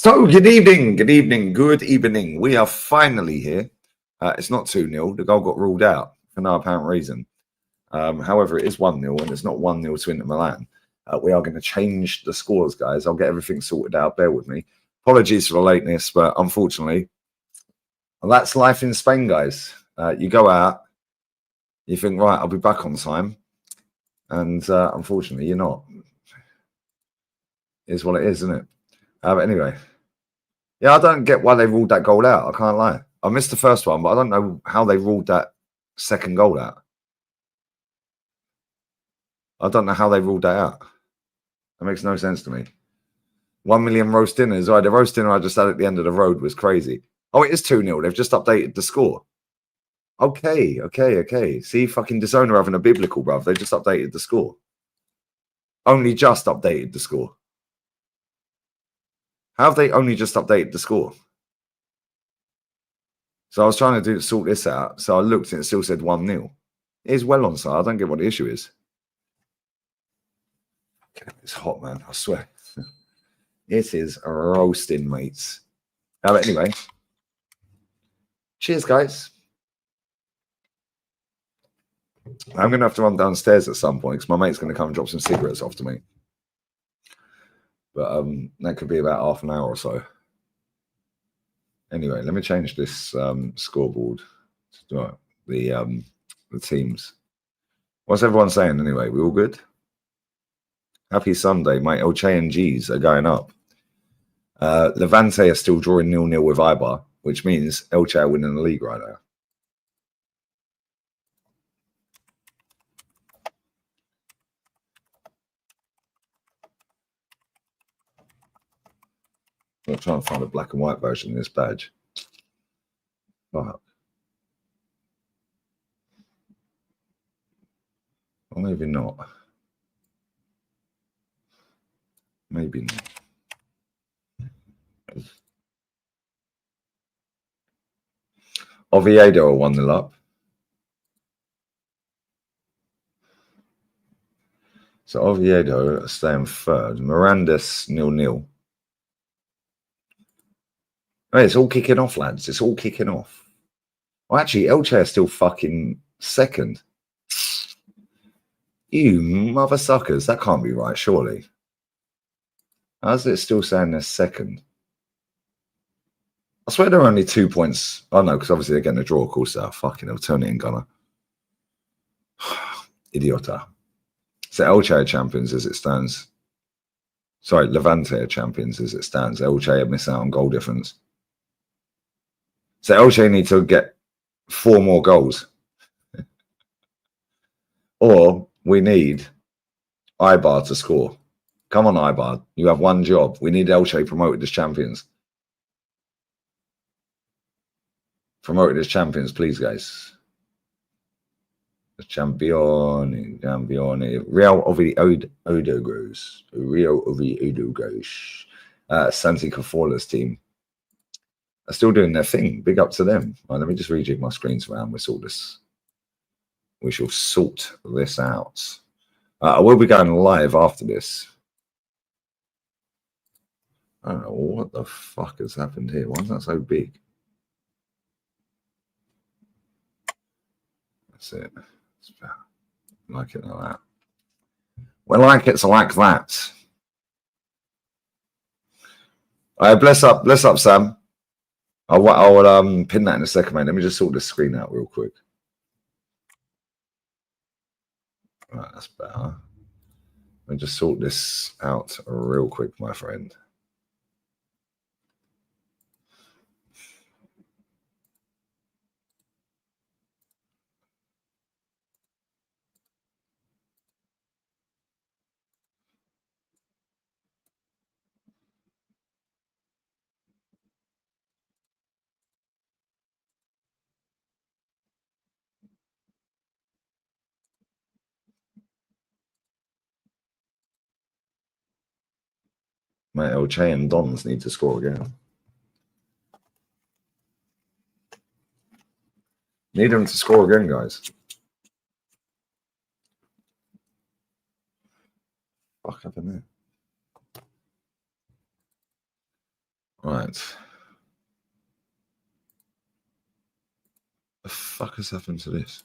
So, good evening. We are finally here. It's not 2-0. The goal got ruled out for no apparent reason. However, it is 1-0, and it's not 1-0 to Inter Milan. We are going to change the scores, guys. I'll get everything sorted out. Bear with me. Apologies for the lateness, but unfortunately, that's life in Spain, guys. You go out, you think, right, I'll be back on time. And unfortunately, you're not. It is what it is, isn't it? But anyway. Yeah, I don't get why they ruled that goal out. I can't lie. I missed the first one, but I don't know how they ruled that second goal out. I don't know how they ruled that out. That makes no sense to me. 1 million roast dinners. Oh, the roast dinner I just had at the end of the road was crazy. Oh, it is 2-0. They've just updated the score. Okay. See, fucking DAZN are having a biblical, bruv. They just updated the score. Only just updated the score. How have they only just updated the score? So I was trying to sort this out. So I looked and it still said 1-0. It is well onside. I don't get what the issue is. Okay, it's hot, man. I swear. It is roasting, mates. But anyway. Cheers, guys. I'm going to have to run downstairs at some point because my mate's going to come and drop some cigarettes off to me. But that could be about half an hour or so. Anyway, let me change this scoreboard to the teams. What's everyone saying anyway? We all good? Happy Sunday, mate. Elche and G's are going up. Levante are still drawing 0-0 with Eibar, which means Elche are winning the league right now. I'm trying to find a black and white version of this badge. Fuck. Or maybe not. Maybe not. Oviedo are 1-0 up. So Oviedo are staying third. Mirandas 0-0. Hey, it's all kicking off, lads. It's all kicking off. Well, actually, Elche are still fucking second. You mother suckers. That can't be right, surely. How's it still saying they're second? I swear they're only 2 points. Oh, no, because obviously they're getting a draw, of course. Fucking hell, turn it in, Gunner. Idiota. So Elche are champions as it stands. Sorry, Levante are champions as it stands. Elche are missing out on goal difference. So Elche need to get 4 more goals. Or we need Eibar to score. Come on, Eibar. You have one job. We need Elche promoted as champions. Promoted as champions, please, guys. Champione. Real Oviedo goes. Santi Cafola's team are still doing their thing. Big up to them. Right, let me just rejig my screens around. We shall sort this out. I will be going live after this. I don't know what the fuck has happened here. Why is that so big? That's it. Like it like that. Well, like it's like that. Bless up, Sam. I'll pin that in a second, mate. Let me just sort this screen out real quick. Right, that's better. Let me just sort this out real quick, my friend. Mate, Elche and Dons need to score again. Need them to score again, guys. Fuck happened there? Right. The fuck has happened to this?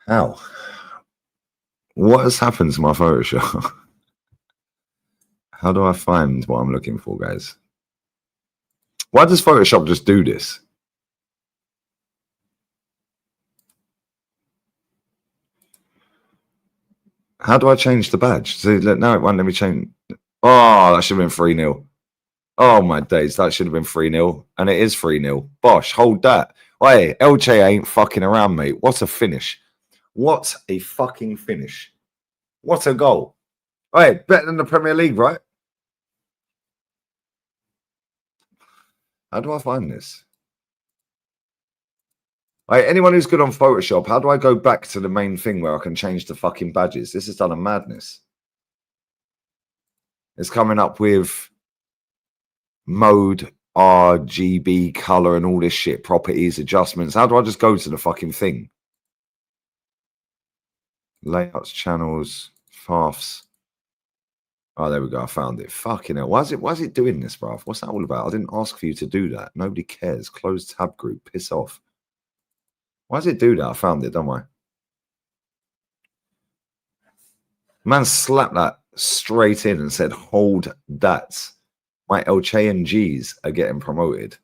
How? What has happened to my Photoshop? How do I find what I'm looking for, guys? Why does Photoshop just do this? How do I change the badge? See, now it won't let me change. Oh, that should have been 3-0. Oh, my days. That should have been 3-0. And it is 3-0. Bosh, hold that. Hey, Elche ain't fucking around, mate. What a finish. What a fucking finish. What a goal. Hey, better than the Premier League, right? How do I find this? Hey, anyone who's good on Photoshop, how do I go back to the main thing where I can change the fucking badges? This has done a madness. It's coming up with mode, RGB, color, and all this shit, properties, adjustments. How do I just go to the fucking thing? Layouts, channels, paths. Oh, there we go. I found it. Fucking hell. Why is it doing this, bruv? What's that all about? I didn't ask for you to do that. Nobody cares. Close tab group. Piss off. Why does it do that? I found it, don't I? Man slapped that straight in and said, hold that. My Elche and Gs are getting promoted.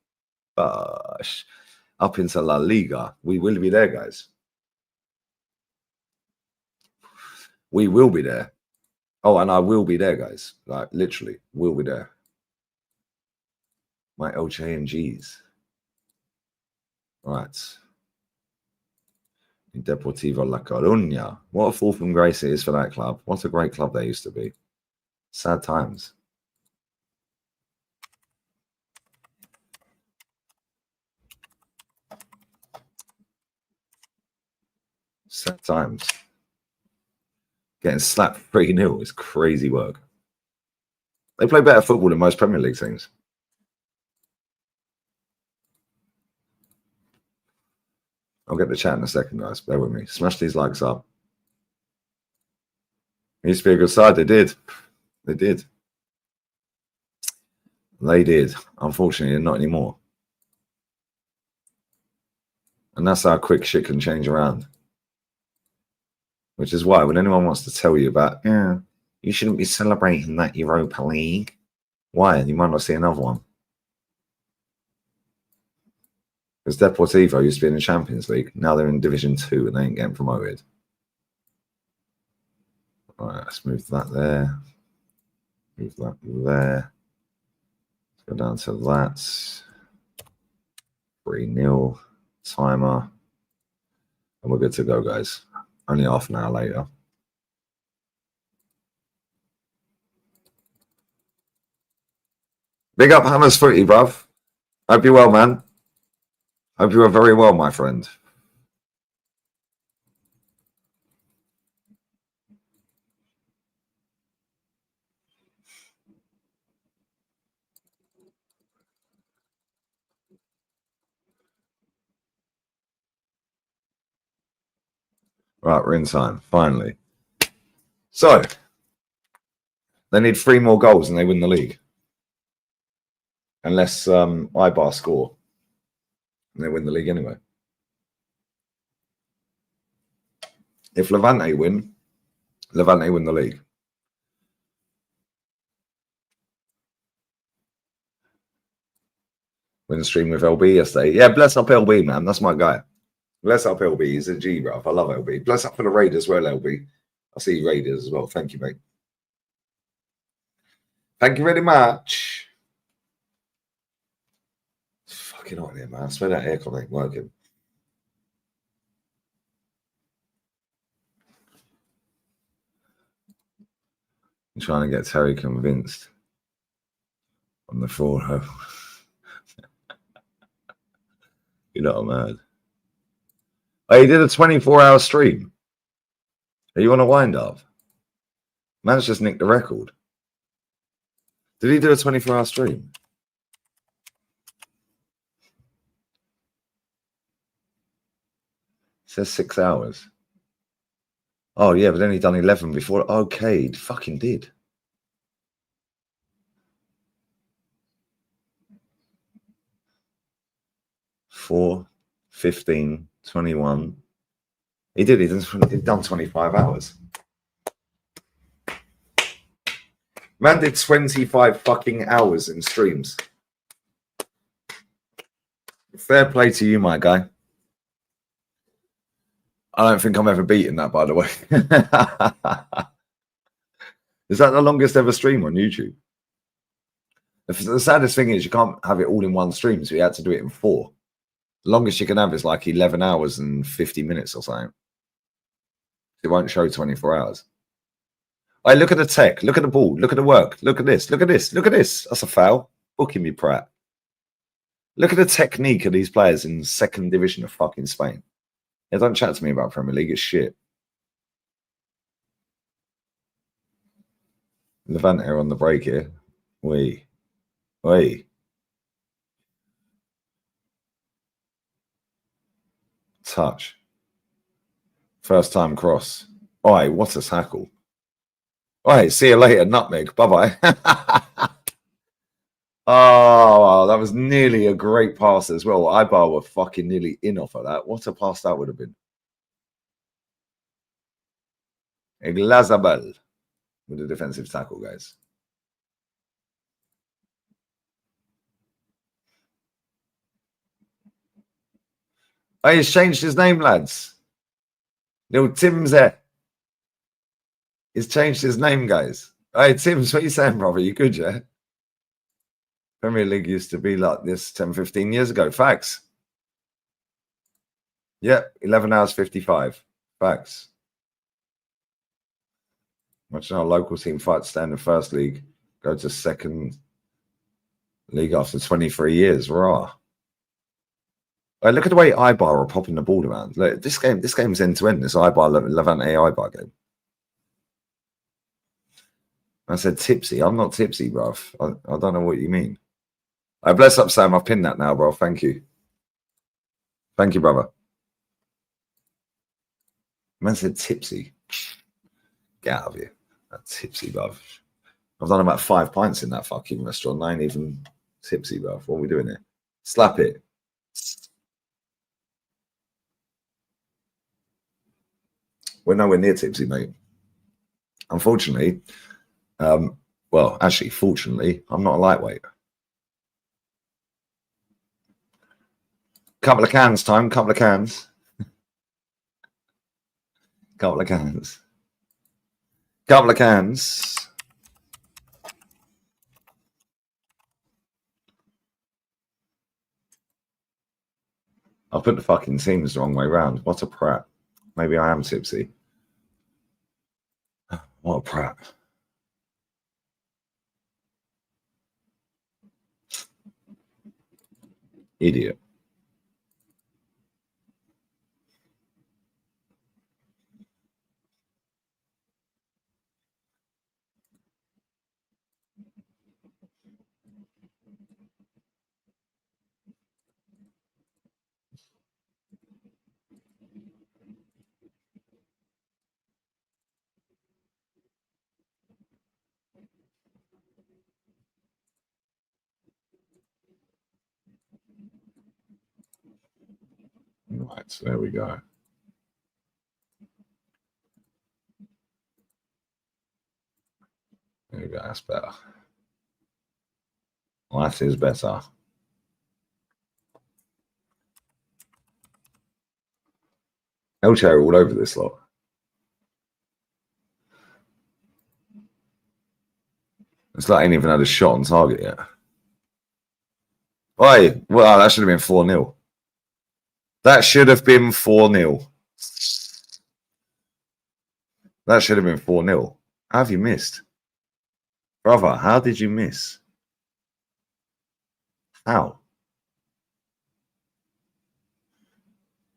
Gosh. Up into La Liga. We will be there, guys. We will be there. Oh, and I will be there, guys. Like, literally, will be there. My Elche and Gs. Right. Deportivo La Coruña. What a fall from grace it is for that club. What a great club they used to be. Sad times. Sad times. Getting slapped 3-0 is crazy work. They play better football than most Premier League teams. I'll get the chat in a second, guys. Bear with me. Smash these likes up. It used to be a good side. They did. They did. They did. Unfortunately, not anymore. And that's how quick shit can change around. Which is why when anyone wants to tell you about, yeah, you shouldn't be celebrating that Europa League. Why? You might not see another one. Because Deportivo used to be in the Champions League. Now they're in Division 2 and they ain't getting promoted. All right, let's move that there. Move that there. Let's go down to that. 3-0. Timer. And we're good to go, guys. Only half an hour later. Big up Hammers Footy, bruv. Hope you're well, man. Hope you are very well, my friend. Right, we're in time, finally. So, they need 3 more goals and they win the league. Unless Eibar score. And they win the league anyway. If Levante win the league. Win the stream with LB yesterday. Yeah, bless up LB, man. That's my guy. Bless up LB. He's a G, bro. I love LB. Bless up for the Raiders as well, LB. I see Raiders as well. Thank you, mate. Thank you very much. It's fucking hot here, man. I swear that aircon ain't working. I'm trying to get Terry convinced on the 4-0. You know what I'm mad. Oh, he did a 24-hour stream. Are you on a wind-up? Man's just nicked the record. Did he do a 24-hour stream? It says 6 hours. Oh, yeah, but then he done 11 before. Okay, he fucking did. Four, 15, 21. He did. He'd done 25 hours. Man did 25 fucking hours in streams. Fair play to you, my guy. I don't think I'm ever beating that, by the way. Is that the longest ever stream on YouTube? The saddest thing is you can't have it all in one stream, so you had to do it in 4. The longest you can have is like 11 hours and 50 minutes or something. It won't show 24 hours. Hey, look at the tech. Look at the ball. Look at the work. Look at this. Look at this. Look at this. That's a foul. Booking me, Pratt. Look at the technique of these players in 2nd division of fucking Spain. Yeah, don't chat to me about Premier League. It's shit. Levante are on the break here. Wait. Touch. First time cross. Oi, what a tackle. Oi, see you later, nutmeg. Bye-bye. Oh, that was nearly a great pass as well. Eibar were fucking nearly in off of that. What a pass that would have been. Iglazabal with a defensive tackle, guys. Oh, he's changed his name, lads. Little Tim's there. He's changed his name, guys. Hey, Tim's, what are you saying, brother? You good, yeah? Premier League used to be like this 10, 15 years ago. Facts. Yep, 11 hours 55. Facts. Watching our local team fight to stay in the 1st league, go to 2nd league after 23 years. Raw. Look at the way Eibar are popping the ball around. Look, this game's end to end. This Eibar Levante Eibar game. I said tipsy. I'm not tipsy, bruv. I don't know what you mean. Bless up, Sam. I've pinned that now, bro. Thank you. Thank you, brother. Man said tipsy. Get out of here. That's tipsy, bruv. I've done about 5 pints in that fucking restaurant. I ain't even tipsy, bruv. What are we doing here? Slap it. We're nowhere near tipsy, mate. Unfortunately, well, actually, fortunately, I'm not a lightweight. Couple of cans, time. Couple of cans. Couple of cans. Couple of cans. I put the fucking teams the wrong way round. What a prat. Maybe I am tipsy. What a prat. Idiot. Right, so there we go. There we go, that's better. Well, that is better. Elche are all over this lot. It's like I ain't even had a shot on target yet. Oi, well, that should have been 4-0. That should have been 4-0. That should have been 4-0. How have you missed? Brother, how did you miss? How?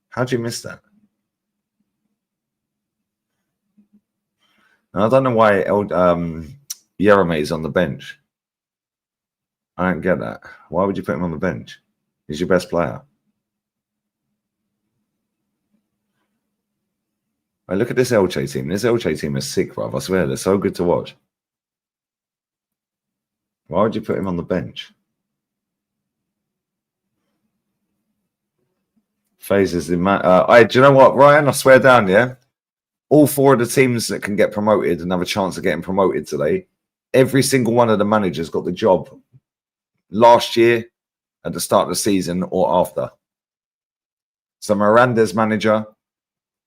How'd you miss that? And I don't know why Yereme is on the bench. I don't get that. Why would you put him on the bench? He's your best player. Right, look at this Elche team. This Elche team is sick, bruv. I swear, they're so good to watch. Why would you put him on the bench? Phases in do you know what, Ryan? I swear down, yeah? All 4 of the teams that can get promoted and have a chance of getting promoted today, every single one of the managers got the job last year, at the start of the season, or after. So Miranda's manager,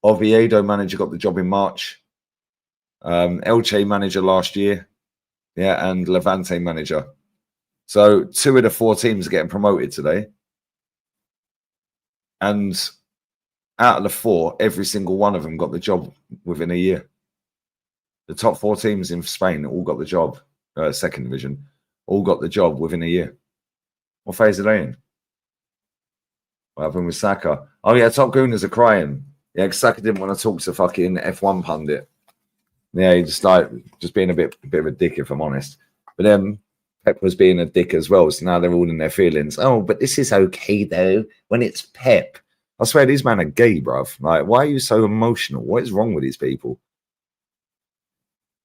Oviedo manager got the job in March. Elche manager last year. Yeah, and Levante manager. So 2 of the 4 teams are getting promoted today. And out of the 4, every single one of them got the job within a year. The top 4 teams in Spain all got the job, second division, all got the job within a year. What phase are they in? What happened with Saka? Oh, yeah, Top Gooners are crying. Yeah, Saka didn't want to talk to fucking F1 pundit. Yeah, he just being a bit of a dick, if I'm honest. But then Pep was being a dick as well, so now they're all in their feelings. Oh, but this is okay, though, when it's Pep. I swear these men are gay, bruv. Like, why are you so emotional? What is wrong with these people?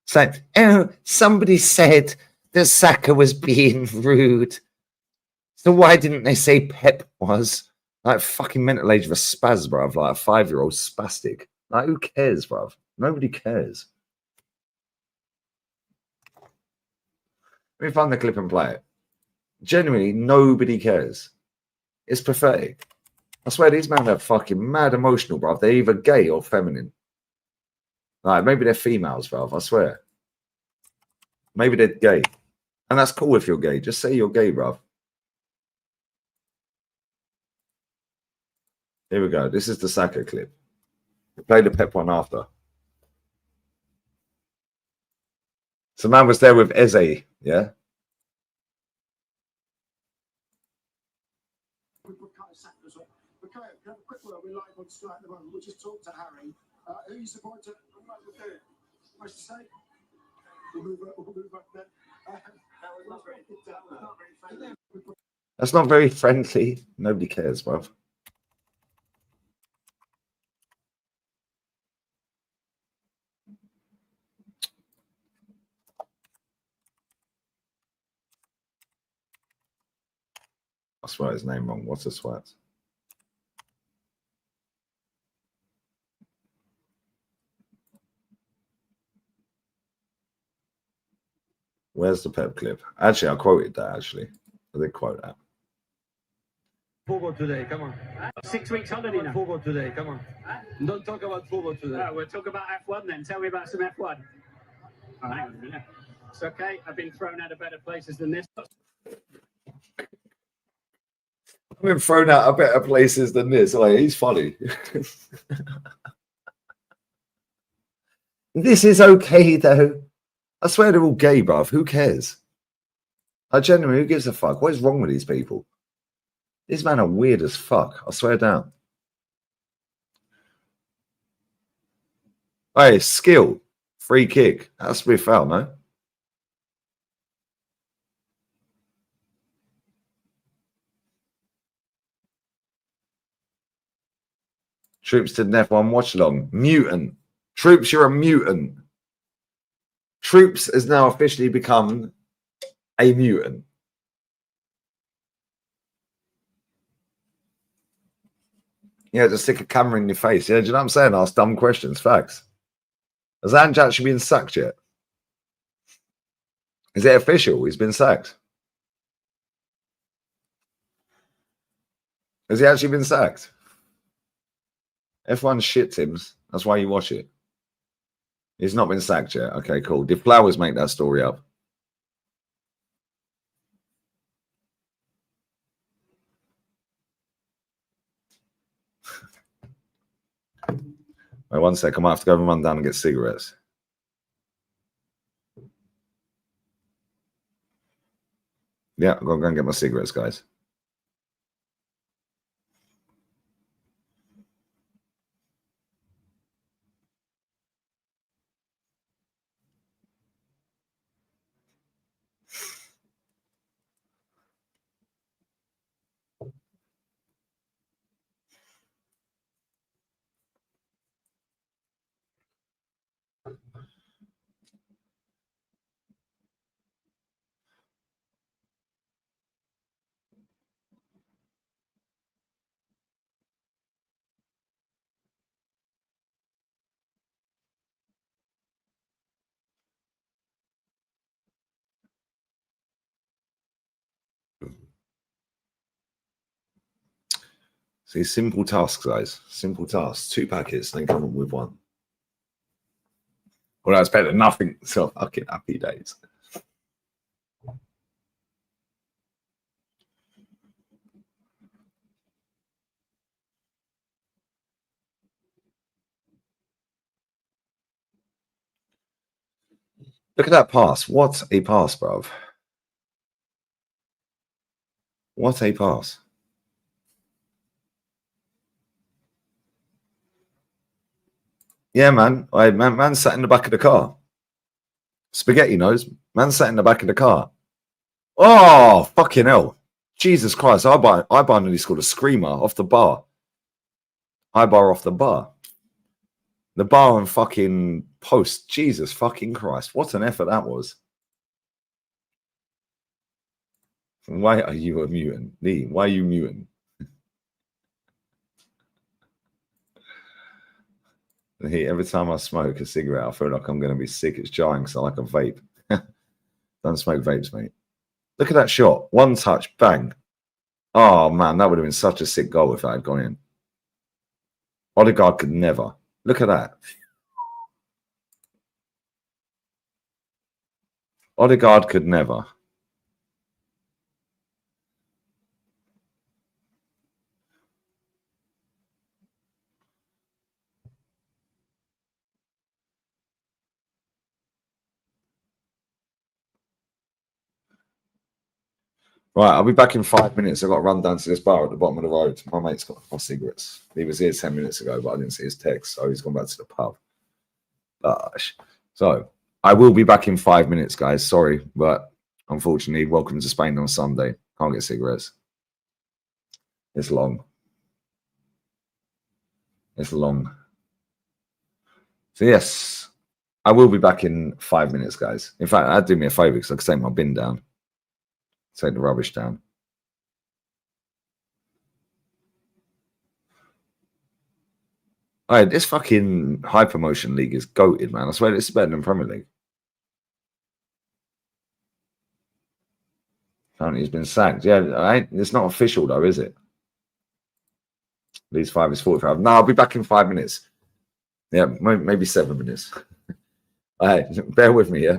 It's like, oh, somebody said that Saka was being rude. So why didn't they say Pep was? Like, fucking mental age of a spaz, bruv. Like a 5-year-old spastic. Like, who cares, bruv? Nobody cares. Let me find the clip and play it. Genuinely, nobody cares. It's pathetic. I swear these men are fucking mad emotional, bruv. They're either gay or feminine. Like, maybe they're females, bruv. I swear. Maybe they're gay. And that's cool if you're gay. Just say you're gay, bruv. Here we go. This is the Saka clip. We'll play the Pep one after. So man was there with Eze, yeah? We'll just talk to Harry. Who you support to? Much to say? We'll move up then. That's not very friendly. Nobody cares, bruv. I swear his name wrong. What's a swat? Where's the Pep clip? Actually, I quoted that, actually. I did quote that. Football today, come on. 6 weeks holiday now. Football today, come on. Don't talk about football today. We'll talk about F1 then. Tell me about some F1. Oh, hang on a minute. It's okay. I've been thrown out of better places than this. I've been thrown out of better places than this. Like, he's funny. This is okay, though. I swear they're all gay, bruv. Who cares? I genuinely, who gives a fuck? What is wrong with these people? These men are weird as fuck. I swear down. Hey, skill. Free kick. That has to be a foul, no? Troops to F1 watchalong. Mutant. Troops, you're a mutant. Troops has now officially become a mutant. Yeah, just stick a camera in your face. Yeah, do you know what I'm saying? Ask dumb questions. Facts. Has Ange actually been sacked yet? Is it official? He's been sacked. Has he actually been sacked? F1 shit, Tims. That's why you watch it. He's not been sacked yet. Okay, cool. Did Flowers make that story up? Wait, one sec. I might have to go and run down and get cigarettes. Yeah, I've got to go and get my cigarettes, guys. See, simple tasks, guys. Simple tasks. 2 packets, then come up with 1. Well, that's better than nothing. So fucking happy days. Look at that pass. What a pass, bruv. What a pass. Yeah, man. Man sat in the back of the car. Spaghetti nose. Man sat in the back of the car. Oh, fucking hell. Jesus Christ. Eibar nearly scored a screamer off the bar. Eibar off the bar. The bar and fucking post. Jesus fucking Christ. What an effort that was. Why are you a mutant? Lee, why are you mutant? Every time I smoke a cigarette, I feel like I'm going to be sick. It's jarring because I like a vape. Don't smoke vapes, mate. Look at that shot. 1 touch, bang. Oh, man, that would have been such a sick goal if that had gone in. Odegaard could never. Look at that. Odegaard could never. Right, I'll be back in 5 minutes. I've got to run down to this bar at the bottom of the road. My mate's got my cigarettes. He was here 10 minutes ago, but I didn't see his text, so he's gone back to the pub. Gosh. So I will be back in 5 minutes, guys. Sorry, but unfortunately, welcome to Spain on Sunday. Can't get cigarettes. It's long. It's long. So yes, I will be back in 5 minutes, guys. In fact, that'd do me a favor because I could take my bin down. Take the rubbish down. All right, this fucking Hypermotion League is goated, man. I swear it's better than Premier League. Apparently he's been sacked. Yeah, it's not official though, is it? These 5 is 45. No, I'll be back in 5 minutes. Yeah, maybe 7 minutes. All right, bear with me, yeah?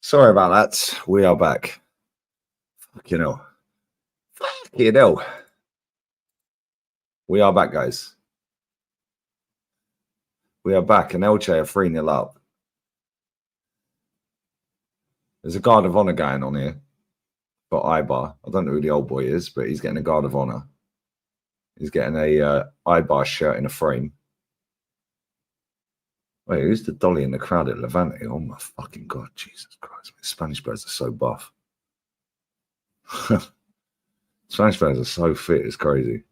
Sorry about that. We are back. Fucking hell. Fucking hell. We are back, guys. We are back, and Elche are 3-0 up. There's a guard of honour going on here for Eibar. I don't know who the old boy is, but he's getting a guard of honour. He's getting a Eibar shirt in a frame. Wait, who's the dolly in the crowd at Levante? Oh my fucking God, Jesus Christ. Spanish birds are so buff. Spanish birds are so fit, it's crazy.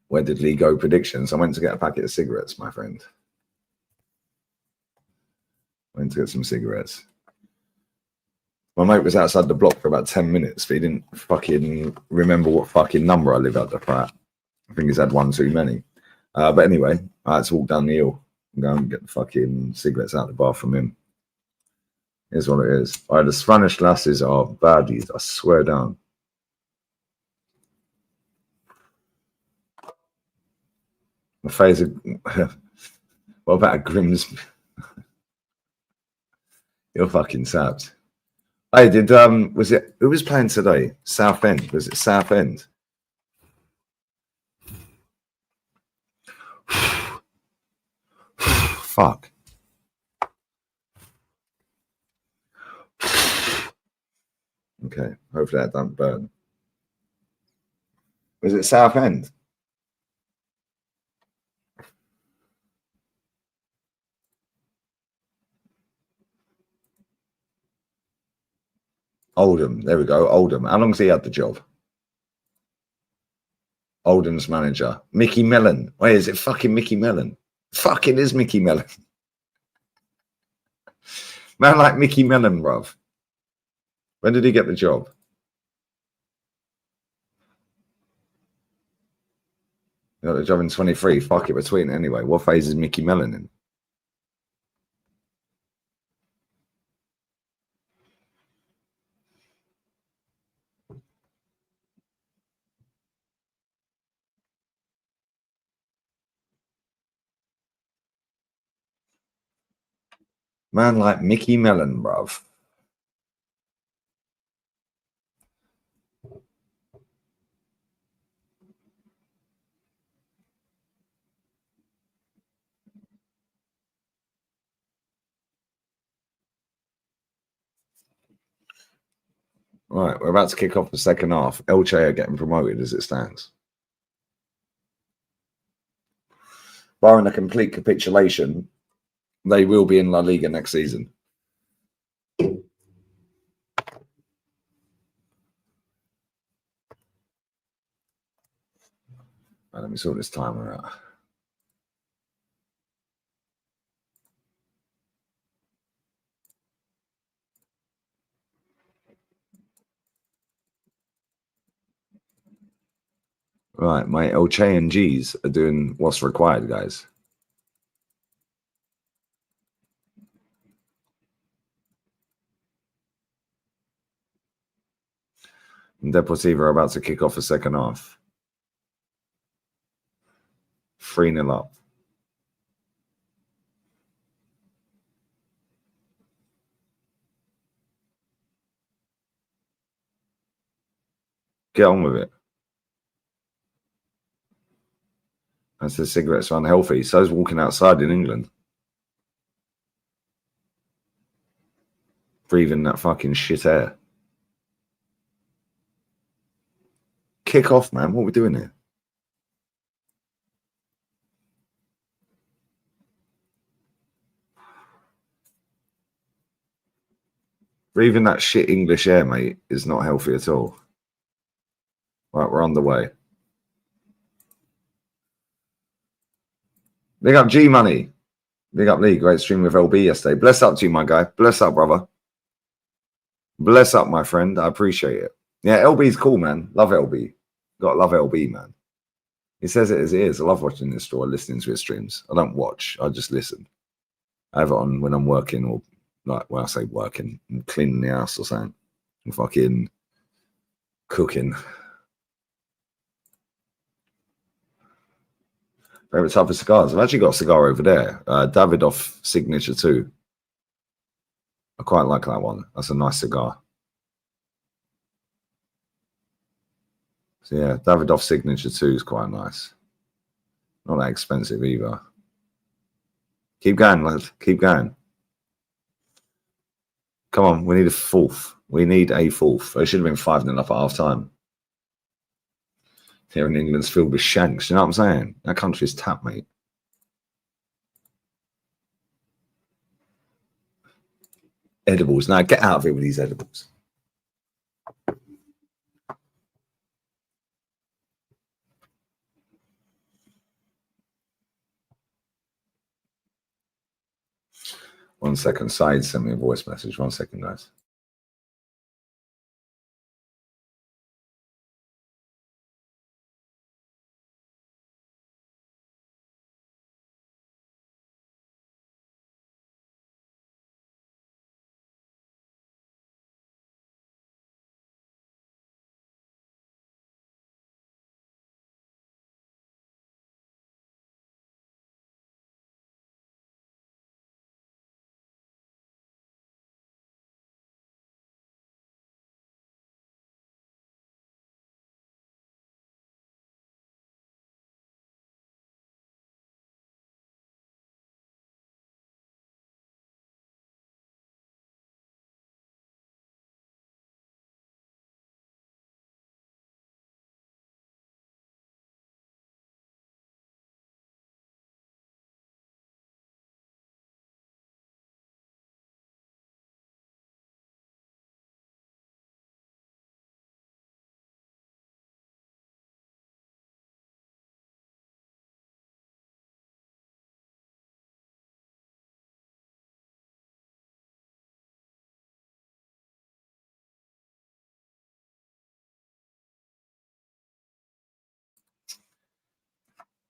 Where did Lee go predictions? I went to get a packet of cigarettes, my friend. Went to get some cigarettes. My mate was outside the block for about 10 minutes, but he didn't fucking remember what fucking number I live at the flat. I think he's had one too many. But anyway, I had to walk down the hill and go and get the fucking cigarettes out the bar from him. Here's what it is. All right, the Spanish lasses are baddies, I swear down. My face. What about a Grim's? You're fucking sapped. Hey, was it, who was playing today? Southend. Was it Southend? Fuck. Okay, hopefully that don't burn. Was it Southend? Oldham, there we go. Oldham. How long's he had the job? Oldham's manager. Mickey Mellon. Wait, is it fucking Mickey Mellon? Fucking is Mickey Mellon. Man like Mickey Mellon, bruv. When did he get the job? He got the job in 23. Fuck it, we're tweeting anyway. What phase is Mickey Mellon in? Man like Mickey Mellon, bruv. Right, we're about to kick off the second half. Elche are getting promoted as it stands. Barring a complete capitulation, they will be in La Liga next season. Right, let me sort this timer out. Right, my Elche and G's are doing what's required, guys. And Deportivo are about to kick off the second half. 3-0 up. Get on with it. I said cigarettes are unhealthy. So's walking outside in England. Breathing that fucking shit air. Kick off, man. What are we doing here? Breathing that shit English air, mate, is not healthy at all. Right, we're on the way. Big up G Money. Big up Lee. Great stream with LB yesterday. Bless up to you, my guy. Bless up, brother. Bless up, my friend. I appreciate it. Yeah, LB's cool, man. Love LB. Gotta love LB, man. He says it as it is. I love watching this store, listening to his streams. I don't watch. I just listen. I have it on when I'm working, or like when I say working, I'm cleaning the house or something. I'm fucking cooking. Favorite type of cigars? I've actually got a cigar over there. Davidoff Signature 2. I quite like that one. That's a nice cigar. So yeah, Davidoff Signature 2 is quite nice. Not that expensive either. Keep going, lad. Keep going. Come on, we need a fourth. We need a fourth. It should have been 5-0 up at half time. Here in England's filled with shanks. You know what I'm saying? That country's tapped, mate. Edibles. Now get out of here with these edibles. One second. Side sent me a voice message. 1 second, guys.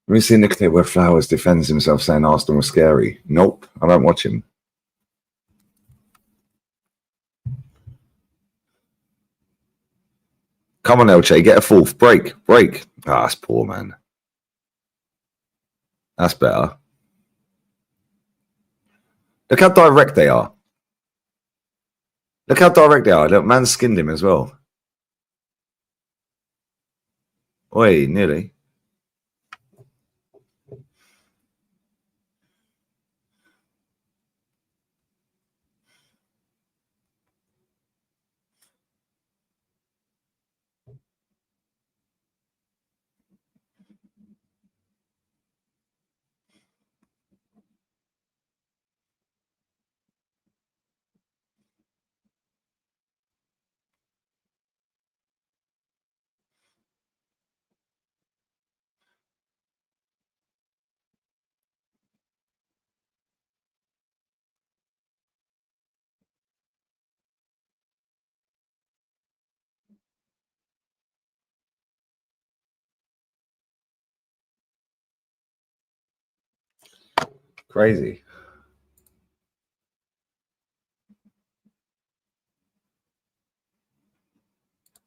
Have you seen the clip where Flowers defends himself saying Arsenal was scary? Nope, I don't watch him. Come on, Elche, get a fourth. Break. Ah, that's poor, man. That's better. Look how direct they are. Look, man skinned him as well. Oi, nearly. Crazy.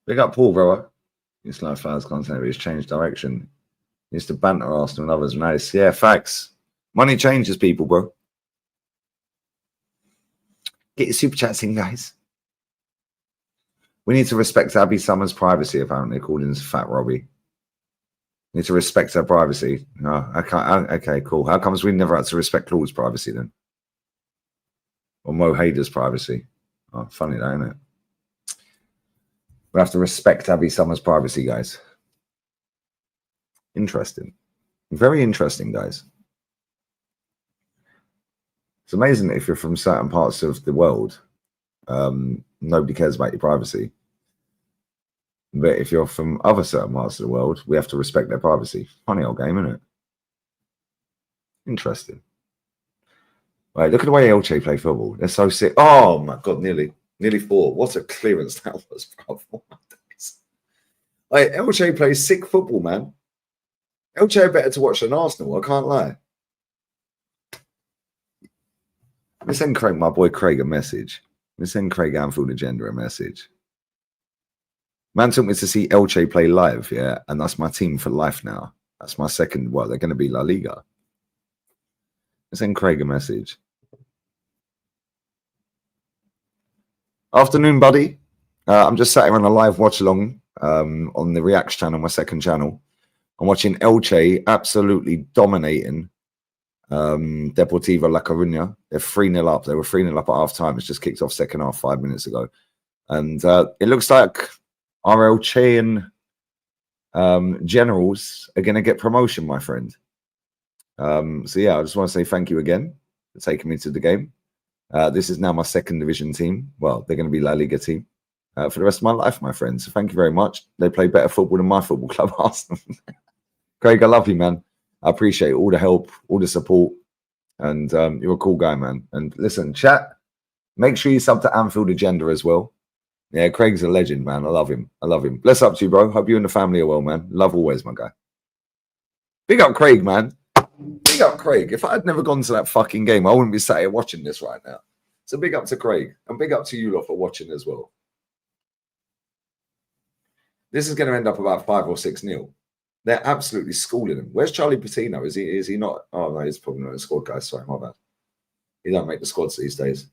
Big up Paul, brother. It's like Flowers content, but he's changed direction. He used to banter Arsenal and others. Nice. Yeah, facts. Money changes people, bro. Get your super chats in, guys. We need to respect Abby Summers' privacy, apparently, according to Fat Robbie. We need to respect her privacy. No, okay, cool. How comes we never had to respect Claude's privacy then? Or Mo Hader's privacy? Oh, funny though, isn't it? We have to respect Abby Summers' privacy, guys. Interesting. Very interesting, guys. It's amazing that if you're from certain parts of the world, nobody cares about your privacy. But if you're from other certain parts of the world, we have to respect their privacy. Funny old game, isn't it? Interesting. Right, look at the way Elche play football. They're so sick. Oh my God, nearly 4. What a clearance that was, bro. Like, Elche plays sick football, man. Elche are better to watch than Arsenal, I can't lie. Let me send Craig, my boy Craig, a message. Let me send Craig Anfield Agenda a message. Man took me to see Elche play live, yeah, and that's my team for life now. That's my second. Well, they're going to be La Liga. Send Craig a message. Afternoon, buddy. I'm just sat here on a live watch along on the Reacts channel, my second channel. I'm watching Elche absolutely dominating Deportivo La Coruña. They're 3-0 up. They were 3-0 up at half time. It's just kicked off second half 5 minutes ago. And it looks like our Elchean generals are going to get promotion, my friend. So, yeah, I just want to say thank you again for taking me to the game. This is now my second division team. Well, they're going to be La Liga team for the rest of my life, my friends. So thank you very much. They play better football than my football club, Arsenal. Craig, I love you, man. I appreciate all the help, all the support. And you're a cool guy, man. And listen, chat, make sure you sub to Anfield Agenda as well. Yeah, Craig's a legend, man. I love him. I love him. Bless up to you, bro. Hope you and the family are well, man. Love always, my guy. Big up Craig, man. Big up Craig. If I had never gone to that fucking game, I wouldn't be sat here watching this right now. So big up to Craig. And big up to you lot for watching as well. This is going to end up about 5 or 6-0. They're absolutely schooling him. Where's Charlie Patino? Is he not? Oh, no, he's probably not in the squad, guys. Sorry, my bad. He don't make the squads these days.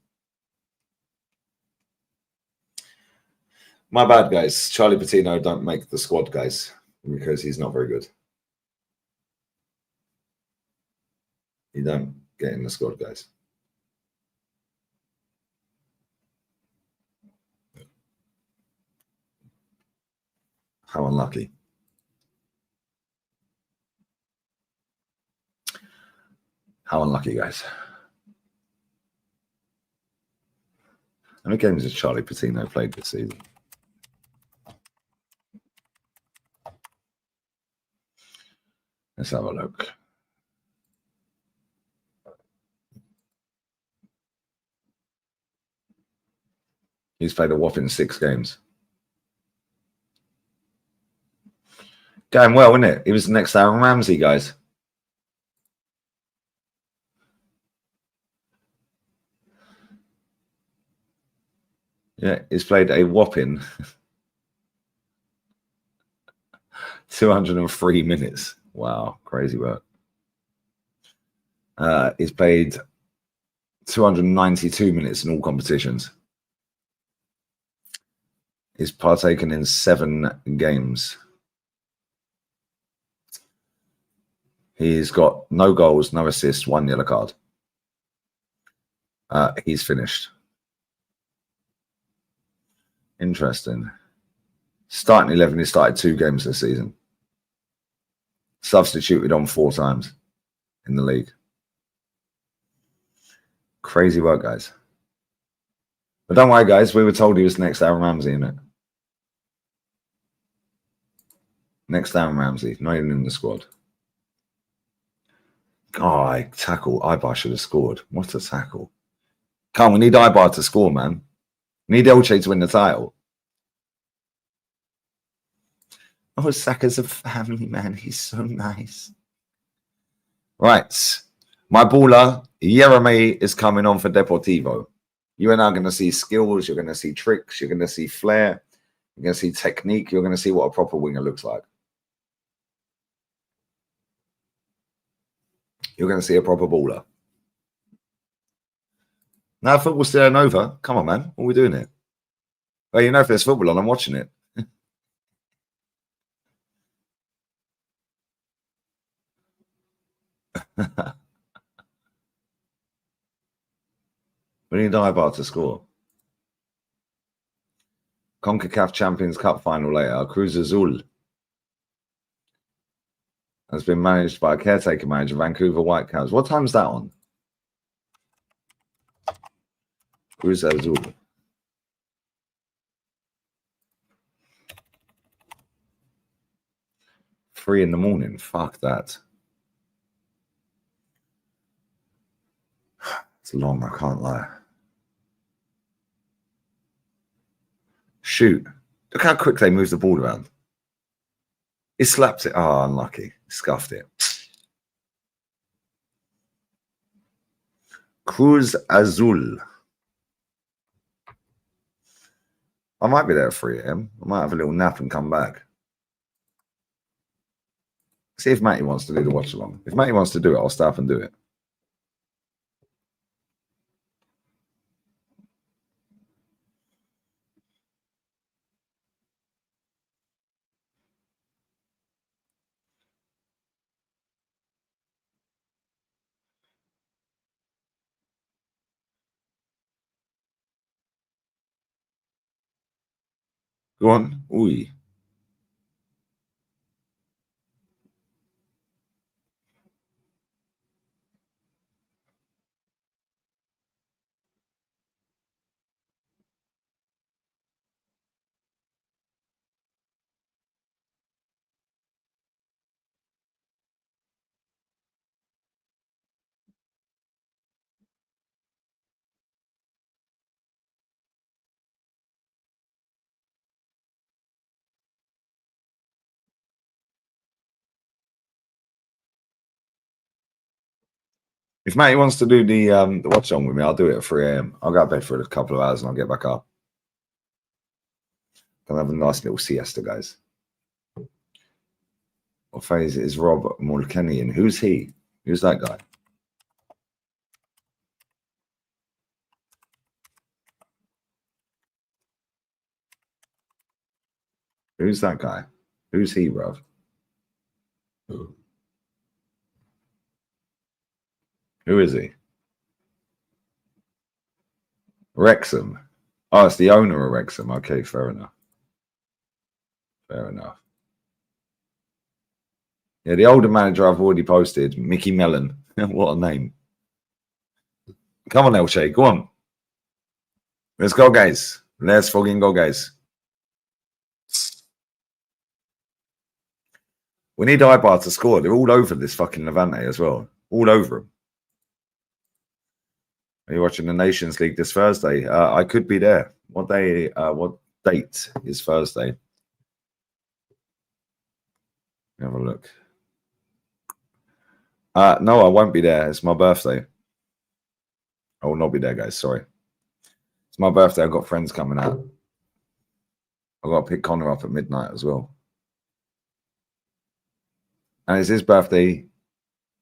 My bad, guys. Charlie Patino don't make the squad, guys, because he's not very good. He don't get in the squad, guys. How unlucky. How unlucky, guys. How many games has Charlie Patino played this season? Let's have a look. He's played a whopping 6 games. Going well, isn't it? He was the next Aaron Ramsey, guys. Yeah, he's played a whopping 203 minutes. Wow, crazy work. He's played 292 minutes in all competitions. He's partaken in 7 games. He's got no goals, no assists, 1 yellow card. He's finished. Interesting. Starting 11, he started 2 games this season. Substituted on 4 times in the league. Crazy work, guys. But don't worry, guys. We were told he was next Aaron Ramsey, innit? Next Aaron Ramsey. Not even in the squad. Oh, tackle. Eibar should have scored. What a tackle. Come on, we need Eibar to score, man. We need Elche to win the title. Oh, Saka's a family man. He's so nice. Right. My baller, Jeremy, is coming on for Deportivo. You are now going to see skills. You're going to see tricks. You're going to see flair. You're going to see technique. You're going to see what a proper winger looks like. You're going to see a proper baller. Now, football's still over. Come on, man. What are we doing here? Well, you know, if there's football on, I'm watching it. We need Eibar to score. CONCACAF Champions Cup final later. Cruz Azul has been managed by a caretaker manager, Vancouver Whitecaps. What time's that on? Cruz Azul. Three in the morning. Fuck that. It's long, I can't lie. Shoot. Look how quick they move the ball around. He slaps it. Oh, unlucky. Scuffed it. Cruz Azul. I might be there at 3 a.m. I might have a little nap and come back. See if Matty wants to do the watch along. If Matty wants to do it, I'll start up and do it. Go on. Oi. If Matty wants to do the watch on with me, I'll do it at 3 a.m. I'll go to bed for a couple of hours and I'll get back up. Gonna have a nice little siesta, guys. What phase is Rob Mulkenian? Who's he? Who's that guy? Who's that guy? Who's he, bruv? Who is he? Wrexham. Oh, it's the owner of Wrexham. Okay, fair enough. Fair enough. Yeah, the older manager I've already posted, Mickey Mellon. What a name. Come on, Elche. Go on. Let's go, guys. Let's fucking go, guys. We need Eibar to score. They're all over this fucking Levante as well. All over them. Are you watching the Nations League this Thursday? I could be there. What day? What date is Thursday? Have a look. No, I won't be there. It's my birthday. I will not be there, guys. Sorry. It's my birthday. I've got friends coming out. I've got to pick Connor up at midnight as well. And it's his birthday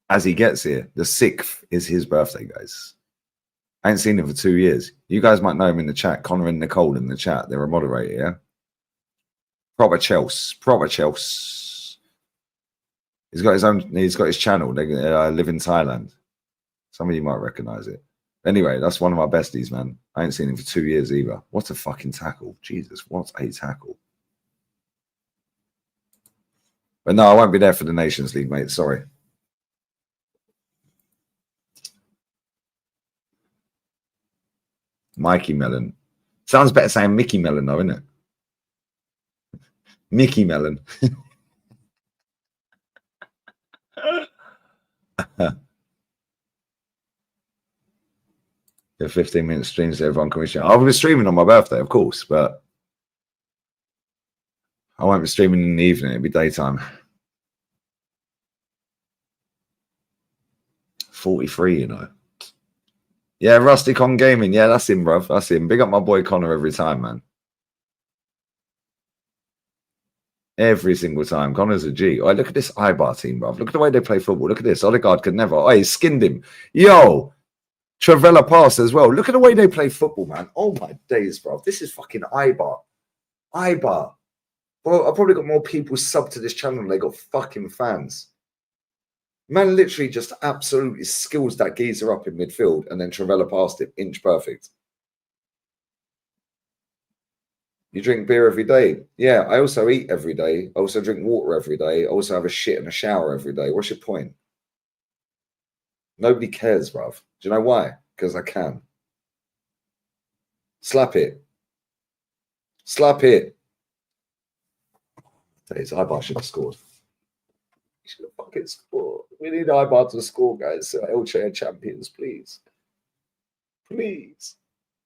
as he gets here. The 6th is his birthday, guys. I ain't seen him for 2 years. You guys might know him in the chat. Connor and Nicole in the chat. They're a moderator, yeah? Proper Chelsea. Proper Chelsea. He's got his channel. They live in Thailand. Some of you might recognize it. Anyway, that's one of my besties, man. I ain't seen him for 2 years either. What a fucking tackle. Jesus, what a tackle. But no, I won't be there for the Nations League, mate. Sorry. Mikey Mellon. Sounds better saying Mickey Mellon, though, isn't it? Mickey Mellon. The 15-minute streams that everyone can wish. I'll be streaming on my birthday, of course, but I won't be streaming in the evening. It'll be daytime. 43, you know. Yeah, Rusty Con Gaming. Yeah, that's him, bruv. That's him. Big up my boy Connor every time, man. Every single time. Connor's a G. Oh, look at this Eibar team, bruv. Look at the way they play football. Look at this. Odegaard could never. Oh, he skinned him. Yo, Travella pass as well. Look at the way they play football, man. Oh, my days, bruv. This is fucking Eibar. Eibar. Well, I've probably got more people subbed to this channel than they got fucking fans. Man literally just absolutely skills that geezer up in midfield and then Travella passed it, inch perfect. You drink beer every day? Yeah, I also eat every day. I also drink water every day. I also have a shit and a shower every day. What's your point? Nobody cares, bruv. Do you know why? Because I can. Slap it. Slap it. Eibar should have scored. He should have fucking scored. We need Eibar to score, guys. So Elche are champions, please. Please.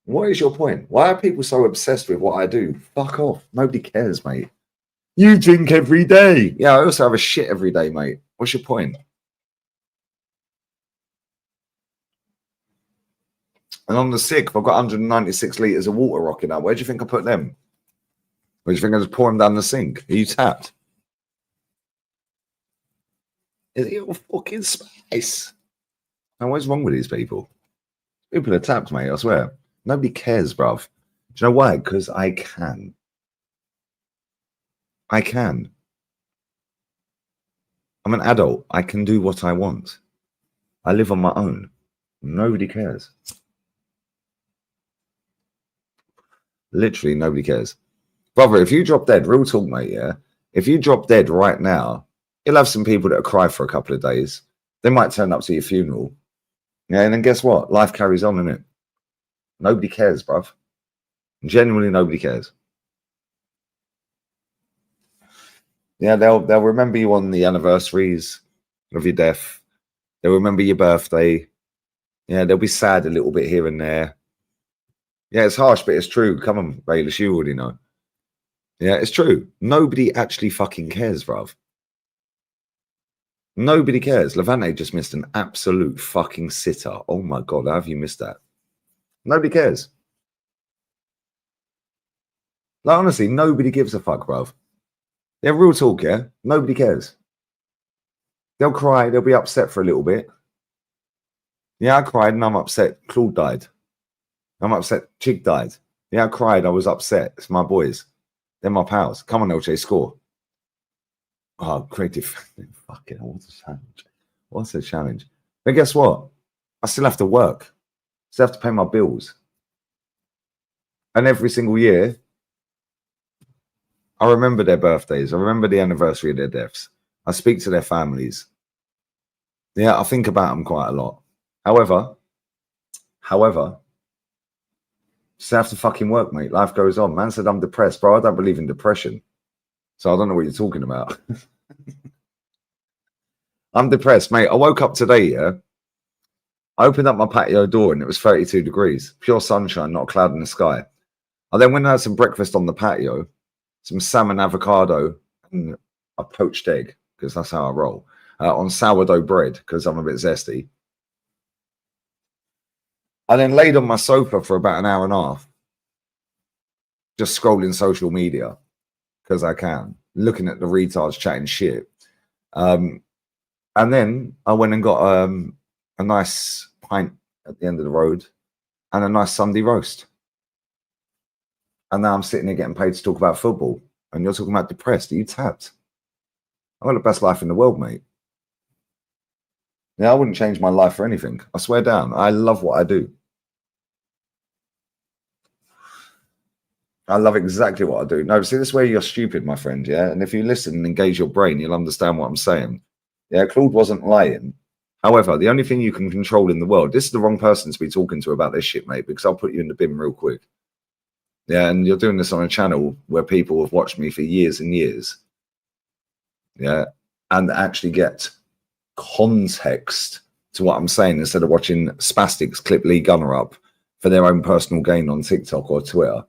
What is your point? Why are people so obsessed with what I do? Fuck off. Nobody cares, mate. You drink every day. Yeah, I also have a shit every day, mate. What's your point? And on the 6th, I've got 196 litres of water rocking up. Where do you think I put them? Where do you think I just pour them down the sink? Are you tapped? Is it your fucking space? Now, what's wrong with these people? People are tapped, mate, I swear. Nobody cares, bruv. Do you know why? Because I can. I can. I'm an adult. I can do what I want. I live on my own. Nobody cares. Literally, nobody cares. Brother, if you drop dead, real talk, mate, yeah? If you drop dead right now, you'll have some people that will cry for a couple of days. They might turn up to your funeral. Yeah, and then guess what? Life carries on, innit? Nobody cares, bruv. Genuinely, nobody cares. Yeah, they'll remember you on the anniversaries of your death. They'll remember your birthday. Yeah, they'll be sad a little bit here and there. Yeah, it's harsh, but it's true. Come on, Bayless, you already know. Yeah, it's true. Nobody actually fucking cares, bruv. Nobody cares. Levante just missed an absolute fucking sitter. Oh my God, how have you missed that? Nobody cares. Like, honestly, nobody gives a fuck, bruv. Yeah, real talk, yeah? Nobody cares. They'll cry. They'll be upset for a little bit. Yeah, I cried and I'm upset. Claude died. I'm upset. Chig died. Yeah, I cried. I was upset. It's my boys. They're my pals. Come on, Elche, score. Oh, creative. Fucking hell, what a challenge. What's a challenge? But guess what? I still have to work. Still have to pay my bills. And every single year, I remember their birthdays. I remember the anniversary of their deaths. I speak to their families. Yeah, I think about them quite a lot. However, still have to fucking work, mate. Life goes on. Man said I'm depressed, bro. I don't believe in depression. So I don't know what you're talking about. I'm depressed, mate. I woke up today, yeah. I opened up my patio door and it was 32 degrees. Pure sunshine, not a cloud in the sky. I then went and had some breakfast on the patio, some salmon avocado and a poached egg, because that's how I roll, on sourdough bread, because I'm a bit zesty. I then laid on my sofa for about an hour and a half, just scrolling social media, because I can, looking at the retards chatting shit. And then I went and got a nice pint at the end of the road and a nice Sunday roast. And now I'm sitting here getting paid to talk about football. And you're talking about depressed. Are you tapped? I've got the best life in the world, mate. Yeah, I wouldn't change my life for anything. I swear down. I love what I do. I love exactly what I do. No, see, this is where you're stupid, my friend, yeah? And if you listen and engage your brain, you'll understand what I'm saying. Yeah, Claude wasn't lying. However, the only thing you can control in the world, this is the wrong person to be talking to about this shit, mate, because I'll put you in the bin real quick. Yeah, and you're doing this on a channel where people have watched me for years and years. Yeah, and actually get context to what I'm saying instead of watching spastics clip Lee Gunner up for their own personal gain on TikTok or Twitter.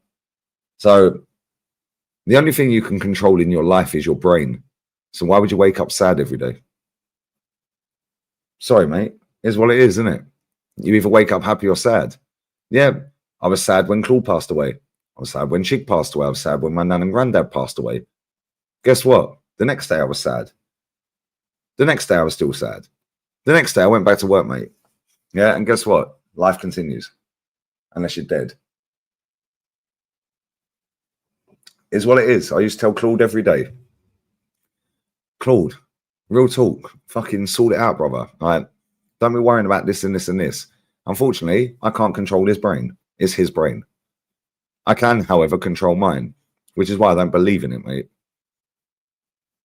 So the only thing you can control in your life is your brain. So why would you wake up sad every day? Sorry, mate. Here's what it is, isn't it? You either wake up happy or sad. Yeah, I was sad when Claude passed away. I was sad when Chig passed away. I was sad when my nan and granddad passed away. Guess what? The next day I was sad. The next day I was still sad. The next day I went back to work, mate. Yeah, and guess what? Life continues. Unless you're dead. Is what it is. I used to tell Claude every day. Claude, real talk. Fucking sort it out, brother. All right? Don't be worrying about this and this and this. Unfortunately, I can't control his brain. It's his brain. I can, however, control mine, which is why I don't believe in it, mate.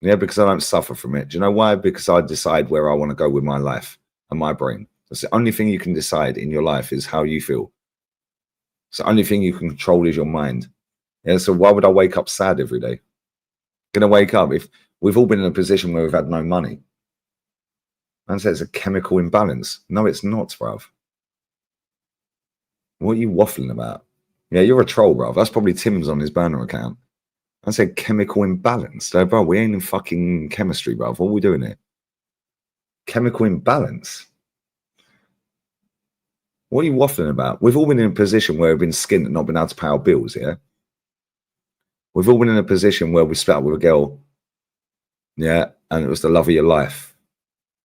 Yeah, because I don't suffer from it. Do you know why? Because I decide where I want to go with my life and my brain. That's the only thing you can decide in your life is how you feel. It's the only thing you can control is your mind. Yeah, so why would I wake up sad every day? Gonna wake up if we've all been in a position where we've had no money. Man says it's a chemical imbalance. No, it's not, bruv. What are you waffling about? Yeah, you're a troll, bruv. That's probably Tim's on his burner account. I said chemical imbalance. So, bro, we ain't in fucking chemistry, bruv. What are we doing here? Chemical imbalance? What are you waffling about? We've all been in a position where we've been skint and not been able to pay our bills, yeah? We've all been in a position where we split up with a girl, yeah, and it was the love of your life.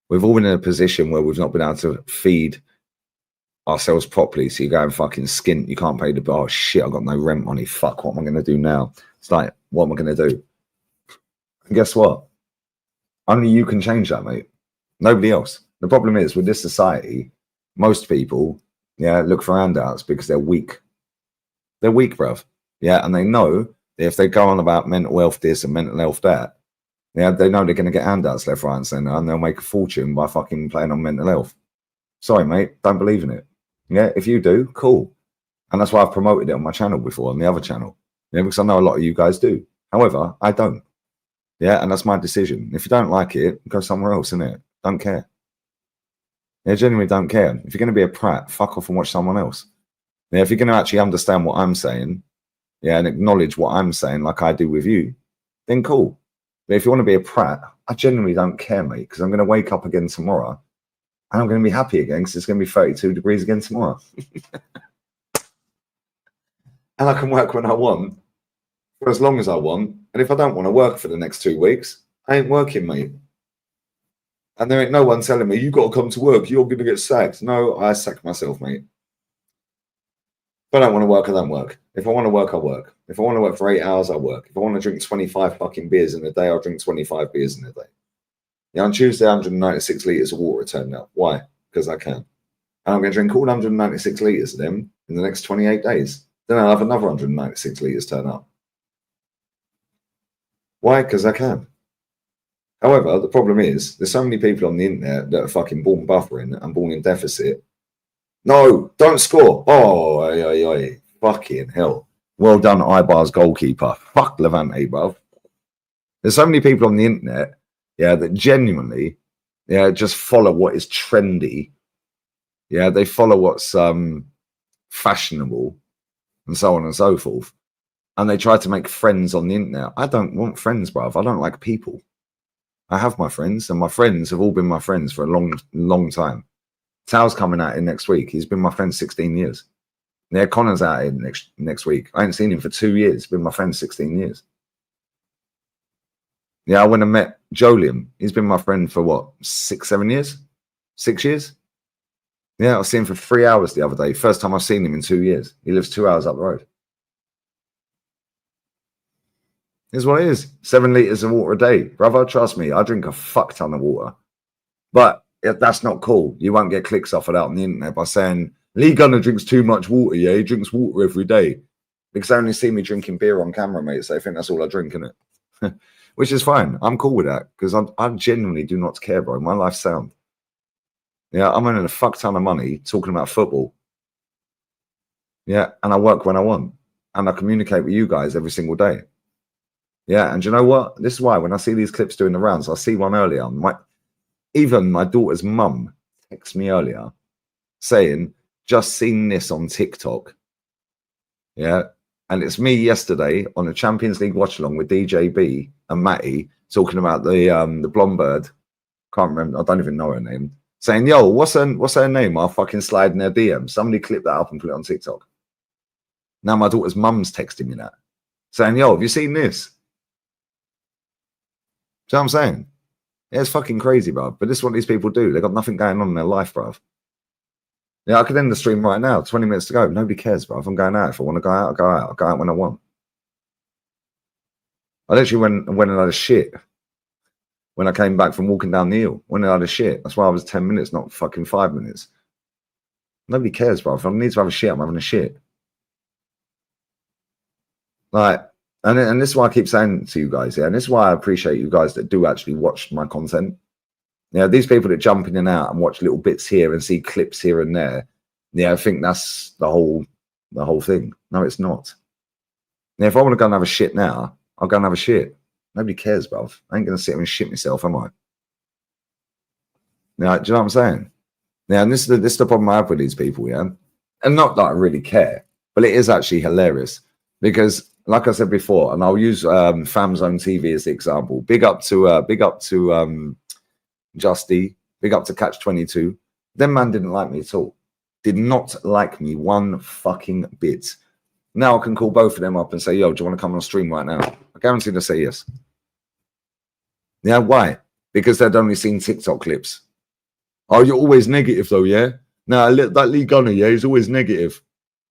We've all been in a position where we've not been able to feed ourselves properly. So you go and fucking skint. You can't pay the bill. Oh shit, I've got no rent money. Fuck, what am I going to do now? It's like, what am I going to do? And guess what? Only you can change that, mate. Nobody else. The problem is with this society, most people, look for handouts because they're weak. They're weak, bruv. Yeah, and they know that if they go on about mental health this and mental health that, they know they're going to get handouts left, right, and centre, and they'll make a fortune by fucking playing on mental health. Sorry, mate, don't believe in it. Yeah, if you do, cool. And that's why I've promoted it on my channel before, on the other channel. Yeah, because I know a lot of you guys do. However, I don't. Yeah, and that's my decision. If you don't like it, go somewhere else, innit? Don't care. Yeah, genuinely don't care. If you're going to be a prat, fuck off and watch someone else. Yeah, if you're going to actually understand what I'm saying, and acknowledge what I'm saying like I do with you, then cool. But if you want to be a prat, I genuinely don't care, mate, because I'm going to wake up again tomorrow and I'm going to be happy again because it's going to be 32 degrees again tomorrow. And I can work when I want for as long as I want. And if I don't want to work for the next 2 weeks, I ain't working, mate. And there ain't no one telling me, you got to come to work, you're going to get sacked. No, I sack myself, mate. If I don't want to work, I don't work. If I want to work, I work. If I want to work for 8 hours, I work. If I want to drink 25 fucking beers in a day, I'll drink 25 beers in a day. Yeah, on Tuesday, 196 litres of water turned up. Why? Because I can. And I'm going to drink all 196 litres of them in the next 28 days. Then I'll have another 196 litres turn up. Why? Because I can. However, the problem is there's so many people on the internet that are fucking born buffering and born in deficit. No, don't score. Oh, fucking hell. Well done, Eibar's goalkeeper. Fuck Levante, bruv. There's so many people on the internet, that genuinely, just follow what is trendy. Yeah, they follow what's fashionable and so on and so forth. And they try to make friends on the internet. I don't want friends, bruv. I don't like people. I have my friends, and my friends have all been my friends for a long, long time. Tal's coming out in next week. He's been my friend 16 years. Yeah, Connor's out in next week. I ain't seen him for 2 years. He's been my friend 16 years. Yeah, I went and met Jolian. He's been my friend for what, 6, 7 years? 6 years? Yeah, I was seeing him for 3 hours the other day. First time I've seen him in 2 years. He lives 2 hours up the road. Here's what it is. 7 litres of water a day. Brother, trust me, I drink a fuck ton of water. But if that's not cool, you won't get clicks off of that on the internet by saying, Lee Gunner drinks too much water, he drinks water every day. Because they only see me drinking beer on camera, mate, so they think that's all I drink, innit? Which is fine. I'm cool with that, because I genuinely do not care, bro. My life's sound. Yeah, I'm earning a fuck ton of money talking about football. Yeah, and I work when I want. And I communicate with you guys every single day. Yeah, and do you know what? This is why when I see these clips doing the rounds, I see one earlier. Even my daughter's mum texted me earlier saying, just seen this on TikTok. Yeah, and it's me yesterday on a Champions League watch-along with DJB and Matty talking about the blonde bird. Can't remember. I don't even know her name. Saying, yo, what's her name? I'll fucking slide in her DM. Somebody clip that up and put it on TikTok. Now my daughter's mum's texting me that. Saying, yo, have you seen this? Do you know what I'm saying? Yeah, it's fucking crazy, bruv. But this is what these people do. They've got nothing going on in their life, bruv. Yeah, I could end the stream right now. 20 minutes to go. Nobody cares, bruv. I'm going out. If I want to go out, I'll go out. I'll go out when I want. I literally went and had a shit when I came back from walking down the hill. Went and had a shit. That's why I was 10 minutes, not fucking 5 minutes. Nobody cares, bruv. If I need to have a shit, I'm having a shit. Like, and this is why I keep saying to you guys, and this is why I appreciate you guys that do actually watch my content. Yeah, these people that jump in and out and watch little bits here and see clips here and there, yeah, I think that's the whole thing. No, it's not. Yeah, if I want to go and have a shit now, I'll go and have a shit. Nobody cares, bruv. I ain't going to sit here and shit myself, am I? Yeah, do you know what I'm saying? Yeah, and this is the problem I have with these people, yeah? And not that I really care, but it is actually hilarious because, like I said before, and I'll use Fam Zone TV as the example. Big up to Justy, big up to Catch 22. Them man didn't like me at all. Did not like me one fucking bit. Now I can call both of them up and say, yo, do you want to come on stream right now? I guarantee they'll say yes. Yeah, why? Because they'd only seen TikTok clips. Oh, you're always negative though, yeah? Nah, that Lee Gunner, yeah, he's always negative.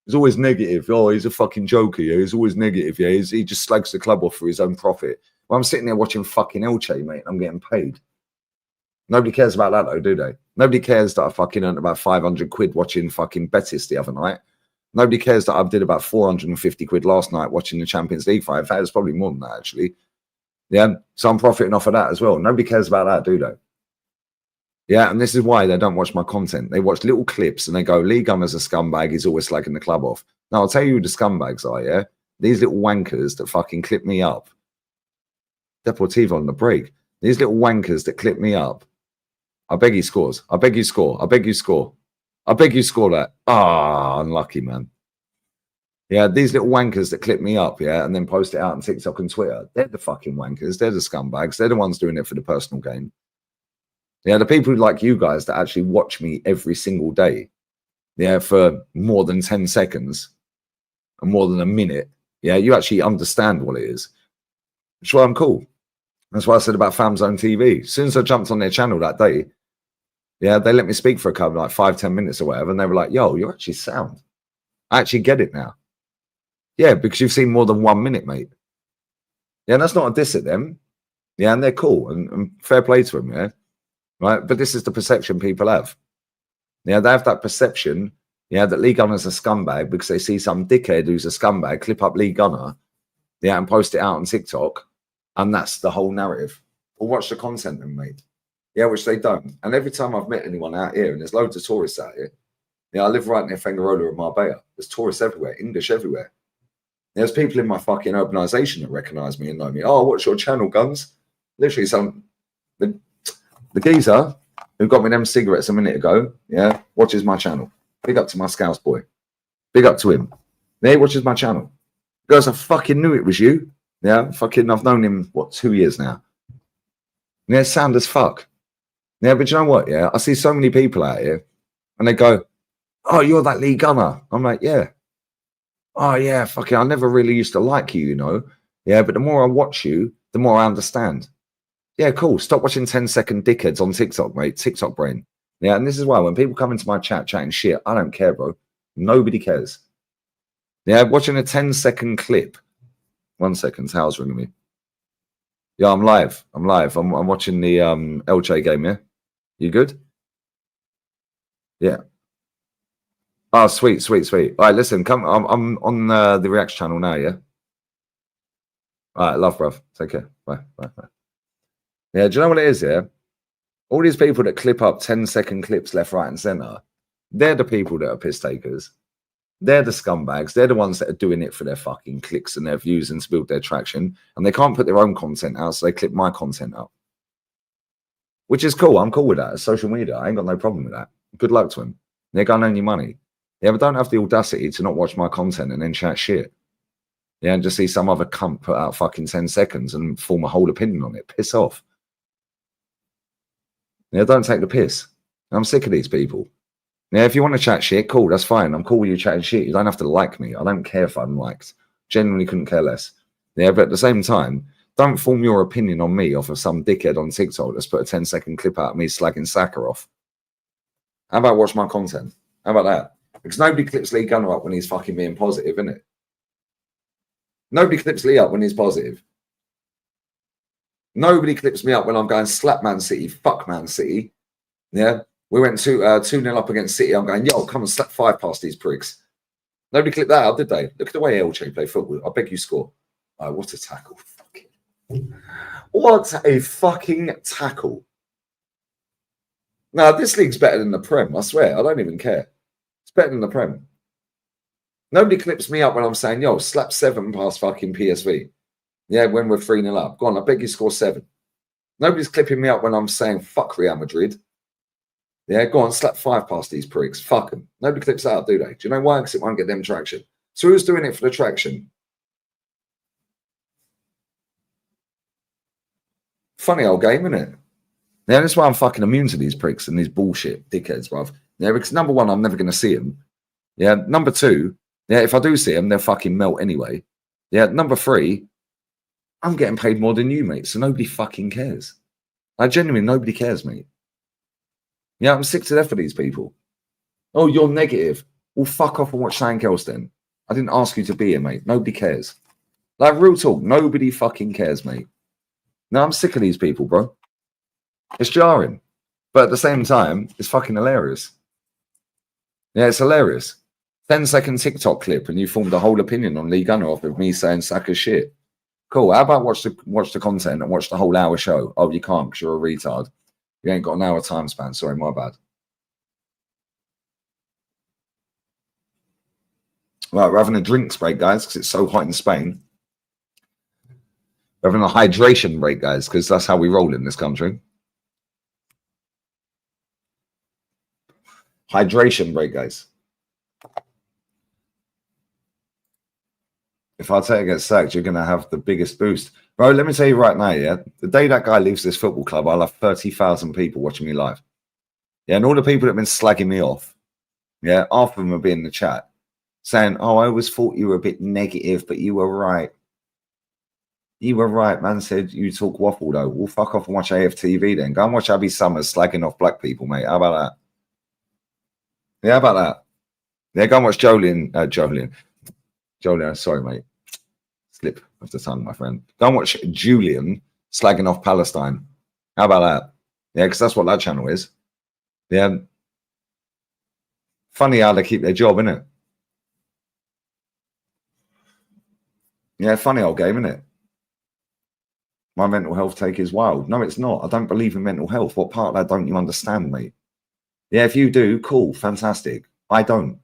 He's always negative. Oh, he's a fucking joker, yeah? He's always negative, yeah? He just slags the club off for his own profit. Well, I'm sitting there watching fucking Elche, mate, and I'm getting paid. Nobody cares about that though, do they? Nobody cares that I fucking earned about 500 quid watching fucking Betis the other night. Nobody cares that I did about 450 quid last night watching the Champions League fight. In fact, it's probably more than that, actually. Yeah, so I'm profiting off of that as well. Nobody cares about that, do they? Yeah, and this is why they don't watch my content. They watch little clips and they go, Lee Gunner's a scumbag. He's always slagging the club off. Now, I'll tell you who the scumbags are, yeah? These little wankers that fucking clip me up. Deportivo on the break. These little wankers that clip me up. I beg he scores. I beg you score. I beg you score. I beg you score that. Ah, unlucky, man. Yeah, these little wankers that clip me up, yeah, and then post it out on TikTok and Twitter. They're the fucking wankers. They're the scumbags. They're the ones doing it for the personal gain. Yeah, the people like you guys that actually watch me every single day, yeah, for more than 10 seconds and more than a minute, yeah, you actually understand what it is. That's why I'm cool. That's why I said about Fam Zone TV. As soon as I jumped on their channel that day, yeah, they let me speak for a couple, like 5-10 minutes or whatever, and they were like, yo, you're actually sound. I actually get it now. Yeah, because you've seen more than 1 minute, mate. Yeah, and that's not a diss at them. Yeah, and they're cool and fair play to them, yeah. Right, but this is the perception people have. Yeah, they have that perception, yeah, that Lee Gunner's a scumbag because they see some dickhead who's a scumbag clip up Lee Gunner, yeah, and post it out on TikTok, and that's the whole narrative. Or watch the content then, mate. Yeah, which they don't. And every time I've met anyone out here, and there's loads of tourists out here, yeah, I live right near Fengarola and Marbella. There's tourists everywhere, English everywhere. There's people in my fucking urbanisation that recognise me and know me. Oh, what's your channel, Guns? Literally, the geezer who got me them cigarettes a minute ago, yeah, watches my channel. Big up to my Scouse boy. Big up to him. Yeah, he watches my channel. Guys, I fucking knew it was you. Yeah, fucking, I've known him, 2 years now. Yeah, sound as fuck. Yeah, but you know what, yeah? I see so many people out here, and they go, oh, you're that Lee Gunner. I'm like, yeah. Oh, yeah, fucking, I never really used to like you, you know? Yeah, but the more I watch you, the more I understand. Yeah, cool. Stop watching 10-second dickheads on TikTok, mate. TikTok brain. Yeah, and this is why when people come into my chat chatting shit, I don't care, bro. Nobody cares. Yeah, watching a 10-second clip. 1 second, Hal's ringing me. Yeah, I'm live. I'm watching the Elche game, yeah? You good? Yeah. Oh, sweet. All right, listen, come. I'm on the Reacts channel now, yeah? All right, love, bruv. Take care. Bye. Yeah, do you know what it is, yeah? All these people that clip up 10-second clips left, right, and centre, they're the people that are piss takers. They're the scumbags. They're the ones that are doing it for their fucking clicks and their views and to build their traction. And they can't put their own content out, so they clip my content up. Which is cool. I'm cool with that. It's social media. I ain't got no problem with that. Good luck to them. They're going to earn you money. Yeah, but don't have the audacity to not watch my content and then chat shit. Yeah, and just see some other cunt put out fucking 10 seconds and form a whole opinion on it. Piss off. Yeah, don't take the piss. I'm sick of these people. Yeah, if you want to chat shit, cool, that's fine. I'm cool with you chatting shit. You don't have to like me. I don't care if I'm liked. Genuinely couldn't care less. Yeah, but at the same time, don't form your opinion on me off of some dickhead on TikTok that's put a 10-second clip out of me slagging Saka off. How about watch my content? How about that? Because nobody clips Lee Gunner up when he's fucking being positive, innit? Nobody clips Lee up when he's positive. Nobody clips me up when I'm going slap Man City, fuck Man City. Yeah, we went 2-0 up against City. I'm going, yo, come and slap 5 past these pricks. Nobody clipped that out, did they? Look at the way Elche play football. I beg you score. Oh, what a tackle. What a fucking tackle. Now, this league's better than the Prem, I swear. I don't even care. It's better than the Prem. Nobody clips me up when I'm saying, yo, slap 7 past fucking PSV. Yeah, when we're 3-0 up. Go on, I beg you score 7. Nobody's clipping me up when I'm saying, fuck Real Madrid. Yeah, go on, slap 5 past these pricks. Fuck them. Nobody clips that up, do they? Do you know why? Because it won't get them traction. So who's doing it for the traction? Funny old game, isn't it? Yeah, that's why I'm fucking immune to these pricks and these bullshit dickheads, bruv. Yeah, because number 1, I'm never going to see them. Yeah, number 2, yeah, if I do see them, they'll fucking melt anyway. Yeah, number 3, I'm getting paid more than you, mate, so nobody fucking cares. Genuinely, nobody cares, mate. Yeah, I'm sick to death of these people. Oh, you're negative. Well, fuck off and watch something else then. I didn't ask you to be here, mate. Nobody cares. Like, real talk, nobody fucking cares, mate. No, I'm sick of these people, bro. It's jarring. But at the same time, it's fucking hilarious. Yeah, it's hilarious. 10-second TikTok clip and you formed a whole opinion on Liga off of me saying Saka's shit. Cool. How about watch the content and watch the whole hour show? Oh, you can't because you're a retard. You ain't got an hour time span. Sorry, my bad. Right, we're having a drinks break, guys, because it's so hot in Spain. We're having a hydration break, guys, because that's how we roll in this country. Hydration break, guys. If Arteta gets sacked, you're going to have the biggest boost. Bro, let me tell you right now, yeah? The day that guy leaves this football club, I'll have 30,000 people watching me live. Yeah, and all the people that have been slagging me off, yeah, half of them will be in the chat saying, oh, I always thought you were a bit negative, but you were right. You were right, man. Said you talk waffle, though. Well, fuck off and watch AFTV then. Go and watch Abby Summers slagging off black people, mate. How about that? Yeah, how about that? Yeah, go and watch Jolien, sorry, mate. Slip of the tongue, my friend. Go and watch Julian slagging off Palestine. How about that? Yeah, because that's what that channel is. Yeah. Funny how they keep their job, isn't it? Yeah, funny old game, isn't it? My mental health take is wild. No, it's not. I don't believe in mental health. What part of that don't you understand, mate? Yeah, if you do, cool, fantastic. I don't.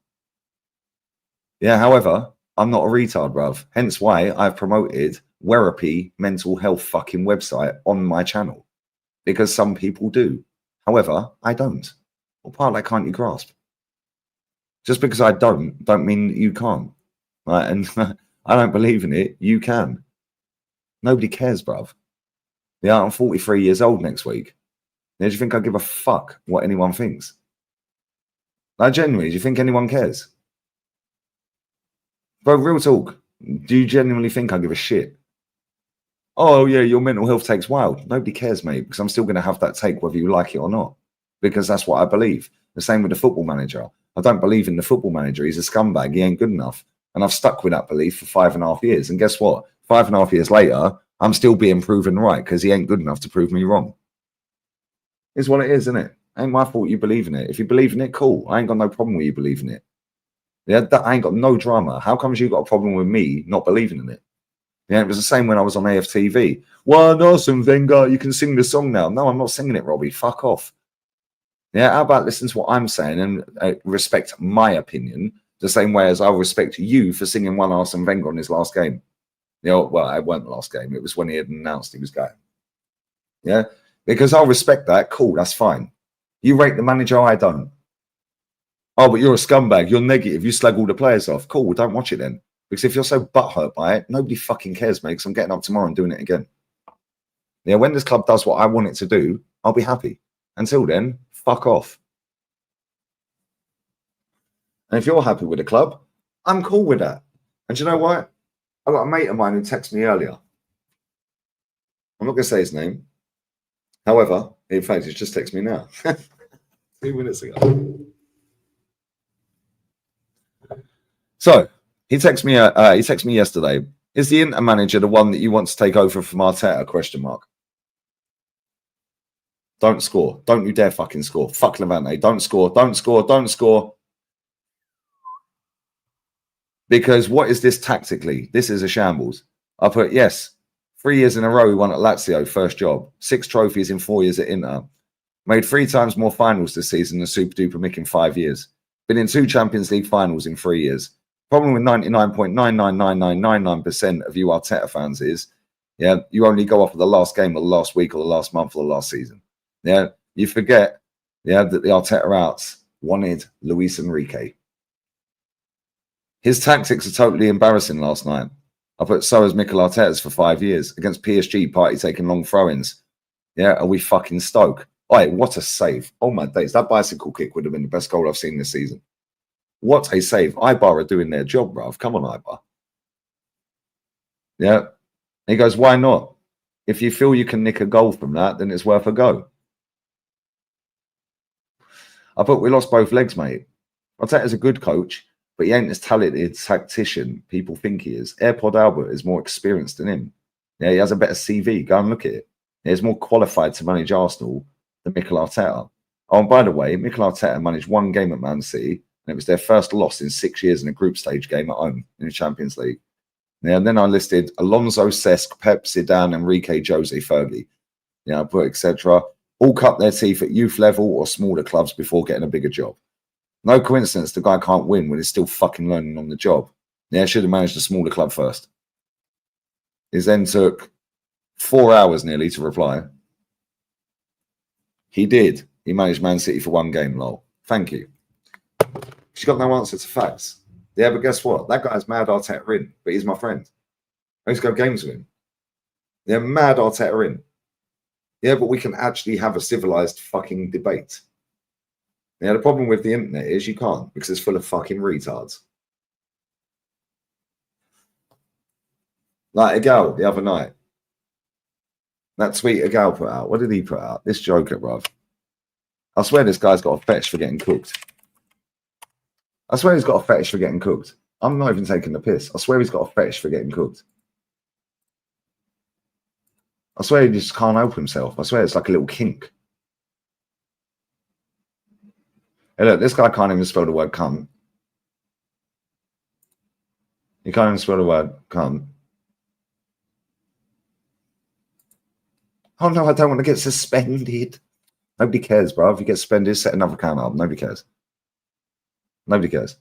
Yeah, however, I'm not a retard, bruv. Hence why I've promoted Werapy mental health fucking website on my channel. Because some people do. However, I don't. What part of that can't you grasp? Just because I don't mean that you can't. Right? And I don't believe in it, you can. Nobody cares, bruv. Yeah, I'm 43 years old next week. Do you think I give a fuck what anyone thinks? Like, genuinely, do you think anyone cares? Bro, real talk. Do you genuinely think I give a shit? Oh, yeah, your mental health take's wild. Nobody cares, mate, because I'm still going to have that take whether you like it or not. Because that's what I believe. The same with the football manager. I don't believe in the football manager. He's a scumbag. He ain't good enough. And I've stuck with that belief for 5.5 years. And guess what? 5.5 years later, I'm still being proven right because he ain't good enough to prove me wrong. It's what it is, isn't it? Ain't my fault you believe in it. If you believe in it, cool. I ain't got no problem with you believing it. Yeah, I ain't got no drama. How comes you got a problem with me not believing in it? Yeah, it was the same when I was on AFTV. Well, Arsene Wenger, you can sing the song now. No, I'm not singing it, Robbie. Fuck off. Yeah, how about listen to what I'm saying and respect my opinion the same way as I respect you for singing one Arsene Wenger on his last game. You know, well, it wasn't the last game. It was when he had announced he was going. Yeah, because I'll respect that. Cool, that's fine. You rate the manager, I don't. Oh, but you're a scumbag. You're negative. You slag all the players off. Cool, well, don't watch it then. Because if you're so butthurt by it, nobody fucking cares, mate, because I'm getting up tomorrow and doing it again. Yeah, when this club does what I want it to do, I'll be happy. Until then, fuck off. And if you're happy with the club, I'm cool with that. And do you know what? I got a mate of mine who texted me earlier. I'm not going to say his name. However, in fact, he's just texted me now. 2 minutes ago. So, he texted me yesterday. Is the Inter manager the one that you want to take over from Arteta? Question mark. Don't score. Don't you dare fucking score. Fuck Levante. Don't score. Don't score. Don't score. Because what is this tactically? This is a shambles. I put, yes, 3 years in a row we won at Lazio, first job. 6 trophies in 4 years at Inter. Made 3 times more finals this season than Super Duper Mick in 5 years. Been in 2 Champions League finals in 3 years. Problem with 99.999999% of you Arteta fans is, yeah, you only go off of the last game or the last week or the last month or the last season. Yeah, you forget, yeah, that the Arteta outs wanted Luis Enrique. His tactics are totally embarrassing last night. I put so as Mikel Arteta's for 5 years against PSG, party taking long throw-ins. Yeah, are we fucking Stoke? Oh, what a save. Oh my days, that bicycle kick would have been the best goal I've seen this season. What a save. Eibar are doing their job, bruv. Come on, Eibar. Yeah. He goes, why not? If you feel you can nick a goal from that, then it's worth a go. I put, we lost both legs, mate. Arteta's a good coach, but he ain't as talented tactician people think he is. AirPod Albert is more experienced than him. Yeah, he has a better CV. Go and look at it. He's more qualified to manage Arsenal than Mikel Arteta. Oh, and by the way, Mikel Arteta managed one game at Man City, and it was their first loss in 6 years in a group stage game at home in the Champions League. Yeah, and then I listed Alonso, Cesc, Pep, Zidane, Enrique, Jose, Fergie. Yeah, I put etc. All cut their teeth at youth level or smaller clubs before getting a bigger job. No coincidence the guy can't win when he's still fucking learning on the job. Yeah, should have managed a smaller club first. It then took 4 hours nearly to reply. He did. He managed Man City for one game, lol. Thank you. She's got no answer to facts. Yeah, but guess what? That guy's mad Arteta in, but he's my friend. I used to go games with him. Yeah, mad Arteta in. Yeah, but we can actually have a civilized fucking debate. Yeah, the problem with the internet is you can't because it's full of fucking retards. Like Agal the other night. That tweet Agal put out. What did he put out? This joker, bruv. I swear this guy's got a fetish for getting cooked. I swear he's got a fetish for getting cooked. I'm not even taking the piss. I swear he's got a fetish for getting cooked. I swear he just can't help himself. I swear it's like a little kink. Hey, look, this guy can't even spell the word cunt. He can't even spell the word cunt. Oh, no, I don't want to get suspended. Nobody cares, bro. If you get suspended, set another account up. Nobody cares. Nobody cares.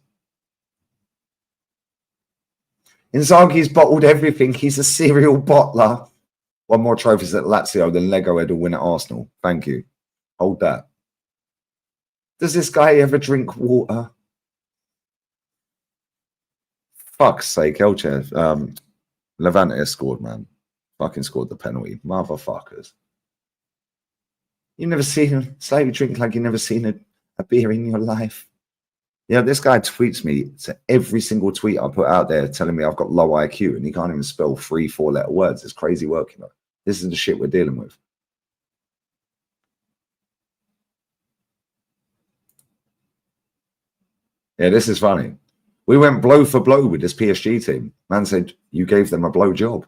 Inzaghi's bottled everything. He's a serial bottler. One more trophies at Lazio than Lego Head will win at Arsenal. Thank you. Hold that. Does this guy ever drink water? Fuck's sake, Elche. Levante scored, man. Fucking scored the penalty. Motherfuckers. You've never seen a slightly drink like you've never seen a beer in your life. Yeah, this guy tweets me to every single tweet I put out there telling me I've got low IQ and he can't even spell 3-4 letter words. It's crazy work, you know. This is the shit we're dealing with. Yeah, this is funny. We went blow for blow with this PSG team. Man said, you gave them a blow job.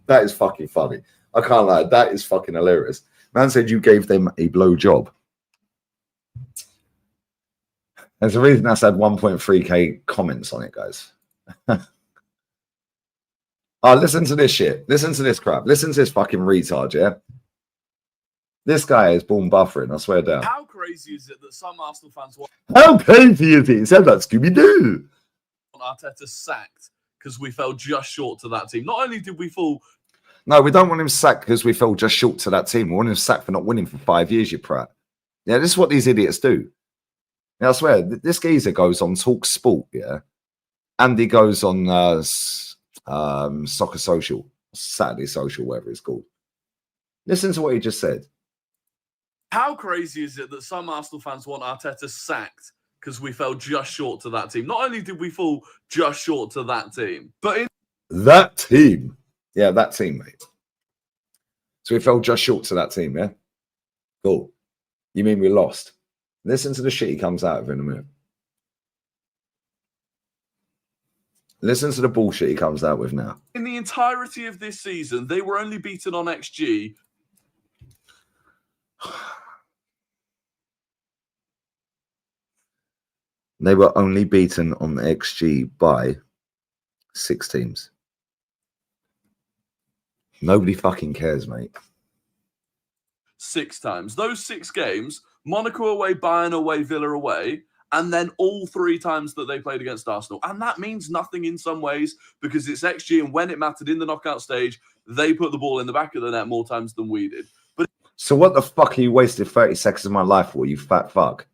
That is fucking funny. I can't lie. That is fucking hilarious. Man said you gave them a blow job. There's a reason that's had 1.3k comments on it, guys. Oh, listen to this shit. Listen to this crap. Listen to this fucking retard, yeah? This guy is born buffering, I swear down. How crazy is it that some Arsenal fans want How crazy is it? It said that Scooby-Doo. Arteta sacked because we fell just short to that team? Not only did we fall... No, we don't want him sacked because we fell just short to that team. We want him sacked for not winning for 5 years, you prat. Yeah, this is what these idiots do. Yeah, I swear, this geezer goes on Talk Sport, yeah? And he goes on Soccer Social, Saturday Social, whatever it's called. Listen to what he just said. How crazy is it that some Arsenal fans want Arteta sacked because we fell just short to that team? Not only did we fall just short to that team, but in... That team. Yeah, that team, mate. So we fell just short to that team, yeah? Cool. You mean we lost? Listen to the shit he comes out of in a minute. Listen to the bullshit he comes out with now. In the entirety of this season, they were only beaten on XG. They were only beaten on the XG by 6 teams. Nobody fucking cares, mate. 6 times. Those 6 games, Monaco away, Bayern away, Villa away, and then all 3 times that they played against Arsenal. And that means nothing in some ways because it's XG, and when it mattered in the knockout stage, they put the ball in the back of the net more times than we did. But so what the fuck are you wasted 30 seconds of my life for, you fat fuck?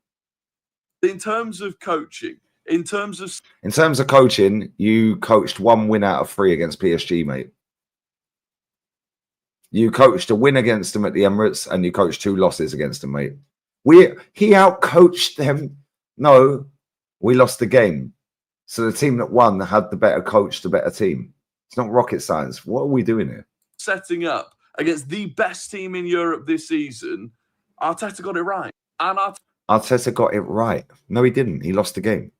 in terms of coaching, in terms of coaching, you coached 1 win out of 3 against PSG, mate. You coached a win against them at the Emirates, and you coached 2 losses against them, mate. He out-coached them. No, we lost the game. So the team that won had the better coach, the better team. It's not rocket science. What are we doing here? setting up against the best team in Europe this season, Arteta got it right. And Arteta got it right. No, he didn't. He lost the game.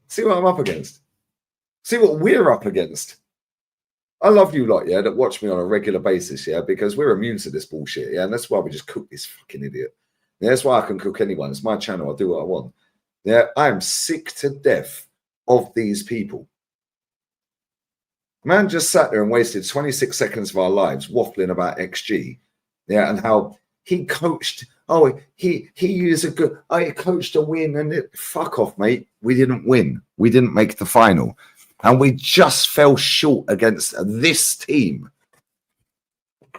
See what I'm up against. See what we're up against. I love you lot, yeah, that watch me on a regular basis, yeah, because we're immune to this bullshit, yeah, and that's why we just cook this fucking idiot. Yeah, that's why I can cook anyone. It's my channel. I'll do what I want. Yeah, I am sick to death of these people. Man just sat there and wasted 26 seconds of our lives waffling about XG, yeah, and how he coached. Oh, he used a good. He coached a win, and fuck off, mate. We didn't win. We didn't make the final, and we just fell short against this team.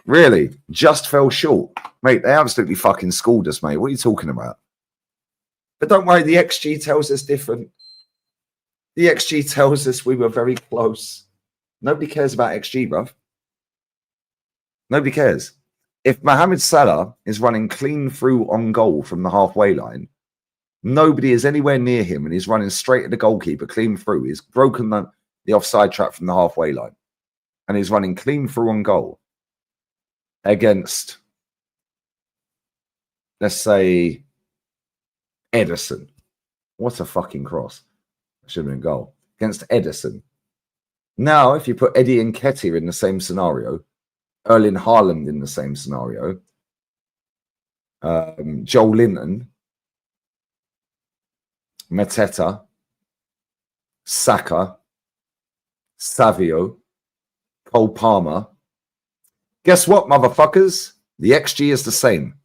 Really, just fell short, mate. They absolutely fucking schooled us, mate. What are you talking about? But don't worry, the XG tells us different. The XG tells us we were very close. Nobody cares about XG, bruv. Nobody cares. If Mohamed Salah is running clean through on goal from the halfway line, nobody is anywhere near him, and he's running straight at the goalkeeper, clean through. He's broken the offside trap from the halfway line, and he's running clean through on goal against, let's say, Ederson. What a fucking cross. That should have been a goal. Against Ederson. Now, if you put Eddie Nketiah in the same scenario, Erling Haaland in the same scenario, Joel Linton, Mateta, Saka, Savio, Cole Palmer, guess what, motherfuckers? The XG is the same.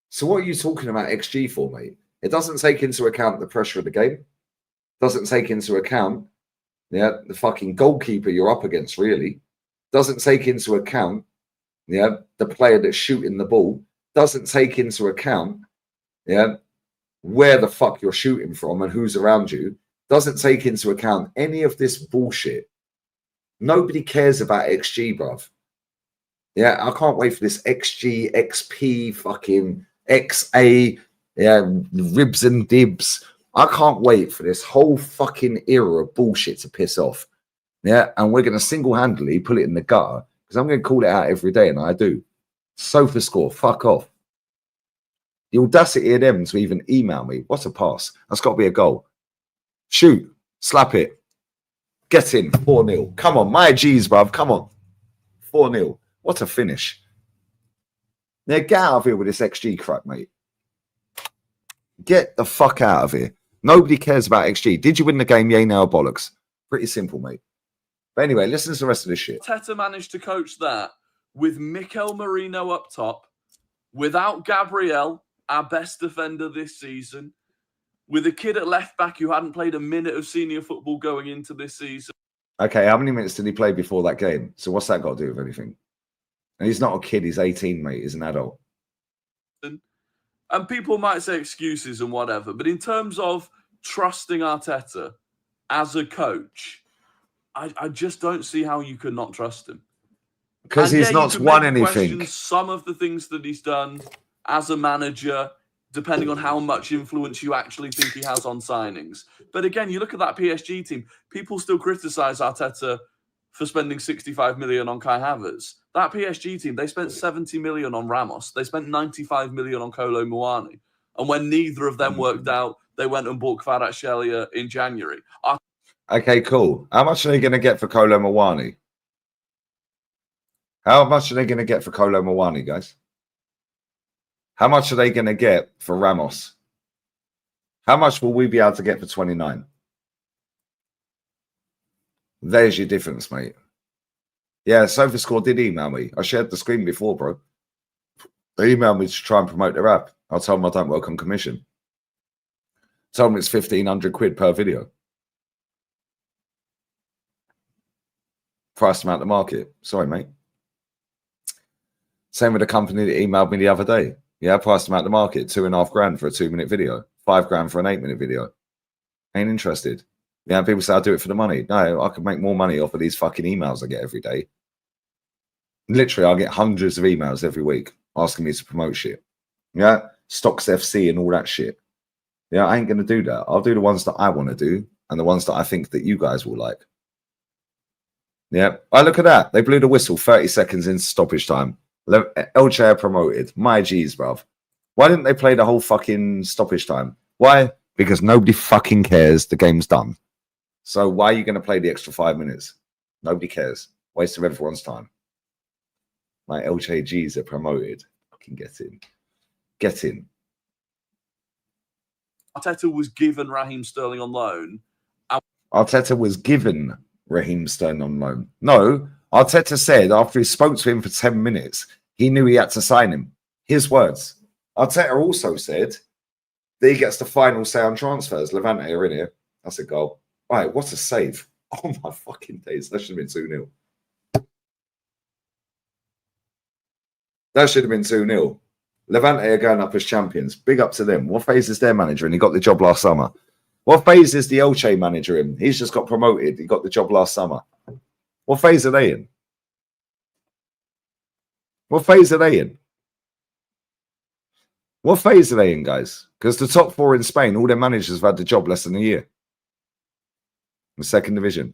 So what are you talking about XG for, mate? It doesn't take into account the pressure of the game. Doesn't take into account the fucking goalkeeper you're up against, really. Doesn't take into account the player that's shooting the ball. Doesn't take into account where the fuck you're shooting from and who's around you. Doesn't take into account any of this bullshit. Nobody cares about XG, bruv. Yeah, I can't wait for this XG, XP, fucking XA, ribs and dibs. I can't wait for this whole fucking era of bullshit to piss off. Yeah, and we're going to single-handedly pull it in the gutter because I'm going to call it out every day, and I do. Sofa score, fuck off. The audacity of them to even email me. What a pass. That's got to be a goal. Shoot. Slap it. Get in. 4-0. Come on. My G's, bruv. Come on. 4-0. What a finish. Now, get out of here with this XG crap, mate. Get the fuck out of here. Nobody cares about XG. Did you win the game? Yay, now, bollocks. Pretty simple, mate. But anyway, listen to the rest of this shit. Arteta managed to coach that with Mikel Merino up top, without Gabriel, our best defender this season, with a kid at left back who hadn't played a minute of senior football going into this season. Okay, how many minutes did he play before that game? So what's that got to do with anything? And he's not a kid. He's 18, mate. He's an adult. And people might say excuses and whatever, but in terms of trusting Arteta as a coach, I just don't see how you could not trust him. Because he's not won anything. Some of the things that he's done as a manager, depending on how much influence you actually think he has on signings. But again, you look at that PSG team, people still criticize Arteta for spending 65 million on Kai Havertz. That PSG team, they spent 70 million on Ramos. They spent 95 million on Kolo Muani. And when neither of them worked out, they went and bought Kvaratskhelia in January. Okay, cool. How much are they going to get for Kolo Muani? How much are they going to get for Kolo Muani, guys? How much are they going to get for Ramos? How much will we be able to get for 29? There's your difference, mate. Yeah, SofaScore did email me. I shared the screen before, bro. They emailed me to try and promote their app. I told them I don't work on commission. Told them it's 1,500 quid per video. Priced them out the market. Sorry, mate. Same with the company that emailed me the other day. Yeah, priced them out the market. 2.5 grand for a 2-minute video. 5 grand for an 8-minute video. Ain't interested. Yeah, people say I do it for the money. No, I could make more money off of these fucking emails I get every day. Literally, I get hundreds of emails every week asking me to promote shit. Yeah, Stocks FC and all that shit. Yeah, I ain't going to do that. I'll do the ones that I want to do and the ones that I think that you guys will like. Yeah. I look at that. They blew the whistle 30 seconds into stoppage time. Elche are promoted. My G's, bruv. Why didn't they play the whole fucking stoppage time? Why? Because nobody fucking cares. The game's done. So why are you going to play the extra 5 minutes? Nobody cares. Waste of everyone's time. My LJGs are promoted. Fucking get in. Get in. Arteta was given Raheem Sterling on loan. Arteta was given Raheem Sterling on loan. No, Arteta said after he spoke to him for 10 minutes, he knew he had to sign him. His words. Arteta also said that he gets the final say on transfers. Levante are in here. That's a goal. All right, what a save. Oh my fucking days. That should have been 2-0. That should have been 2-0. Levante are going up as champions. Big up to them. What phase is their manager? And he got the job last summer. What phase is the Elche manager in? He's just got promoted. He got the job last summer. What phase are they in? What phase are they in? What phase are they in, guys? Because the top four in Spain, all their managers have had the job less than a year. The second division.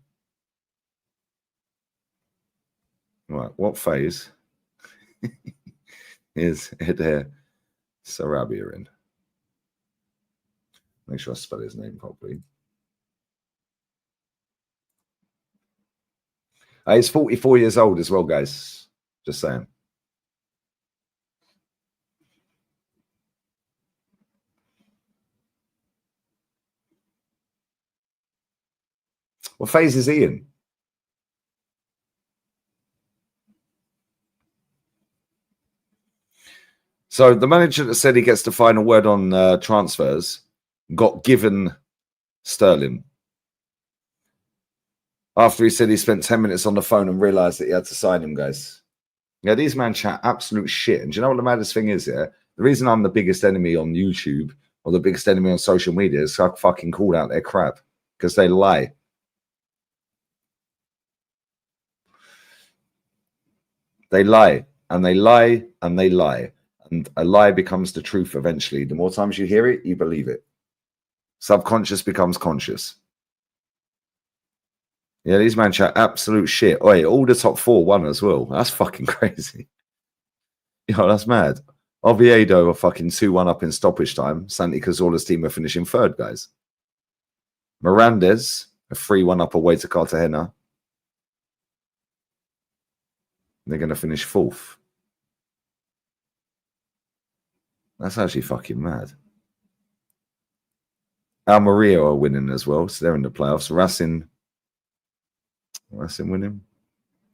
Right, what phase is Eder Sarabia in? Make sure I spell his name properly. He's 44 years old as well, guys. Just saying. What phase is he in? So the manager that said he gets the final word on transfers got given Sterling after he said he spent 10 minutes on the phone and realised that he had to sign him, guys. Yeah, these man chat absolute shit. And do you know what the maddest thing is, yeah? The reason I'm the biggest enemy on YouTube or the biggest enemy on social media is I fucking call out their crap because they lie. They lie and they lie and they lie. And a lie becomes the truth eventually. The more times you hear it, you believe it. Subconscious becomes conscious. Yeah, these man chat absolute shit. Oh, yeah, all the top four won as well. That's fucking crazy. Yo, that's mad. Oviedo are fucking 2-1 up in stoppage time. Santi Cazorla's team are finishing third, guys. Mirandes are 3-1 up away to Cartagena. They're going to finish fourth. That's actually fucking mad. Almeria are winning as well, so they're in the playoffs. Racing winning.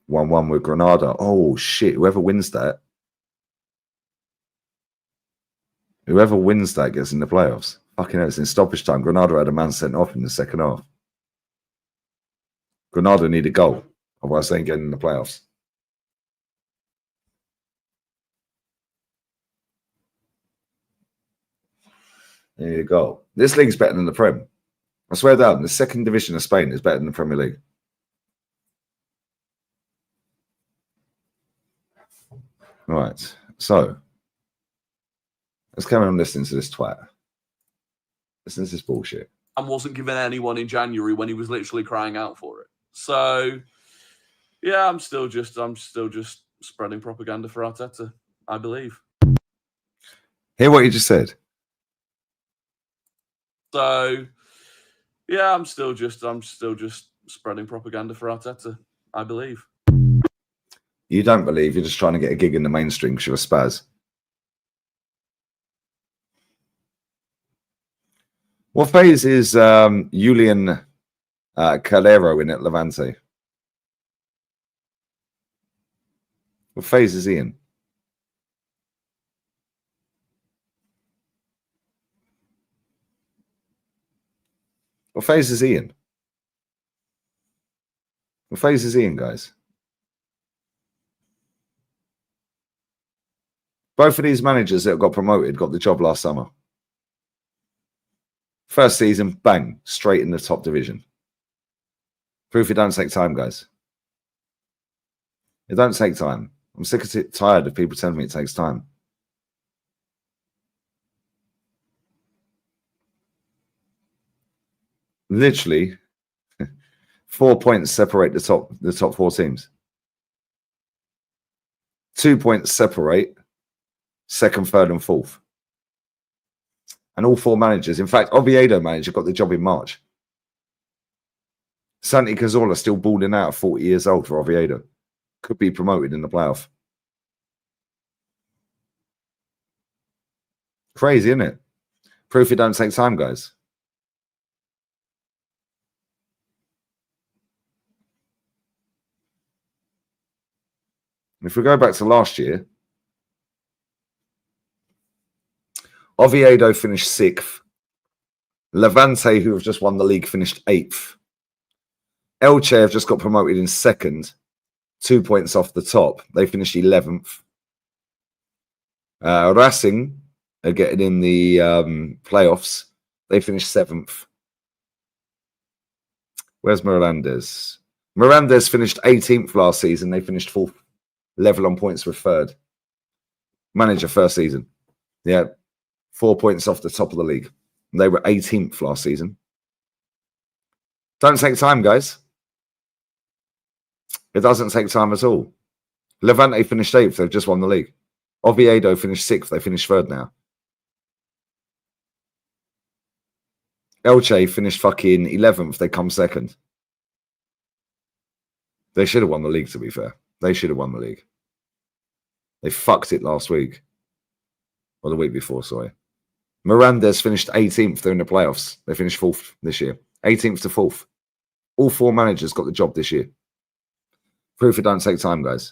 1-1 with Granada. Oh, shit. Whoever wins that gets in the playoffs. Fucking hell, it's in stoppage time. Granada had a man sent off in the second half. Granada need a goal. Otherwise, they ain't getting in the playoffs. There you go. This league's better than the Prem. I swear down, the second division of Spain is better than the Premier League. All right. So, let's carry on listening to this twat. Listen to this bullshit. And wasn't given anyone in January when he was literally crying out for it. So, yeah, I'm still just spreading propaganda for Arteta, I believe. Hear what you just said. So, yeah, I'm still just spreading propaganda for Arteta, I believe. You don't believe, you're just trying to get a gig in the mainstream because you're a spaz. What phase is Julian Calero in at Levante? What phase is he in? What phase is he in? What phase is he in, guys? Both of these managers that got promoted got the job last summer. First season, bang, straight in the top division. Proof it don't take time, guys. It don't take time. I'm sick of tired of people telling me it takes time. Literally, 4 points separate the top 4 teams. 2 points separate second, third, and fourth. And all 4 managers. In fact, Oviedo manager got the job in March. Santi Cazorla still balling out at 40 years old for Oviedo. Could be promoted in the playoff. Crazy, isn't it? Proof it don't take time, guys. If we go back to last year, Oviedo finished 6th. Levante, who have just won the league, finished 8th. Elche have just got promoted in 2nd, 2 points off the top. They finished 11th. Racing are getting in the playoffs. They finished 7th. Where's Mirandes? Mirandes finished 18th last season. They finished 4th. Level on points with 3rd. Manager first season. Yeah. 4 points off the top of the league. They were 18th last season. Don't take time, guys. It doesn't take time at all. Levante finished 8th. They've just won the league. Oviedo finished 6th. They finished 3rd now. Elche finished fucking 11th. They come 2nd. They should have won the league, to be fair. They should have won the league. They fucked it last week. Or the week before, sorry. Mirandes finished 18th. They're in the playoffs. They finished 4th this year. 18th to 4th. All 4 managers got the job this year. Proof it don't take time, guys.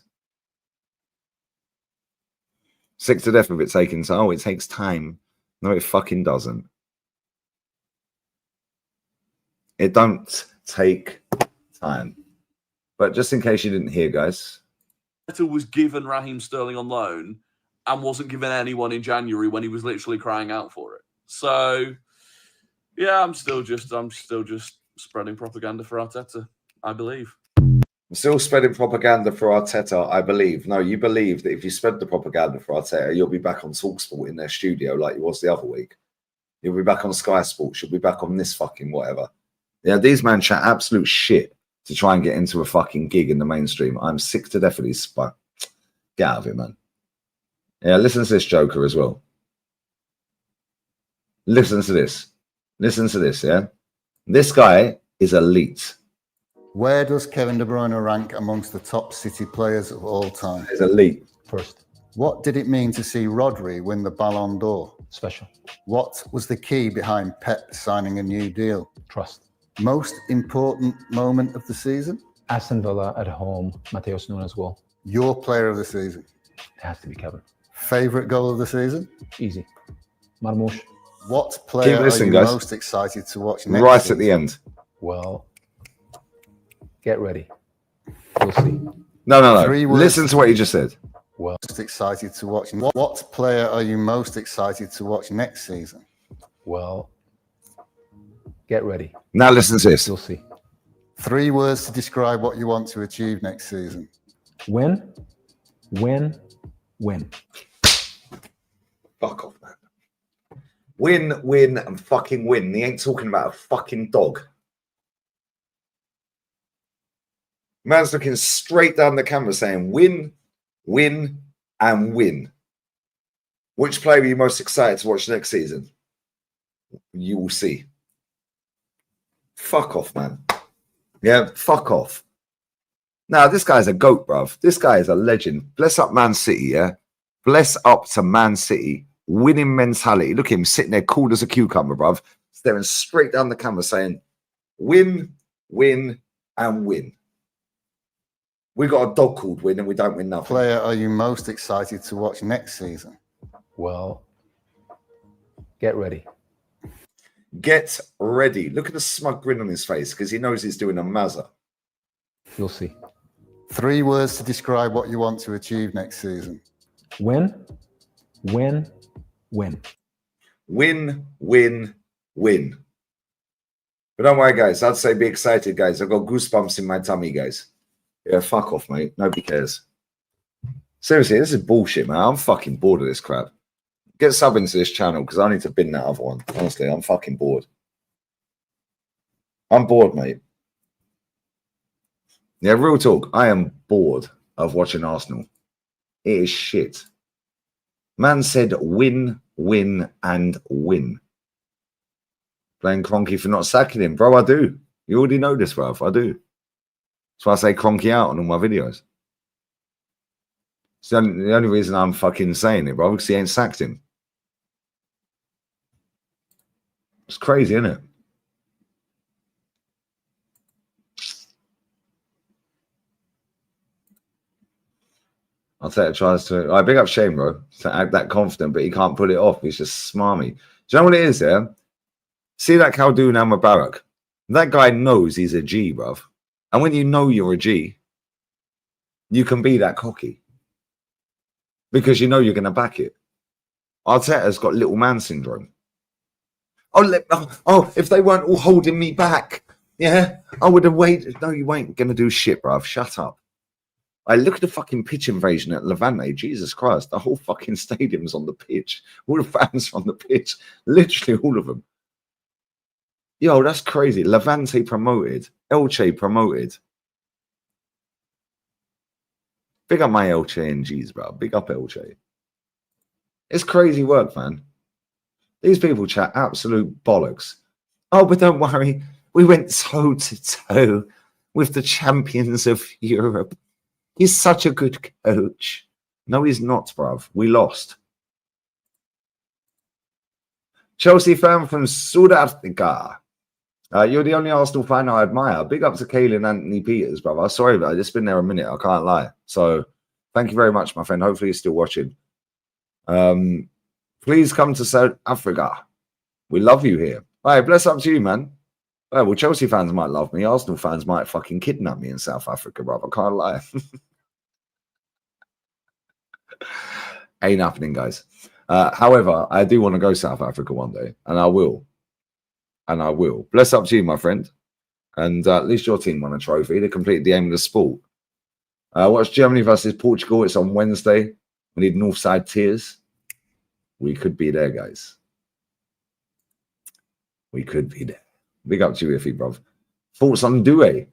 Sick to death of it taking time. Oh, it takes time. No, it fucking doesn't. It don't take time. But just in case you didn't hear, guys. Was given Raheem Sterling on loan and wasn't given anyone in January when he was literally crying out for it. So, yeah, I'm still just spreading propaganda for Arteta, I believe. I'm still spreading propaganda for Arteta, I believe. No, you believe that if you spread the propaganda for Arteta, you'll be back on TalkSport in their studio like you was the other week. You'll be back on Sky Sports. You'll be back on this fucking whatever. Yeah, these men chat absolute shit to try and get into a fucking gig in the mainstream. I'm sick to death of these, but get out of it, man. Yeah, listen to this joker as well. Listen to this. Listen to this, yeah? This guy is elite. Where does Kevin De Bruyne rank amongst the top City players of all time? He's elite. First. What did it mean to see Rodri win the Ballon d'Or? Special. What was the key behind Pep signing a new deal? Trust. Most important moment of the season? Aston Villa at home. Mateus Nunes goal. Your player of the season? It has to be Kevin. Favorite goal of the season? Easy. Marmouche. What player are you guys. most excited to watch next Right season? at the end. Well, get ready. We'll see. No. 3 words. Listen to what you just said. Well, Most excited to watch. What player are you most excited to watch next season? well, get ready. Now listen to this. You'll see. 3 words to describe what you want to achieve next season. Win, win, win. Fuck off, man. Win, and fucking win. He ain't talking about a fucking dog. Man's looking straight down the camera saying win, and win. Which player are you most excited to watch next season? You will see. Fuck off, man. Yeah, fuck off. Now, this guy's a goat, bruv. This guy is a legend. Bless up Man City, yeah? Bless up to Man City. Winning mentality. Look at him sitting there cool as a cucumber, bruv. Staring straight down the camera saying, win, and win. We got a dog called Win and we don't win nothing. Player are you most excited to watch next season? Well, get ready. Get ready. Look at the smug grin on his face because he knows he's doing a mazza. You'll see. 3 words to describe what you want to achieve next season. Win, win, win. Win. But don't worry, guys. I'd say be excited, guys. I've got goosebumps in my tummy, guys. Yeah, fuck off, mate. Nobody cares. Seriously, this is bullshit, man. I'm fucking bored of this crap. Get sub into this channel because I need to bin that other one. Honestly, I'm fucking bored. I'm bored, mate. Yeah, real talk. I am bored of watching Arsenal. It is shit. Man said win, win, and win. Blame Cronky for not sacking him. Bro, I do. You already know this, bro. I do. That's why I say Cronky out on all my videos. It's the only reason I'm fucking saying it, bro, because he ain't sacked him. It's crazy, isn't it? I'll take tries to. I big up Shane, bro, to act that confident, but he can't pull it off. He's just smarmy. Do you know what it is there? See that Khaldoon and Mubarak? That guy knows he's a G, bruv. And when you know you're a G, you can be that cocky. Because you know you're going to back it. Arteta's got little man syndrome. If they weren't all holding me back, yeah, I would have waited. No, you ain't going to do shit, bruv. Shut up. I look at the fucking pitch invasion at Levante. Jesus Christ, the whole fucking stadium's on the pitch. All the fans are on the pitch. Literally all of them. Yo, that's crazy. Levante promoted. Elche promoted. Big up my Elche and G's, bro. Big up Elche. It's crazy work, man. These people chat absolute bollocks. Oh, but don't worry. We went toe to toe with the champions of Europe. He's such a good coach. No, he's not, bruv. We lost. Chelsea fan from South Africa. You're the only Arsenal fan I admire. Big up to Kaelin Anthony Peters, brother. Sorry, but I've just been there a minute. I can't lie. So thank you very much, my friend. Hopefully you're still watching. Please come to South Africa. We love you here. All right, bless up to you, man. Well, Chelsea fans might love me. Arsenal fans might fucking kidnap me in South Africa, brother. I can't lie. Ain't happening, guys. However, I do want to go South Africa one day, and I will. And I will. Bless up to you, my friend. And at least your team won a trophy. They completed the aim of the sport. Watch Germany versus Portugal. It's on Wednesday. We need Northside tears. We could be there, guys. We could be there. Big up to you, Iffy, bruv. Thoughts on Doué?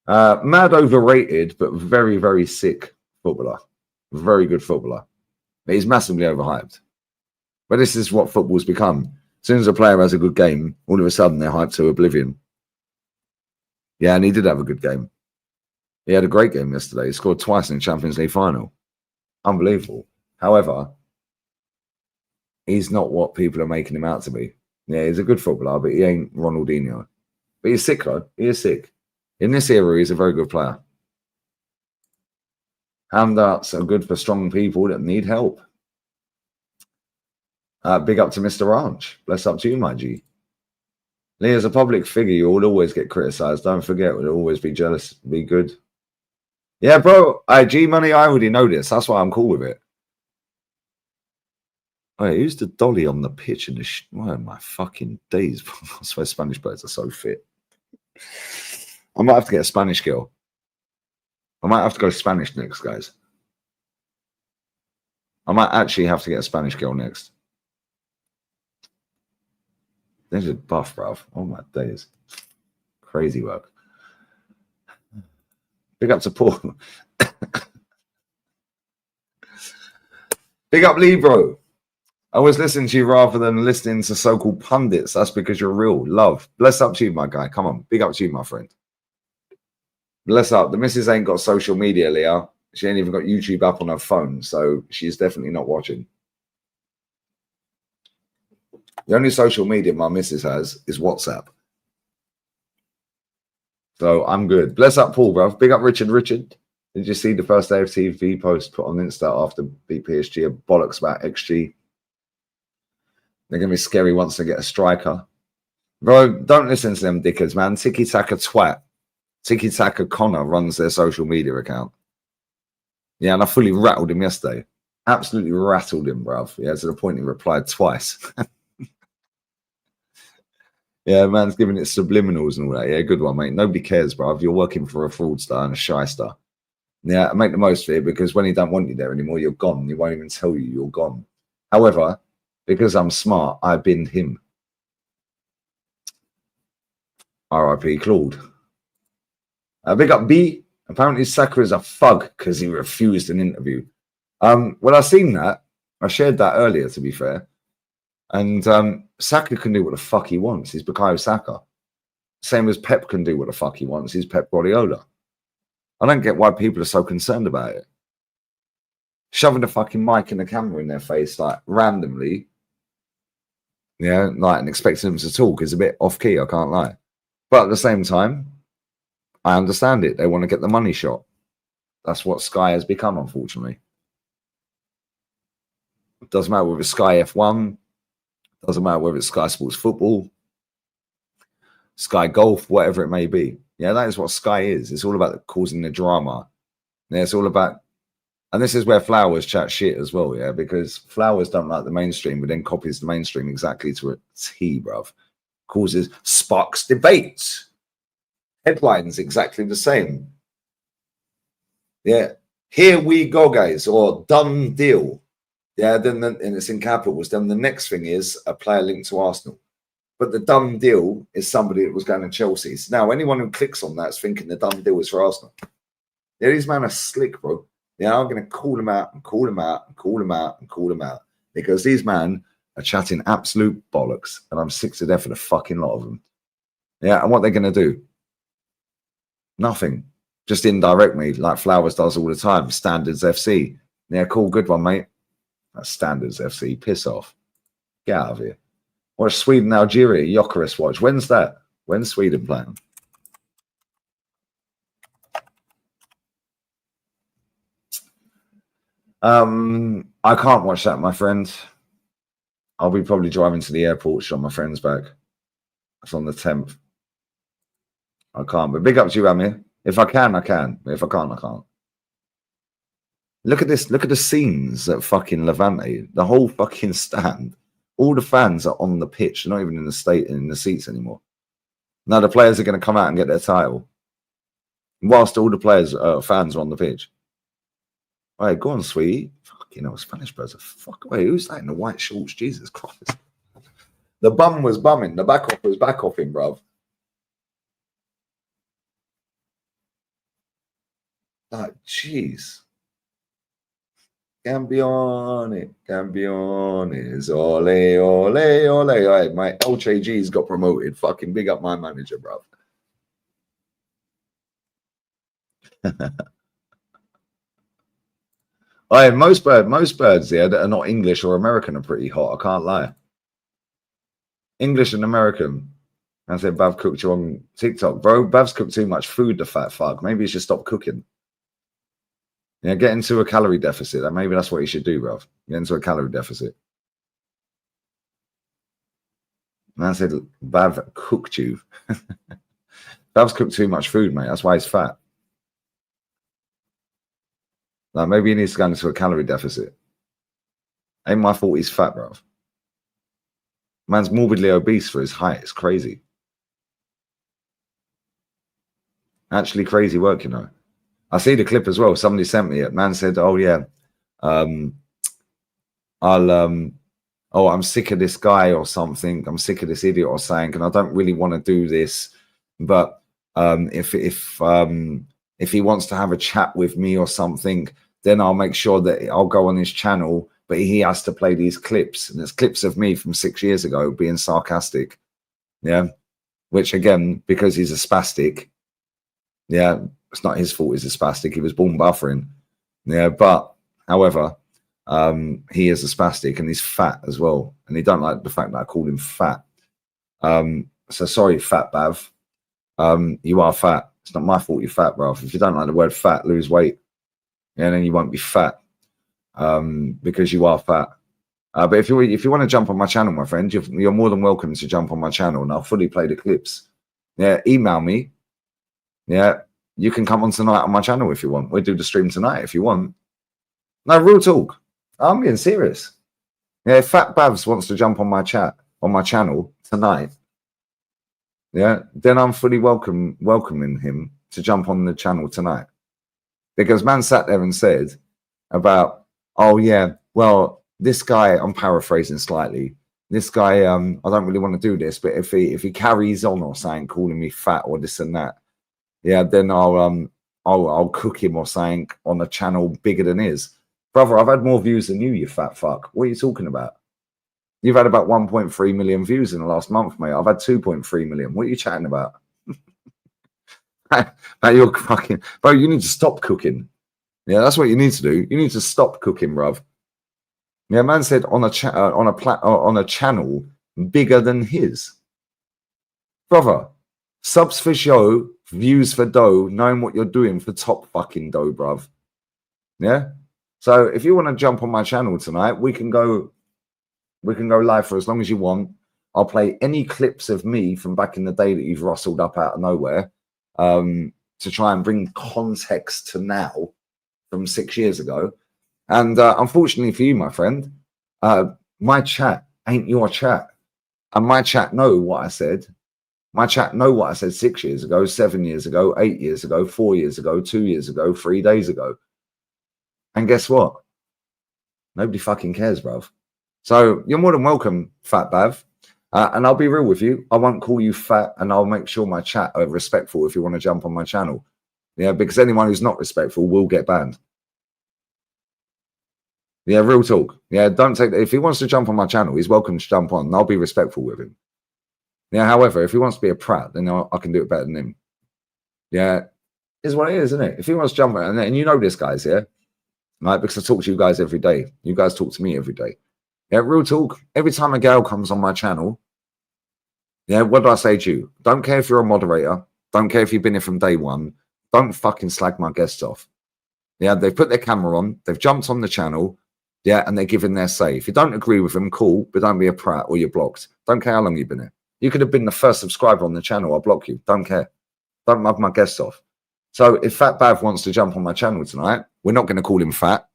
Mad overrated, but very, very sick footballer. Very good footballer. But he's massively overhyped. But this is what football's become. As soon as a player has a good game, all of a sudden they're hyped to oblivion. Yeah, and he did have a good game. He had a great game yesterday. He scored twice in the Champions League final. Unbelievable. However, he's not what people are making him out to be. Yeah, he's a good footballer, but he ain't Ronaldinho. But he's sick, though. He is sick. In this era, he's a very good player. Handouts are good for strong people that need help. Big up to Mr. Ranch. Bless up to you, my G. Lee, as a public figure, you will always get criticised. Don't forget, we'll always be jealous. Be good. Yeah, bro. G Money, I already know this. That's why I'm cool with it. Wait, who's the dolly on the pitch in the why am I fucking days? I swear Spanish birds are so fit. I might have to get a Spanish girl. I might have to go Spanish next, guys. I might actually have to get a Spanish girl next. There's a buff, bruv. Oh my days. Crazy work. Big up to Paul. Big up Lee, bro. I was listening to you rather than listening to so-called pundits. That's because you're real. Love. Bless up to you, my guy. Come on. Big up to you, my friend. Bless up. The missus ain't got social media, Leah. She ain't even got YouTube up on her phone, so she's definitely not watching. The only social media my missus has is WhatsApp. So I'm good. Bless up, Paul, bro. Big up Richard. Richard, did you see the first day of TV post put on Insta after beat PSG? A bollocks about XG. They're going to be scary once they get a striker. Bro, don't listen to them dickers, man. Tiki Taka twat. Tiki Taka Connor runs their social media account. Yeah, and I fully rattled him yesterday. Absolutely rattled him, bruv. Yeah, to the point he replied twice. Yeah, man's giving it subliminals and all that. Yeah, good one, mate. Nobody cares, bruv. You're working for a fraudster and a shyster. Yeah, make the most of it because when he don't want you there anymore, you're gone. He won't even tell you you're gone. However, because I'm smart, I binned him. R.I.P. Claude. Big up B. Apparently, Saka is a thug because he refused an interview. When I seen that, I shared that earlier, to be fair. And Saka can do what the fuck he wants. He's Bukayo Saka. Same as Pep can do what the fuck he wants. He's Pep Guardiola. I don't get why people are so concerned about it. Shoving the fucking mic and the camera in their face, like, randomly. Yeah, like, and expecting them to talk is a bit off-key, I can't lie. But at the same time, I understand it. They want to get the money shot. That's what Sky has become, unfortunately. It doesn't matter whether it's Sky F1, doesn't matter whether it's Sky Sports Football, Sky Golf, whatever it may be. Yeah, that is what Sky is. It's all about causing the drama. Yeah, it's all about, and this is where Flowers chat shit as well, yeah, because Flowers don't like the mainstream, but then copies the mainstream exactly to a T, bruv. Causes, sparks debates. Headlines exactly the same. Yeah, here we go, guys, or done deal. Yeah, then and it's in capitals. Then the next thing is a player linked to Arsenal. But the done deal is somebody that was going to Chelsea. So now anyone who clicks on that is thinking the done deal is for Arsenal. Yeah, these men are slick, bro. Yeah, I'm going to call them out and call them out and call them out and call them out because these men are chatting absolute bollocks, and I'm sick to death of the fucking lot of them. Yeah, and what they're going to do? Nothing. Just indirect me like Flowers does all the time. Standards FC. Yeah, cool, good one, mate. That's Standards FC. Piss off. Get out of here. Watch Sweden, Algeria, Jokeris watch. When's that? When's Sweden playing? I can't watch that, my friend. I'll be probably driving to the airport, shot my friends back. It's on the 10th. I can't, but big up to you, Amir. If I can, I can. But if I can't, I can't. Look at this. Look at the scenes at fucking Levante. The whole fucking stand. All the fans are on the pitch. They're not even in the seats anymore. Now the players are going to come out and get their title. Whilst all the players, fans are on the pitch. All right, go on, sweetie. Fucking hell, Spanish birds are fuck away. Who's that in the white shorts? Jesus Christ. The bum was bumming. The back off was back offing, bruv. Like, jeez. Campione, campeones, ole, ole, ole. Right, my LJG's got promoted. Fucking big up my manager, bruv. Most birds, yeah, that are not English or American are pretty hot. I can't lie. English and American. I said Bav cooked you on TikTok, bro. Bav's cooked too much food, the fat fuck. Maybe he should stop cooking. Yeah, get into a calorie deficit. Maybe that's what you should do, bro. Get into a calorie deficit. And I said, Bav cooked you. Bav's cooked too much food, mate. That's why he's fat. Like, maybe he needs to go into a calorie deficit. Ain't my fault he's fat, bro. Man's morbidly obese for his height. It's crazy. Actually crazy work, you know. I see the clip as well. Somebody sent me it. Man said, oh, yeah, I'm sick of this guy or something. I'm sick of this idiot or saying, and I don't really want to do this. But if he wants to have a chat with me or something, then I'll make sure that I'll go on his channel. But he has to play these clips. And there's clips of me from 6 years ago being sarcastic. Yeah. Which, again, because he's a spastic. Yeah. It's not his fault he's a spastic. He was born buffering. Yeah. But, however, he is a spastic and he's fat as well. And he don't like the fact that I called him fat. So sorry, fat Bav. You are fat. It's not my fault you're fat, bro. If you don't like the word fat, lose weight. Yeah, then you won't be fat. Because you are fat. But if you want to jump on my channel, my friend, you're more than welcome to jump on my channel and I'll fully play the clips. Yeah, email me. Yeah, you can come on tonight on my channel if you want. We'll do the stream tonight if you want. No, real talk. I'm being serious. Yeah, if Fat Babs wants to jump on my channel tonight, yeah, then I'm fully welcoming him to jump on the channel tonight. Because man sat there and said about, oh yeah, well, this guy, I'm paraphrasing slightly, this guy, I don't really want to do this, but if he carries on or saying, calling me fat or this and that, yeah, then I'll I'll cook him or something on a channel bigger than his. Brother, I've had more views than you fat fuck. What are you talking about? You've had about 1.3 million views in the last month, mate. I've had 2.3 million. What are you chatting about? Mate, you're fucking... Bro, you need to stop cooking. Yeah, that's what you need to do. You need to stop cooking, bruv. Yeah, man said on a channel bigger than his. Brother, subs for show, views for dough, knowing what you're doing for top fucking dough, bruv. Yeah? So if you want to jump on my channel tonight, we can go live for as long as you want. I'll play any clips of me from back in the day that you've rustled up out of nowhere to try and bring context to now from 6 years ago. And unfortunately for you, my friend, my chat ain't your chat. And my chat know what I said. My chat know what I said 6 years ago, 7 years ago, 8 years ago, 4 years ago, 2 years ago, 3 days ago. And guess what? Nobody fucking cares, bruv. So you're more than welcome, Fat Bav. And I'll be real with you. I won't call you fat, and I'll make sure my chat are respectful if you want to jump on my channel. Yeah, because anyone who's not respectful will get banned. Yeah, real talk. Yeah, don't take that. If he wants to jump on my channel, he's welcome to jump on, and I'll be respectful with him. Yeah, however, if he wants to be a prat, then I can do it better than him. Yeah, is what it is, isn't it? If he wants to jump on, and you know this, guys, yeah? Right, because I talk to you guys every day. You guys talk to me every day. Yeah, real talk. Every time a gal comes on my channel, yeah, what do I say to you? Don't care if you're a moderator. Don't care if you've been here from day one. Don't fucking slag my guests off. Yeah, they've put their camera on. They've jumped on the channel. Yeah, and they're giving their say. If you don't agree with them, cool, but don't be a prat or you're blocked. Don't care how long you've been here. You could have been the first subscriber on the channel. I'll block you. Don't care. Don't mug my guests off. So if Fat Bav wants to jump on my channel tonight, we're not going to call him fat.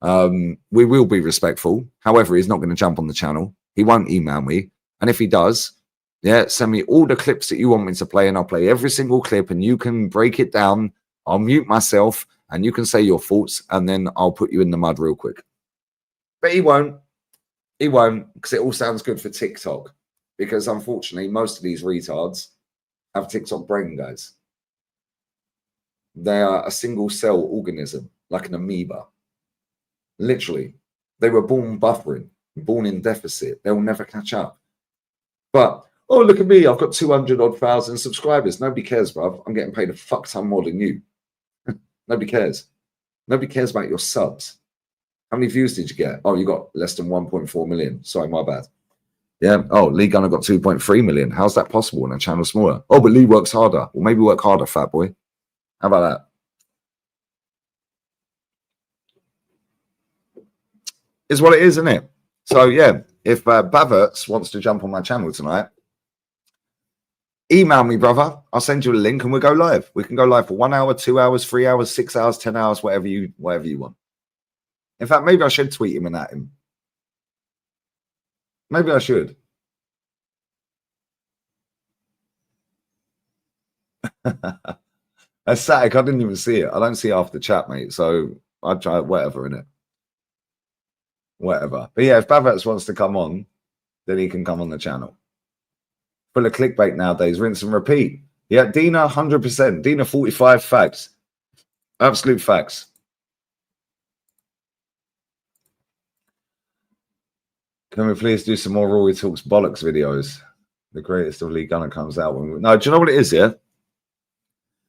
We will be respectful. However, he's not going to jump on the channel. He won't email me. And if he does, yeah, send me all the clips that you want me to play, and I'll play every single clip, and you can break it down. I'll mute myself, and you can say your thoughts, and then I'll put you in the mud real quick. But he won't. He won't, because it all sounds good for TikTok. Because unfortunately, most of these retards have TikTok brain, guys. They are a single cell organism, like an amoeba. Literally, they were born buffering, born in deficit. They'll never catch up. But, oh, look at me. I've got 200,000 subscribers. Nobody cares, bruv. I'm getting paid a fuck ton more than you. Nobody cares. Nobody cares about your subs. How many views did you get? Oh, you got less than 1.4 million. Sorry, my bad. Yeah. Oh, Lee Gunner got 2.3 million. How's that possible when a channel smaller? Oh, but Lee works harder. Well, maybe work harder, fat boy. How about that? Is what it is, isn't it? So, yeah, if Baverts wants to jump on my channel tonight, email me, brother. I'll send you a link and we'll go live. We can go live for 1 hour, 2 hours, 3 hours, 6 hours, 10 hours, whatever you want. In fact, maybe I should tweet him and at him. Maybe I should. That's static. I didn't even see it. I don't see half the chat, mate. So I'd try whatever, innit? Whatever. But yeah, if Baverts wants to come on, then he can come on the channel. Full of clickbait nowadays. Rinse and repeat. Yeah, Dina, 100%. Dina, 45 facts. Absolute facts. Can we please do some more Rory Talks Bollocks videos? The greatest of Lee Gunner comes out. When we... No, do you know what it is, yeah?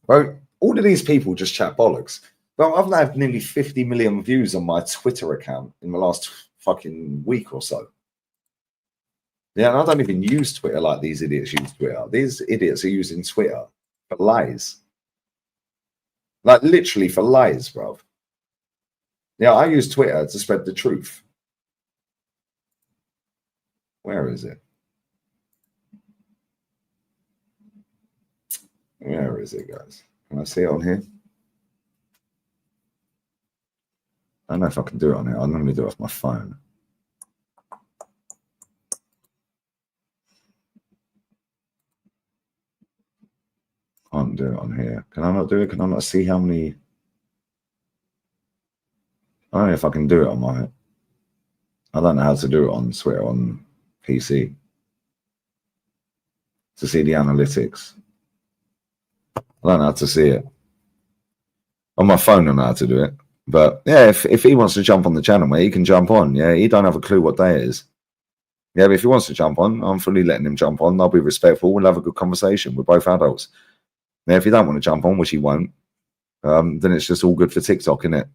Bro, all of these people just chat bollocks. Well, I've had nearly 50 million views on my Twitter account in the last fucking week or so. Yeah, and I don't even use Twitter like these idiots use Twitter. These idiots are using Twitter for lies. Like, literally for lies, bro. Yeah, I use Twitter to spread the truth. Where is it? Where is it, guys? Can I see it on here? I don't know if I can do it on here. I normally do it off my phone. Can't do it on here. Can I not do it? Can I not see how many? I don't know if I can do it on my. I don't know how to do it on Twitter on PC. To see the analytics. I don't know how to see it. On my phone, I know how to do it. But yeah, if he wants to jump on the channel, mate, he can jump on. Yeah, he don't have a clue what day it is. Yeah, but if he wants to jump on, I'm fully letting him jump on. I'll be respectful. We'll have a good conversation. We're both adults. Now, if he don't want to jump on, which he won't, then it's just all good for TikTok, innit?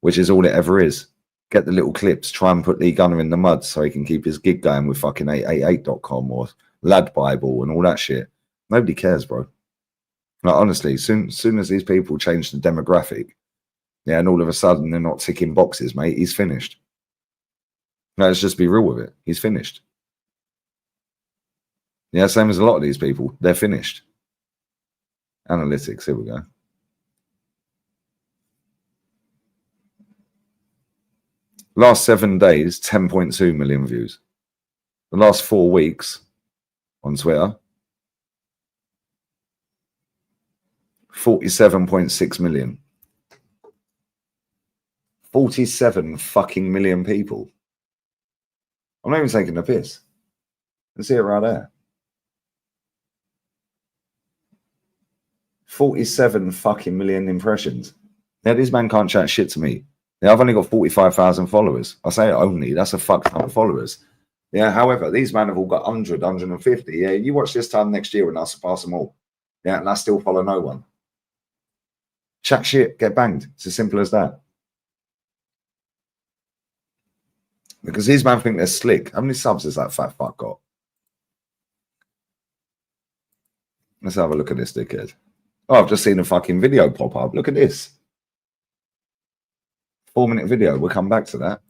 Which is all it ever is. Get the little clips. Try and put Lee Gunner in the mud so he can keep his gig going with fucking 888.com or Lad Bible and all that shit. Nobody cares, bro. Like, honestly, soon as these people change the demographic, yeah, and all of a sudden they're not ticking boxes, mate, he's finished. No, let's just be real with it. He's finished. Yeah, same as a lot of these people. They're finished. Analytics, here we go. Last 7 days, 10.2 million views. The last 4 weeks on Twitter, 47.6 million. 47 fucking million people. I'm not even taking the piss. Let's see it right there. 47 fucking million impressions. Now, this man can't chat shit to me. Yeah, I've only got 45,000 followers. I say only, that's a fuck ton of followers. Yeah, however, these men have all got 100, 150. Yeah, you watch this time next year and I'll surpass them all. Yeah, and I still follow no one. Chat shit, get banged. It's as simple as that. Because these men think they're slick. How many subs has that fat fuck got? Let's have a look at this dickhead. Oh, I've just seen a fucking video pop up. Look at this. 4-minute video. We'll come back to that.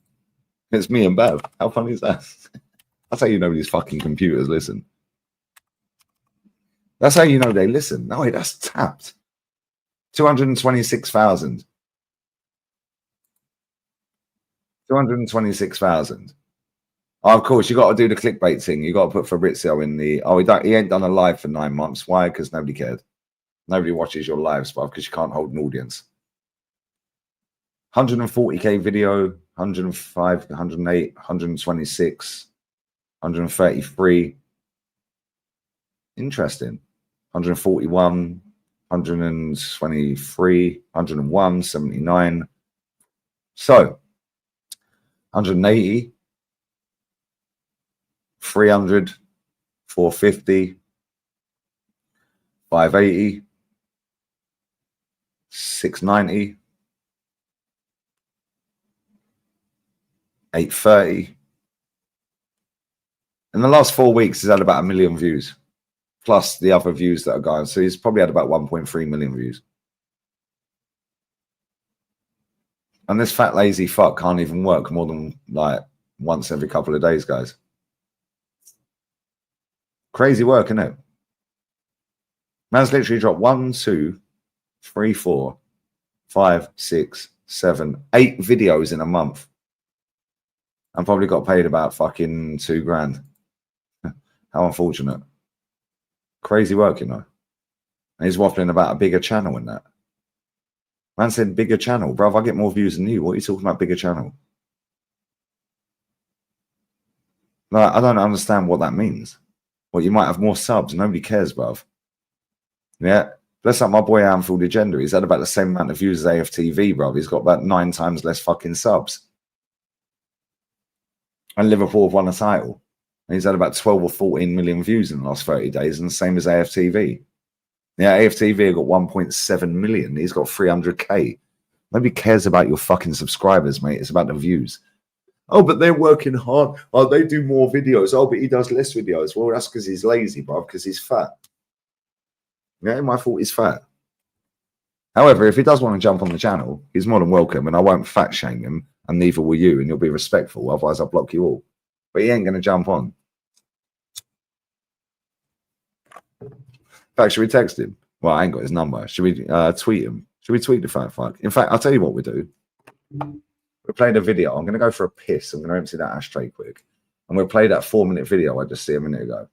It's me and Bev. How funny is that? That's how you know these fucking computers listen. That's how you know they listen. No, that's tapped. 226,000. 226,000. Oh, of course, you got to do the clickbait thing. You got to put Fabrizio in the. Oh, he ain't done a live for 9 months. Why? Because nobody cared. Nobody watches your lives, bruv, because you can't hold an audience. 140k video, 105, 108, 126, 133. Interesting. 141, 123, 101, 79. So, 180, 300, 450, 580, 690, 830. In the last 4 weeks, he's had about 1 million views, plus the other views that are going. So he's probably had about 1.3 million views. And this fat lazy fuck can't even work more than like once every couple of days, guys. Crazy work, isn't it? Man's literally dropped 1, 2, 3, 4, 5, 6, 7, 8 videos in a month. And probably got paid about fucking $2,000. How unfortunate. Crazy work, you know. And he's waffling about a bigger channel in that. Man said bigger channel. Bruv, I get more views than you. What are you talking about bigger channel? Like, I don't understand what that means. Well, you might have more subs. Nobody cares, bruv. Yeah. Bless up my boy Anfield Agenda. He's had about the same amount of views as AFTV, bruv. He's got about 9 times less fucking subs. And Liverpool have won a title. And he's had about 12 or 14 million views in the last 30 days, and the same as AFTV. Yeah, AFTV have got 1.7 million. He's got 300k. Nobody cares about your fucking subscribers, mate. It's about the views. Oh, but they're working hard. Oh, they do more videos. Oh, but he does less videos. Well, that's because he's lazy, bro, because he's fat. Yeah, my fault he's fat. However, if he does want to jump on the channel, he's more than welcome, and I won't fat shame him, and neither will you, and you'll be respectful. Otherwise, I'll block you all. But he ain't going to jump on. In fact, should we text him? Well, I ain't got his number. Should we tweet him? Should we tweet the fat fuck? In fact, I'll tell you what we do. We're playing a video. I'm going to go for a piss. I'm going to empty that ashtray quick. And we'll play that 4-minute video I just see a minute ago.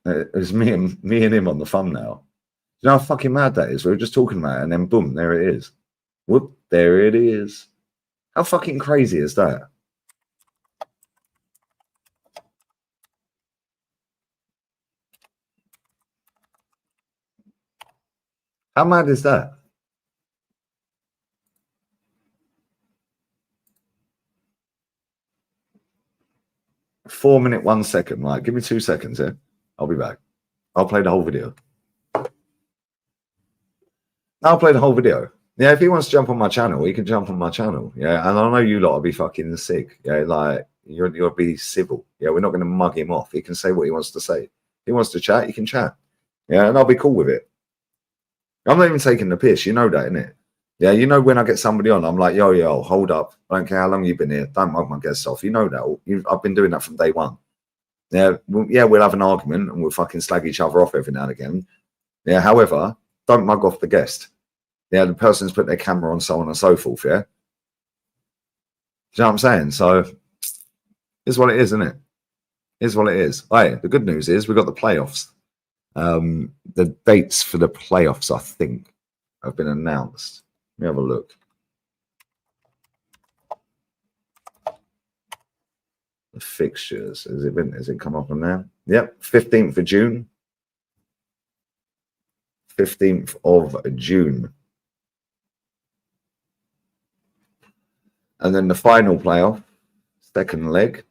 It was me and him on the thumbnail. You know how fucking mad that is? We were just talking about it, and then boom, there it is. Whoop, there it is. How fucking crazy is that? How mad is that? Four minute, 1 second. Like, give me 2 seconds here. I'll be back. I'll play the whole video. I'll play the whole video. Yeah, if he wants to jump on my channel, he can jump on my channel. Yeah, and I know you lot will be fucking sick. Yeah, like you'll be civil. Yeah, we're not going to mug him off. He can say what he wants to say. If he wants to chat, he can chat. Yeah, and I'll be cool with it. I'm not even taking the piss. You know that, innit? Yeah, you know when I get somebody on, I'm like, yo, hold up. I don't care how long you've been here. Don't mug my guests off. You know that. I've been doing that from day one. Yeah, we'll have an argument and we'll fucking slag each other off every now and again. Yeah, however, don't mug off the guest. Yeah, the person's put their camera on, so on and so forth. Yeah, do you know what I'm saying? So, it's what it is, isn't it? It's what it is. Hey, the good news is we've got the playoffs. The dates for the playoffs, I think, have been announced. Let me have a look. The fixtures, has it come up on there? Yep, 15th of June. 15th of June. And then the final playoff, second leg,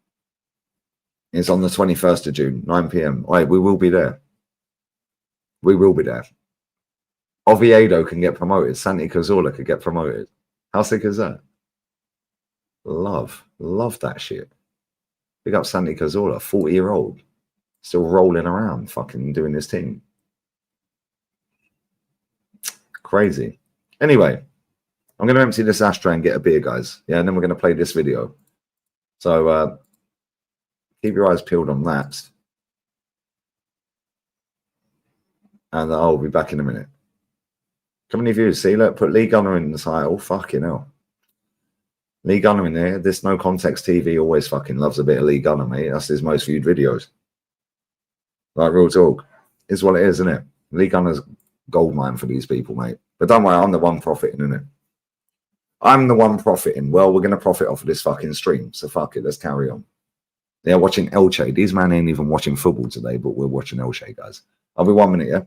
is on the 21st of June, 9 p.m. Wait, we will be there. We will be there. Oviedo can get promoted. Santi Cazorla could get promoted. How sick is that? Love that shit. Big up Santi Cazorla, 40-year-old, still rolling around, fucking doing his thing. Crazy. Anyway, I'm going to empty this ashtray and get a beer, guys. Yeah, and then we're going to play this video. So keep your eyes peeled on that. And I'll be back in a minute. How many views? See, look, put Lee Gunner in the title. Fucking hell. Lee Gunner in there. This No Context TV always fucking loves a bit of Lee Gunner, mate. That's his most viewed videos. Like, real talk. Is what it is, isn't it? Lee Gunner's goldmine for these people, mate. But don't worry, I'm the one profiting, isn't it? I'm the one profiting. Well, we're going to profit off of this fucking stream. So fuck it, let's carry on. They're watching Elche. These men ain't even watching football today, but we're watching Elche, guys. I'll be 1 minute, yeah?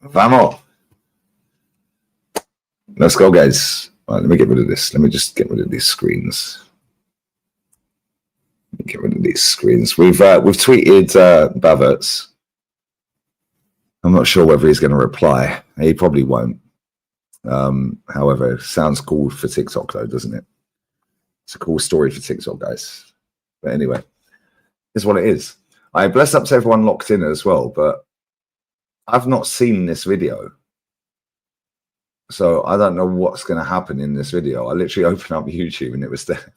Vamos. Let's go, guys. Right, let me get rid of this. Let me just get rid of these screens. Get rid of these screens. We've tweeted Baverts. I'm not sure whether he's going to reply. He probably won't. However, it sounds cool for TikTok, though, doesn't it? It's a cool story for TikTok, guys. But anyway, it's what it is. I bless up to everyone locked in as well, but I've not seen this video. So I don't know what's going to happen in this video. I literally opened up YouTube and it was there.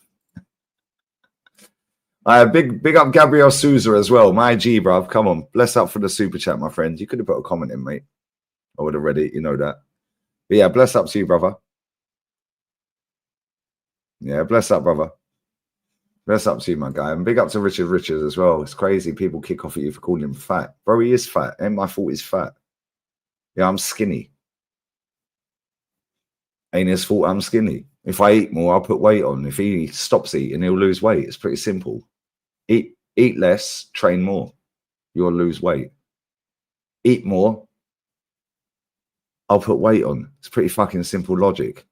Big up Gabriel Souza as well. My G, bruv. Come on. Bless up for the super chat, my friend. You could have put a comment in, mate. I would have read it. You know that. But yeah, bless up to you, brother. Yeah, bless up, brother. Bless up to you, my guy. And big up to Richard Richards as well. It's crazy. People kick off at you for calling him fat. Bro, he is fat. Ain't my fault he's fat. Yeah, I'm skinny. Ain't his fault I'm skinny. If I eat more, I'll put weight on. If he stops eating, he'll lose weight. It's pretty simple. Eat less, train more. You'll lose weight. Eat more, I'll put weight on. It's pretty fucking simple logic.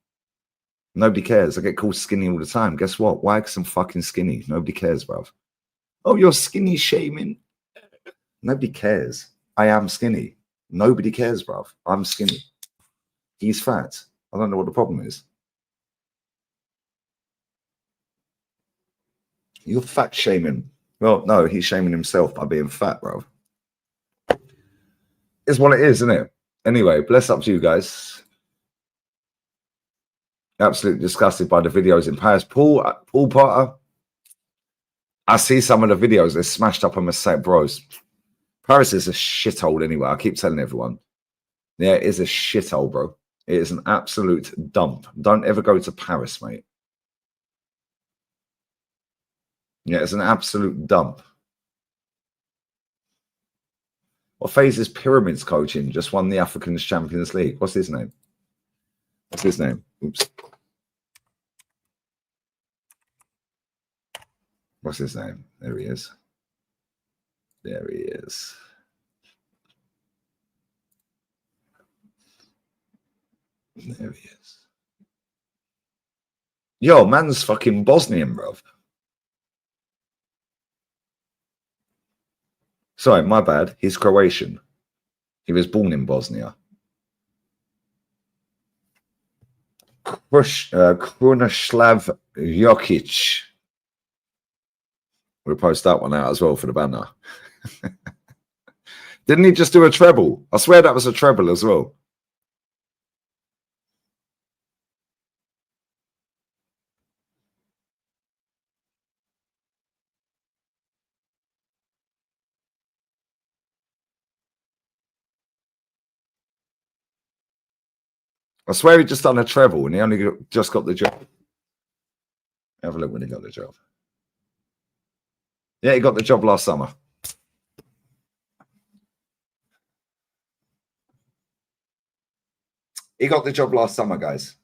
Nobody cares. I get called skinny all the time. Guess what? Why? Because I'm fucking skinny. Nobody cares, bruv. Oh, you're skinny shaming. Nobody cares. I am skinny. Nobody cares, bruv. I'm skinny. He's fat. I don't know what the problem is. You're fat shaming. Well, no, he's shaming himself by being fat, bro. It's what it is, isn't it? Anyway, bless up to you guys. Absolutely disgusted by the videos in Paris. Paul Potter. I see some of the videos. They're smashed up on my site, bros. Paris is a shithole anyway. I keep telling everyone. Yeah, it is a shithole, bro. It is an absolute dump. Don't ever go to Paris, mate. Yeah, it's an absolute dump. What phase is Pyramids coaching? Just won the Africans Champions League. What's his name? What's his name? Oops. What's his name? There he is. There he is. There he is. Yo, man's fucking Bosnian, bruv. Sorry, my bad. He's Croatian. He was born in Bosnia. Krunoslav Jokic. We'll post that one out as well for the banner. Didn't he just do a treble? I swear that was a treble as well. I swear he just done a treble and he only just got the job. Have a look when he got the job. Yeah, he got the job last summer. He got the job last summer, guys.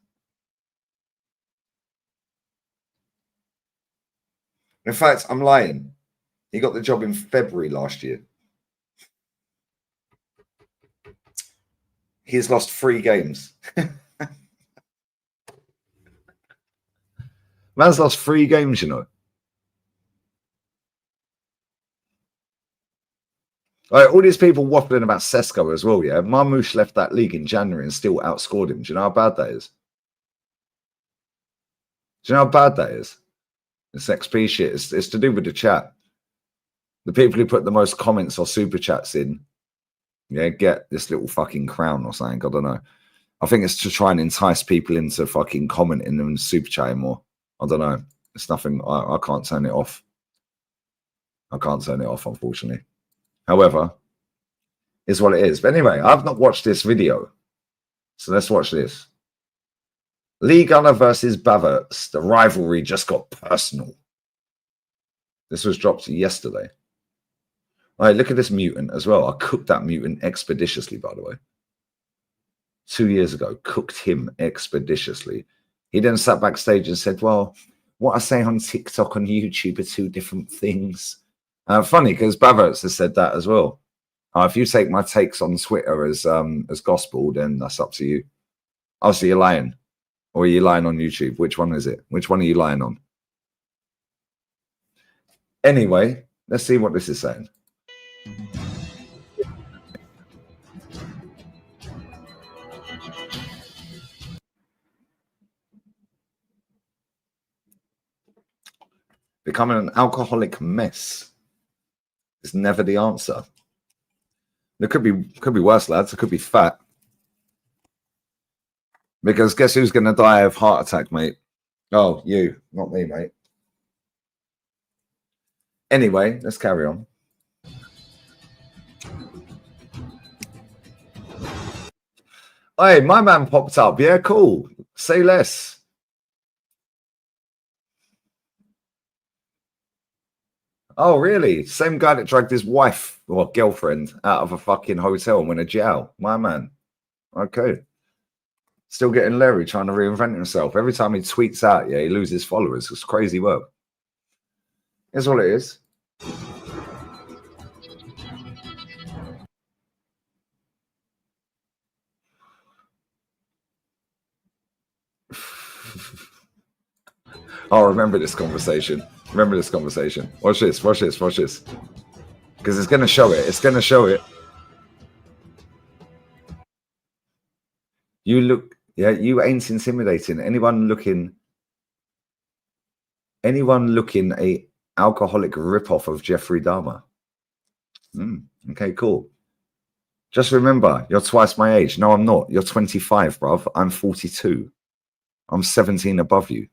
In fact, I'm lying. He got the job in February last year. He's lost 3 games. Man's lost 3 games, you know. All these people waffling about Sesko as well, yeah? Marmouche left that league in January and still outscored him. Do you know how bad that is? Do you know how bad that is? It's XP shit. It's to do with the chat. The people who put the most comments or super chats in, yeah, get this little fucking crown or something. I don't know. I think it's to try and entice people into fucking commenting and super chatting more. I don't know. It's nothing. I can't turn it off. I can't turn it off, unfortunately. However, it's what it is. But anyway, I've not watched this video. So let's watch this. Liga versus Baverts. The rivalry just got personal. This was dropped yesterday. All right, look at this mutant as well. I cooked that mutant expeditiously, by the way. 2 years ago, cooked him expeditiously. He then sat backstage and said, well, what I say on TikTok and YouTube are 2 different things. Funny, because Baverts has said that as well. If you take my takes on Twitter as gospel, then that's up to you. Oh, so you're lying. Or are you lying on YouTube? Which one is it? Which one are you lying on? Anyway, let's see what this is saying. Becoming an alcoholic mess is never the answer. It could be worse, lads. It could be fat. Because guess who's going to die of heart attack, mate? Oh, you, not me, mate. Anyway, let's carry on. Hey, my man popped up. Yeah, cool. Say less. Oh, really? Same guy that dragged his wife or girlfriend out of a fucking hotel and went to jail. My man. Okay. Still getting Larry trying to reinvent himself. Every time he tweets out, yeah, he loses followers. It's crazy work. Here's what it is. Oh, remember this conversation. Remember this conversation. Watch this, watch this, watch this. Because it's going to show it. It's going to show it. You look, yeah, you ain't intimidating. Anyone looking a alcoholic ripoff of Jeffrey Dahmer. Okay, cool. Just remember, you're twice my age. No, I'm not. You're 25, bruv. I'm 42. I'm 17 above you.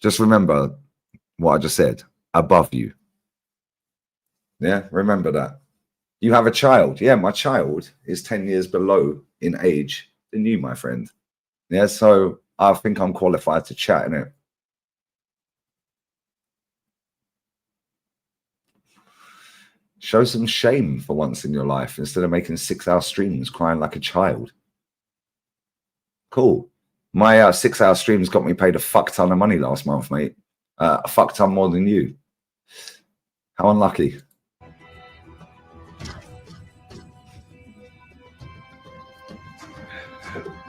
Just remember what I just said. Above you. Yeah, remember that. You have a child. Yeah, my child is 10 years below in age than you, my friend. Yeah, so I think I'm qualified to chat, innit? Show some shame for once in your life instead of making 6-hour streams crying like a child. Cool. My 6-hour streams got me paid a fuck ton of money last month, mate. A fuck ton more than you. How unlucky.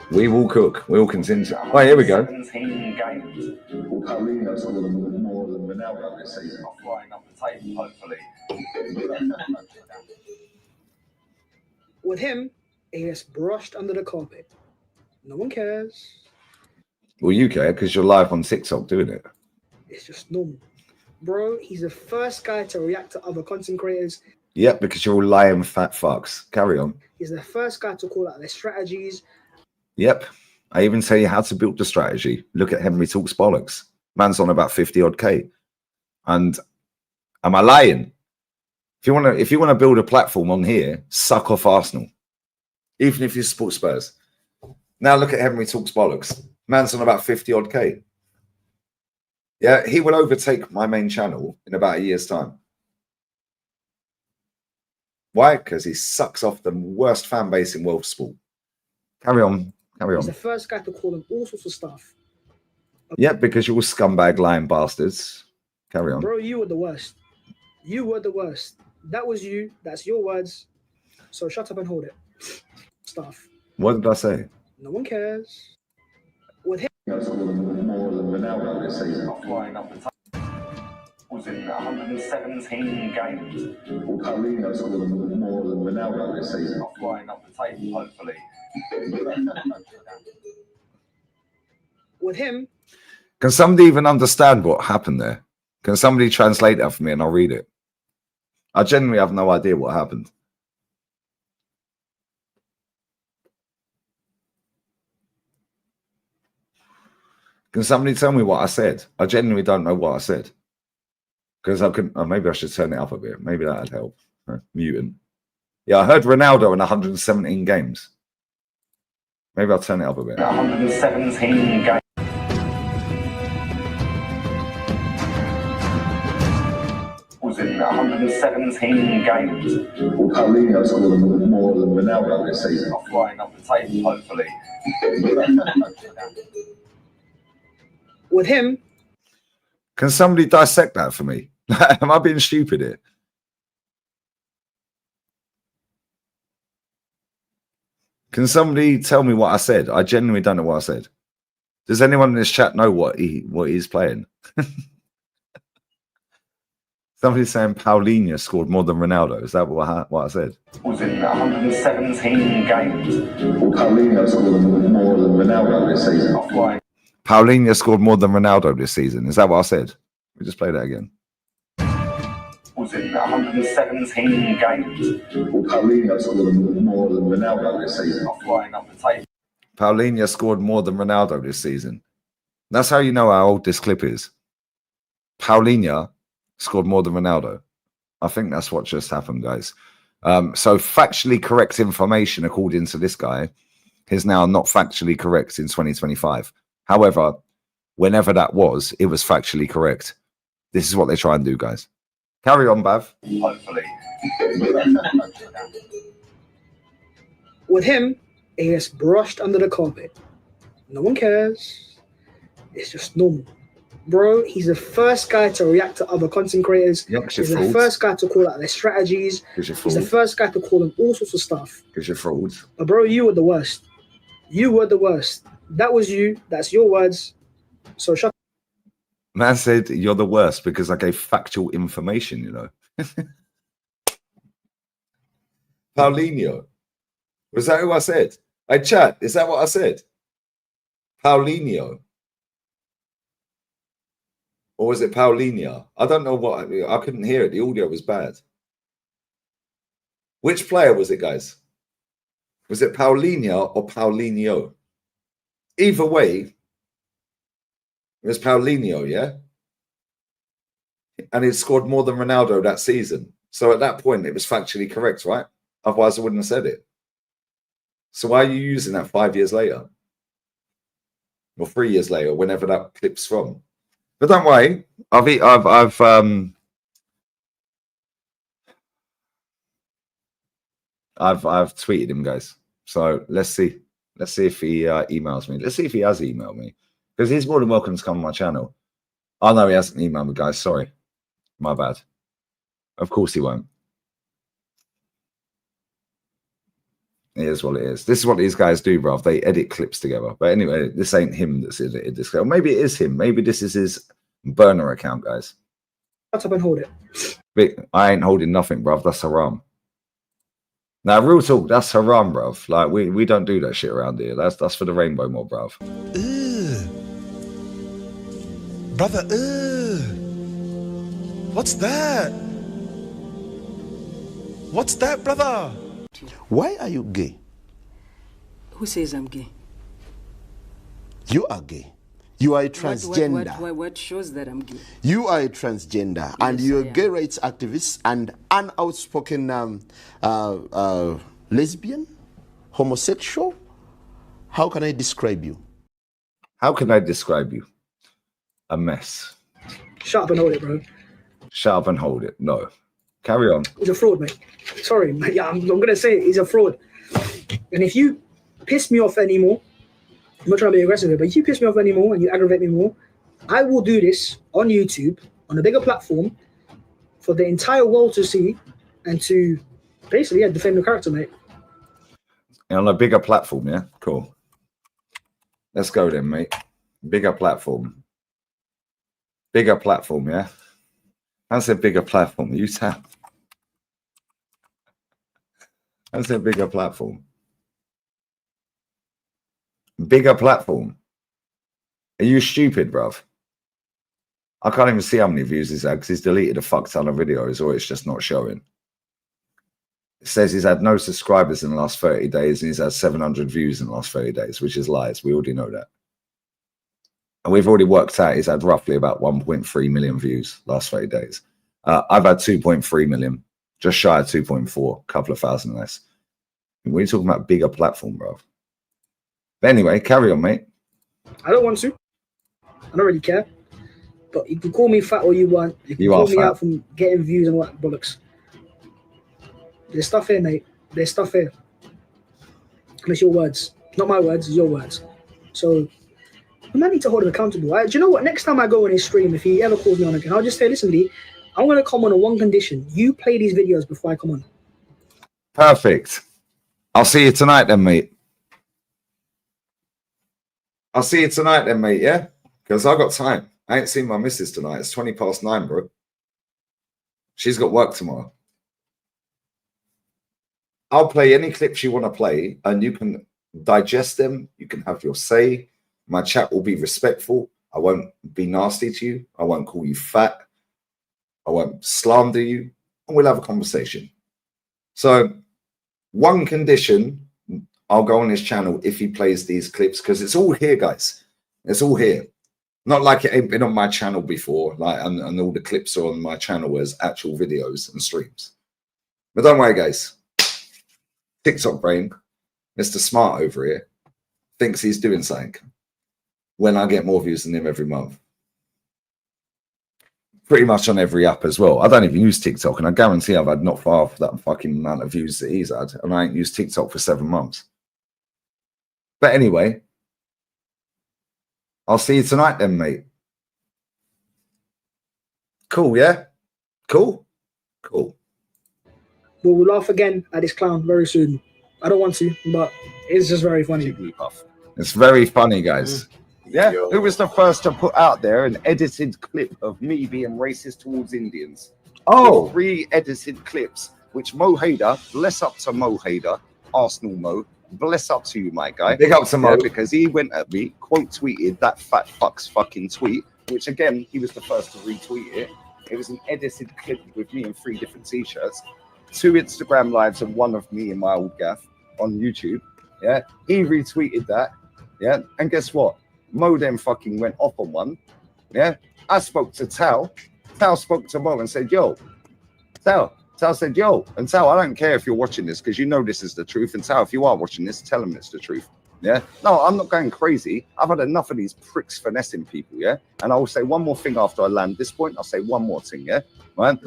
We will cook. We will continue. Oh, here we go. 17 games. More than Ronaldo this season. Flying up the table, hopefully. With him, it gets brushed under the carpet. No one cares. Well, you care because you're live on TikTok doing it. It's just normal. Bro, he's the first guy to react to other content creators. Yep, because you're all lying fat fucks. Carry on. He's the first guy to call out their strategies. Yep. I even tell you how to build the strategy. Look at Henry Talks Bollocks. Man's on about 50 odd K. And am I lying? If you want to build a platform on here, suck off Arsenal. Even if you support Spurs. Now look at Henry Talks Bollocks. Man's on about 50 odd K. Yeah, he will overtake my main channel in about a year's time. Why? Because he sucks off the worst fan base in world sport. Carry on. Carry on. He's the first guy to call them all sorts of stuff. Yeah, because you're all scumbag lying bastards. Carry on. Bro, you were the worst. You were the worst. That was you. That's your words. So shut up and hold it. Stuff. What did I say? No one cares. With him. More than Ronaldo this season. Flying up the table. Was in 117 games. Paulinho scored more than Ronaldo this season. Flying up the table, hopefully. With him. Can somebody even understand what happened there? Can somebody translate that for me and I'll read it? I genuinely have no idea what happened. Can somebody tell me what I said? I genuinely don't know what I said. Because I could, maybe I should turn it up a bit. Maybe that'd help. Mutant. Yeah, I heard Ronaldo in 117 games. Maybe I'll turn it up a bit. 117 games. Was in 117 games. Paulinho scored more than Ronaldo this season. Flying up the table, hopefully. With him. Can somebody dissect that for me? Am I being stupid here? Can somebody tell me what I said? I genuinely don't know what I said. Does anyone in this chat know what he's playing? Somebody's saying Paulinho scored more than Ronaldo. Is that what I said? Was in 117 games. Well, Paulinho scored more than Ronaldo this season. Paulinho scored more than Ronaldo this season. Is that what I said? We just play that again. Was in 117 games. Well, Paulinho scored more than Ronaldo this season. Flying up the table. Paulinho scored more than Ronaldo this season. That's how you know how old this clip is. Paulinho scored more than Ronaldo. I think that's what just happened, guys. So factually correct information, according to this guy, is now not factually correct in 2025. However, whenever that was, it was factually correct. This is what they try and do, guys. Carry on, Bav. Hopefully. With him, it gets brushed under the carpet. No one cares. It's just normal. Bro, he's the first guy to react to other content creators. Yep, he's the first guy to call out their strategies. He's the first guy to call them all sorts of stuff. Because you're frauds. But bro, you were the worst. You were the worst. That was you. That's your words. So shut up. Man said you're the worst because I gave factual information, you know. Paulinho. Was that who I said? Hey, chat, is that what I said? Paulinho. Or was it Paulinho? I don't know what. I couldn't hear it. The audio was bad. Which player was it, guys? Was it Paulinho or Paulinho? Either way, it was Paulinho, yeah? And he scored more than Ronaldo that season. So at that point, it was factually correct, right? Otherwise, I wouldn't have said it. So why are you using that 5 years later? Or 3 years later, whenever that clip's from? But don't worry, I've tweeted him, guys. So let's see if he emails me. Let's see if he has emailed me, because he's more than welcome to come on my channel. Oh no, he hasn't emailed me, guys. Sorry, my bad. Of course he won't. It is what it is. This is what these guys do, bruv. They edit clips together. But anyway, this ain't him that's edited this. Or maybe it is him. Maybe this is his burner account, guys. Shut up and hold it. But I ain't holding nothing, bruv. That's haram. Now, real talk, that's haram, bruv. Like, we don't do that shit around here. That's for the rainbow mob, bruv. Brother, what's that? What's that, brother? Why are you gay? Who says I'm gay? You are gay. You are a transgender. What shows that I'm gay? You are a transgender, and you're a gay rights activist and an outspoken lesbian, homosexual. How can I describe you? How can I describe you? A mess. Shut up and hold it, bro. Shut up and hold it. No. Carry on. He's a fraud, mate. Sorry, mate. Yeah, I'm going to say it. He's a fraud. And if you piss me off anymore, I'm not trying to be aggressive here, but if you piss me off anymore and you aggravate me more, I will do this on YouTube, on a bigger platform, for the entire world to see and to basically defend the character, mate. And on a bigger platform, yeah? Cool. Let's go then, mate. Bigger platform. Bigger platform, yeah? I said bigger platform. You tap. I said bigger platform. Bigger platform. Are you stupid, bruv? I can't even see how many views he's had because he's deleted a fuck ton of videos, or it's just not showing. It says he's had no subscribers in the last 30 days and he's had 700 views in the last 30 days, which is lies. We already know that. And we've already worked out he's had roughly about 1.3 million views last 30 days. I've had 2.3 million, just shy of 2.4, a couple of thousand less. We're talking about bigger platform, bro. But anyway, carry on, mate. I don't want to. I don't really care. But you can call me fat all you want. You can call me out from getting views and what bollocks. There's stuff here, mate. There's stuff here. And it's your words. Not my words, it's your words. So I might need to hold him accountable. Do you know what? Next time I go on his stream, if he ever calls me on again, I'll just say, listen, Lee, I'm going to come on one condition. You play these videos before I come on. Perfect. I'll see you tonight then, mate. I'll see you tonight then, mate, yeah? Because I got time. I ain't seen my missus tonight. It's 9:20, bro. She's got work tomorrow. I'll play any clips you want to play, and you can digest them. You can have your say. My chat will be respectful. I won't be nasty to you. I won't call you fat. I won't slander you. And we'll have a conversation. So, one condition, I'll go on his channel if he plays these clips, because it's all here, guys. It's all here. Not like it ain't been on my channel before, like, and all the clips are on my channel as actual videos and streams. But don't worry, guys. TikTok brain, Mr. Smart over here, thinks he's doing something when I get more views than him every month. Pretty much on every app as well. I don't even use TikTok, and I guarantee I've had not far off that fucking amount of views that he's had, and I ain't used TikTok for 7 months. But anyway, I'll see you tonight then, mate. Cool, yeah? Cool? Cool. We'll laugh again at this clown very soon. I don't want to, but it's just very funny. It's very funny, guys. Yeah, who was the first to put out there an edited clip of me being racist towards Indians? Oh, 3 edited clips, which Mo Hader, bless up to Mo Hader, Arsenal Mo, bless up to you, my guy. Big up to Mo. Yeah, because he went at me, quote tweeted that fat fuck's fucking tweet, which again, he was the first to retweet it. It was an edited clip with me in 3 different t-shirts, 2 Instagram lives and 1 of me in my old gaff on YouTube. Yeah, he retweeted that. Yeah, and guess what? Mo then fucking went off on one. Yeah, I spoke to Tal. Tal spoke to Mo and said, yo, Tal said, yo, and Tal, I don't care if you're watching this because you know this is the truth. And Tal, if you are watching this, tell him it's the truth. Yeah, no, I'm not going crazy. I've had enough of these pricks finessing people. Yeah, and I will say one more thing after I land this point. I'll say one more thing. Yeah, right.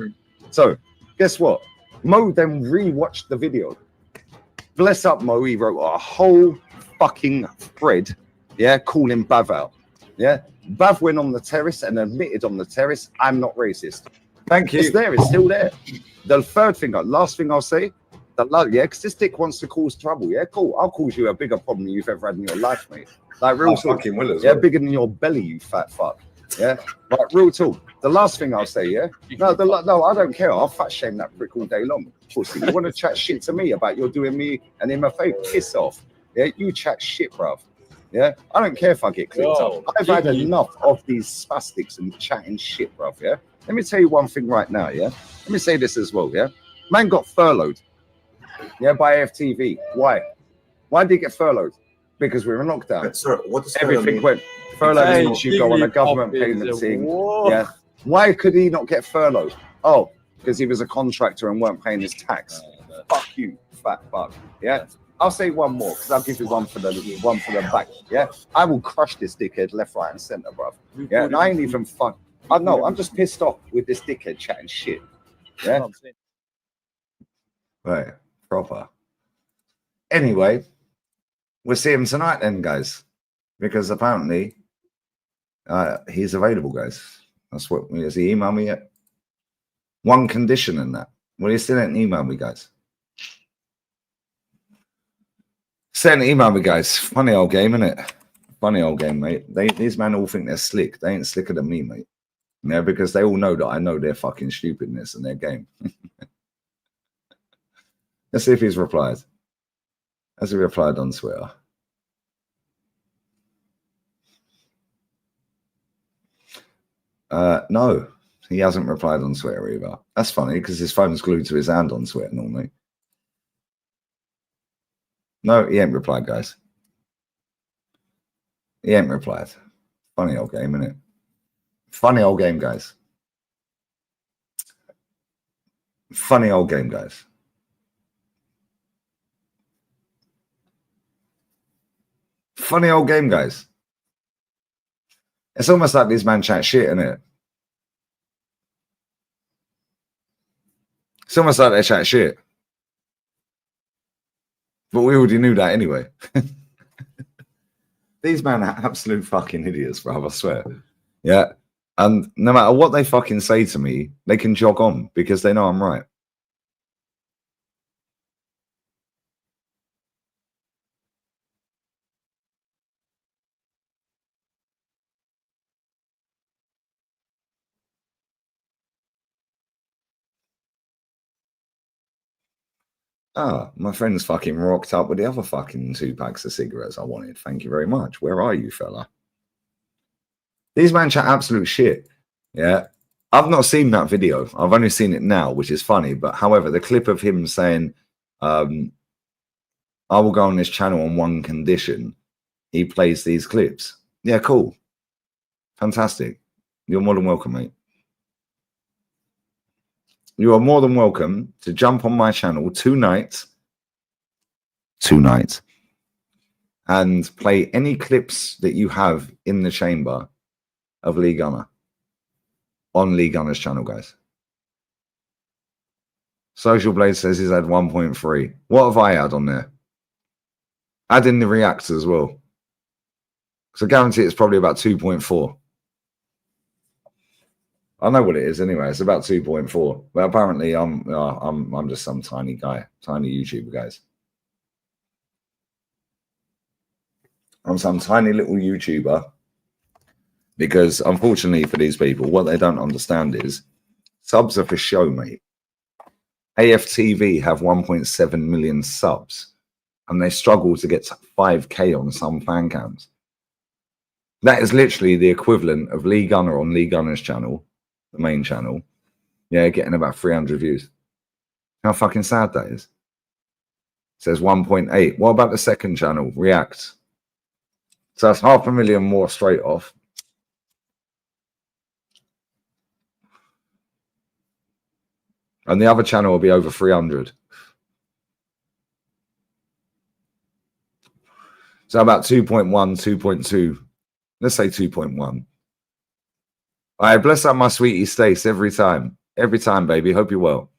So, guess what? Mo then rewatched the video. Bless up Mo, he wrote a whole fucking thread, yeah, calling Bav out. Yeah, Bav went on the terrace and admitted on the terrace, I'm not racist. Thank you. It's there, it's still there. The third thing, last thing I'll say, yeah, because this dick wants to cause trouble. Yeah, cool. I'll cause you a bigger problem than you've ever had in your life, mate. Like real talk. Fucking will as yeah, well. bigger than your belly, you fat fuck. Yeah, like real talk. The last thing I'll say, yeah, no, I don't care. I'll fat shame that prick all day long. Pussy, you want to chat shit to me about you're doing me and in my face? Piss off. Yeah, you chat shit, bruv. Yeah, I don't care if I get clipped up. I've had enough of these spastics and chatting shit, bruv. Yeah, let me tell you one thing right now. Yeah, let me say this as well. Yeah, man got furloughed. Yeah, by AFTV. Why? Why did he get furloughed? Because we were in lockdown. Sir, what does Everything went. Furlough means you go on a government payment thing. Yeah. Why could he not get furloughed? Oh, because he was a contractor and weren't paying his tax. Fuck you, fat fuck. Yeah. I'll say one more because I'll give you one for the back. Yeah. I will crush this dickhead left, right, and center, bruv. Yeah. And I ain't even fun. I know. I'm just pissed off with this dickhead chatting shit. Yeah. Right. Proper. Anyway, we'll see him tonight then, guys, because apparently he's available, guys. That's what, has he emailed me yet? One condition in that. Well, he still didn't email me, guys. Send an email me, guys. Funny old game, innit? Funny old game, mate. These men all think they're slick. They ain't slicker than me, mate. Yeah, because they all know that I know their fucking stupidness and their game. Let's see if he's replied. Has he replied on Twitter? No, he hasn't replied on Twitter either. That's funny because his phone's glued to his hand on Twitter normally. No, he ain't replied, guys. He ain't replied. Funny old game, innit? Funny old game, guys. Funny old game, guys. Funny old game, guys. It's almost like these man chat shit, isn't it? It's almost like they chat shit. But we already knew that anyway. These men are absolute fucking idiots, bro, I swear. Yeah. And no matter what they fucking say to me, they can jog on because they know I'm right. Ah, my friend's fucking rocked up with the other fucking 2 packs of cigarettes I wanted. Thank you very much. Where are you, fella? These man chat absolute shit. Yeah. I've not seen that video. I've only seen it now, which is funny. But however, the clip of him saying, I will go on this channel on one condition. He plays these clips. Yeah, cool. Fantastic. You're more than welcome, mate. You are more than welcome to jump on my channel tonight, and play any clips that you have in the chamber of Lee Gunner on Lee Gunner's channel, guys. Social Blade says he's had 1.3. What have I had on there? Add in the reacts as well. So I guarantee it's probably about 2.4. I know what it is anyway. It's about 2.4. But apparently I'm just some tiny guy, tiny YouTuber, guys. I'm some tiny little YouTuber. Because unfortunately for these people, what they don't understand is subs are for show, mate. AFTV have 1.7 million subs, and they struggle to get to 5K on some fan cams. That is literally the equivalent of Lee Gunner on Lee Gunner's channel, the main channel, yeah, getting about 300 views. How fucking sad that is. It says 1.8. What about the second channel, React? So that's 500,000 more straight off. And the other channel will be over 300. So about 2.1, 2.2. Let's say 2.1. All right, bless up my sweetie Stace every time. Every time, baby. Hope you're well.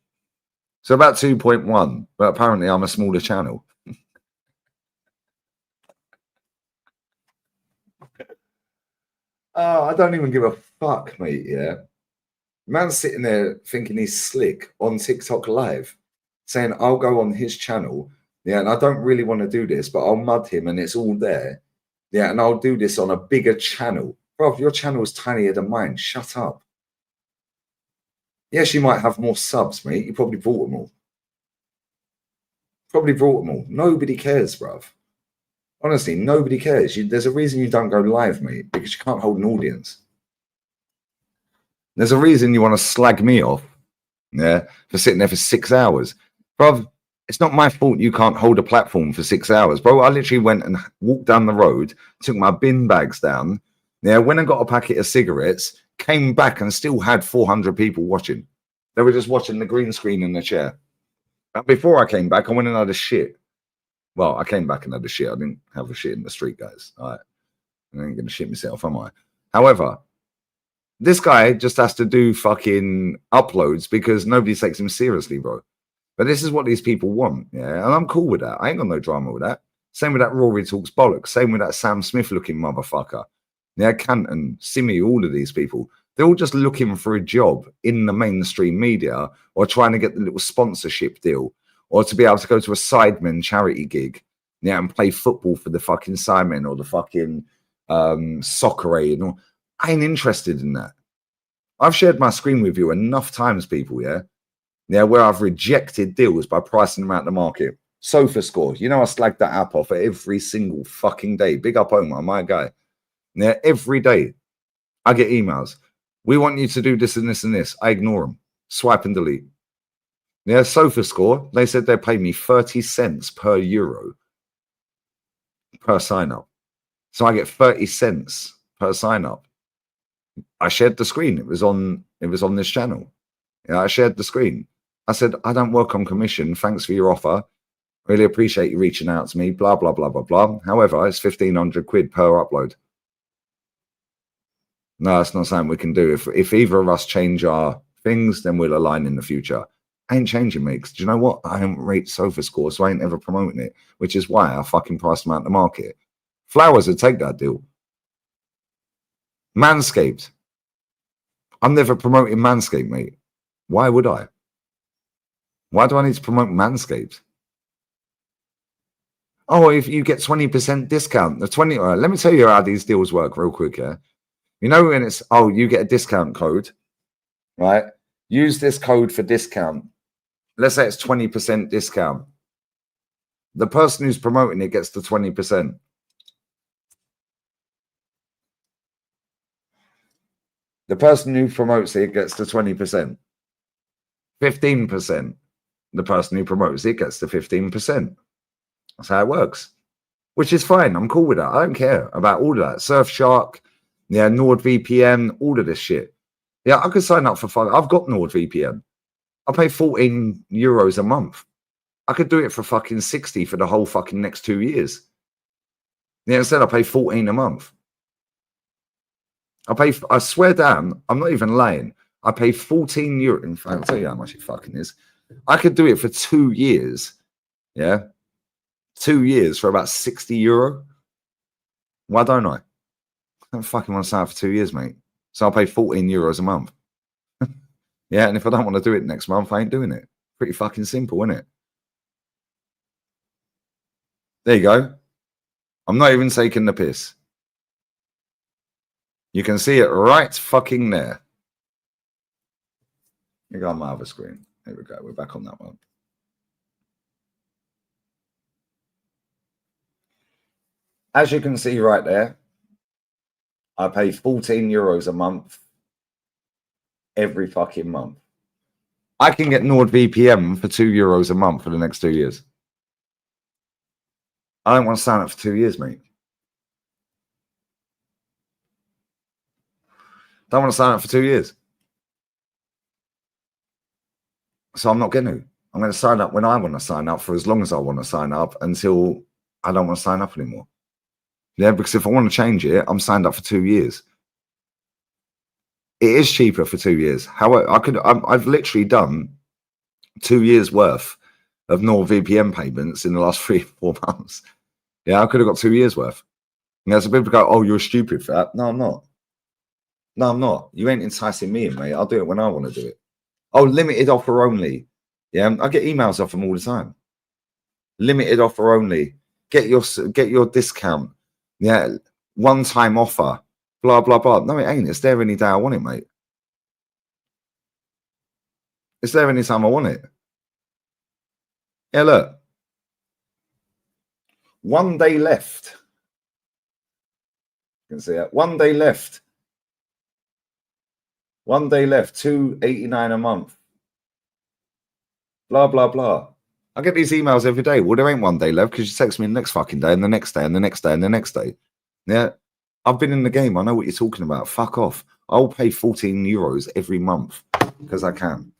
So about 2.1. But apparently I'm a smaller channel. Oh, I don't even give a fuck, mate, yeah. Man's sitting there thinking he's slick on TikTok live, saying, I'll go on his channel. Yeah, and I don't really want to do this, but I'll mud him and it's all there. Yeah, and I'll do this on a bigger channel. Bro, your channel is tinier than mine. Shut up. Yes, you might have more subs, mate. You probably brought them all. Probably brought them all. Nobody cares, bruv. Honestly, nobody cares. There's a reason you don't go live, mate, because you can't hold an audience. There's a reason you want to slag me off, yeah, for sitting there for 6 hours. Bruv, it's not my fault you can't hold a platform for 6 hours. Bro, I literally went and walked down the road, took my bin bags down, yeah, went and got a packet of cigarettes, came back and still had 400 people watching. They were just watching the green screen in the chair. And before I came back, I went and had a shit. Well, I came back and had a shit. I didn't have a shit in the street, guys. All right. I ain't going to shit myself, am I? However, this guy just has to do fucking uploads because nobody takes him seriously, bro. But this is what these people want, yeah? And I'm cool with that. I ain't got no drama with that. Same with that Rory Talks Bollocks. Same with that Sam Smith-looking motherfucker. Yeah, Canton, Simi, all of these people. They're all just looking for a job in the mainstream media or trying to get the little sponsorship deal or to be able to go to a Sidemen charity gig, yeah, and play football for the fucking Sidemen or the fucking Soccer Aid. And all. I ain't interested in that. I've shared my screen with you enough times, people, yeah? Yeah, where I've rejected deals by pricing them out the market. SofaScore, you know I slag that app off every single fucking day. Big up Omar, my guy. Yeah, every day I get emails. We want you to do this and this and this. I ignore them. Swipe and delete. Yeah, SofaScore, they said they pay me 30 cents per euro per sign up. So I get 30 cents per sign up. I shared the screen. It was on this channel. Yeah, I shared the screen. I said, I don't work on commission. Thanks for your offer. Really appreciate you reaching out to me. Blah, blah, blah, blah, blah. However, it's 1,500 quid per upload. No, it's not something we can do. If either of us change our things, then we'll align in the future. I ain't changing, mate. Do you know what? I don't rate SofaScore, so I ain't ever promoting it, which is why I fucking priced them out the market. Flowers would take that deal. Manscaped. I'm never promoting Manscaped, mate. Why would I? Why do I need to promote Manscaped? Oh, if you get 20% discount, the 20. Let me tell you how these deals work real quick, yeah? You know when it's, oh, you get a discount code, right? Use this code for discount. Let's say it's 20% discount. The person who's promoting it gets the 20%. The person who promotes it gets the 20%. 15%. The person who promotes it gets the 15%. That's how it works. Which is fine. I'm cool with that. I don't care about all of that. Surfshark, yeah, NordVPN, all of this shit. Yeah, I could sign up for fun. I've got NordVPN. I pay €14 a month. I could do it for fucking 60 for the whole fucking next 2 years. Yeah, instead I pay 14 a month. I swear down, I'm not even lying. I pay €14. In fact, I'll tell you how much it fucking is. I could do it for 2 years. Yeah. 2 years for about €60. Why don't I? I don't fucking want to sign up for 2 years, mate. So I'll pay €14 a month. Yeah, and if I don't want to do it next month, I ain't doing it. Pretty fucking simple, isn't it? There you go. I'm not even taking the piss. You can see it right fucking there. You go on my other screen. There we go. We're back on that one. As you can see right there, I pay €14 a month every fucking month. I can get NordVPN for €2 a month for the next 2 years. I don't want to sign up for 2 years, mate. Don't want to sign up for 2 years. So I'm not going to. I'm going to sign up when I want to sign up for as long as I want to sign up until I don't want to sign up anymore. Yeah, because if I want to change it, I'm signed up for 2 years. It is cheaper for 2 years. However, I've literally done 2 years worth of NordVPN payments in the last 3 or 4 months. Yeah, I could have got 2 years worth. You know, so people go, "Oh, you're stupid for that." No, I'm not. No, I'm not. You ain't enticing me in, mate. I'll do it when I want to do it. Oh, limited offer only. Yeah, I get emails off them all the time. Limited offer only. Get your discount. Yeah, one-time offer. Blah, blah, blah. No, it ain't. It's there any day I want it, mate. It's there any time I want it. Yeah, look. 1 day left. You can see it. 1 day left. 1 day left. $2.89 a month. Blah, blah, blah. I get these emails every day. Well, there ain't 1 day left because you text me the next fucking day and the next day and the next day and the next day. Yeah. I've been in the game. I know what you're talking about. Fuck off. I'll pay €14 every month because I can.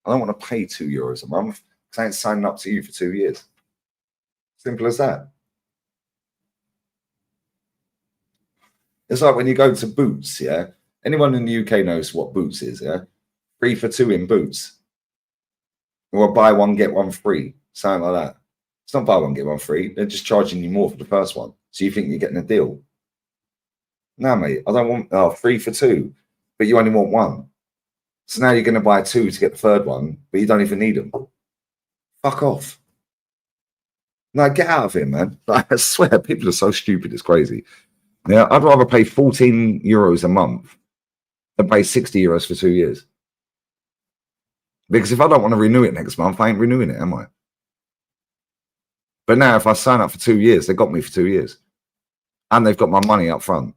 I don't want to pay €2 a month because I ain't signing up to you for 2 years. Simple as that. It's like when you go to Boots, yeah? Anyone in the UK knows what Boots is, yeah? 3 for 2 in Boots. Or buy one, get one free. Something like that. It's not buy one, get one free. They're just charging you more for the first one. So you think you're getting a deal. No, mate, I don't want 3 for 2, but you only want one. So now you're going to buy 2 to get the third one, but you don't even need them. Fuck off. No, get out of here, man. I swear, people are so stupid, it's crazy. Yeah, I'd rather pay €14 a month than pay €60 for 2 years. Because if I don't want to renew it next month, I ain't renewing it, am I? But now if I sign up for 2 years, they got me for 2 years. And they've got my money up front.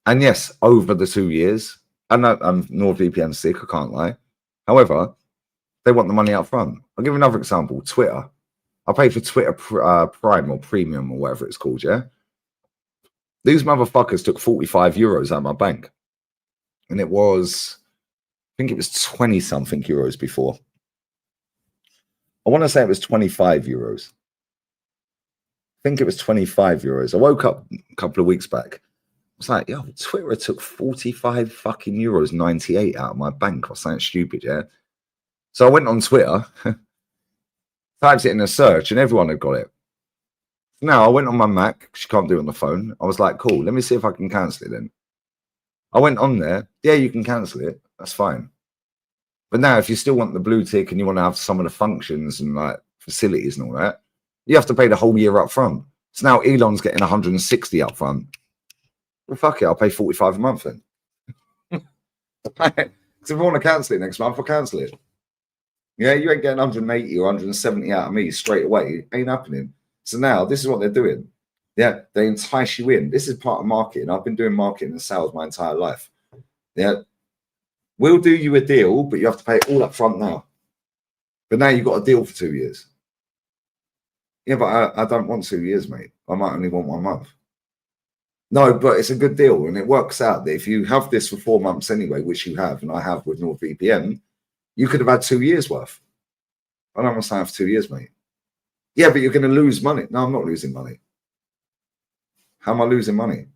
And yes, over the 2 years, I'm NordVPN sick, I can't lie. However, they want the money up front. I'll give you another example. Twitter. I pay for Twitter Prime or Premium or whatever it's called, yeah? These motherfuckers took €45 out of my bank. And it was, I think it was 20-something euros before. I want to say it was €25. I think it was €25. I woke up a couple of weeks back. I was like, yo, Twitter took 45 fucking euros 98 out of my bank or something stupid, yeah? So I went on Twitter, typed it in a search, and everyone had got it. Now I went on my Mac, because you can't do it on the phone. I was like, cool, let me see if I can cancel it then. I went on there. Yeah, you can cancel it. That's fine. But now if you still want the blue tick and you want to have some of the functions and like facilities and all that, you have to pay the whole year up front. So now Elon's getting 160 up front. Well, fuck it, I'll pay 45 a month then. Because if I want to cancel it next month, I'll cancel it. Yeah, you ain't getting 180 or 170 out of me straight away. Ain't happening. So now this is what they're doing. Yeah, they entice you in. This is part of marketing. I've been doing marketing and sales my entire life. Yeah, we'll do you a deal, but you have to pay it all up front now. But now you've got a deal for 2 years. Yeah, but I don't want 2 years, mate. I might only want 1 month. No, but it's a good deal, and it works out that if you have this for 4 months anyway, which you have, and I have with NordVPN, you could have had 2 years worth. I don't want to sign up for 2 years, mate. Yeah, but you're going to lose money. No, I'm not losing money. How am I losing money?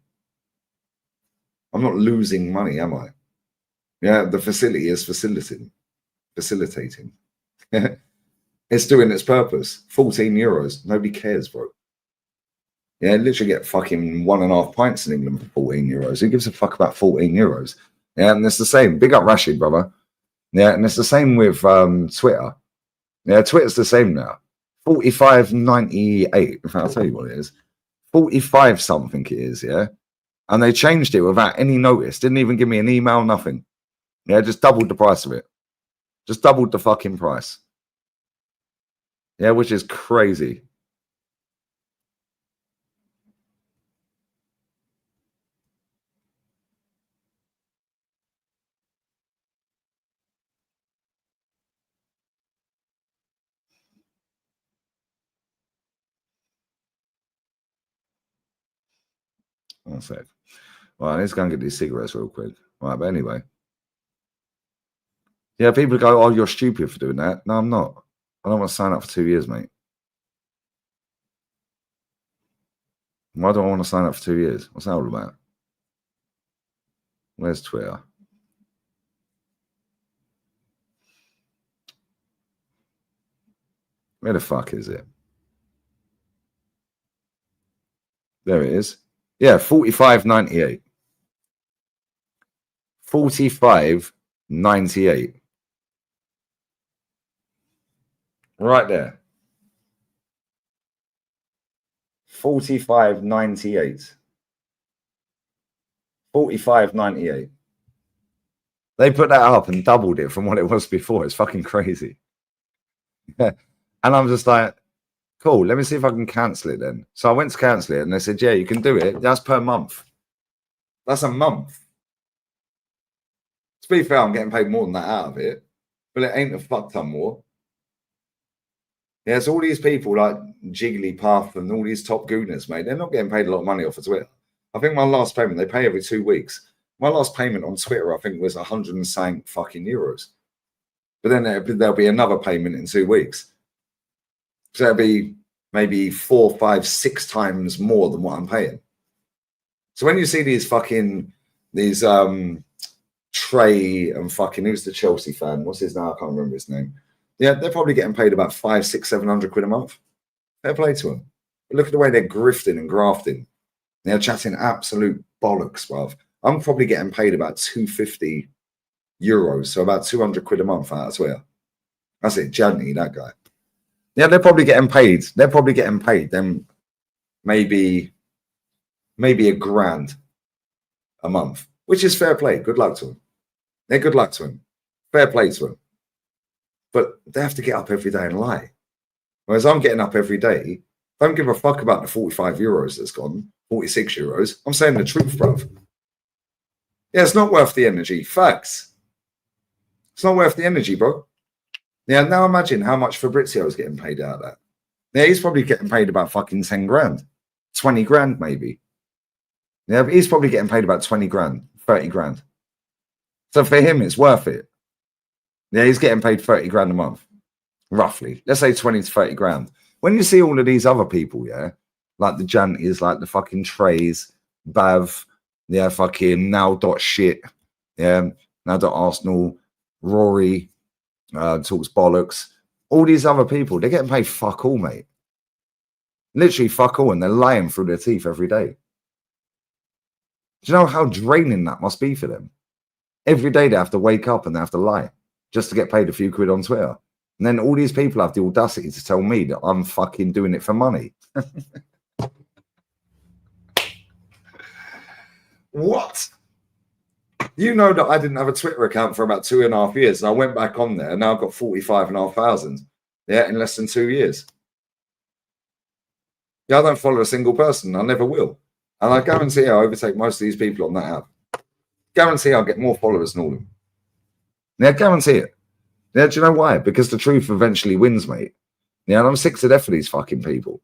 I'm not losing money, am I? Yeah, the facility is facilitating. It's doing its purpose. 14 euros. Nobody cares, bro. Yeah, literally get fucking 1.5 pints in England for 14 euros. Who gives a fuck about 14 euros? Yeah, and it's the same. Big up Rashid, brother. Yeah, and it's the same with Twitter. Yeah, Twitter's the same now. 45.98. In fact, I'll tell you what it is. 45 something it is, yeah? And they changed it without any notice. Didn't even give me an email, nothing. Yeah, just doubled the price of it. Just doubled the fucking price. Yeah, which is crazy. One sec. Well, I need to go and get these cigarettes real quick. Right, but anyway. Yeah, people go, oh, you're stupid for doing that. No, I'm not. I don't want to sign up for 2 years, mate. Why do I want to sign up for 2 years? What's that all about? Where's Twitter? Where the fuck is it? There it is. Yeah, 45.98. 45.98. Right there. 45.98. 45.98. They put that up and doubled it from what it was before. It's fucking crazy. Yeah. And I'm just like, cool, let me see if I can cancel it then. So I went to cancel it and they said, yeah, you can do it. That's per month. That's a month. To be fair, I'm getting paid more than that out of it, but it ain't a fuck ton more. Yeah, so all these people like Jigglypuff and all these top gooners, mate, they're not getting paid a lot of money off of Twitter. I think my last payment, they pay every 2 weeks. My last payment on Twitter, I think, was 100 and something fucking euros. But then there'll be another payment in 2 weeks. So it'll be maybe 4, 5, 6 times more than what I'm paying. So when you see these fucking, these Trey and fucking, who's the Chelsea fan? What's his name? I can't remember his name. Yeah, they're probably getting paid about 500, 600, 700 quid a month. Fair play to them. But look at the way they're grifting and grafting. They're chatting absolute bollocks, bruv. I'm probably getting paid about 250 euros, so about 200 quid a month out of Twitter. That's it, Janty, that guy. Yeah, they're probably getting paid. They're probably getting paid them maybe $1,000 a month, which is fair play. Good luck to them. They're good luck to them. Fair play to them. But they have to get up every day and lie. Whereas I'm getting up every day. Don't give a fuck about the 45 euros that's gone, 46 euros. I'm saying the truth, bruv. Yeah, it's not worth the energy. Facts. It's not worth the energy, bro. Yeah, now imagine how much Fabrizio is getting paid out of that. Yeah, he's probably getting paid about fucking 10 grand. 20 grand, maybe. Yeah, but he's probably getting paid about 20 grand, 30 grand. So for him, it's worth it. Yeah, he's getting paid 30 grand a month, roughly. Let's say 20 to 30 grand. When you see all of these other people, yeah, like the Janties, like the fucking Trays, Bav, yeah, fucking now.shit, yeah, now.arsenal, Rory, talks bollocks. All these other people, they're getting paid fuck all, mate. Literally fuck all, and they're lying through their teeth every day. Do you know how draining that must be for them? Every day they have to wake up and they have to lie just to get paid a few quid on Twitter. And then all these people have the audacity to tell me that I'm fucking doing it for money. What? You know that I didn't have a Twitter account for about 2.5 years, and I went back on there, and now I've got 45,500. Yeah, in less than 2 years. Yeah, I don't follow a single person. I never will. And I guarantee I'll overtake most of these people on that app. Guarantee I'll get more followers than all of them. Yeah, guarantee it. Yeah, do you know why? Because the truth eventually wins, mate. Yeah, and I'm sick to death of these fucking people.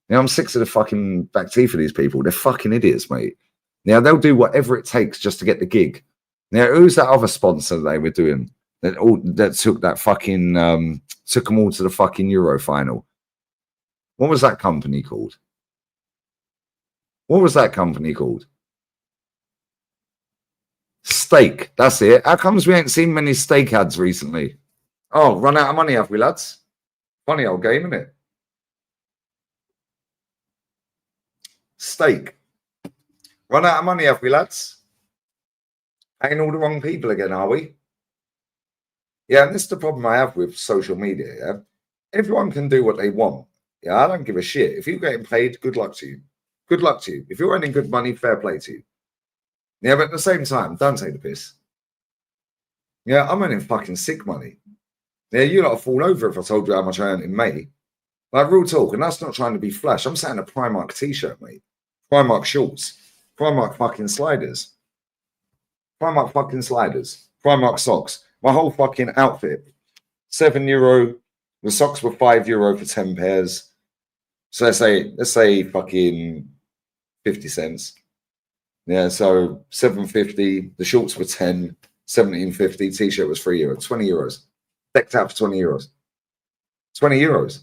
Yeah, I'm sick to the fucking back teeth of these people. They're fucking idiots, mate. Yeah, they'll do whatever it takes just to get the gig. Now, who's that other sponsor they were doing that took that fucking took them all to the fucking Euro final? What was that company called? What was that company called? Steak. That's it. How comes we ain't seen many steak ads recently? Oh, run out of money, have we, lads? Funny old game, isn't it? Steak. Run out of money, have we, lads? Ain't all the wrong people again, are we? Yeah, and this is the problem I have with social media, yeah? Everyone can do what they want. Yeah, I don't give a shit. If you're getting paid, good luck to you. Good luck to you. If you're earning good money, fair play to you. Yeah, but at the same time, don't take the piss. Yeah, I'm earning fucking sick money. Yeah, you lot will fall over if I told you how much I earned in May. Like, real talk, and that's not trying to be flash. I'm saying a Primark t-shirt, mate. Primark shorts. Primark fucking sliders. Primark fucking sliders. Primark socks. My whole fucking outfit. €7. The socks were €5 for 10 pairs. So let's say fucking 50 cents. Yeah, so 7.50. The shorts were 10, 17.50. T-shirt was €3, €20. Decked out for €20. €20.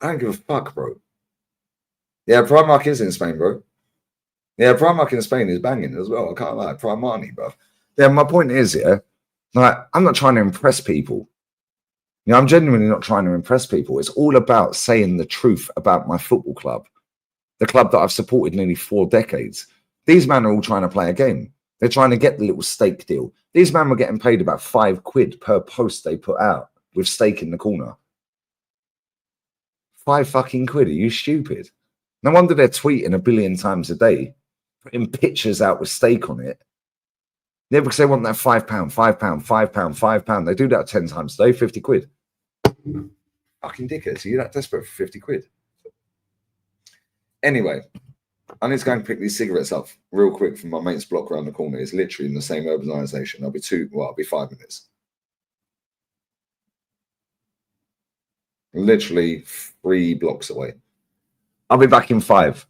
I don't give a fuck, bro. Yeah, Primark is in Spain, bro. Yeah, Primark in Spain is banging as well. I can't lie. Primarni, bro. Yeah, my point is, yeah, like, I'm not trying to impress people. You know, I'm genuinely not trying to impress people. It's all about saying the truth about my football club, the club that I've supported nearly 4 decades. These men are all trying to play a game. They're trying to get the little steak deal. These men were getting paid about £5 per post they put out with steak in the corner. 5 fucking quid. Are you stupid? No wonder they're tweeting 1 billion times a day, putting pictures out with steak on it. Yeah, because they want that £5, £5, £5, £5. They do that 10 times a day, 50 quid. Fucking dickheads. Are you that desperate for 50 quid? Anyway, I need to go and pick these cigarettes up real quick from my mate's block around the corner. It's literally in the same urbanisation. I'll be 5 minutes. Literally 3 blocks away. I'll be back in 5.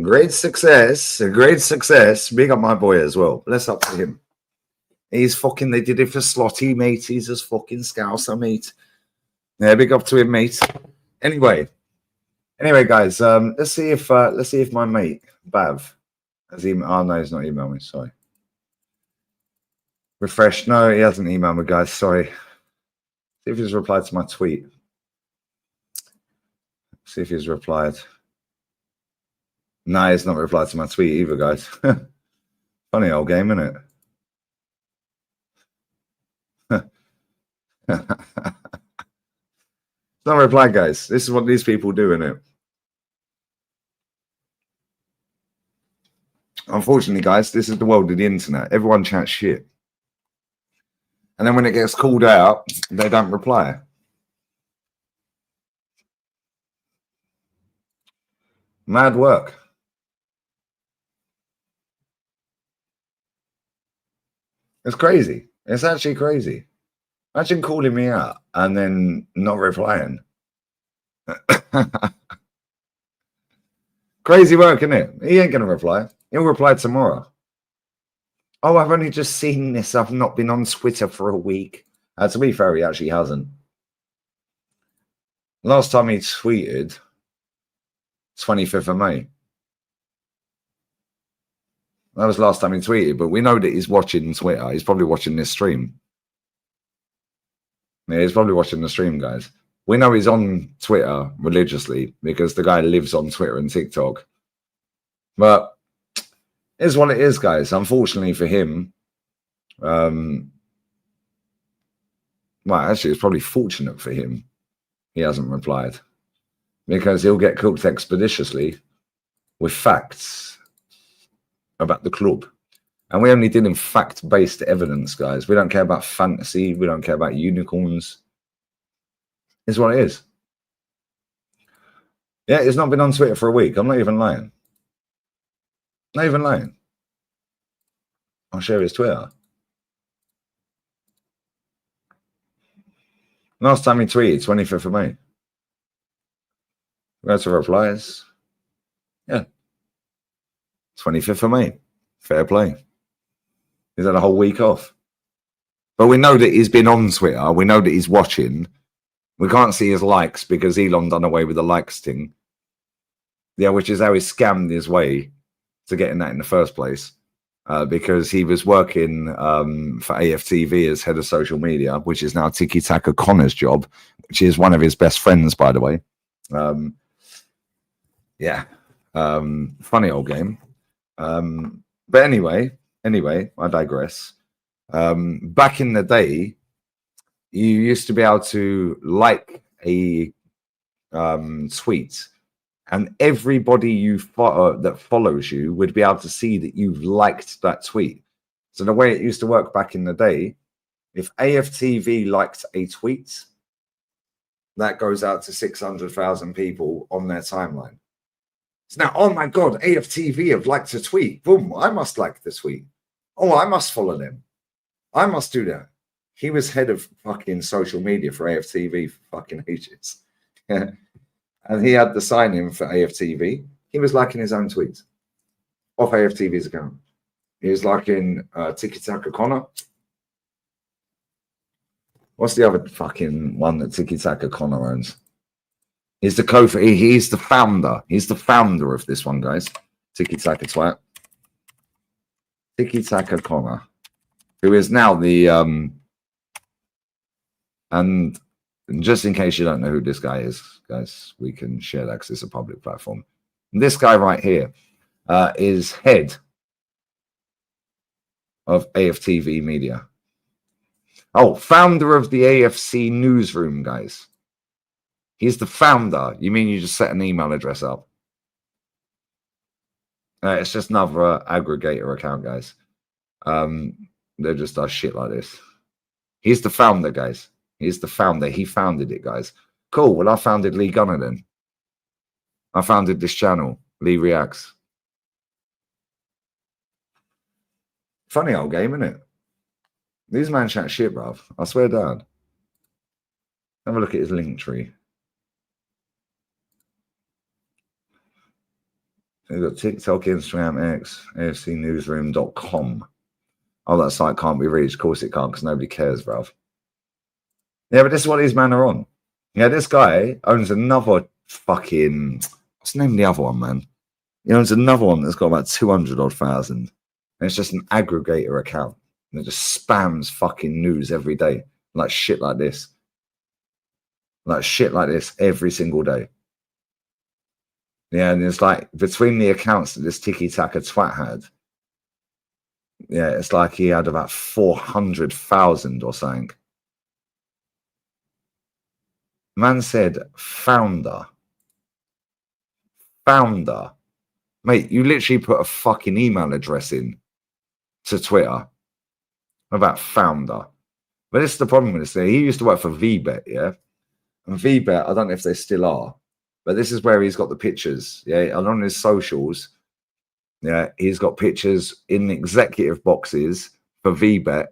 Great success. A great success. Big up my boy as well. Bless up to him. He's fucking, they did it for Slotty, mate. He's just fucking Scouser, mate. Yeah, big up to him, mate. Anyway, guys, let's see if my mate Bav has emailed. Oh no, he's not emailed me. Sorry. Refresh. No, he hasn't emailed me, guys. Sorry. See if he's replied to my tweet. See if he's replied. No, he's not replied to my tweet either, guys. Funny old game, isn't it? Not reply, guys. This is what these people do, innit? Unfortunately, guys, this is the world of the internet. Everyone chats shit. And then when it gets called out, they don't reply. Mad work. It's crazy. It's actually crazy. Imagine calling me out and then not replying. Crazy work, isn't it? He ain't going to reply. He'll reply tomorrow. Oh, I've only just seen this. I've not been on Twitter for a week. To be fair, he actually hasn't. Last time he tweeted, 25th of May. That was last time he tweeted, but we know that he's watching Twitter. He's probably watching this stream. Yeah, he's probably watching the stream, guys. We know he's on Twitter religiously because the guy lives on Twitter and TikTok. But it's what it is, guys. Unfortunately for him, well, actually, it's probably fortunate for him he hasn't replied because he'll get cooked expeditiously with facts about the club. And we only deal in fact-based evidence, guys. We don't care about fantasy. We don't care about unicorns. It's what it is. Yeah, it's not been on Twitter for a week. I'm not even lying. Not even lying. I'll share his Twitter. Last time he tweeted, 25th of May. Go to replies. Yeah. 25th of May. Fair play. He's had a whole week off. But we know that he's been on Twitter. We know that he's watching. We can't see his likes because Elon done away with the likes thing. Yeah, which is how he scammed his way to getting that in the first place. Because he was working for AFTV as head of social media, which is now Tiki Taka Connor's job, which is one of his best friends, by the way. Yeah. Funny old game. But anyway, I digress. Back in the day, you used to be able to like a tweet, and everybody you follow that follows you would be able to see that you've liked that tweet. So the way it used to work back in the day, if AFTV liked a tweet, that goes out to 600,000 people on their timeline. So now, oh my God, AFTV have liked a tweet. Boom, I must like the tweet. Oh, I must follow them. I must do that. He was head of fucking social media for AFTV for fucking ages. And he had the sign in for AFTV. He was liking his own tweets off AFTV's account. He was liking Tiki Taka Connor. What's the other fucking one that Tiki Taka Connor owns? He's the he's the founder. He's the founder of this one, guys. Tiki Taka Twat. Tiki Taka Connor, who is now the and just in case you don't know who this guy is, guys, we can share that because it's a public platform. And this guy right here is head of AFTV Media. Oh, founder of the AFC newsroom, guys. He's the founder. You mean you just set an email address up? It's just another aggregator account, guys. They just does shit like this. He's the founder, guys. He's the founder. He founded it, guys. Cool. Well, I founded Lee Gunner then. I founded this channel, Lee Reacts. Funny old game, isn't it? These man chat shit, bruv. I swear down. Have a look at his link tree. We've got TikTok, Instagram, X, AFCnewsroom.com. Oh, that site can't be reached. Of course it can't, because nobody cares, bruv. Yeah, but this is what these men are on. Yeah, this guy owns another fucking... What's the name of the other one, man? He owns another one that's got about 200,000. And it's just an aggregator account. And it just spams fucking news every day. Like shit like this. Like shit like this every single day. Yeah, and it's like between the accounts that this tiki-taka twat had, yeah, it's like he had about 400,000 or something. Man said founder. Founder. Mate, you literally put a fucking email address in to Twitter about founder. But this is the problem with this thing. He used to work for VBet, yeah? And VBet, I don't know if they still are, but this is where he's got the pictures, yeah? And on his socials, yeah, he's got pictures in the executive boxes for VBet.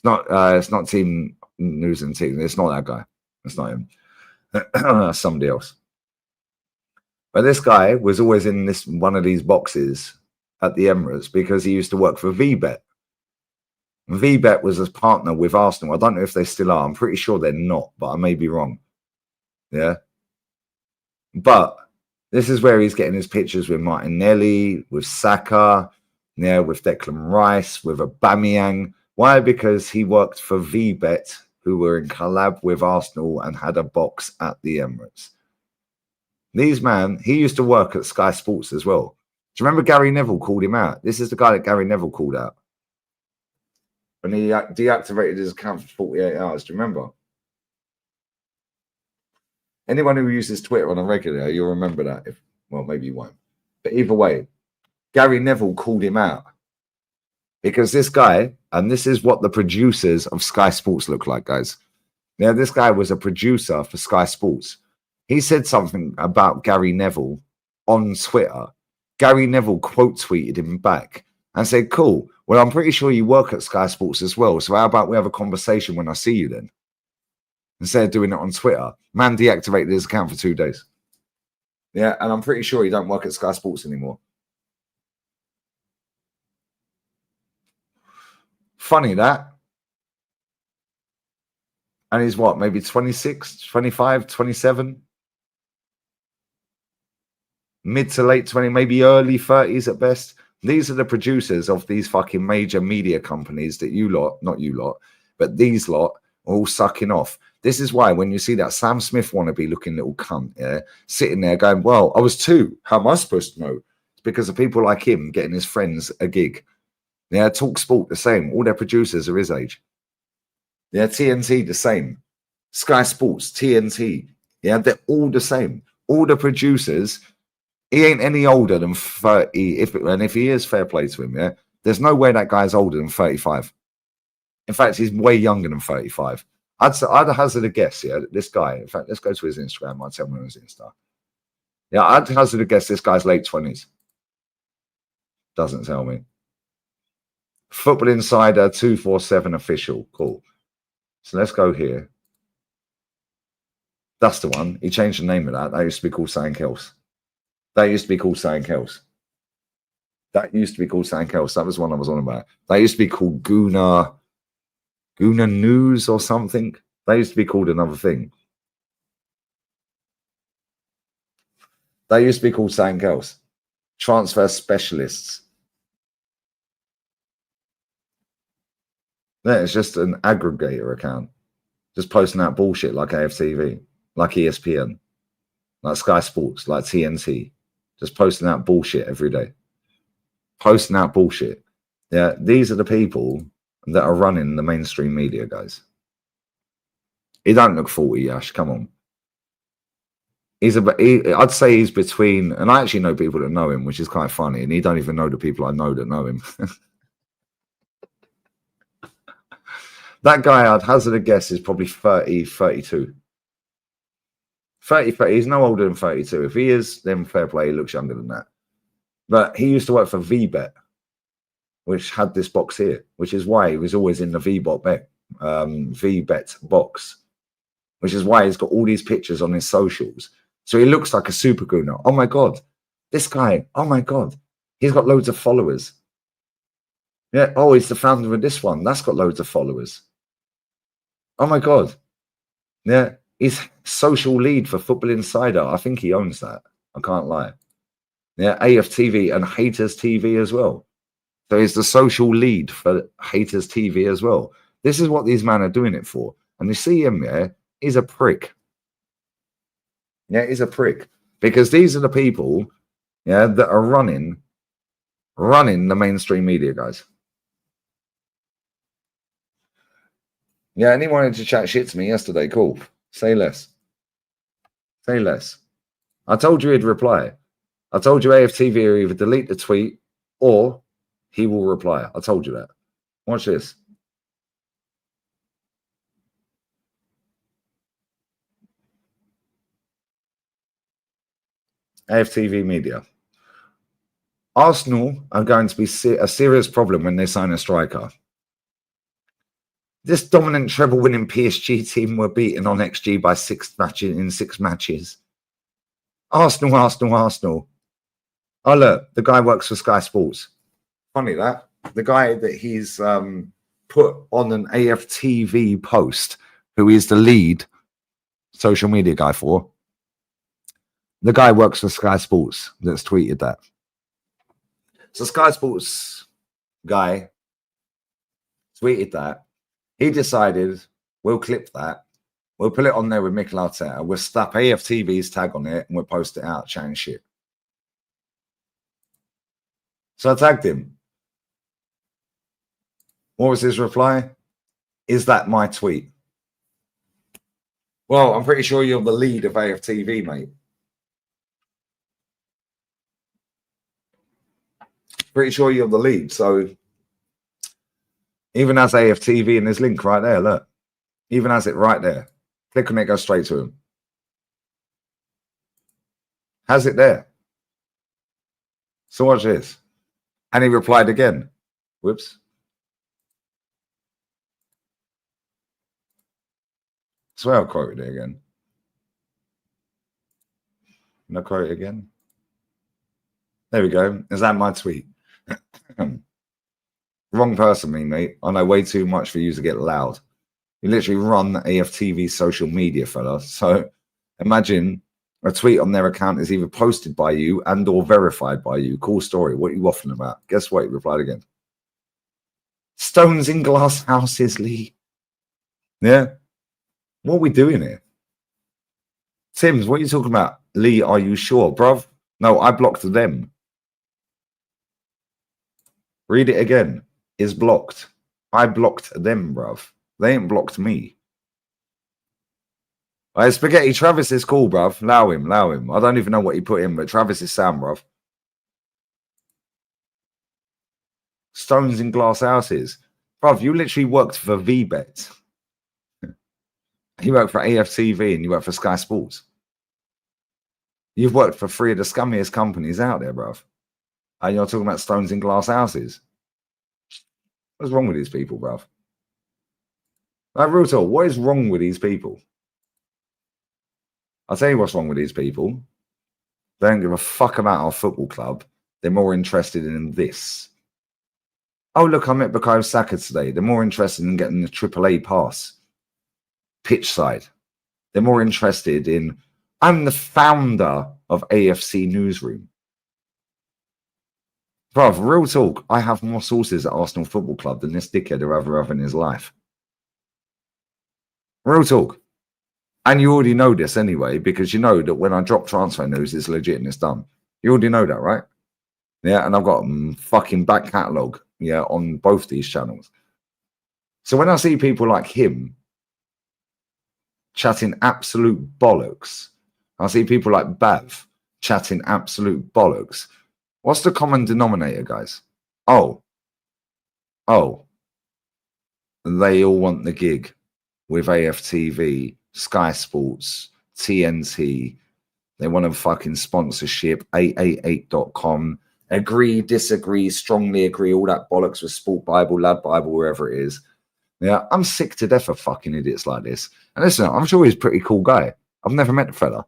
It's not Team News and Team. It's not that guy. It's not him. Somebody else. But this guy was always in this one of these boxes at the Emirates because he used to work for VBet. VBet was a partner with Arsenal. I don't know if they still are. I'm pretty sure they're not, but I may be wrong. Yeah. But this is where he's getting his pictures with Martinelli, with Saka, yeah, with Declan Rice, with Aubameyang. Why? Because he worked for VBet, who were in collab with Arsenal and had a box at the Emirates. These man, he used to work at Sky Sports as well. Do you remember Gary Neville called him out? This is the guy that Gary Neville called out. And he deactivated his account for 48 hours. Do you remember? Anyone who uses Twitter on a regular, you'll remember that. Well, maybe you won't. But either way, Gary Neville called him out. Because this guy, and this is what the producers of Sky Sports look like, guys. Now, this guy was a producer for Sky Sports. He said something about Gary Neville on Twitter. Gary Neville quote tweeted him back and said, cool, well, I'm pretty sure you work at Sky Sports as well. So how about we have a conversation when I see you then? Instead of doing it on Twitter. Man deactivated his account for 2 days. Yeah, and I'm pretty sure he don't work at Sky Sports anymore. Funny that. And he's what, maybe 26, 25, 27? Mid to late 20, maybe early 30s at best. These are the producers of these fucking major media companies that you lot, not you lot, but these lot are all sucking off. This is why when you see that Sam Smith wannabe looking little cunt, yeah, sitting there going, well, I was 2. How am I supposed to know? It's because of people like him getting his friends a gig. Yeah, Talk Sport, the same. All their producers are his age. Yeah, TNT, the same. Sky Sports, TNT. Yeah, they're all the same. All the producers, he ain't any older than 30. If he is, fair play to him, yeah. There's no way that guy's older than 35. In fact, he's way younger than 35. I'd hazard a guess, yeah, this guy. In fact, let's go to his Instagram. I'll tell him on his Insta. Yeah, I'd hazard a guess this guy's late 20s. Doesn't tell me. Football Insider 247 official. Cool. So let's go here. That's the one. He changed the name of that. That used to be called something else. That used to be called something else. That used to be called something else. That was one I was on about. That used to be called Guna News or something. That used to be called another thing. That used to be called something else. Transfer specialists. Yeah, it's just an aggregator account. Just posting out bullshit like AFTV, like ESPN, like Sky Sports, like TNT. Just posting out bullshit every day. Posting out bullshit. Yeah, these are the people that are running the mainstream media, guys. He don't look 40, Yash. Come on. I'd say he's between, and I actually know people that know him, which is quite funny, and he don't even know the people I know that know him. That guy, I'd hazard a guess, is probably 30, 32. 30, he's no older than 32. If he is, then fair play, he looks younger than that. But he used to work for VBet, which had this box here, which is why he was always in the VBet box, which is why he's got all these pictures on his socials. So he looks like a super gooner. Oh my God. This guy, oh my God, he's got loads of followers. Yeah, oh, he's the founder of this one. That's got loads of followers. Oh my God. Yeah, he's social lead for Football Insider. I think he owns that. I can't lie. Yeah, AFTV and Haters TV as well. So he's the social lead for Haters TV as well. This is what these men are doing it for. And you see him there, he's a prick. Yeah, he's a prick. Because these are the people, yeah, that are running the mainstream media, guys. Yeah, and he wanted to chat shit to me yesterday. Cool. Say less. Say less. I told you he'd reply. I told you AFTV will either delete the tweet or he will reply. I told you that. Watch this. AFTV Media. Arsenal are going to be a serious problem when they sign a striker. This dominant treble-winning PSG team were beaten on XG by 6 matches. Arsenal. Oh, look, the guy works for Sky Sports. Funny that. The guy that he's put on an AFTV post, who is the lead social media guy for, the guy works for Sky Sports that's tweeted that. So Sky Sports guy tweeted that. He decided, we'll clip that. We'll put it on there with Mikel Arteta. We'll slap AFTV's tag on it and we'll post it out, chatting shit. So I tagged him. What was his reply? Is that my tweet? Well, I'm pretty sure you're the lead of AFTV, mate. Pretty sure you're the lead. So even as AFTV in this link right there, look. Even as it right there. Click on it, go straight to him. Has it there. So watch this. And he replied again. Whoops. I swear I'll quote it again. Can I quote it again? There we go. Is that my tweet? Wrong person, me, mate. I know way too much for you to get loud. You literally run AFTV social media, fella. So imagine a tweet on their account is either posted by you and or verified by you. Cool story. What are you waffling about? Guess what? He replied again. Stones in glass houses, Lee. Yeah. What are we doing here? Sims, what are you talking about? Lee, are you sure? Bruv, no, I blocked them. Read it again. Is blocked. I blocked them, bruv. They ain't blocked me. Right, Spaghetti, Travis is cool, bruv. Allow him. I don't even know what he put in, but Travis is Sam, bruv. Stones in glass houses. Bruv, you literally worked for VBet. You work for AFTV and you work for Sky Sports. You've worked for 3 of the scummiest companies out there, bruv. And you're talking about stones in glass houses. What's wrong with these people, bruv? Like, real talk, what is wrong with these people? I'll tell you what's wrong with these people. They don't give a fuck about our football club. They're more interested in this. Oh, look, I met Bukayo Saka today. They're more interested in getting the AAA pass. Pitch side. They're more interested in, I'm the founder of AFC Newsroom. Bruv, real talk, I have more sources at Arsenal Football Club than this dickhead will ever have in his life. Real talk. And you already know this anyway, because you know that when I drop transfer news, it's legit and it's done. You already know that, right? Yeah, and I've got fucking back catalogue, yeah, on both these channels. So when I see people like him chatting absolute bollocks, I see people like Bav chatting absolute bollocks. What's the common denominator, guys? Oh, they all want the gig with AFTV, Sky Sports, TNT. They want a fucking sponsorship, 888.com. Agree, disagree, strongly agree, all that bollocks with Sport Bible, Lad Bible, wherever it is. Yeah, I'm sick to death of fucking idiots like this. And listen, I'm sure he's a pretty cool guy. I've never met the fella.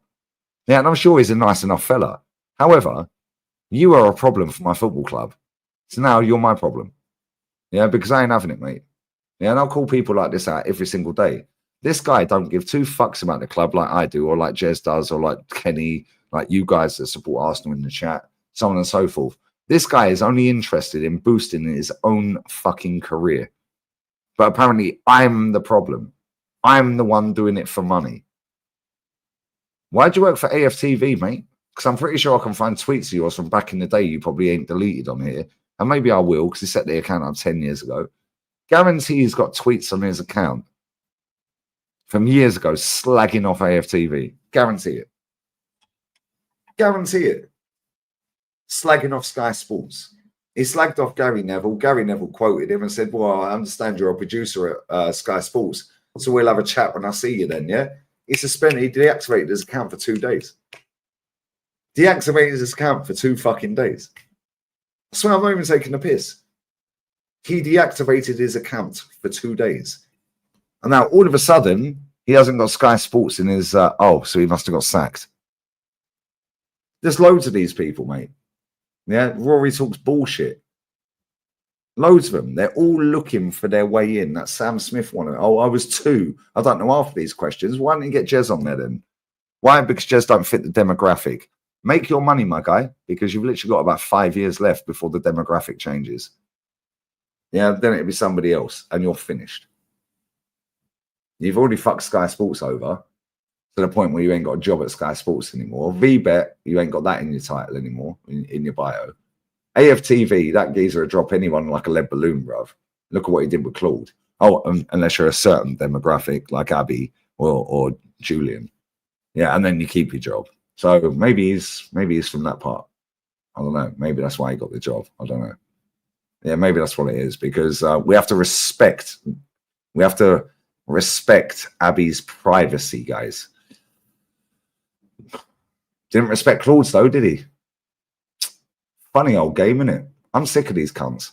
Yeah, and I'm sure he's a nice enough fella. However, You are a problem for my football club. So now you're my problem. Yeah, because I ain't having it, mate. Yeah, and I'll call people like this out every single day. This guy don't give two fucks about the club like I do, or like Jez does, or like Kenny, like you guys that support Arsenal in the chat, so on and so forth. This guy is only interested in boosting his own fucking career. But apparently I'm the problem. I'm the one doing it for money. Why'd you work for AFTV, mate? Because I'm pretty sure I can find tweets of yours from back in the day you probably ain't deleted on here. And maybe I will, because he set the account up 10 years ago. Guarantee he's got tweets on his account from years ago slagging off AFTV. Guarantee it. Guarantee it. Slagging off Sky Sports. He slagged off Gary Neville. Gary Neville quoted him and said, well, I understand you're a producer at Sky Sports, so we'll have a chat when I see you then, yeah? He deactivated his account for 2 days. Deactivated his account for 2 fucking days. I swear I'm not even taking the piss. He deactivated his account for 2 days. And now all of a sudden, he hasn't got Sky Sports in his, so he must have got sacked. There's loads of these people, mate. Yeah, Rory talks bullshit. Loads of them. They're all looking for their way in. That Sam Smith one. Oh, I was 2. I don't know after these questions. Why don't you get Jez on there then? Why? Because Jez don't fit the demographic. Make your money, my guy, because you've literally got about 5 years left before the demographic changes. Yeah, then it'll be somebody else, and you're finished. You've already fucked Sky Sports over to the point where you ain't got a job at Sky Sports anymore. VBet, you ain't got that in your title anymore, in your bio. AFTV, that geezer would drop anyone like a lead balloon, bruv. Look at what he did with Claude. Oh, unless you're a certain demographic like Abby or Julian. Yeah, and then you keep your job. So maybe he's from that part. I don't know. Maybe that's why he got the job. I don't know. Yeah, maybe that's what it is, because we have to respect Abby's privacy, guys. Didn't respect Claude's though, did he? Funny old game, innit? I'm sick of these cunts.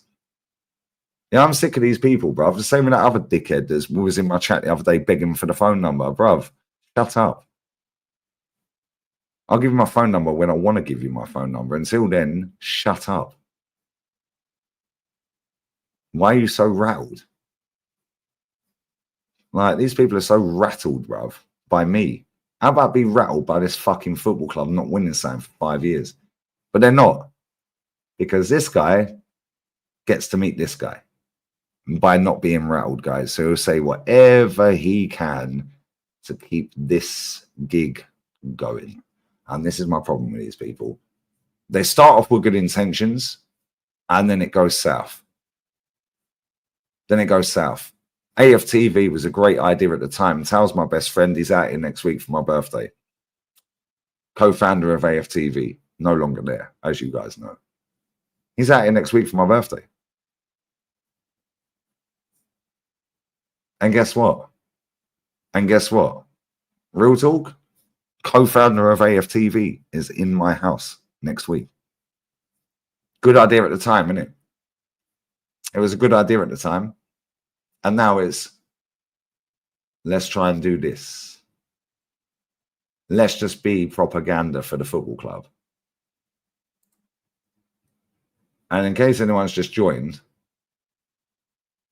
Yeah, I'm sick of these people, bruv. The same with that other dickhead that was in my chat the other day begging for the phone number. Bruv, shut up. I'll give you my phone number when I want to give you my phone number. Until then, shut up. Why are you so rattled? Like, these people are so rattled, bruv, by me. How about be rattled by this fucking football club not winning something for 5 years? But they're not. Because this guy gets to meet this guy by not being rattled, guys. So he'll say whatever he can to keep this gig going. And this is my problem with these people. They start off with good intentions, and then it goes south. Then it goes south. AFTV was a great idea at the time. Tal's my best friend. He's out here next week for my birthday. Co-founder of AFTV. No longer there, as you guys know. He's out here next week for my birthday. And guess what? Real talk? Co-founder of AFTV is in my house next week. Good idea at the time, innit? It was a good idea at the time. And now it's, let's try and do this. Let's just be propaganda for the football club. And in case anyone's just joined,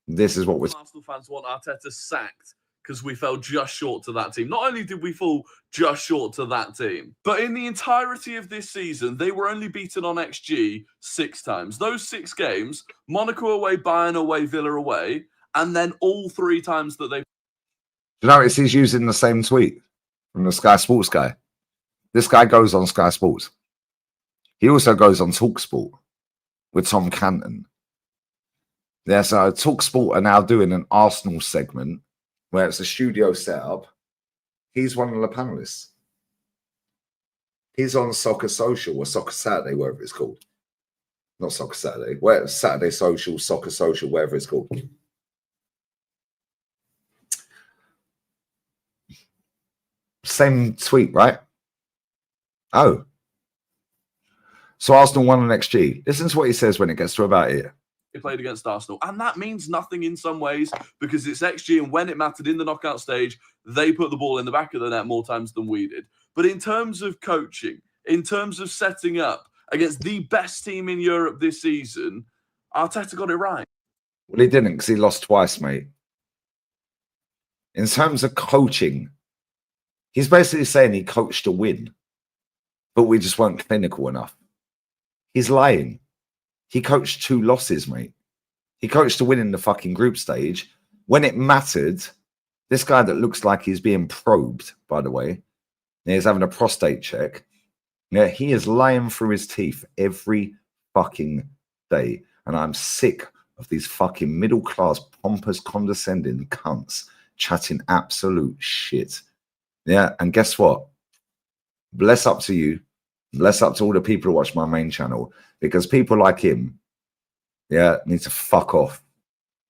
this is what we're... Arsenal fans want Arteta sacked because we fell just short to that team. Not only did we fall just short to that team, but in the entirety of this season, they were only beaten on XG 6 times. Those 6 games, Monaco away, Bayern away, Villa away, and then all 3 times that they... You notice he's using the same tweet from the Sky Sports guy. This guy goes on Sky Sports. He also goes on TalkSport with Tom Canton. Yeah, so TalkSport are now doing an Arsenal segment where it's a studio setup. He's one of the panelists. He's on Soccer Social or Soccer Saturday, whatever it's called. Not Soccer Saturday. Where Saturday Social, Soccer Social, whatever it's called. Same tweet, right? Oh. So Arsenal won on XG. Listen to what he says when it gets to about here. They played against Arsenal. And that means nothing in some ways because it's XG, and when it mattered in the knockout stage, they put the ball in the back of the net more times than we did. But in terms of coaching, in terms of setting up against the best team in Europe this season, Arteta got it right. Well, he didn't because he lost twice, mate. In terms of coaching, he's basically saying he coached to win, but we just weren't clinical enough. He's lying. He coached 2 losses, mate. He coached to win in the fucking group stage. When it mattered, this guy that looks like he's being probed, by the way, he's having a prostate check. Yeah, he is lying through his teeth every fucking day. And I'm sick of these fucking middle-class, pompous, condescending cunts chatting absolute shit. Yeah, and guess what? Bless up to you. Bless up to all the people who watch my main channel. Because people like him, yeah, need to fuck off.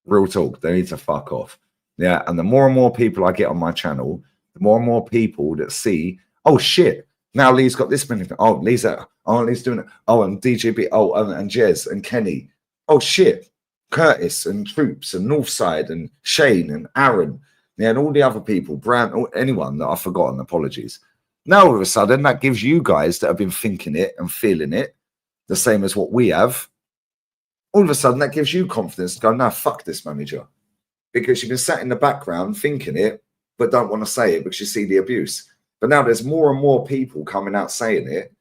Real talk, they need to fuck off. Yeah, and the more and more people I get on my channel, the more and more people that see, oh shit, now Lee's got this many. Oh, Lee's doing it. Oh, and DJB, oh, and Jez and Kenny. Oh shit, Curtis and Troops and Northside and Shane and Aaron. Yeah, and all the other people, Brand, anyone that I've forgotten, apologies. Now all of a sudden that gives you guys that have been thinking it and feeling it, the same as what we have. All of a sudden that gives you confidence to go, no, fuck this manager. Because you've been sat in the background thinking it, but don't want to say it because you see the abuse. But now there's more and more people coming out saying it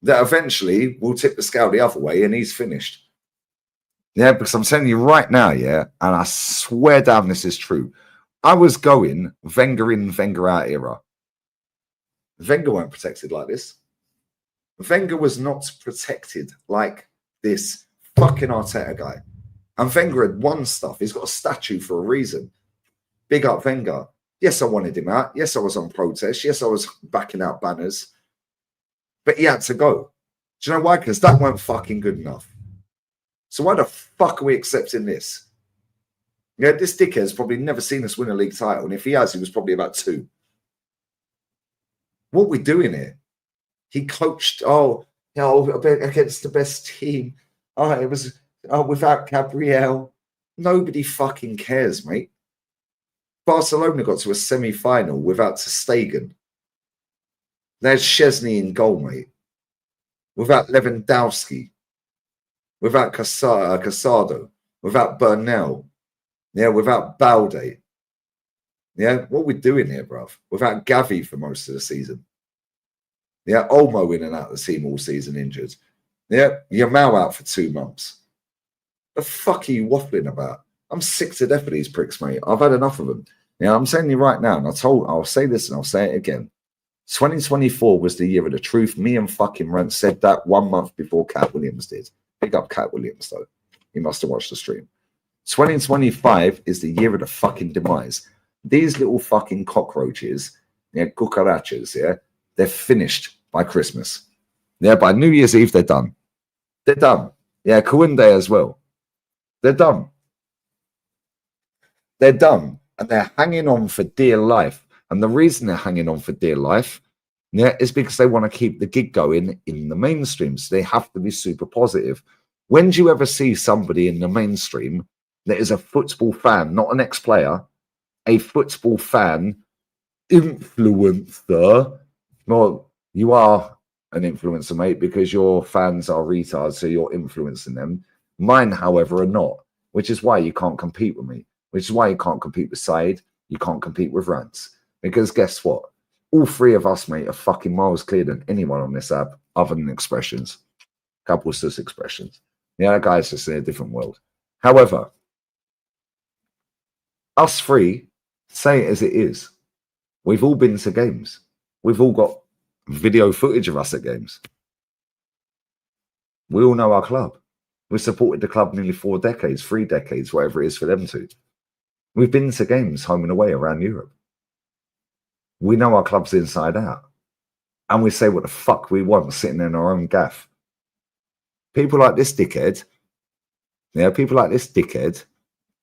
that eventually will tip the scale the other way and he's finished. Yeah, because I'm telling you right now, yeah, and I swear down this is true. I was going Wenger in, Wenger out era. Wenger weren't protected like this. Wenger was not protected like this fucking Arteta guy. And Wenger had won stuff. He's got a statue for a reason. Big up Wenger. Yes, I wanted him out. Yes, I was on protest. Yes, I was backing out banners. But he had to go. Do you know why? Because that weren't fucking good enough. So why the fuck are we accepting this? Yeah, this dickhead's probably never seen us win a league title. And if he has, he was probably about 2. What are we doing here? He coached, against the best team. Oh, it was without Gabriel. Nobody fucking cares, mate. Barcelona got to a semi-final without ter Stegen. There's Szczesny in goal, mate. Without Lewandowski. Without Casado. Without Bernal. Yeah, without Balde. Yeah, what are we doing here, bruv? Without Gavi for most of the season. Yeah, Olmo in and out of the team all season injured. Yeah, Yamal out for 2 months. The fuck are you waffling about? I'm sick to death of these pricks, mate. I've had enough of them. Yeah, I'm telling you right now, and I'll say this and I'll say it again. 2024 was the year of the truth. Me and fucking Rant said that 1 month before Cat Williams did. Pick up Cat Williams, though. He must have watched the stream. 2025 is the year of the fucking demise. These little fucking cockroaches, yeah, cucarachas, yeah, they're finished by Christmas. Yeah, by New Year's Eve, they're done. They're done. Yeah, Kounde as well. They're done. They're done. And they're hanging on for dear life. And the reason they're hanging on for dear life, yeah, is because they want to keep the gig going in the mainstream. So they have to be super positive. When do you ever see somebody in the mainstream that is a football fan, not an ex-player, a football fan influencer? Well, you are an influencer, mate, because your fans are retards, so you're influencing them. Mine, however, are not, which is why you can't compete with me, which is why you can't compete with Said, you can't compete with Rants. Because guess what? All 3 of us, mate, are fucking miles clearer than anyone on this app, other than expressions. Couple sus expressions. Yeah, that guy's just in a different world. However, us 3, say it as it is. We've all been to games. We've all got video footage of us at games. We all know our club. We've supported the club nearly 4 decades, 3 decades, whatever it is for them to. We've been to games home and away around Europe. We know our club's inside out. And we say what the fuck we want sitting in our own gaff. People like this dickhead,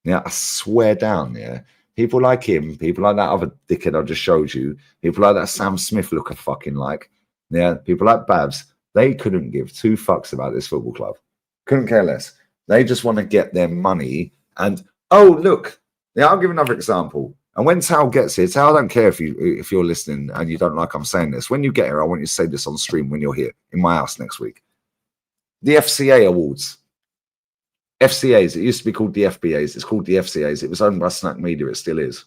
yeah, I swear down, yeah, people like him, people like that other dickhead I just showed you, people like that Sam Smith looker fucking like, yeah, people like Babs, they couldn't give 2 fucks about this football club. Couldn't care less. They just want to get their money and, oh, look, yeah, I'll give another example. And when Tal gets here, Tal, I don't care if you're listening and you don't like I'm saying this. When you get here, I want you to say this on stream when you're here in my house next week. The FCA awards. FCAs, it used to be called the FBAs. It's called the FCAs. It was owned by Snack Media. It still is.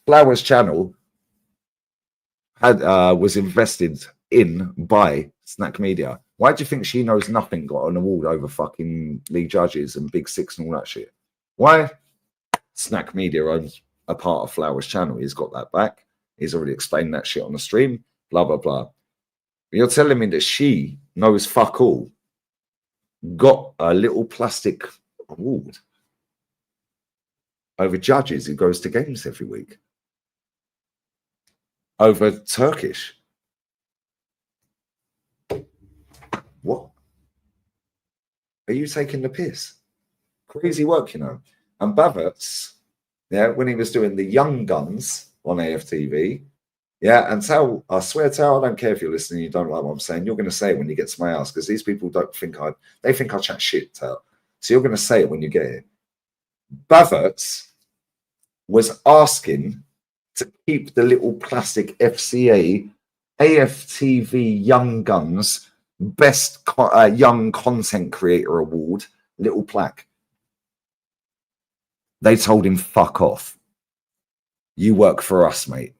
Flowers Channel was invested in by Snack Media. Why do you think She Knows Nothing got an award over fucking league judges and Big Six and all that shit? Why? Snack Media owns a part of Flowers Channel. He's got that back. He's already explained that shit on the stream. Blah, blah, blah. You're telling me that She Knows Fuck All got a little plastic award over judges who goes to games every week? Over Turkish. What? Are you taking the piss? Crazy work, you know. And Baverts, yeah, when he was doing the Young Guns on AFTV, yeah, and Tal, I swear, Tal, I don't care if you're listening, you don't like what I'm saying, you're going to say it when you get to my house, because these people don't think they think I chat shit, Tal. So you're going to say it when you get here. Baverts was asking to keep the little plastic FCA AFTV Young Guns Best Young Content Creator Award little plaque. They told him, fuck off. You work for us, mate.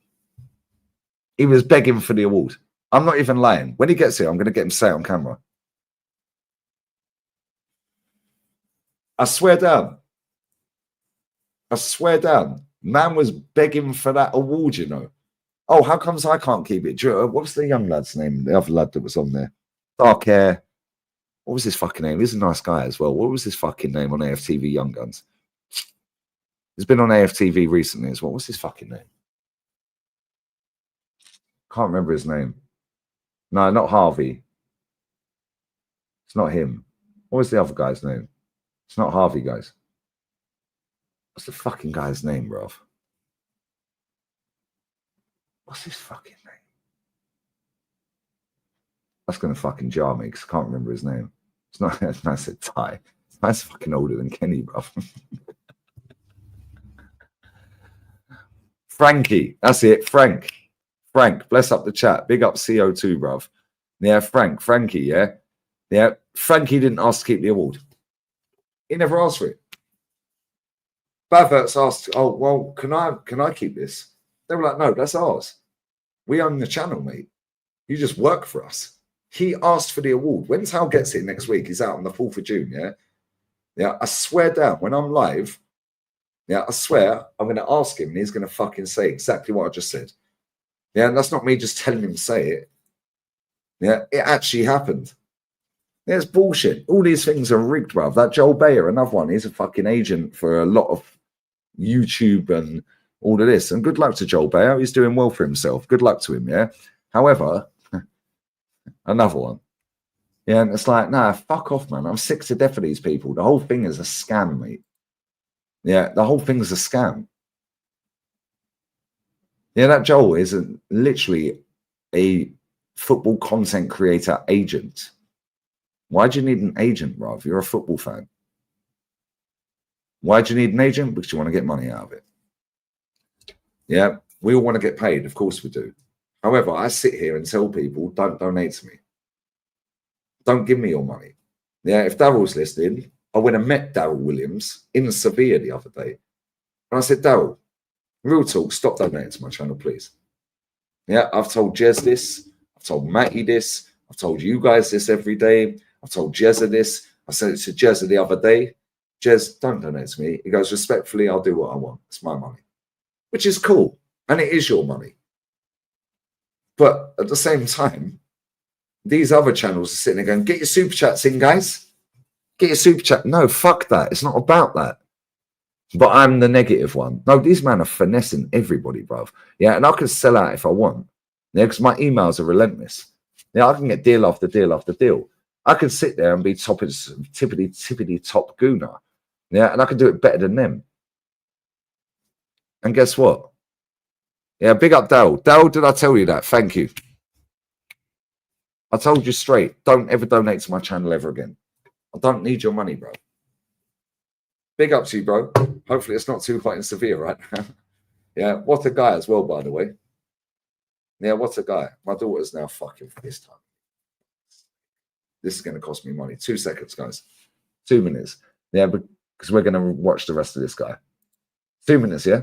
He was begging for the award. I'm not even lying. When he gets here, I'm going to get him to say it on camera. I swear down. I swear down. Man was begging for that award, you know. Oh, how comes I can't keep it? What was the young lad's name? The other lad that was on there. Dark hair. What was his fucking name? He's a nice guy as well. What was his fucking name on AFTV Young Guns? He's been on AFTV recently as well. What's his fucking name? Can't remember his name. No, not Harvey. It's not him. What was the other guy's name? It's not Harvey, guys. What's the fucking guy's name, bruv? What's his fucking name? That's going to fucking jar me because I can't remember his name. It's not, I said Ty. That's fucking older than Kenny, bruv. Frankie. That's it. Frank. Frank. Bless up the chat. Big up CO2, bruv. Yeah, Frankie, yeah? Yeah. Frankie didn't ask to keep the award. He never asked for it. Baverts asked, oh, well, can I keep this? They were like, no, that's ours. We own the channel, mate. You just work for us. He asked for the award. When Tal gets it next week, he's out on the 4th of June, yeah? Yeah, I swear down, when I'm live, yeah, I swear I'm going to ask him and he's going to fucking say exactly what I just said. Yeah, and that's not me just telling him to say it. Yeah, it actually happened. Yeah, it's bullshit. All these things are rigged, bruv. That Joel Bayer, another one, he's a fucking agent for a lot of YouTube and all of this. And good luck to Joel Bayer. He's doing well for himself. Good luck to him, yeah? However, another one. Yeah, and it's like, nah, fuck off, man. I'm sick to death of these people. The whole thing is a scam, mate. Yeah, the whole thing's a scam. Yeah, that Joel is literally a football content creator agent. Why do you need an agent, bruv? You're a football fan. Why do you need an agent? Because you want to get money out of it. Yeah, we all want to get paid. Of course we do. However, I sit here and tell people, don't donate to me. Don't give me your money. Yeah, if Daryl's listening, I went and met Daryl Williams in Sevilla the other day. And I said, Daryl, real talk, stop donating to my channel, please. Yeah, I've told Jez this. I've told Matty this. I've told you guys this every day. I've told Jezza this. I said it to Jezza the other day. Jez, don't donate to me. He goes, respectfully, I'll do what I want. It's my money. Which is cool. And it is your money. But at the same time, these other channels are sitting there going, get your super chats in, guys. Get your super chat. No, fuck that. It's not about that. But I'm the negative one. No, these men are finessing everybody, bruv. Yeah, and I can sell out if I want. Yeah, because my emails are relentless. Yeah, I can get deal after deal after deal. I can sit there and be tippity top gooner. Yeah, and I can do it better than them. And guess what? Yeah, big up Daryl. Daryl, did I tell you that? Thank you. I told you straight. Don't ever donate to my channel ever again. I don't need your money, bro. Big up to you, bro. Hopefully it's not too hot and severe right now. Yeah, what a guy as well, by the way. Yeah, what a guy. My daughter's now fucking for this time. This is going to cost me money. 2 seconds, guys. 2 minutes. Yeah, because we're going to watch the rest of this guy. 2 minutes, yeah?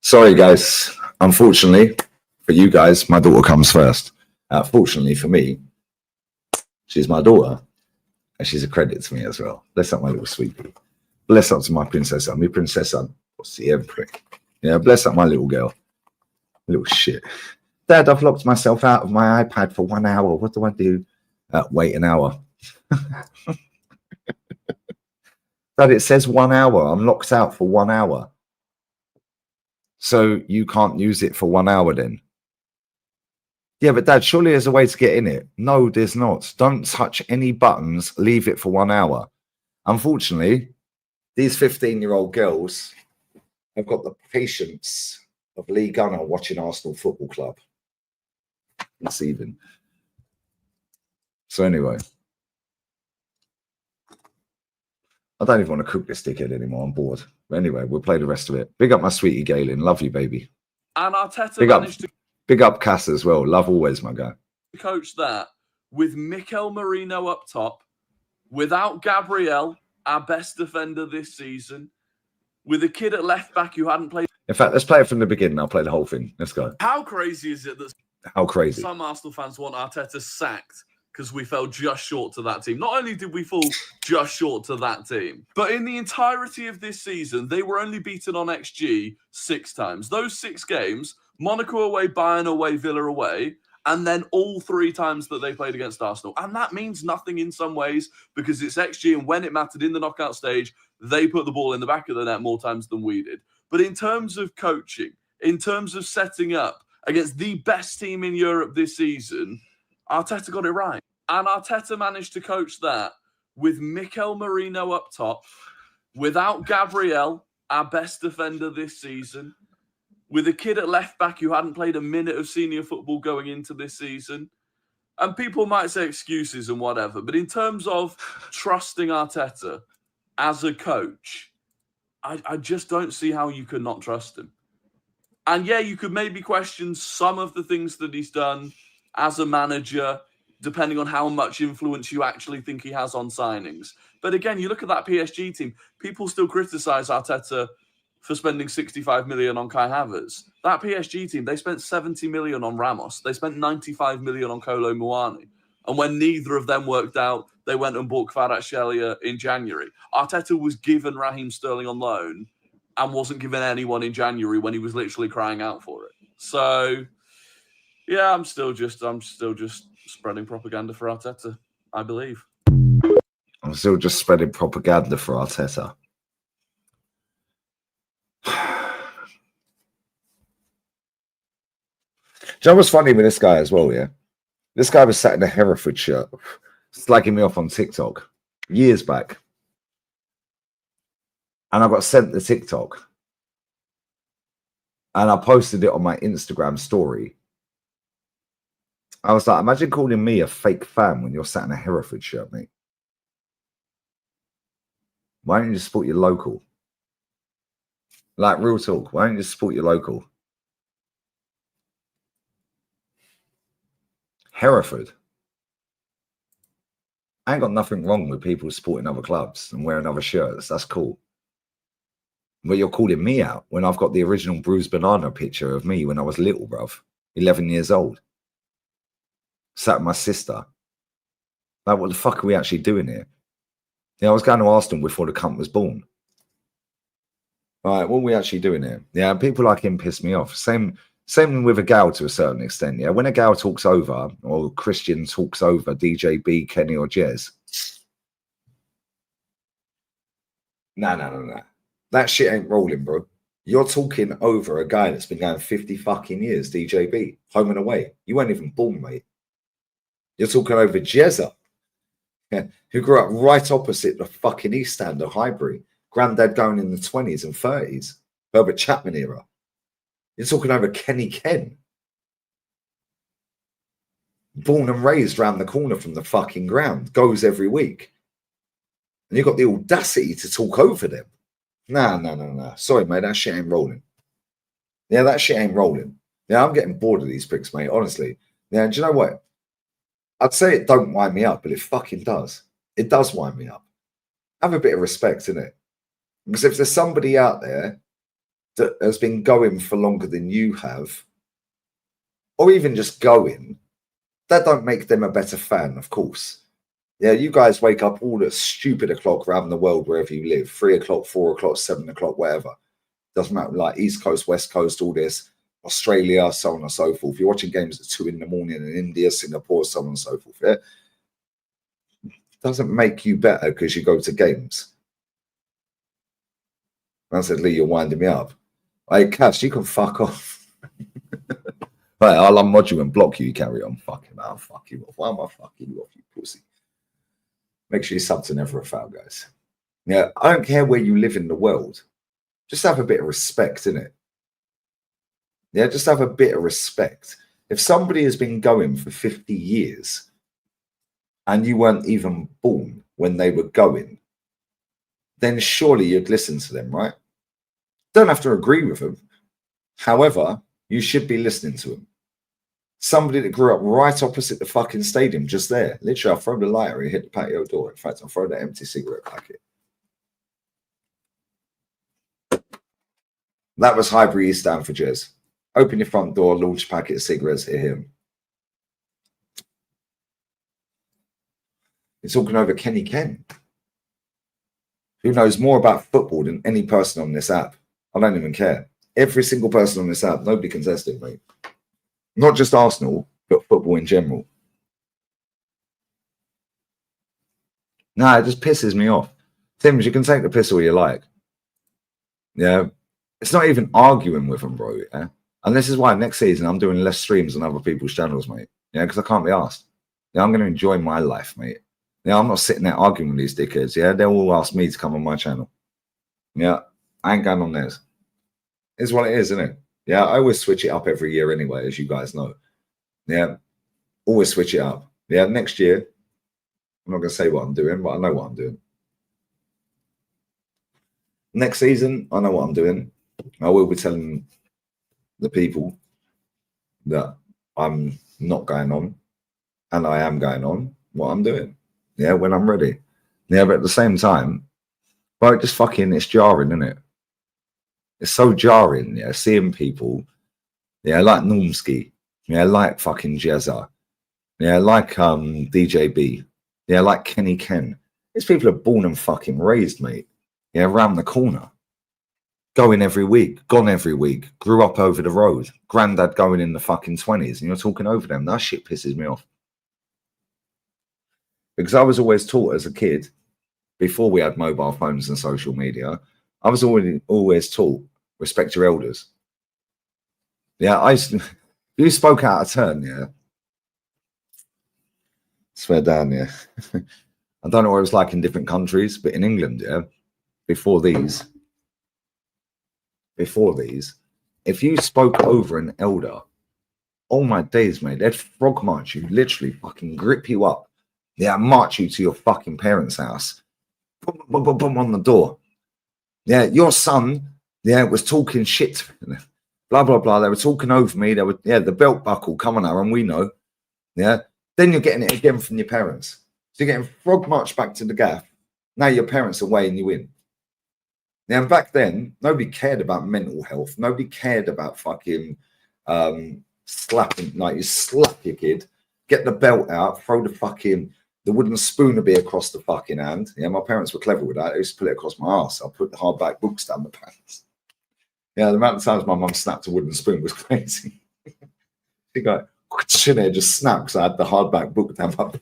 Sorry, guys. Unfortunately for you guys, my daughter comes first. Fortunately for me, she's my daughter. And she's a credit to me as well. Bless up my little sweetie. Bless up to my princess. Mi princesa siempre. Yeah, bless up my little girl. Little shit. Dad, I've locked myself out of my iPad for 1 hour. What do I do? Wait an hour. Dad, it says 1 hour. I'm locked out for 1 hour. So you can't use it for 1 hour then? Yeah, but Dad, surely there's a way to get in it. No, there's not. Don't touch any buttons. Leave it for 1 hour. Unfortunately, these 15-year-old girls have got the patience of Liga watching Arsenal Football Club this evening. So anyway, I don't even want to cook this dickhead anymore. I'm bored. But anyway, we'll play the rest of it. Big up my sweetie Galen. Love you, baby. And Arteta Big up Cass as well. Love always, my guy. Coach that with Mikel Merino up top, without Gabriel, our best defender this season, with a kid at left back who hadn't played. In fact, let's play it from the beginning. I'll play the whole thing. Let's go. How crazy is it that How crazy? Some Arsenal fans want Arteta sacked because we fell just short to that team. Not only did we fall just short to that team, but in the entirety of this season, they were only beaten on XG 6 times. Those 6 games, Monaco away, Bayern away, Villa away, and then all 3 times that they played against Arsenal. And that means nothing in some ways because it's XG, and when it mattered in the knockout stage, they put the ball in the back of the net more times than we did. But in terms of coaching, in terms of setting up against the best team in Europe this season, Arteta got it right. And Arteta managed to coach that with Mikel Merino up top, without Gabriel, our best defender this season, with a kid at left back who hadn't played a minute of senior football going into this season. And people might say excuses and whatever, but in terms of trusting Arteta as a coach, I just don't see how you could not trust him. And yeah, you could maybe question some of the things that he's done as a manager, depending on how much influence you actually think he has on signings. But again, you look at that PSG team, people still criticize Arteta for spending 65 million on Kai Havertz. That PSG team, they spent 70 million on Ramos. They spent 95 million on Kolo Muani. And when neither of them worked out, they went and bought Kvaratskhelia in January. Arteta was given Raheem Sterling on loan and wasn't given anyone in January when he was literally crying out for it. So, yeah, I'm still just spreading propaganda for Arteta, I believe. I'm still just spreading propaganda for Arteta. Do you know what's funny with this guy as well, yeah? This guy was sat in a Hereford shirt, slagging me off on TikTok years back. And I got sent the TikTok. And I posted it on my Instagram story. I was like, imagine calling me a fake fan when you're sat in a Hereford shirt, mate. Why don't you just support your local? Like, real talk, why don't you just support your local? Hereford. I ain't got nothing wrong with people supporting other clubs and wearing other shirts. That's cool. But you're calling me out when I've got the original bruised banana picture of me when I was little, bruv. 11 years old. Sat with my sister. Like, what the fuck are we actually doing here? Yeah, I was going to Arsenal before the cunt was born. All right, what are we actually doing here? Yeah, people like him piss me off. Same with a gal to a certain extent. Yeah, when a gal talks over, or Christian talks over DJB, Kenny, or Jez. No. That shit ain't rolling, bro. You're talking over a guy that's been going 50 fucking years, DJB, home and away. You weren't even born, mate. You're talking over Jezza, who grew up right opposite the fucking East End of Highbury. Granddad going in the 20s and 30s. Herbert Chapman era. You're talking over Kenny Ken. Born and raised round the corner from the fucking ground. Goes every week. And you've got the audacity to talk over them. No. Sorry, mate, that shit ain't rolling. Yeah, that shit ain't rolling. Yeah, I'm getting bored of these pricks, mate, honestly. Yeah, and do you know what? I'd say it don't wind me up, but it fucking does. It does wind me up. Have a bit of respect, innit? Because if there's somebody out there that has been going for longer than you have, or even just going, that don't make them a better fan, of course. Yeah, you guys wake up all at stupid o'clock around the world, wherever you live, 3 o'clock, 4 o'clock, 7 o'clock, whatever. Doesn't matter, like East Coast, West Coast, all this, Australia, so on and so forth. You're watching games at 2 in the morning in India, Singapore, so on and so forth. Yeah? Doesn't make you better because you go to games. I said, Lee, you're winding me up. Hey, Cash, you can fuck off. Right, I'll unmod you and block you. You carry on. Fucking, I'll fuck you off. Why am I fucking you off, you pussy? Make sure you sub to Never a Foul, guys. Yeah, I don't care where you live in the world. Just have a bit of respect, innit? Yeah, just have a bit of respect. If somebody has been going for 50 years and you weren't even born when they were going, then surely you'd listen to them, right? Don't have to agree with them. However, you should be listening to them. Somebody that grew up right opposite the fucking stadium, just there. Literally, I'll throw the lighter, he hit the patio door. In fact, I'll throw the empty cigarette packet. That was Highbury East Stand for Jez. Open your front door, launch a packet of cigarettes, hit him. He's talking over Kenny Ken, who knows more about football than any person on this app. I don't even care. Every single person on this app, nobody contests it, mate. Not just Arsenal, but football in general. Nah, it just pisses me off. Tims, you can take the piss all you like. Yeah. It's not even arguing with them, bro. Yeah. And this is why next season I'm doing less streams on other people's channels, mate. Yeah, because I can't be asked. Yeah, I'm going to enjoy my life, mate. Yeah, I'm not sitting there arguing with these dickheads. Yeah, they'll all ask me to come on my channel. Yeah, I ain't going on theirs. It's what it is, isn't it? Yeah, I always switch it up every year anyway, as you guys know. Yeah, always switch it up. Yeah, next year, I'm not going to say what I'm doing, but I know what I'm doing. Next season, I know what I'm doing. I will be telling the people that I'm not going on, and I am going on what I'm doing. Yeah, when I'm ready. Yeah, but at the same time, bro, just fucking, it's jarring, isn't it? It's so jarring, yeah, seeing people, yeah, like Normski, yeah, like fucking Jezza, yeah, like DJB, yeah, like Kenny Ken. These people are born and fucking raised, mate. Yeah, around the corner. Going every week, gone every week, grew up over the road, granddad going in the fucking 20s, and you're talking over them. That shit pisses me off. Because I was always taught as a kid, before we had mobile phones and social media, I was always taught, respect your elders. Yeah, you spoke out of turn, yeah. Swear down, yeah. I don't know what it was like in different countries, but in England, yeah, before these, if you spoke over an elder, oh my days, mate, they'd frog march you, literally fucking grip you up. Yeah, march you to your fucking parents' house. Boom, boom, boom, boom on the door. Yeah, your son, yeah, was talking shit. Blah, blah, blah. They were talking over me. They were, yeah, the belt buckle, come on, Aaron, we know. Yeah. Then you're getting it again from your parents. So you're getting frog marched back to the gaff. Now your parents are weighing you in. Now, back then, nobody cared about mental health. Nobody cared about fucking slapping. Like, you slap your kid, get the belt out, throw the wooden spoon would be across the fucking hand. Yeah, my parents were clever with that. They used to put it across my ass. I'll put the hardback books down my pants. Yeah, the amount of times my mum snapped a wooden spoon was crazy. She go, just snapped because I had the hardback book down my pants.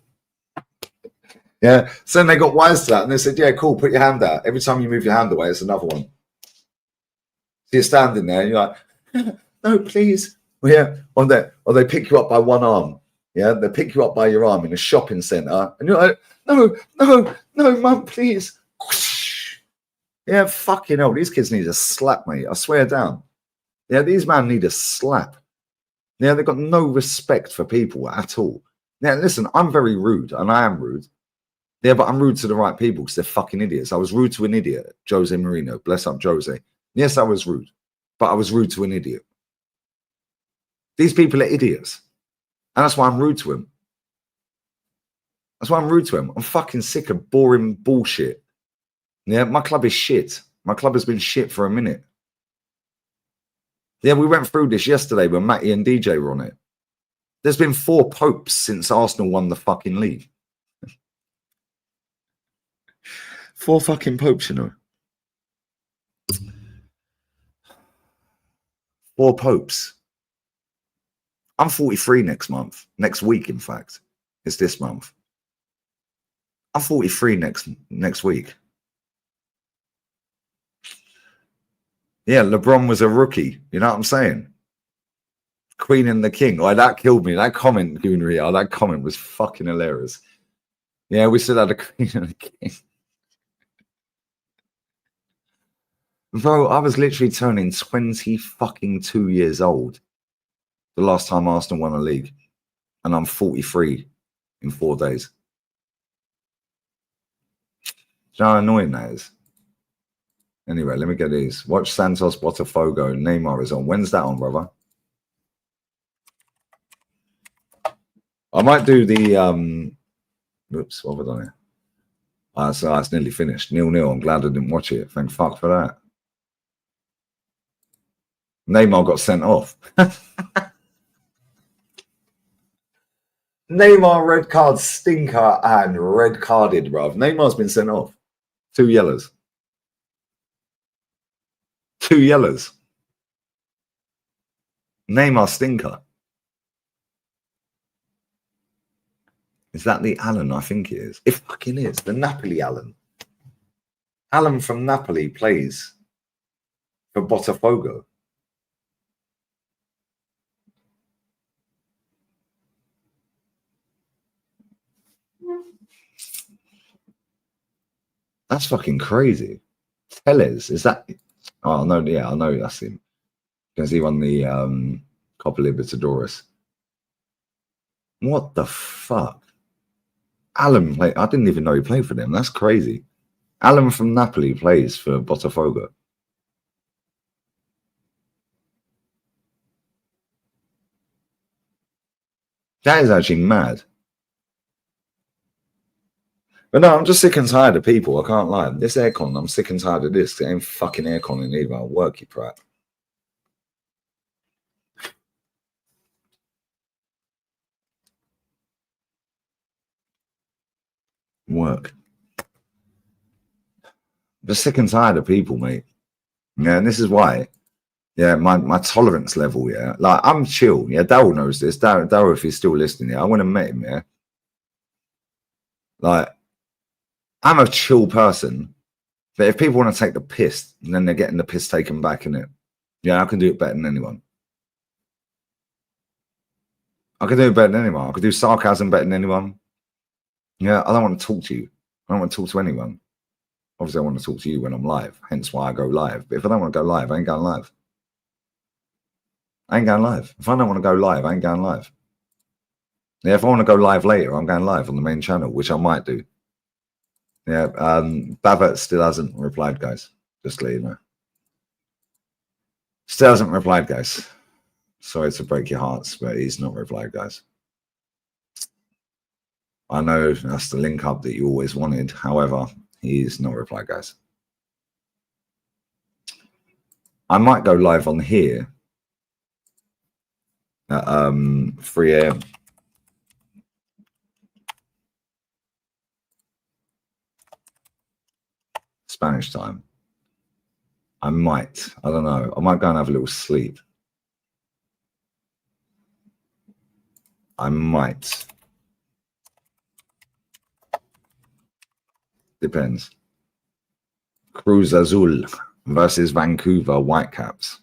Yeah, so then they got wise to that and they said, yeah, cool, put your hand out. Every time you move your hand away, it's another one. So you're standing there and you're like, no, please. Well, yeah, or they pick you up by one arm. Yeah, they pick you up by your arm in a shopping centre and you're like, no, mum, please. Yeah, fucking hell, these kids need a slap, mate. I swear down. Yeah, these men need a slap. Yeah, they've got no respect for people at all. Now, listen, I'm very rude and I am rude. Yeah, but I'm rude to the right people because they're fucking idiots. I was rude to an idiot, Jose Marino. Bless up, Jose. Yes, I was rude, but I was rude to an idiot. These people are idiots. And that's why I'm rude to him. That's why I'm rude to him. I'm fucking sick of boring bullshit. Yeah, my club is shit. My club has been shit for a minute. Yeah, we went through this yesterday when Matty and DJ were on it. There's been 4 popes since Arsenal won the fucking league. 4 fucking popes, you know. 4 popes. I'm 43 next month. Next week, in fact. It's this month. I'm 43 next week. Yeah, LeBron was a rookie. You know what I'm saying? Queen and the King. Oh, that killed me. That comment, Gunriel, that comment was fucking hilarious. Yeah, we still had a Queen and a King. Bro, I was literally turning 20 fucking 2 years old the last time Arsenal won a league. And I'm 43 in 4 days. Do you know how annoying that is? Anyway, let me get these. Watch Santos, Botafogo. Neymar is on. When's that on, brother? I might do the oops, what have I done here? So it's nearly finished. 0-0. I'm glad I didn't watch it. Thank fuck for that. Neymar got sent off. Neymar red card stinker and red carded, bruv. Neymar's been sent off. 2 yellows. 2 yellows. Neymar stinker. Is that the Allen? I think it is. It fucking is. The Napoli Allen. Allen from Napoli plays for Botafogo. That's fucking crazy. Tellez, is that? Oh, no, yeah, I know that's him. Because he won the Copa Libertadores. What the fuck? Alan played. I didn't even know he played for them. That's crazy. Alan from Napoli plays for Botafogo. That is actually mad. But no, I'm just sick and tired of people. I can't lie. This aircon, I'm sick and tired of this. It ain't fucking aircon in either. I'll work you, prat. Work. Just sick and tired of people, mate. Yeah, and this is why. Yeah, my tolerance level, yeah. Like, I'm chill. Yeah, Daryl knows this. Daryl, if he's still listening, yeah, I went and met him, yeah. Like, I'm a chill person. But if people want to take the piss, then they're getting the piss taken back, innit? Yeah, I can do it better than anyone. I can do it better than anyone. I can do sarcasm better than anyone. Yeah, I don't want to talk to you. I don't want to talk to anyone. Obviously, I want to talk to you when I'm live. Hence why I go live. But if I don't want to go live, I ain't going live. I ain't going live. If I don't want to go live, I ain't going live. Yeah, if I want to go live later, I'm going live on the main channel, which I might do. Yeah, Babbit still hasn't replied, guys. Just to let you know. Still hasn't replied, guys. Sorry to break your hearts, but he's not replied, guys. I know that's the link up that you always wanted. However, he's not replied, guys. I might go live on here at 3 a.m. Spanish time. I might. I don't know. I might go and have a little sleep. I might. Depends. Cruz Azul versus Vancouver Whitecaps.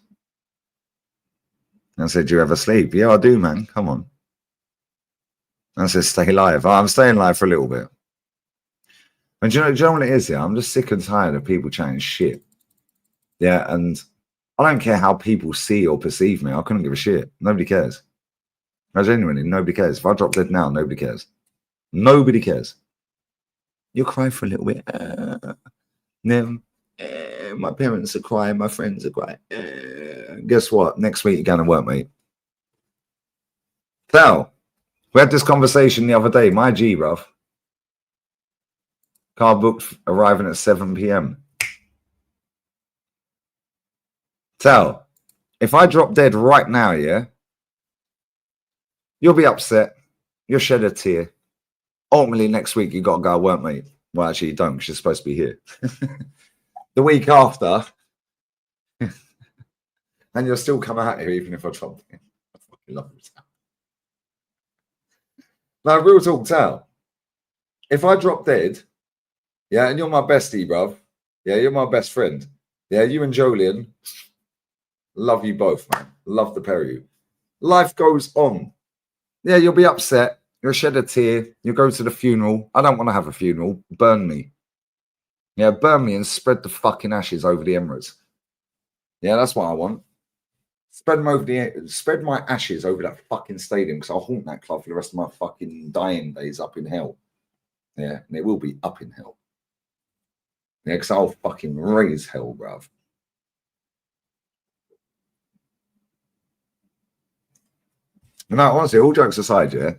I said, do you ever sleep? Yeah, I do, man. Come on. I said, stay live. I'm staying live for a little bit. And do you know what it is? Yeah, I'm just sick and tired of people chatting shit. Yeah, and I don't care how people see or perceive me. I couldn't give a shit. Nobody cares. No, genuinely, nobody cares. If I drop dead now, nobody cares. Nobody cares. You'll cry for a little bit. My parents are crying. My friends are crying. Guess what? Next week you're going to work, mate. So, we had this conversation the other day. My G, bruv. Car booked arriving at 7 p.m. So, If I drop dead right now, yeah, you'll be upset. You'll shed a tear. Ultimately, next week, you got to go work, mate. Well, actually, you don't because you're supposed to be here. The week after, and you'll still come out here even if I drop dead. I fucking love it. Now, real talk, Tal. If I drop dead, yeah, and you're my bestie, bruv. Yeah, you're my best friend. Yeah, you and Jolien. Love you both, man. Love the pair of you. Life goes on. Yeah, you'll be upset. You'll shed a tear. You'll go to the funeral. I don't want to have a funeral. Burn me. Yeah, burn me and spread the fucking ashes over the Emirates. Yeah, that's what I want. Spread my ashes over that fucking stadium because I'll haunt that club for the rest of my fucking dying days up in hell. Yeah, and it will be up in hell. Yeah, because I'll fucking raise hell, bruv. No, honestly, all jokes aside, yeah.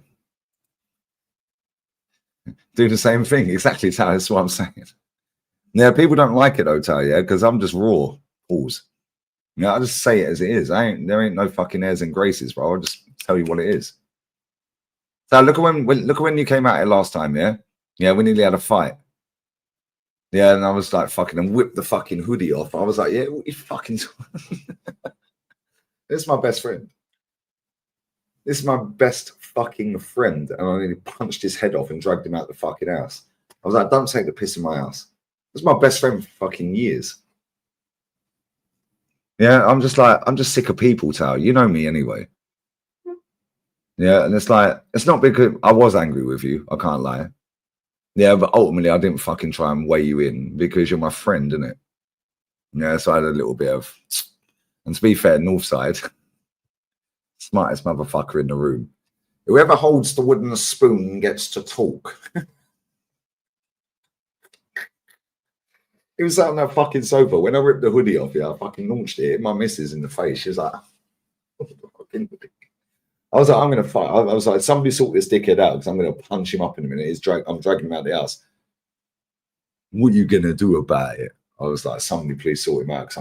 Do the same thing. Exactly, Tal. That's what I'm saying. Yeah, people don't like it though, Tal, yeah, because I'm just raw. Pause. Yeah, I just say it as it is. There ain't no fucking airs and graces, bro. I'll just tell you what it is. So look at when you came out here last time, yeah? Yeah, we nearly had a fight. Yeah, and I was like fucking and whipped the fucking hoodie off. I was like, yeah, what you fucking This is my best friend. This is my best fucking friend. And I nearly punched his head off and dragged him out the fucking house. I was like, don't take the piss in my house. This is my best friend for fucking years. Yeah, I'm just sick of people, Tal. You know me anyway. Yeah, and it's like, it's not because I was angry with you. I can't lie. Yeah, but ultimately, I didn't fucking try and weigh you in because you're my friend, innit? Yeah, so I had a little bit of, and to be fair, Northside, smartest motherfucker in the room. Whoever holds the wooden spoon gets to talk. He was sat on that fucking sofa. When I ripped the hoodie off, yeah, I fucking launched it. Hit my missus in the face. She was like, I was like, I'm going to fight. I was like, somebody sort this dickhead out because I'm going to punch him up in a minute. I'm dragging him out of the house. What are you going to do about it? I was like, somebody please sort him out.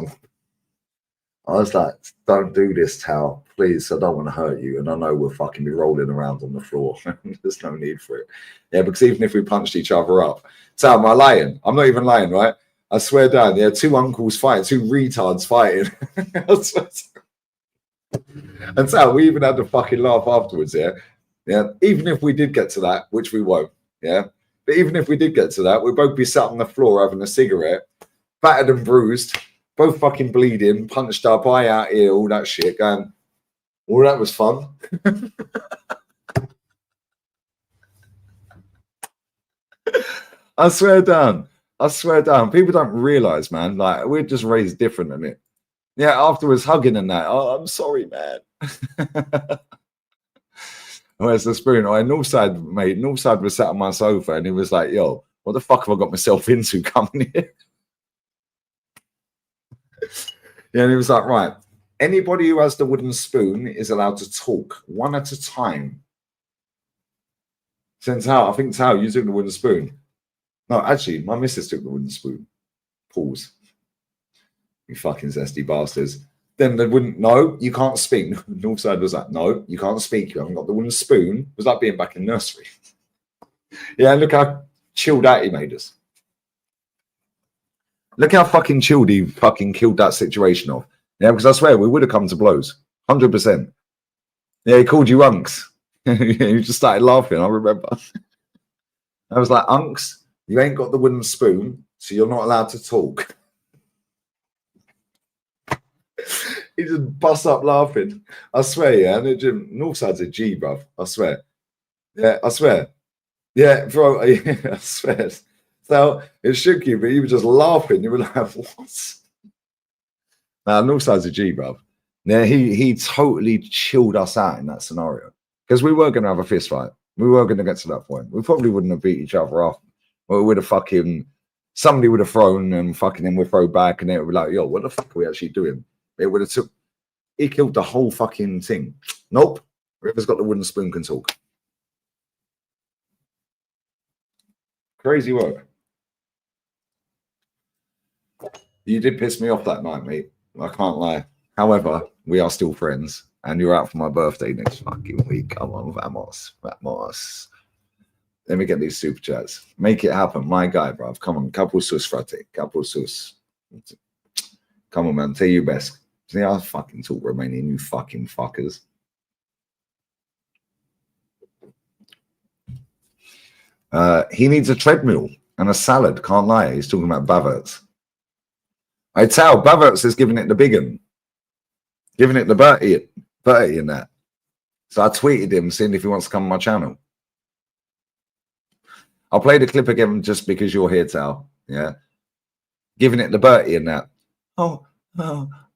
I was like, don't do this, Tal. Please, I don't want to hurt you. And I know we'll fucking be rolling around on the floor. There's no need for it. Yeah, because even if we punched each other up. Tal, am I lying? I'm not even lying, right? I swear down, there are two uncles fighting, two retards fighting. And so we even had to fucking laugh afterwards, yeah? Yeah, even if we did get to that, which we won't, yeah? But even if we did get to that, we'd both be sat on the floor having a cigarette, battered and bruised, both fucking bleeding, punched up, eye out here, all that shit, going, well, that was fun. I swear down. People don't realise, man, like, we're just raised different, isn't it? Yeah, afterwards hugging and that. Oh, I'm sorry, man. Where's the spoon? Oh, Northside, mate. Northside was sat on my sofa and he was like, yo, what the fuck have I got myself into coming here? Yeah, and he was like, right, anybody who has the wooden spoon is allowed to talk one at a time. Since how? I think Tao, you took the wooden spoon. No, actually, my missus took the wooden spoon. Pause. You fucking zesty bastards. Then they wouldn't, no, you can't speak. Northside was like, no, you can't speak. You haven't got the wooden spoon. It was like being back in nursery. Yeah, look how chilled out he made us. Look how fucking chilled he fucking killed that situation off. Yeah, because I swear we would have come to blows. 100%. Yeah, he called you unks. You just started laughing, I remember. I was like, unks, you ain't got the wooden spoon, so you're not allowed to talk. He just bust up laughing. I swear, yeah. And Northside's a G, bruv. I swear. Yeah, I swear. Yeah, bro. Yeah, I swear. So it shook you, but you were just laughing. You were like, what? Now, Northside's a G, bruv. Yeah, he totally chilled us out in that scenario. Because we were going to have a fist fight. We were going to get to that point. We probably wouldn't have beat each other up. But we would have fucking, somebody would have thrown and fucking then we'd throw back and it would be like, yo, what the fuck are we actually doing? It would have took, he killed the whole fucking thing. Nope. Whoever's got the wooden spoon can talk. Crazy work. You did piss me off that night, mate. I can't lie. However, we are still friends, and you're out for my birthday next fucking week. Come on, vamos. Let me get these super chats. Make it happen, my guy, bruv. Come on, couple sus, frate. Couple sus. Come on, man. Tell you best. See, I fucking talk Romanian, you fucking fuckers. He needs a treadmill and a salad. Can't lie. He's talking about Baverts. I tell Baverts is giving it the big one. Giving it the Bertie in that. So I tweeted him seeing if he wants to come on my channel. I'll play the clip again just because you're here, Tal. Yeah. Giving it the Bertie in that. Oh,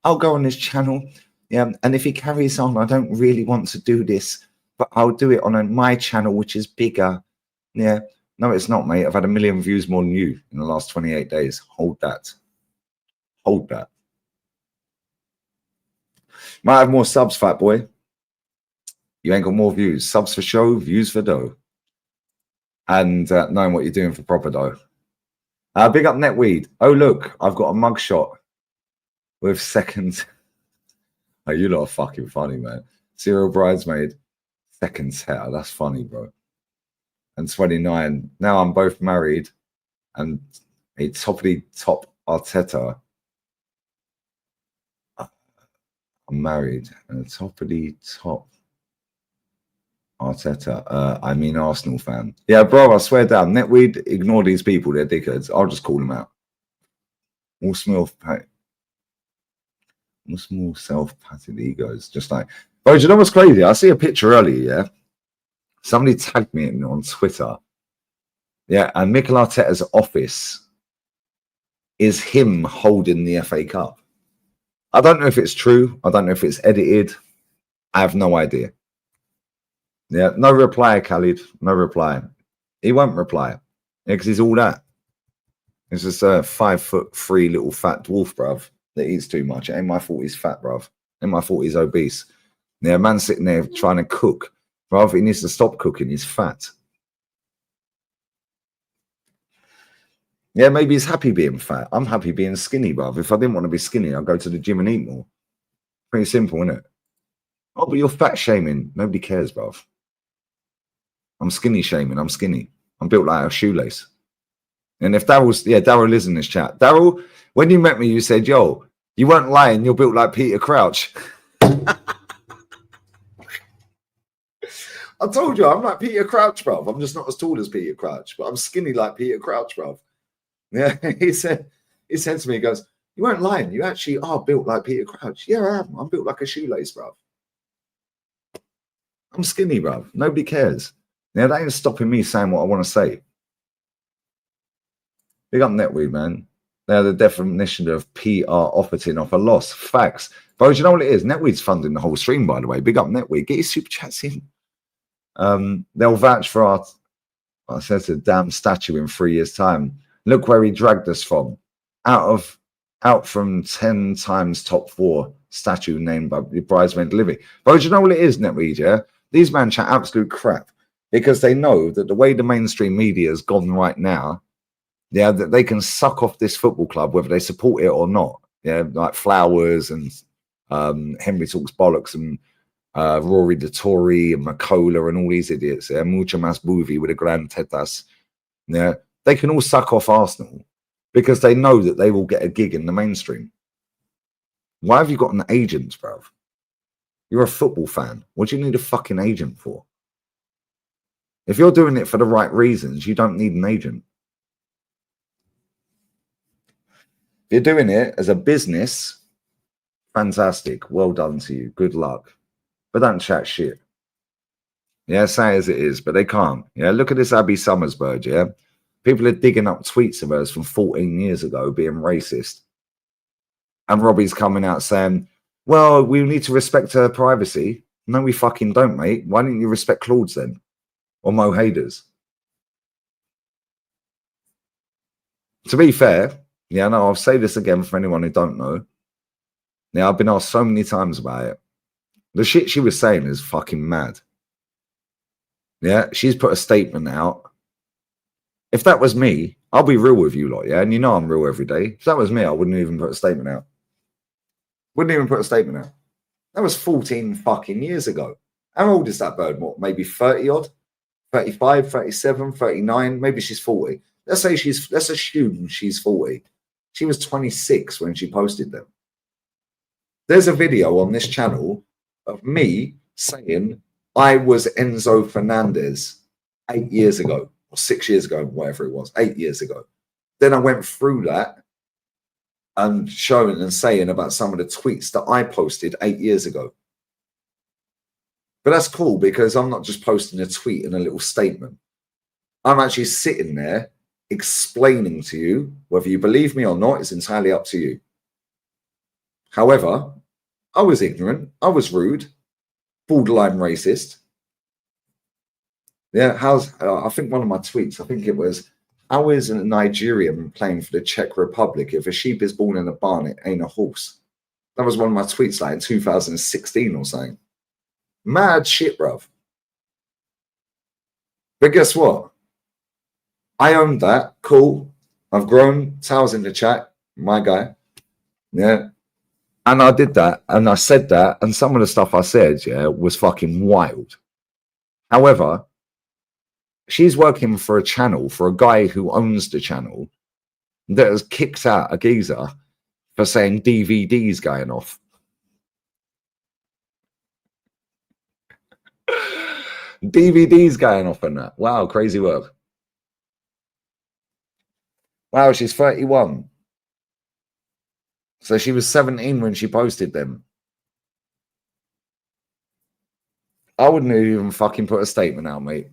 I'll go on his channel. Yeah. And if he carries on, I don't really want to do this, but I'll do it on my channel, which is bigger. Yeah. No, it's not, mate. I've had 1 million views more than you in the last 28 days. Hold that. Hold that. Might have more subs, fat boy. You ain't got more views. Subs for show, views for dough. And knowing what you're doing for proper dough. Big up Netweed. Oh, look, I've got a mugshot with seconds. Oh, you lot are fucking funny, man. 0 bridesmaid, seconds hair. That's funny, bro. And 29. Now I'm both married and a toppity top Arteta. I'm married and a toppity top Arteta. I mean Arsenal fan. Yeah, bro, I swear down. Netweed, ignore these people. They're dickheads. I'll just call them out. All small self-patted egos. Just like, bro, do you know what's crazy? I see a picture earlier, yeah? Somebody tagged me in on Twitter. Yeah, and Mikel Arteta's office is him holding the FA Cup. I don't know if it's true. I don't know if it's edited. I have no idea. Yeah, no reply, Khalid. No reply. He won't reply because he's all that. He's just a 5'3" little fat dwarf, bruv, that eats too much. It ain't my fault he's fat, bruv. Ain't my fault he's obese. Yeah, man sitting there trying to cook. Bruv, he needs to stop cooking. He's fat. Yeah, maybe he's happy being fat. I'm happy being skinny, bruv. If I didn't want to be skinny, I'd go to the gym and eat more. Pretty simple, isn't it? Oh, but you're fat shaming. Nobody cares, bruv. I'm skinny shaming. I'm skinny. I'm built like a shoelace. And if Daryl's, yeah, Daryl is in this chat. Daryl, when you met me, you said, yo, you weren't lying. You're built like Peter Crouch. I told you, I'm like Peter Crouch, bruv. I'm just not as tall as Peter Crouch, but I'm skinny like Peter Crouch, bruv. Yeah, he said to me, he goes, you weren't lying. You actually are built like Peter Crouch. Yeah, I am. I'm built like a shoelace, bruv. I'm skinny, bruv. Nobody cares. Now, that ain't stopping me saying what I want to say. Big up Netweed, man. They're the definition of PR operating off a loss. Facts. But do you know what it is? Netweed's funding the whole stream, by the way. Big up Netweed. Get your super chats in. They'll vouch for our, I said, a damn statue in 3 years' time. Look where he dragged us from. Out from 10 times top 4 statue named by the bridesmaid living. But do you know what it is, Netweed, yeah? These man chat absolute crap. Because they know that the way the mainstream media has gone right now, yeah, that they can suck off this football club, whether they support it or not. Yeah, like Flowers and Henry Talks Bollocks and Rory de Tory and Macola and all these idiots. Yeah, Mucho Mas Bouvy with a grand tetas. Yeah, they can all suck off Arsenal because they know that they will get a gig in the mainstream. Why have you got an agent, bruv? You're a football fan. What do you need a fucking agent for? If you're doing it for the right reasons, you don't need an agent. If you're doing it as a business, fantastic. Well done to you. Good luck. But don't chat shit. Yeah, say as it is, but they can't. Yeah, look at this Abby Summersberg, yeah? People are digging up tweets of hers from 14 years ago being racist. And Robbie's coming out saying, well, we need to respect her privacy. No, we fucking don't, mate. Why didn't you respect Claude's then? Or Mo Hader's? To be fair, yeah, no, I'll say this again for anyone who don't know. Now, I've been asked so many times about it. The shit she was saying is fucking mad. Yeah, she's put a statement out. If that was me, I'll be real with you lot, yeah? And you know I'm real every day. If that was me, I wouldn't even put a statement out. Wouldn't even put a statement out. That was 14 fucking years ago. How old is that bird? What, maybe 30 odd? 35, 37, 39, maybe she's 40. Let's assume she's 40. She was 26 when she posted them. There's a video on this channel of me saying I was Enzo Fernandez 8 years ago, or 6 years ago, whatever it was, 8 years ago. Then I went through that and showing and saying about some of the tweets that I posted 8 years ago. But that's cool because I'm not just posting a tweet and a little statement. I'm actually sitting there explaining to you, whether you believe me or not, it's entirely up to you. However, I was ignorant, I was rude, borderline racist. Yeah, I think one of my tweets, I think it was, how is a Nigerian playing for the Czech Republic? If a sheep is born in a barn, it ain't a horse. That was one of my tweets like in 2016 or something. Mad shit, bruv. But guess what? I owned that. Cool. I've grown. Tails in the chat. My guy. Yeah. And I did that. And I said that. And some of the stuff I said, yeah, was fucking wild. However, she's working for a channel, for a guy who owns the channel, that has kicked out a geezer for saying DVD's going off. DVD's going off on that. Wow, crazy work. Wow, she's 31. So she was 17 when she posted them. I wouldn't have even fucking put a statement out, mate.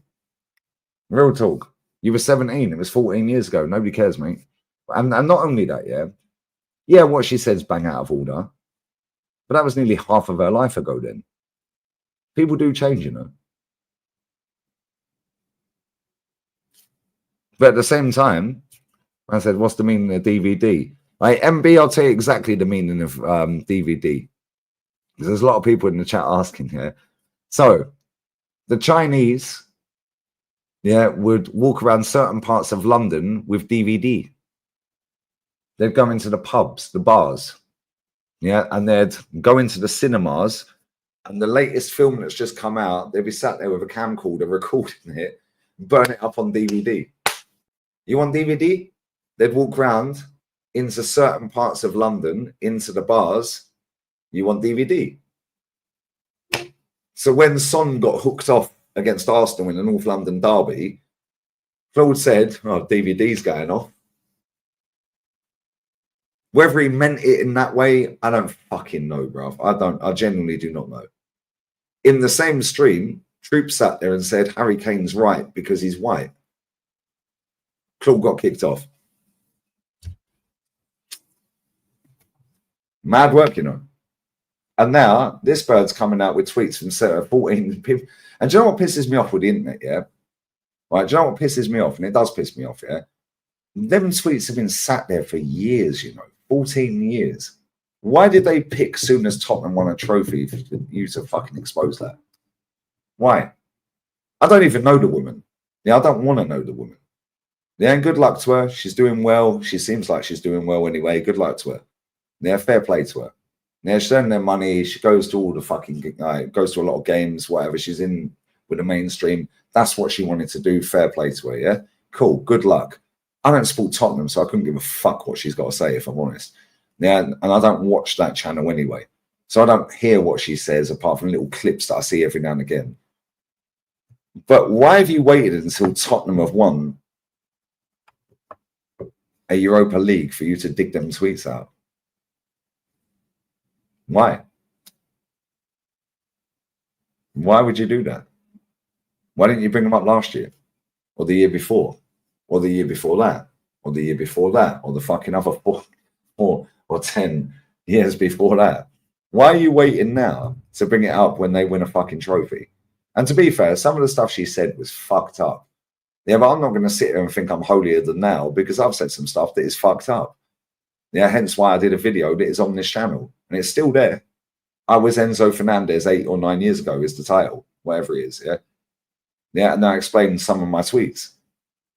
Real talk. You were 17. It was 14 years ago. Nobody cares, mate. And not only that, yeah. Yeah, what she says bang out of order. But that was nearly half of her life ago then. People do change, you know. But at the same time, I said, what's the meaning of DVD? Like, MB, I'll tell you exactly the meaning of DVD. Because there's a lot of people in the chat asking here. So, the Chinese, yeah, would walk around certain parts of London with DVD. They'd go into the pubs, the bars, yeah, and they'd go into the cinemas, and the latest film that's just come out, they'd be sat there with a camcorder recording it, burn it up on DVD. You want DVD? They'd walk around into certain parts of London, into the bars. You want DVD? So when Son got hooked off against Arsenal in the North London derby, Claude said, oh, DVD's going off. Whether he meant it in that way, I don't fucking know, bruv. I genuinely do not know. In the same stream, Troop sat there and said, Harry Kane's right because he's white. Claude got kicked off. Mad work, you know. And now this bird's coming out with tweets from 14 people. And do you know what pisses me off with the internet, yeah? Right, do you know what pisses me off? And it does piss me off, yeah? Them tweets have been sat there for years, you know, 14 years. Why did they pick soon as Tottenham won a trophy for you to fucking expose that? Why? I don't even know the woman. Yeah, I don't want to know the woman. Yeah, and good luck to her. She's doing well. She seems like she's doing well anyway. Good luck to her. Yeah, fair play to her. Yeah, she's earning their money. She goes to all the fucking, goes to a lot of games, whatever. She's in with the mainstream. That's what she wanted to do. Fair play to her, yeah? Cool, good luck. I don't support Tottenham, so I couldn't give a fuck what she's got to say, if I'm honest. Yeah, and I don't watch that channel anyway. So I don't hear what she says, apart from little clips that I see every now and again. But why have you waited until Tottenham have won a Europa League for you to dig them tweets out? Why? Why would you do that? Why didn't you bring them up last year? Or the year before? Or the year before that? Or the year before that? Or the fucking other 4 or 10 years before that? Why are you waiting now to bring it up when they win a fucking trophy? And to be fair, some of the stuff she said was fucked up. Yeah, but I'm not going to sit here and think I'm holier than thou because I've said some stuff that is fucked up. Yeah, hence why I did a video that is on this channel. And it's still there. I was Enzo Fernandez 8 or 9 years ago is the title, whatever it is, yeah? Yeah, and I explained some of my tweets.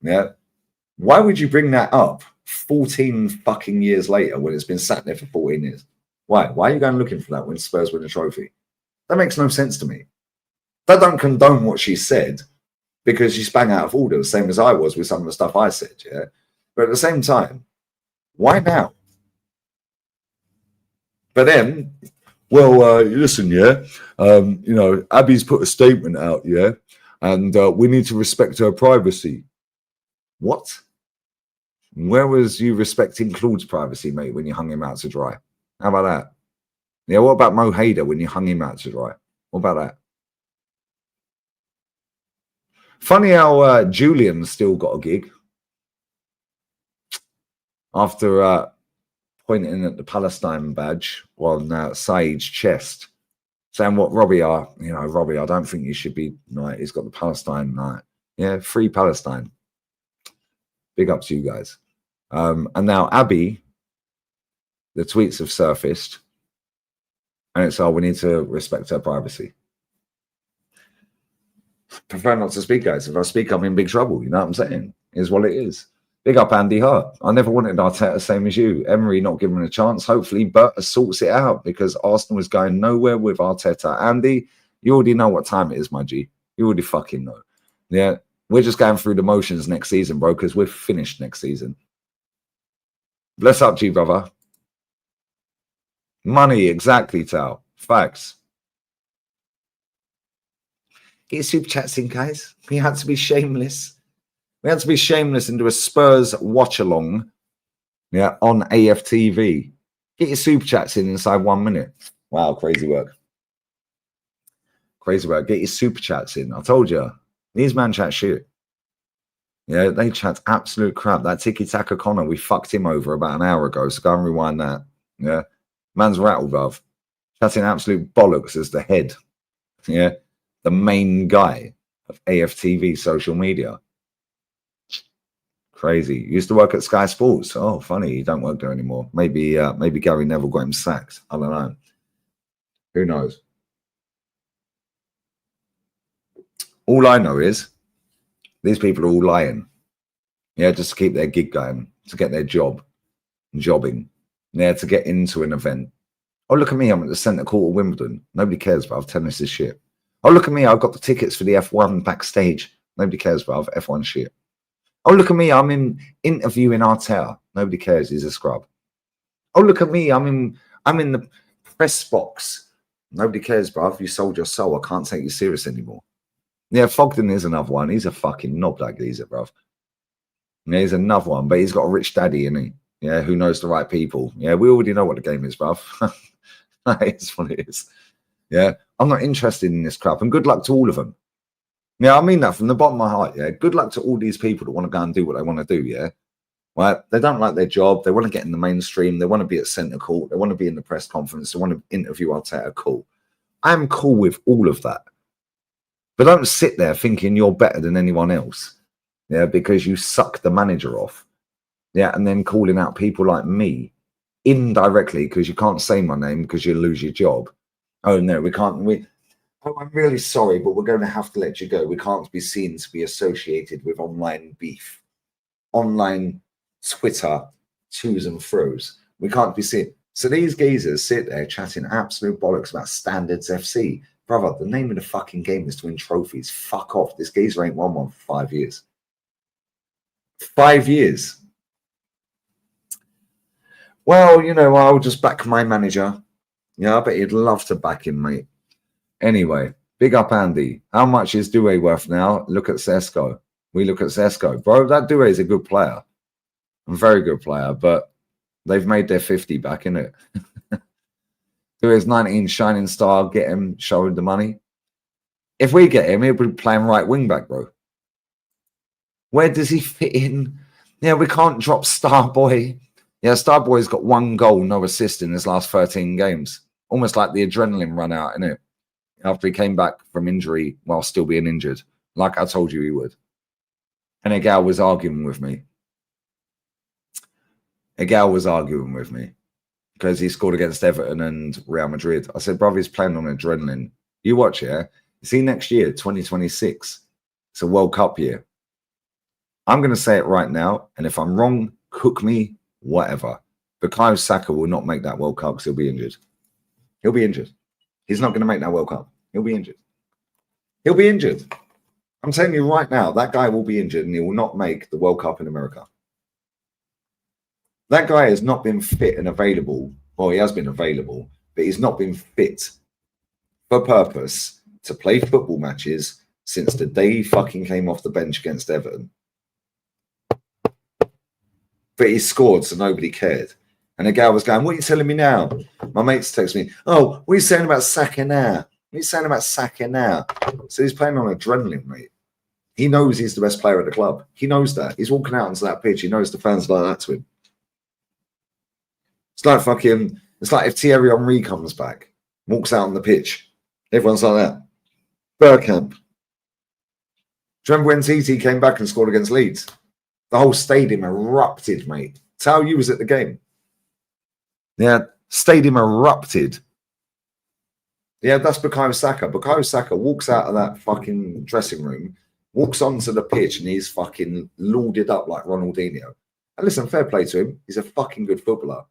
Yeah. Why would you bring that up 14 fucking years later when it's been sat there for 14 years? Why? Why are you going looking for that when Spurs win a trophy? That makes no sense to me. That don't condone what she said because she's bang out of order, the same as I was with some of the stuff I said, yeah? But at the same time, why now? But then, well, listen, yeah, you know, Abby's put a statement out, yeah, and we need to respect her privacy. What? Where was you respecting Claude's privacy, mate, when you hung him out to dry? How about that? Yeah, what about Mo Hader when you hung him out to dry? What about that? Funny how Julian still got a gig after pointing at the Palestine badge on Saeed's chest, saying what Robbie are, you know, Robbie, I don't think you should be, like, he's got the Palestine, like, yeah, free Palestine. Big up to you guys. And now Abby, the tweets have surfaced, and it's, oh, we need to respect her privacy. Prefer not to speak, guys. If I speak, I'm in big trouble. You know what I'm saying? Is what it is. Big up Andy Hart. I never wanted Arteta same as you. Emery not giving him a chance. Hopefully, Bert sorts it out because Arsenal is going nowhere with Arteta. Andy, you already know what time it is, my G. You already fucking know. Yeah, we're just going through the motions next season, bro, because we're finished next season. Bless up, G, brother. Money, exactly, Tal. Facts. Get your super chats in, guys. We had to be shameless. We had to be shameless and do a Spurs watch-along, yeah, on AFTV. Get your super chats in inside 1 minute. Wow, crazy work. Crazy work. Get your super chats in. I told you, these man chat shit. Yeah, they chat absolute crap. That tiki-taka Connor, we fucked him over about an hour ago, so go and rewind that. Yeah, man's rattled, bruv. Chatting absolute bollocks as the head. Yeah, the main guy of AFTV social media. Crazy. Used to work at Sky Sports. Oh, funny. You don't work there anymore. Maybe Gary Neville got him sacked. I don't know. Who knows? All I know is these people are all lying. Yeah, just to keep their gig going, to get their jobbing. Yeah, to get into an event. Oh, look at me. I'm at the centre court of Wimbledon. Nobody cares, but I've tennis is shit. Oh, look at me. I've got the tickets for the F1 backstage. Nobody cares, but I've F1 shit. Oh, look at me. I'm in interviewing Arteta. Nobody cares. He's a scrub. Oh, look at me. I'm in the press box. Nobody cares, bruv. You sold your soul. I can't take you serious anymore. Yeah, Fogden is another one. He's a fucking knob, that geezer, bruv. Yeah, he's another one, but he's got a rich daddy, isn't he? Yeah, who knows the right people. Yeah, we already know what the game is, bruv. That is what it is. Yeah, I'm not interested in this crap, and good luck to all of them. Yeah, I mean that from the bottom of my heart, yeah. Good luck to all these people that want to go and do what they want to do, yeah. Right? They don't like their job. They want to get in the mainstream. They want to be at centre court. They want to be in the press conference. They want to interview Arteta. Cool. I'm cool with all of that. But don't sit there thinking you're better than anyone else, yeah, because you suck the manager off, yeah, and then calling out people like me indirectly because you can't say my name because you lose your job. Oh, no, we can't. Oh, I'm really sorry, but we're going to have to let you go. We can't be seen to be associated with online beef, online Twitter twos and fro's. We can't be seen. So these geezers sit there chatting absolute bollocks about Standards FC. Brother, the name of the fucking game is to win trophies. Fuck off. This geezer ain't won one for 5 years. 5 years. Well, you know, I'll just back my manager. Yeah, I bet he'd love to back him, mate. Anyway, big up Andy. How much is Doué worth now? Look at Sesko. We look at Sesko. Bro, that Doué is a good player. A very good player, but they've made their 50 back, innit? Doué's 19, shining star. Get him, show him the money. If we get him, he'll be playing right wing back, bro. Where does he fit in? Yeah, we can't drop Starboy. Yeah, Starboy's got 1 goal, no assist in his last 13 games. Almost like the adrenaline run out, innit? After he came back from injury while still being injured, like I told you he would. And a gal was arguing with me. Because he scored against Everton and Real Madrid. I said, brother, he's playing on adrenaline. You watch, yeah? See, next year, 2026, it's a World Cup year. I'm going to say it right now, and if I'm wrong, cook me, whatever. Bukayo Saka will not make that World Cup because he'll be injured. He'll be injured. He's not going to make that World Cup. He'll be injured. He'll be injured. I'm telling you right now, that guy will be injured and he will not make the World Cup in America. That guy has not been fit and available. Well, he has been available, but he's not been fit for purpose to play football matches since the day he fucking came off the bench against Everton. But he scored, so nobody cared. And the guy was going, what are you telling me now? My mates text me, oh, what are you saying about Saka now? What are you saying about Saka now? So he's playing on adrenaline, mate. He knows he's the best player at the club. He knows that. He's walking out onto that pitch. He knows the fans like that to him. It's like if Thierry Henry comes back, walks out on the pitch. Everyone's like that. Bergkamp. Do you remember when TT came back and scored against Leeds? The whole stadium erupted, mate. Tell you was at the game. Yeah, stadium erupted. Yeah, that's Bukayo Saka. Bukayo Saka walks out of that fucking dressing room, walks onto the pitch, and he's fucking lauded up like Ronaldinho. And listen, fair play to him. He's a fucking good footballer.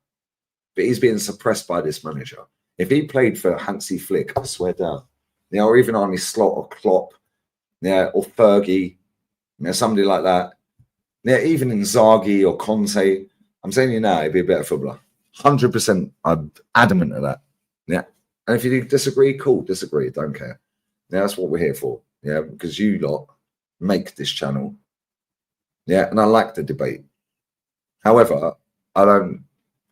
But he's being suppressed by this manager. If he played for Hansi Flick, I swear down, you know, or even on his slot or Klopp, yeah, or Fergie, you know, somebody like that, yeah, even Inzaghi or Conte, I'm telling you now, he'd be a better footballer. 100%, I'm adamant of that. Yeah. And if you disagree, cool, disagree, don't care. Yeah, that's what we're here for. Yeah, because you lot make this channel. Yeah, and I like the debate. However, I don't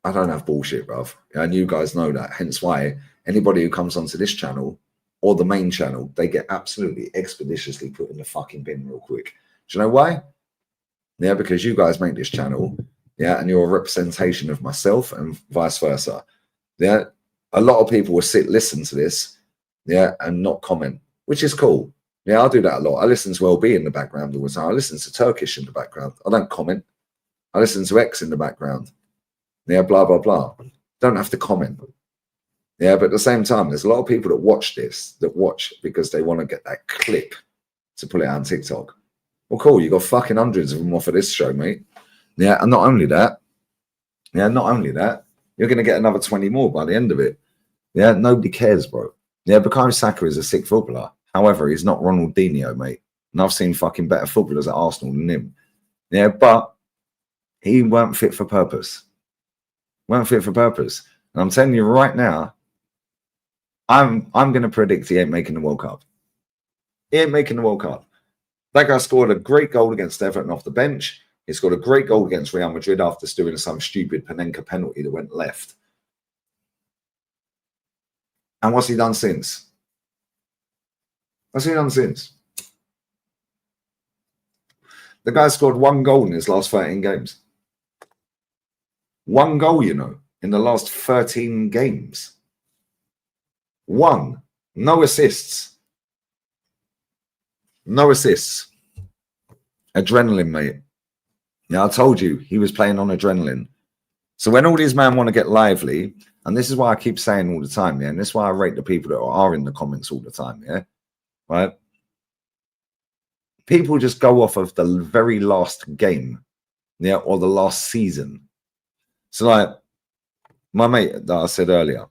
have bullshit, bruv. And you guys know that. Hence why anybody who comes onto this channel or the main channel, they get absolutely expeditiously put in the fucking bin real quick. Do you know why? Yeah, because you guys make this channel, yeah, and you're a representation of myself and vice versa. Yeah, a lot of people will listen to this, yeah, and not comment, which is cool. Yeah, I do that a lot. I listen to LB in the background all the time. I listen to Turkish in the background. I don't comment. I listen to X in the background. Yeah, blah, blah, blah. Don't have to comment. Yeah, but at the same time, there's a lot of people that watch this, that watch because they want to get that clip to put it on TikTok. Well, cool. You got fucking hundreds of them off of this show, mate. Yeah, and not only that, you're going to get another 20 more by the end of it. Yeah, nobody cares, bro. Yeah, Bukayo Saka is a sick footballer. However, he's not Ronaldinho, mate. And I've seen fucking better footballers at Arsenal than him. Yeah, but he weren't fit for purpose. Weren't fit for purpose. And I'm telling you right now, I'm going to predict he ain't making the World Cup. He ain't making the World Cup. That guy scored a great goal against Everton off the bench. He scored a great goal against Real Madrid after doing some stupid Panenka penalty that went left. And what's he done since? What's he done since? The guy scored one goal in his last 13 games. One goal, you know, in the last 13 games. One. No assists. No assists. Adrenaline, mate. Yeah, I told you he was playing on adrenaline. So when all these men want to get lively, and this is why I keep saying all the time, yeah, and this is why I rate the people that are in the comments all the time, yeah, right? People just go off of the very last game, yeah, or the last season. So like my mate that I said earlier,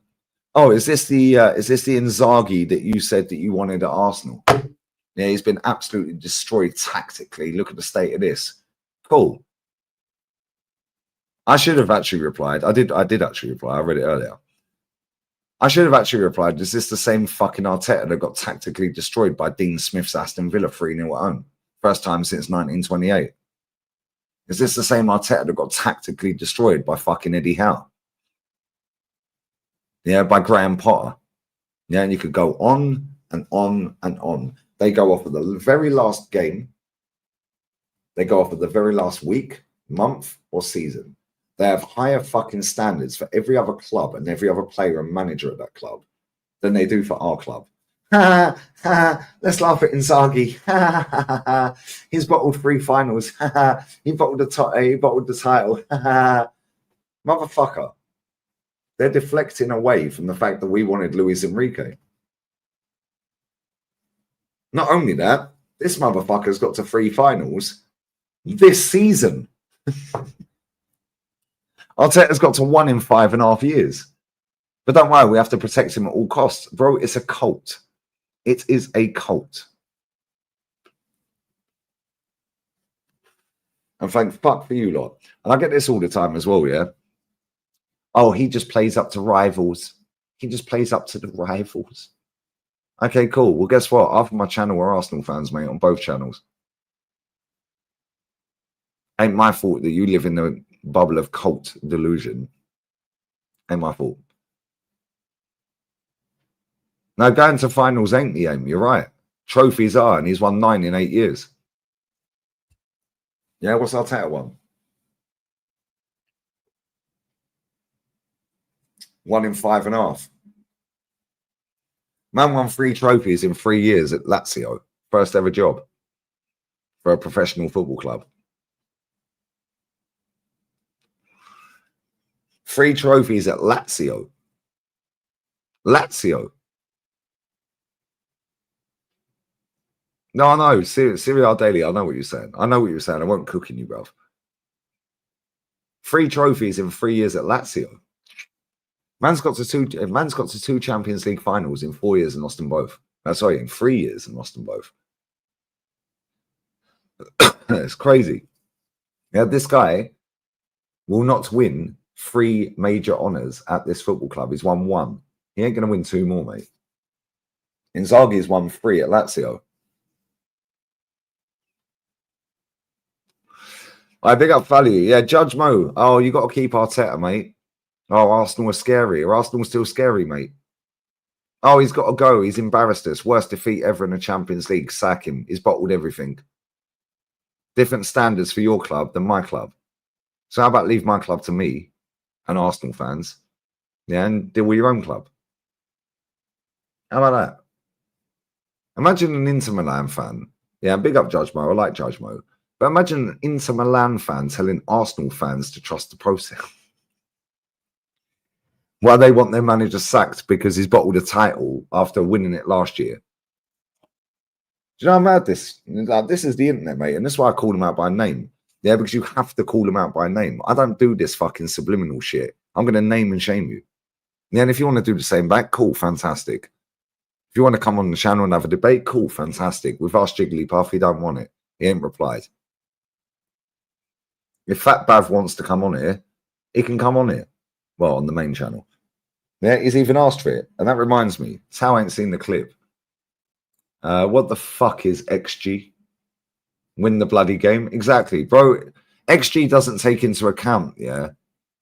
oh, is this the Inzaghi that you said that you wanted at Arsenal? Yeah, he's been absolutely destroyed tactically. Look at the state of this. Cool. I should have actually replied. I did actually reply. I read it earlier. I should have actually replied, is this the same fucking Arteta that got tactically destroyed by Dean Smith's Aston Villa 3-0 at home? First time since 1928. Is this the same Arteta that got tactically destroyed by fucking Eddie Howe? Yeah, by Graham Potter. Yeah, and you could go on and on and on. They go off of the very last game. They go off of the very last week, month, or season. They have higher fucking standards for every other club and every other player and manager at that club than they do for our club. Let's laugh at Inzaghi. He's bottled 3 finals. He bottled the title. Motherfucker. They're deflecting away from the fact that we wanted Luis Enrique. Not only that, this motherfucker's got to 3 finals this season. Arteta's got to 1 in 5.5 years. But don't worry, we have to protect him at all costs. Bro, it's a cult. It is a cult. And thank fuck for you lot. And I get this all the time as well, yeah? Oh, he just plays up to rivals. He just plays up to the rivals. Okay, cool. Well, guess what? Half of my channel are Arsenal fans, mate, on both channels. Ain't my fault that you live in the bubble of cult delusion. Ain't my fault. Now, going to finals ain't the aim. You're right. Trophies are, and he's won 9 in 8 years. Yeah, what's Arteta won? 1 in 5.5. Man won 3 trophies in 3 years at Lazio. First ever job for a professional football club. 3 trophies at Lazio. Lazio. No, I know. Serie A Daily, I know what you're saying. I know what you're saying. I won't cook in you, bruv. 3 trophies in 3 years at Lazio. Man's got to 2 Champions League finals in 4 years and lost them both. Sorry, in 3 years and lost them both. It's crazy. Yeah, this guy will not win 3 major honours at this football club. He's won 1. He ain't going to win 2 more, mate. Inzaghi's won 3 at Lazio. I big up value. Yeah, Judge Mo. Oh, you got to keep Arteta, mate. Oh, Arsenal are scary. Are Arsenal still scary, mate? Oh, he's got to go. He's embarrassed us. Worst defeat ever in the Champions League. Sack him. He's bottled everything. Different standards for your club than my club. So how about leave my club to me and Arsenal fans? Yeah, and deal with your own club. How about that? Imagine an Inter Milan fan. Yeah, big up Judge Mo. I like Judge Mo. But imagine an Inter Milan fan telling Arsenal fans to trust the process. Well, they want their manager sacked because he's bottled a title after winning it last year. Do you know how mad this? This is the internet, mate, and that's why I call them out by name. Yeah, because you have to call them out by name. I don't do this fucking subliminal shit. I'm going to name and shame you. Yeah, and if you want to do the same back, cool, fantastic. If you want to come on the channel and have a debate, cool, fantastic. We've asked Jigglypuff, he don't want it. He ain't replied. If Fat Bav wants to come on here, he can come on here. Well, on the main channel. Yeah, he's even asked for it. And that reminds me, Tao ain't seen the clip. What the fuck is XG? Win the bloody game? Exactly. Bro, XG doesn't take into account, yeah,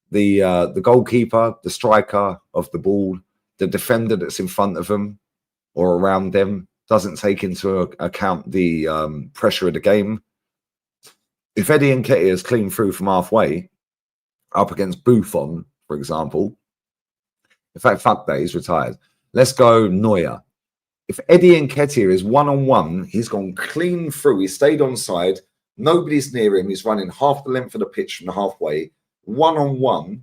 the goalkeeper, the striker of the ball, the defender that's in front of them or around them, doesn't take into account the pressure of the game. If Eddie Nketiah's clean through from halfway, up against Buffon, for example, in fact, fuck that, he's retired. Let's go Neuer. If Eddie Nketiah is 1-on-1, he's gone clean through. He stayed on side. Nobody's near him. He's running half the length of the pitch from the halfway. 1-on-1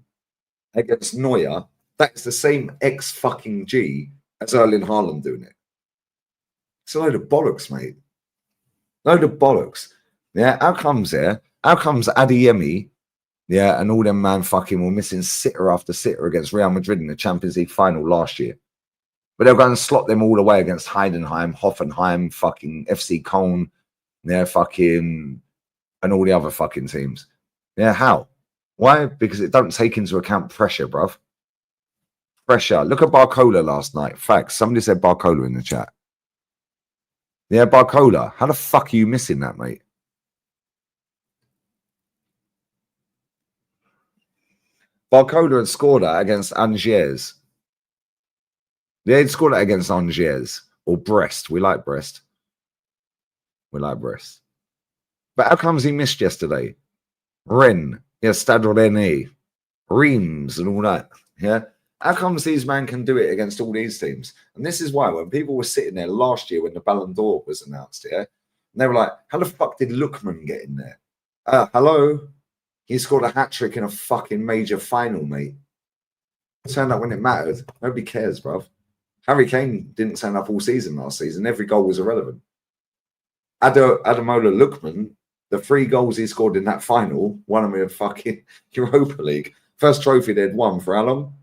against Neuer. That's the same X-fucking-G as Erling Haaland doing it. It's a load of bollocks, mate. Load of bollocks. Yeah, how comes Adeyemi, yeah, and all them man fucking were missing sitter after sitter against Real Madrid in the Champions League final last year. But they'll go and slot them all away against Heidenheim, Hoffenheim, fucking FC Köln, yeah, fucking, and all the other fucking teams. Yeah, how? Why? Because it don't take into account pressure, bruv. Pressure. Look at Barcola last night. Facts. Somebody said Barcola in the chat. Yeah, Barcola. How the fuck are you missing that, mate? Barcola had scored that against Angers. They had scored that against Angers or Brest. We like Brest. We like Brest. But how comes he missed yesterday? Rennes, yeah, Stade Rennais, Reims, and all that. Yeah. How comes these men can do it against all these teams? And this is why when people were sitting there last year when the Ballon d'Or was announced, yeah, and they were like, how the fuck did Lookman get in there? Hello? He scored a hat-trick in a fucking major final, mate. Turned up when it mattered. Nobody cares, bruv. Harry Kane didn't turn up all season last season. Every goal was irrelevant. Ademola Lookman, the 3 goals he scored in that final, one of them in fucking Europa League, First trophy they'd won for how long?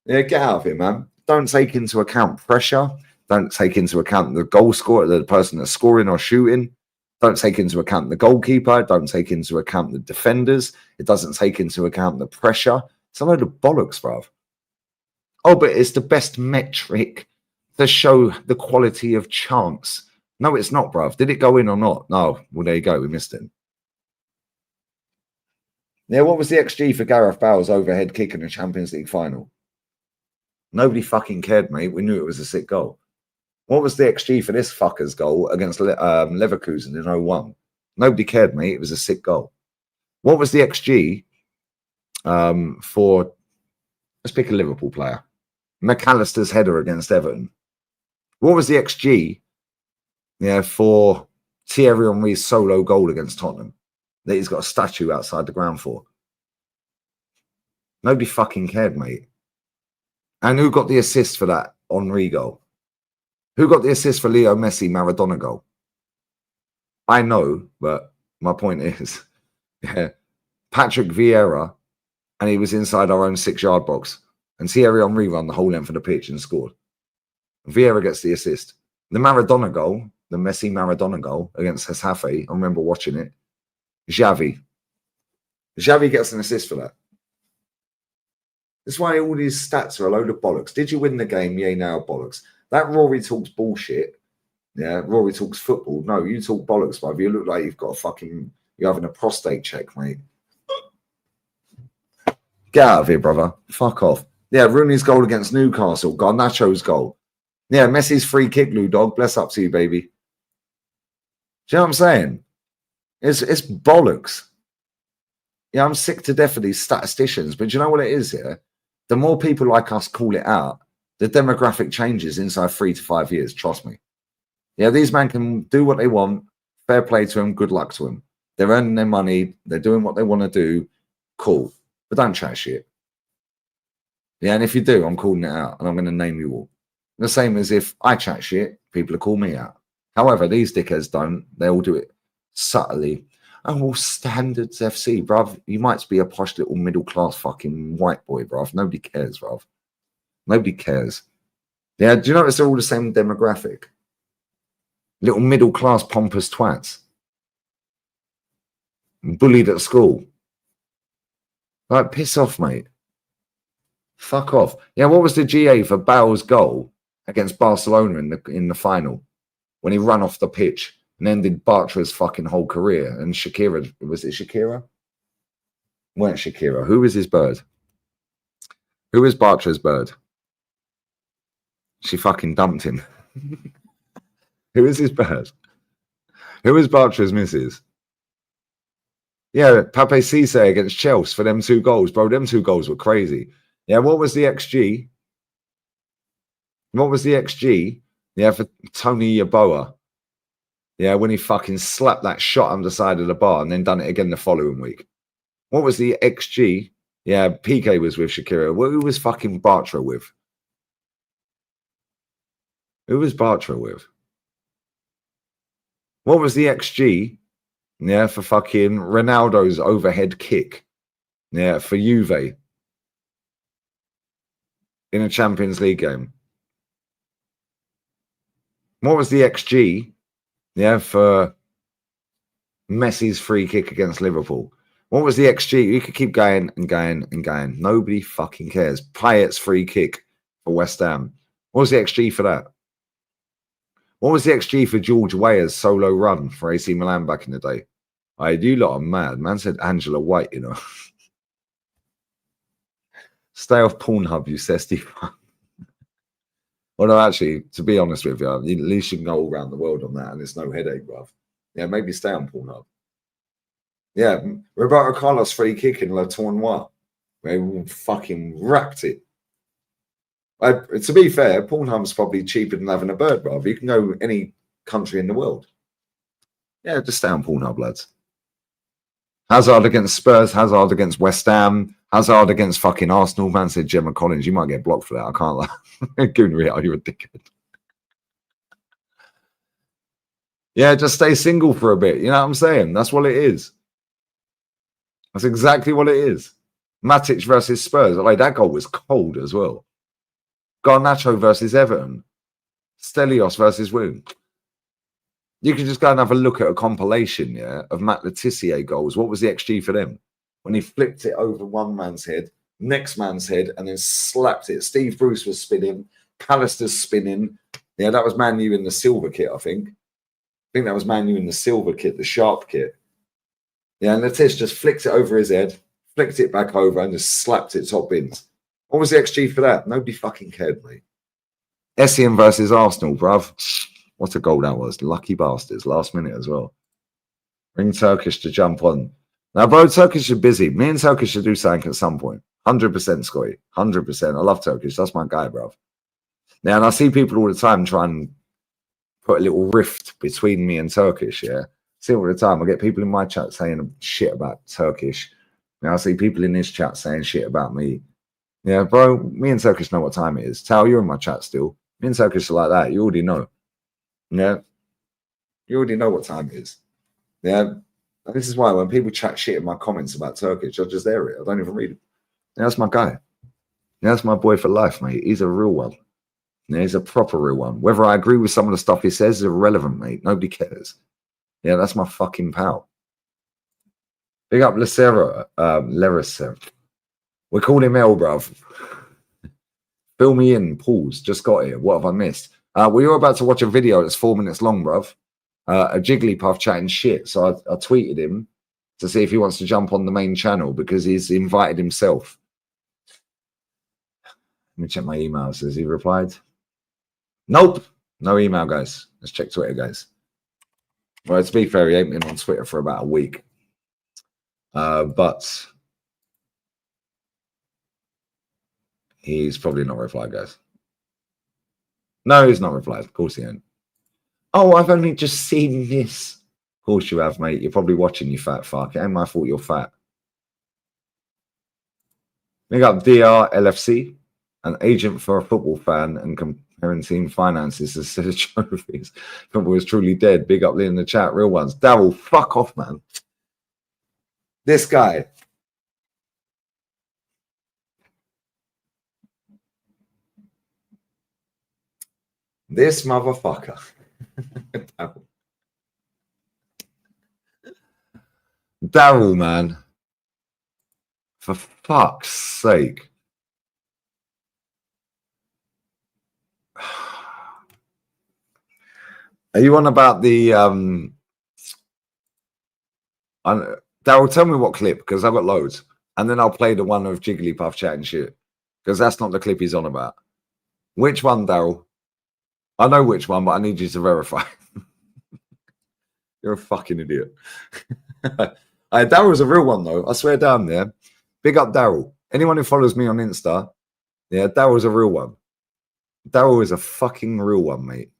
Yeah, get out of here, man. Don't take into account pressure. Don't take into account the goal scorer, the person that's scoring or shooting. Don't take into account the goalkeeper. Don't take into account the defenders. It doesn't take into account the pressure. It's a load of bollocks, bruv. Oh, but it's the best metric to show the quality of chance. No, it's not, bruv. Did it go in or not? No. Well, there you go. We missed it. Yeah, what was the XG for Gareth Bale's overhead kick in the Champions League final? Nobody fucking cared, mate. We knew it was a sick goal. What was the XG for this fucker's goal against Leverkusen in 01? Nobody cared, mate. It was a sick goal. What was the XG for, let's pick a Liverpool player, McAllister's header against Everton? What was the XG for Thierry Henry's solo goal against Tottenham that he's got a statue outside the ground for? Nobody fucking cared, mate. And who got the assist for that Henry goal? Who got the assist for Leo Messi Maradona goal? I know, but my point is, Patrick Vieira, and he was inside our own 6-yard box. And Thierry Henry ran the whole length of the pitch and scored. Vieira gets the assist. The Maradona goal, the Messi Maradona goal against Hetafe, I remember watching it. Xavi gets an assist for that. That's why all these stats are a load of bollocks. Did you win the game? Yay, now bollocks. That Rory talks bullshit. Yeah, Rory talks football. No, you talk bollocks, bruv. You look like you've got a fucking, you're having a prostate check, mate. Get out of here, brother. Fuck off. Yeah, Rooney's goal against Newcastle. Garnacho's goal. Yeah, Messi's free kick, Lou Dog. Bless up to you, baby. Do you know what I'm saying? It's bollocks. Yeah, I'm sick to death of these statisticians, but do you know what it is here? The more people like us call it out, the demographic changes inside 3 to 5 years. Trust me. Yeah, these men can do what they want. Fair play to them. Good luck to them. They're earning their money. They're doing what they want to do. Cool. But don't chat shit. Yeah, and if you do, I'm calling it out, and I'm going to name you all. The same as if I chat shit, people will call me out. However, these dickheads don't. They all do it subtly. Oh, well, standards FC, bruv. You might be a posh little middle-class fucking white boy, bruv. Nobody cares, bruv. Nobody cares. Yeah, do you notice they're all the same demographic? Little middle-class pompous twats. Bullied at school. Like, piss off, mate. Fuck off. Yeah, what was the GA for Bale's goal against Barcelona in the final? When he ran off the pitch and ended Bartra's fucking whole career. And Shakira, was it Shakira? Weren't Shakira. Who was his bird? Who is Bartra's bird? She fucking dumped him. Who is his bird? Who is Bartra's missus? Yeah, Pape Cisse against Chelsea for them 2 goals. Bro, them 2 goals were crazy. Yeah, what was the XG? What was the XG? Yeah, for Tony Yeboah. Yeah, when he fucking slapped that shot on the side of the bar and then done it again the following week. What was the XG? Yeah, PK was with Shakira. Who was fucking Bartra with? Who was Bartra with? What was the XG? Yeah, for fucking Ronaldo's overhead kick. Yeah, for Juve. In a Champions League game. What was the XG? Yeah, for Messi's free kick against Liverpool. What was the XG? You could keep going and going and going. Nobody fucking cares. Payet's free kick for West Ham. What was the XG for that? What was the XG for George Weah's solo run for AC Milan back in the day? I do lot are mad. Man said Angela White, you know. Stay off Pornhub, you cesty. Well, no, actually, to be honest with you, at least you can go all around the world on that and it's no headache, bruv. Yeah, maybe stay on Pornhub. Yeah, Roberto Carlos free kick in Le Tournoi. They fucking wrapped it. To be fair, Pornhub's probably cheaper than having a bird, bruv. You can go any country in the world. Yeah, just stay on Pornhub, lads. Hazard against Spurs, Hazard against West Ham, Hazard against fucking Arsenal. Man said Gemma Collins. You might get blocked for that. I can't lie. Gunri, you're a dickhead. Yeah, just stay single for a bit. You know what I'm saying? That's what it is. That's exactly what it is. Matic versus Spurs. Like, that goal was cold as well. Garnacho versus Everton. Stelios versus Woon. You can just go and have a look at a compilation, yeah, of Matt Letitia goals. What was the XG for them? When he flipped it over one man's head, next man's head, and then slapped it. Steve Bruce was spinning. Callister's spinning. Yeah, that was Man U in the silver kit, I think. I think that was Man U in the silver kit, the sharp kit. Yeah, and Letitia just flicked it over his head, flicked it back over, and just slapped it top bins. What was the XG for that? Nobody fucking cared, mate. Essien versus Arsenal, bruv. What a goal that was. Lucky bastards. Last minute as well. Ring Turkish to jump on. Now, bro, Turkish are busy. Me and Turkish should do something at some point. 100%, Scotty. 100%. I love Turkish. That's my guy, bruv. Now, and I see people all the time try and put a little rift between me and Turkish, yeah? See all the time. I get people in my chat saying shit about Turkish. Now, I see people in this chat saying shit about me. Yeah, bro, me and Turkish know what time it is. Tal, you're in my chat still. Me and Turkish are like that. You already know. Yeah? You already know what time it is. Yeah? And this is why when people chat shit in my comments about Turkish, I just air it. I don't even read it. Yeah, that's my guy. Yeah, that's my boy for life, mate. He's a real one. Yeah, he's a proper real one. Whether I agree with some of the stuff he says is irrelevant, mate. Nobody cares. Yeah, that's my fucking pal. Big up Lacera, Lericer. We called him L, bruv. Fill me in, pause. Just got here. What have I missed? We were about to watch a video that's 4 minutes long, bruv. A Jigglypuff chatting shit. So I tweeted him to see if he wants to jump on the main channel because he's invited himself. Let me check my emails. Has he replied? Nope. No email, guys. Let's check Twitter, guys. Well, to be fair, he ain't been on Twitter for about a week. But he's probably not replied, guys. No, he's not replied. Of course he ain't. Oh, I've only just seen this. Of course you have, mate. You're probably watching, you fat fuck. It ain't my fault you're fat. Big up DR LFC, an agent for a football fan and comparing team finances instead of trophies. Football is truly dead. Big up Lee in the chat. Real ones. Daryl, fuck off, man. This guy. This motherfucker. Daryl, man. For fuck's sake. Are you on about the Daryl, tell me what clip, because I've got loads. And then I'll play the one of Jigglypuff chatting shit. Because that's not the clip he's on about. Which one, Daryl? I know which one, but I need you to verify. You're a fucking idiot. Daryl's a real one, though. I swear down there. Big up Daryl. Anyone who follows me on Insta, yeah, Daryl's a real one. Daryl is a fucking real one, mate.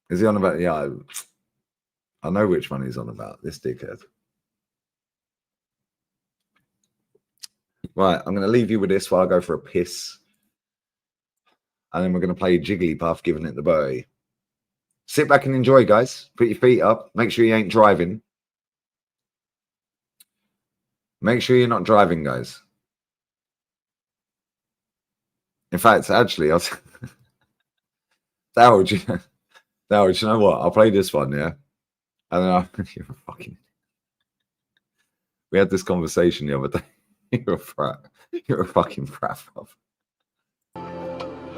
Is he on about? Yeah, I know which one he's on about. This dickhead. Right, I'm going to leave you with this while I go for a piss. And then we're going to play Jigglypuff, giving it the birdie. Sit back and enjoy, guys. Put your feet up. Make sure you ain't driving. Make sure you're not driving, guys. In fact, actually, I'll... Darryl, do you know what? I'll play this one, yeah? And then you're a fucking... We had this conversation the other day. You're a frat. You're a fucking frat, bruv.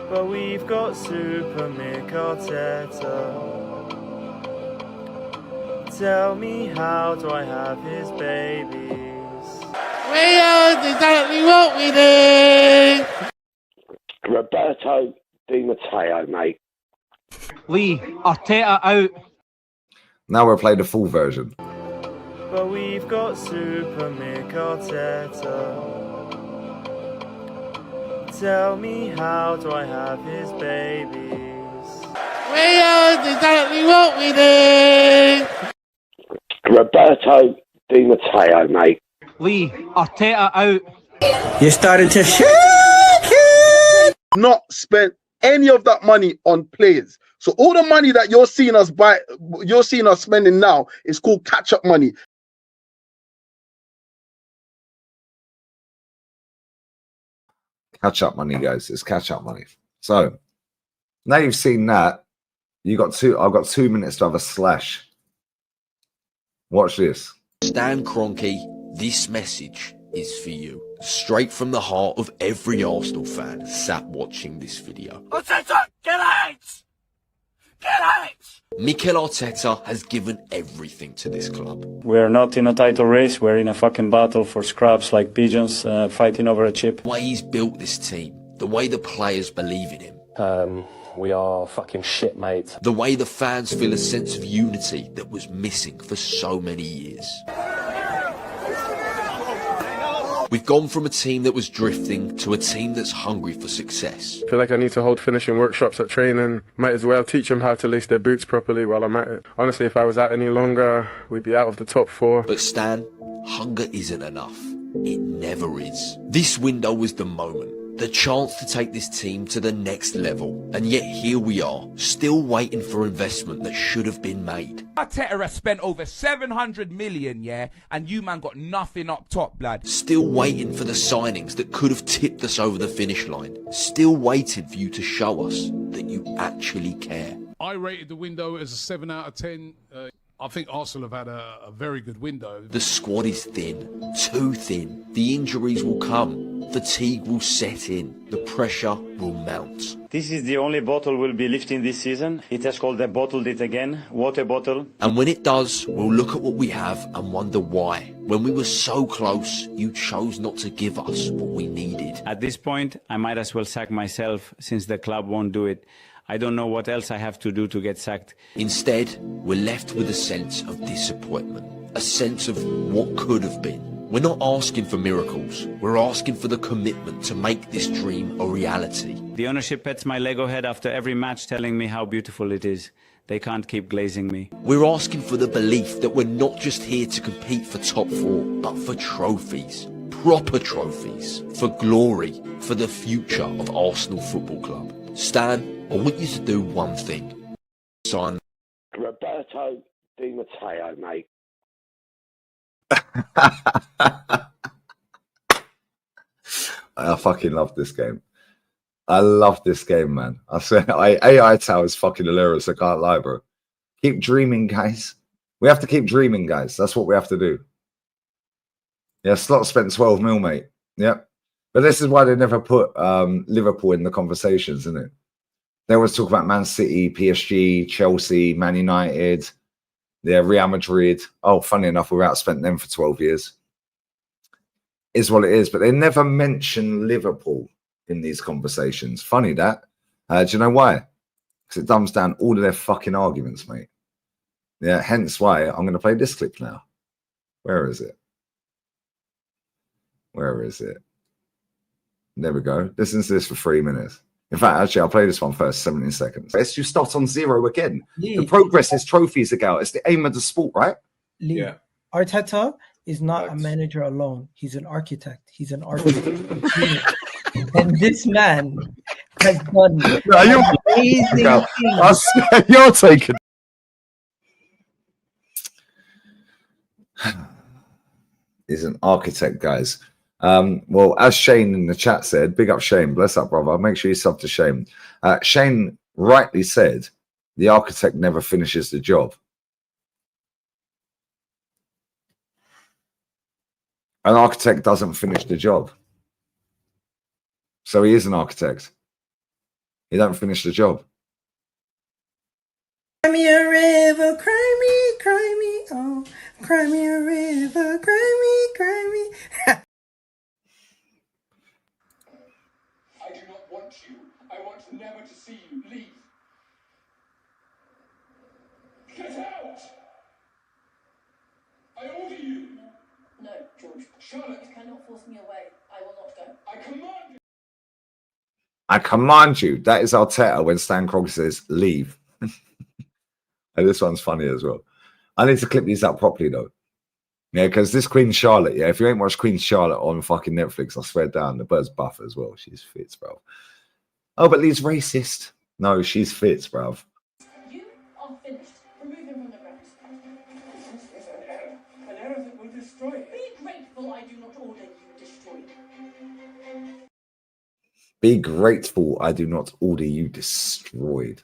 But we've got Super Mick Arteta. Tell me, how do I have his babies? We are exactly what we do. Roberto Di Matteo, mate. Lee, Arteta out. Now we'll play the full version. But we've got Super Mick Arteta. Tell me, how do I have his babies? We are exactly what we do. Roberto Di Matteo, mate. Lee, Arteta out. You're starting to shake it. Not spent any of that money on players. So all the money that you're seeing us spending now is called catch-up money. Catch up money, guys. It's catch up money. So now you've seen that. You got two. I've got 2 minutes to have a slash. Watch this. Stan Kroenke, this message is for you. Straight from the heart of every Arsenal fan sat watching this video. Arteta, get out! Get out! Mikel Arteta has given everything to this club. We're not in a title race, we're in a fucking battle for scraps like pigeons fighting over a chip. The way he's built this team, the way the players believe in him. We are fucking shit, mate. The way the fans feel a sense of unity that was missing for so many years. We've gone from a team that was drifting to a team that's hungry for success. I feel like I need to hold finishing workshops at training. Might as well teach them how to lace their boots properly while I'm at it. Honestly, if I was out any longer, we'd be out of the top 4. But Stan, hunger isn't enough. It never is. This window was the moment. The chance to take this team to the next level. And yet here we are, still waiting for investment that should have been made. Arteta has spent over 700 million, yeah, and you man got nothing up top, blood. Still waiting for the signings that could have tipped us over the finish line. Still waiting for you to show us that you actually care. I rated the window as a 7 out of 10. I think Arsenal have had a very good window. The squad is thin, too thin. The injuries will come. Fatigue will set in. The pressure will mount. This is the only bottle we'll be lifting this season. It has called the bottled it again. Water bottle. And when it does, we'll look at what we have and wonder why. When we were so close, you chose not to give us what we needed. At this point, I might as well sack myself since the club won't do it. I don't know what else I have to do to get sacked. Instead, we're left with a sense of disappointment, a sense of what could have been. We're not asking for miracles. We're asking for the commitment to make this dream a reality. The ownership pets my Lego head after every match, telling me how beautiful it is. They can't keep glazing me. We're asking for the belief that we're not just here to compete for top 4, but for trophies. Proper trophies. For glory. For the future of Arsenal Football Club. Stan, I want you to do one thing. Sign Roberto Di Matteo, mate. I fucking love this game. I love this game, man. I swear, AI Tower is fucking hilarious. I can't lie, bro. Keep dreaming, guys. We have to keep dreaming, guys. That's what we have to do. Yeah, Slot spent 12 mil, mate. Yep. But this is why they never put Liverpool in the conversations, isn't it? They always talk about Man City, PSG, Chelsea, Man United, Real Madrid. Oh, funny enough, we've outspent them for 12 years. Is what it is. But they never mention Liverpool in these conversations. Funny that. Do you know why? Because it dumbs down all of their fucking arguments, mate. Yeah, hence why I'm going to play this clip now. Where is it? Where is it? There we go. Listen to this for 3 minutes. In fact, actually, I'll play this one first, 17 seconds. Let's just start on 0 again. Yeah. The progress is trophies ago. It's the aim of the sport, right? Yeah. Arteta is not a manager alone. He's an architect. He's an architect. And this man has done amazing things. You're taking. He's an architect, guys. Well, as Shane in the chat said, big up Shane, bless up, brother. Make sure you sub to Shane. Shane rightly said, the architect never finishes the job. An architect doesn't finish the job. So he is an architect. He don't finish the job. Cry me a river, cry me, oh, cry me a river, cry me. I do not want you. I want never to see you. Leave. Get out! I order you. No, George. Charlotte. You cannot force me away. I will not go. I command you. I command you. That is Arteta when Stan Kroenke says, leave. And this one's funny as well. I need to clip these up properly, though. Yeah, because this Queen Charlotte, yeah, if you ain't watched Queen Charlotte on fucking Netflix, I swear down, the bird's buff as well. She's fit, bro. Oh, but Lee's racist. No, she's fit, bro. You are finished. Remove him from the grounds. This is an error that will destroy it. Be grateful I do not order you destroyed. Be grateful I do not order you destroyed.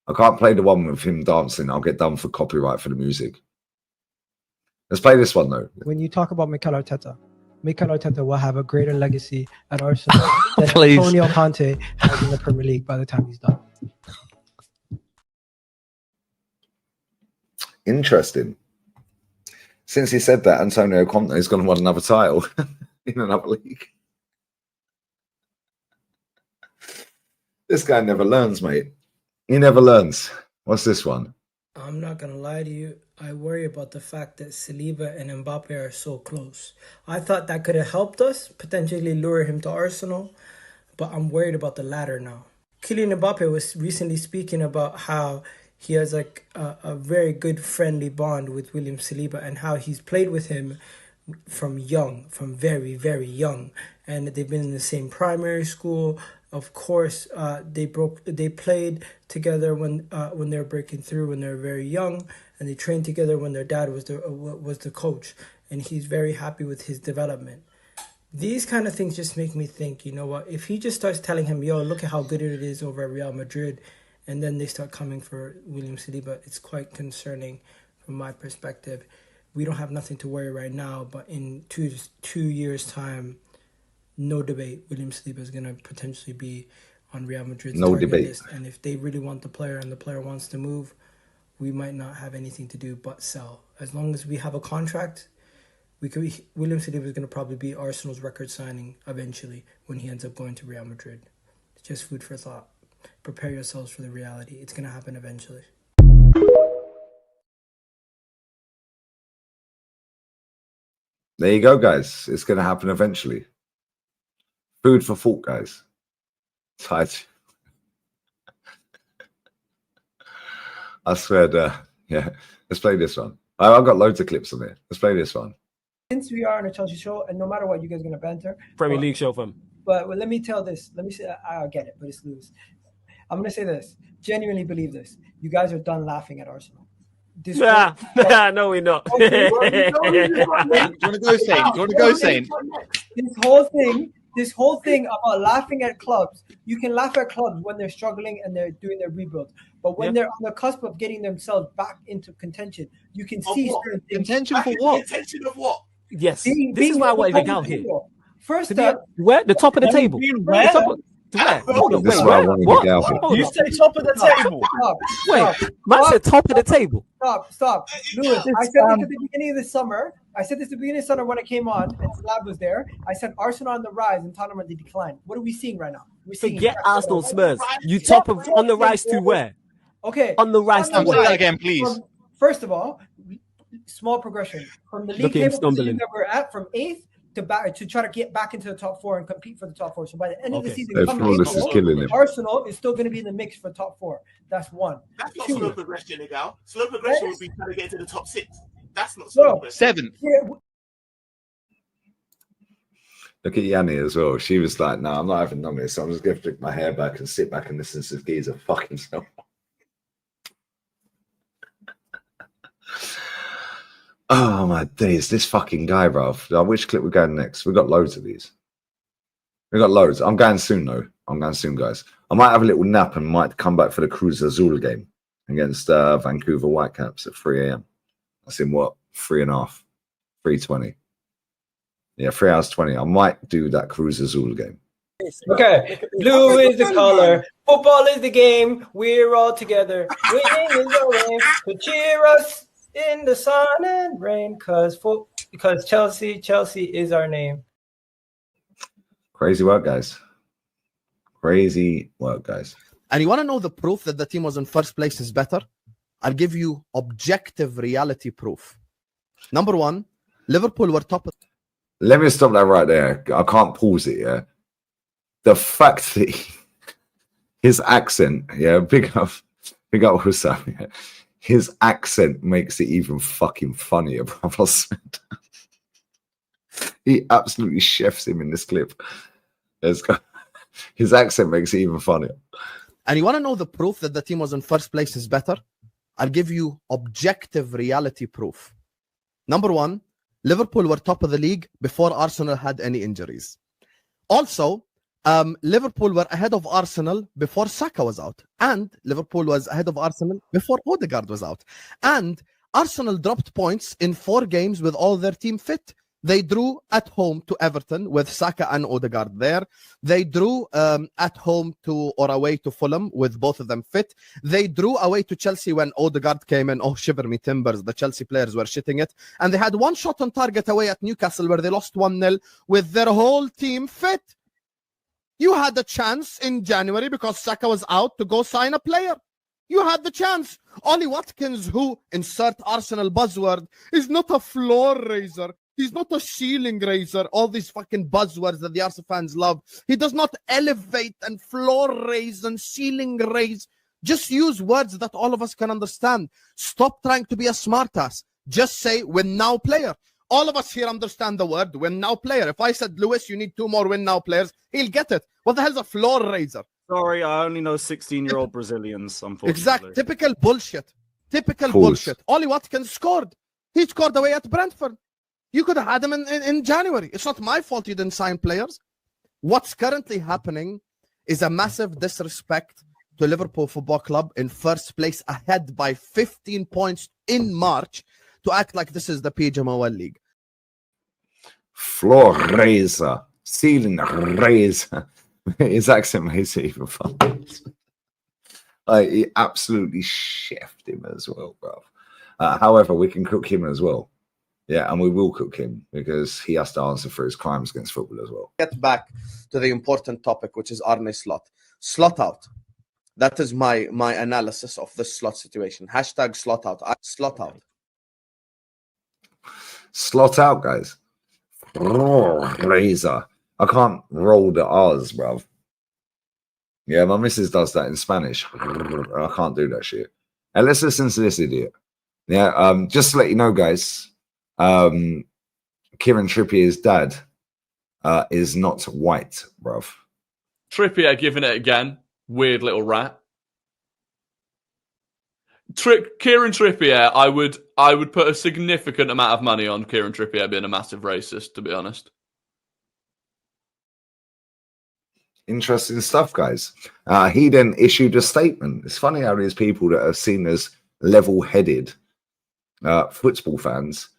I can't play the one with him dancing. I'll get done for copyright for the music. Let's play this one, though. When you talk about Mikel Arteta will have a greater legacy at Arsenal than Please. Antonio Conte has in the Premier League by the time he's done. Interesting. Since he said that, Antonio Conte is going to win another title in another league. This guy never learns, mate. He never learns. What's this one? I'm not going to lie to you. I worry about the fact that Saliba and Mbappe are so close. I thought that could have helped us, potentially lure him to Arsenal, but I'm worried about the latter now. Kylian Mbappe was recently speaking about how he has like a very good friendly bond with William Saliba and how he's played with him from very, very young. And they've been in the same primary school. Of course, they played together when they were breaking through when they were very young, and they trained together when their dad was the coach, and he's very happy with his development. These kind of things just make me think, you know what, if he just starts telling him, yo, look at how good it is over at Real Madrid, and then they start coming for William Saliba, it's quite concerning from my perspective. We don't have nothing to worry right now, but in two years' time, no debate, William Saliba is going to potentially be on Real Madrid's target list. And if they really want the player and the player wants to move, we might not have anything to do but sell. As long as we have a contract, William Saliba is going to probably be Arsenal's record signing eventually when he ends up going to Real Madrid. It's just food for thought. Prepare yourselves for the reality. It's going to happen eventually. There you go, guys. It's going to happen eventually. Food for thought, guys. Tight. I swear, yeah. Let's play this one. I've got loads of clips on it. Let's play this one. Since we are on a Chelsea show, and no matter what, you guys are going to banter. Premier League show, fam. But let me tell this. Let me say, I get it, but it's loose. I'm going to say this. Genuinely believe this. You guys are done laughing at Arsenal. No, we're not. Do you want to go, Saint? Do you want to go, Saint? This whole thing about laughing at clubs, you can laugh at clubs when they're struggling and they're doing their rebuild. But when they're on the cusp of getting themselves back into contention, you can see certain things. Contention for what? Contention of what? Yes. This is why I want to get out here. First up, where? The top of the table. Where? This is why I want to get out here. You said top of the table. Wait, man said top of the table. Stop. Lewis, I said this at the beginning of the summer. When I came on and Slab was there. I said Arsenal on the rise and Tottenham on the decline. What are we seeing right now? Forget Arsenal, Spurs. You top of on the rise to where? Okay. On the rise to where? Say that again, please. First of all, small progression from the league table position that we're at from 8th to try to get back into the top 4 and compete for the top 4. So by the end of the season, Arsenal is still going to be in the mix for top 4. That's one. That's not slow progression, Miguel. Slow progression would be trying to get into the top 6. That's not slow progression. 7th. Look at Yanni as well. She was like, no, I'm not having none of this. So I'm just going to flick my hair back and sit back and listen to geezer fucking self. Oh my days, this fucking guy, bro. Which clip we're going next? We've got loads of these. We've got loads. I'm going soon, though. I'm going soon, guys. I might have a little nap and might come back for the Cruz Azul game against Vancouver Whitecaps at 3 a.m. That's in what? 3.5. 3:20. Yeah, 3 hours 20. I might do that Cruz Azul game. Okay, blue is the color. Football is the game. We're all together. Winning is the way to cheer us in the sun and rain, because Chelsea is our name. Crazy work, guys. Crazy work, guys. And you want to know the proof that the team was in first place is better? I'll give you objective reality proof. Number one, Liverpool were top. Let me stop that right there. I can't pause it, yeah? The fact that his accent, yeah, big up Hussam, yeah. His accent makes it even fucking funnier, bro. He absolutely chefs him in this clip. His accent makes it even funnier. And you want to know the proof that the team was in first place is better? I'll give you objective reality proof. Number one, Liverpool were top of the league before Arsenal had any injuries. Also, Liverpool were ahead of Arsenal before Saka was out, and Liverpool was ahead of Arsenal before Odegaard was out, and Arsenal dropped points in 4 games with all their team fit. They drew at home to Everton with Saka and Odegaard there. They drew at home to or away to Fulham with both of them fit. They drew away to Chelsea when Odegaard came in. Oh, shiver me timbers. The Chelsea players were shitting it. And they had 1 shot on target away at Newcastle where they lost 1-0 with their whole team fit. You had the chance in January because Saka was out to go sign a player. You had the chance. Ollie Watkins, who, insert Arsenal buzzword, is not a floor raiser. He's not a ceiling raiser. All these fucking buzzwords that the Arsenal fans love. He does not elevate and floor raise and ceiling raise. Just use words that all of us can understand. Stop trying to be a smartass. Just say win now player. All of us here understand the word win now player. If I said, Lewis, you need 2 more win now players, he'll get it. What the hell's a floor raiser? Sorry, I only know 16-year-old Brazilians, unfortunately. Exact. Typical bullshit. Typical bullshit. Ollie Watkins scored. He scored away at Brentford. You could have had him in January. It's not my fault you didn't sign players. What's currently happening is a massive disrespect to Liverpool Football Club in first place, ahead by 15 points in March, to act like this is the PGMOL League. Floor raiser. Ceiling raiser. His accent makes it even fun. He absolutely chefed him as well, bro. However, we can cook him as well. Yeah, and we will cook him because he has to answer for his crimes against football as well. Get back to the important topic, which is Arne Slot. Slot out. That is my analysis of this slot situation. Hashtag slot out. Slot out. Slot out, guys. Razor. I can't roll the R's, bruv. Yeah, my missus does that in Spanish. I can't do that shit. And let's listen to this idiot. Yeah, just to let you know, guys, Kieran Trippier's dad is not white, bruv. Trippier giving it again. Weird little rat. Kieran Trippier, I would put a significant amount of money on Kieran Trippier being a massive racist, to be honest. Interesting stuff, guys. He then issued a statement. It's funny how there's people that are seen as level-headed football fans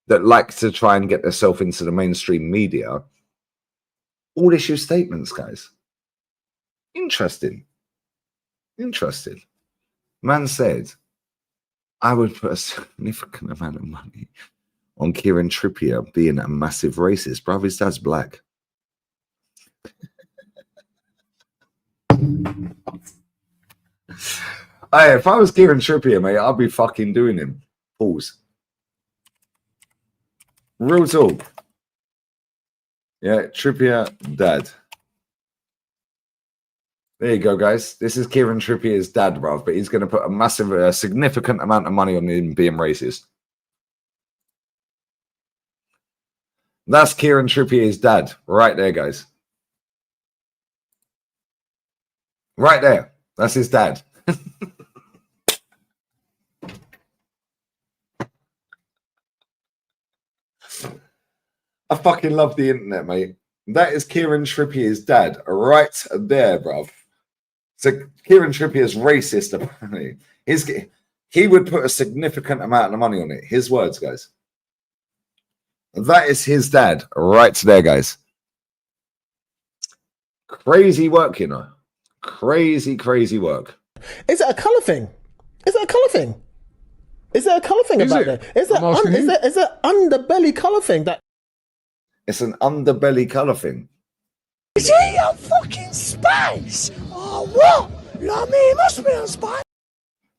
that like to try and get themselves into the mainstream media, all issue statements, guys. Interesting. Man said, I would put a significant amount of money on Kieran Trippier being a massive racist. Bruv, his dad's black. Hey, if I was Kieran Trippier, mate, I'd be fucking doing him. Pause. Real talk. Yeah, Trippier, dad. There you go, guys. This is Kieran Trippier's dad, bruv, but he's going to put a massive, significant amount of money on him being racist. That's Kieran Trippier's dad, right there, guys. Right there. That's his dad. I fucking love the internet, mate. That is Kieran Trippier's dad right there, bruv. So Kieran Trippier's racist, apparently. He would put a significant amount of money on it. His words, guys. That is his dad right there, guys. Crazy work, you know. Crazy work. Is it a colour thing? Is it a colour thing? Is there a colour thing about that? Is there underbelly colour thing that? It's an underbelly colour thing. Is he a fucking space? Oh, what? I mean, he must be a spaz.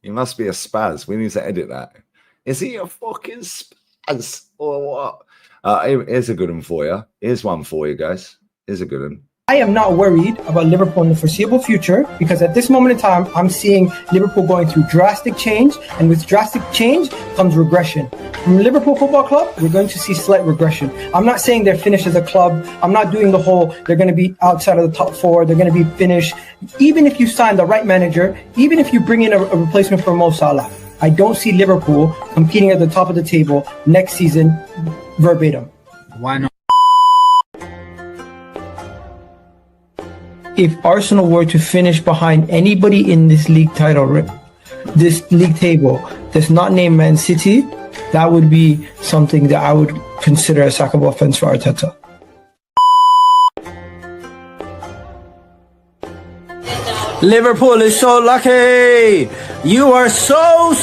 He must be a spaz. We need to edit that. Is he a fucking spaz or what? Here's a good one for you. Here's one for you, guys. Here's a good one. I am not worried about Liverpool in the foreseeable future because at this moment in time, I'm seeing Liverpool going through drastic change, and with drastic change comes regression. From Liverpool Football Club, we're going to see slight regression. I'm not saying they're finished as a club. I'm not doing the whole, they're going to be outside of the top 4, they're going to be finished. Even if you sign the right manager, even if you bring in a replacement for Mo Salah, I don't see Liverpool competing at the top of the table next season verbatim. Why not? if Arsenal were to finish behind anybody in this league this league table that's not named Man City, that would be something that I would consider a sackable offense for Arteta. Liverpool is so lucky. You are so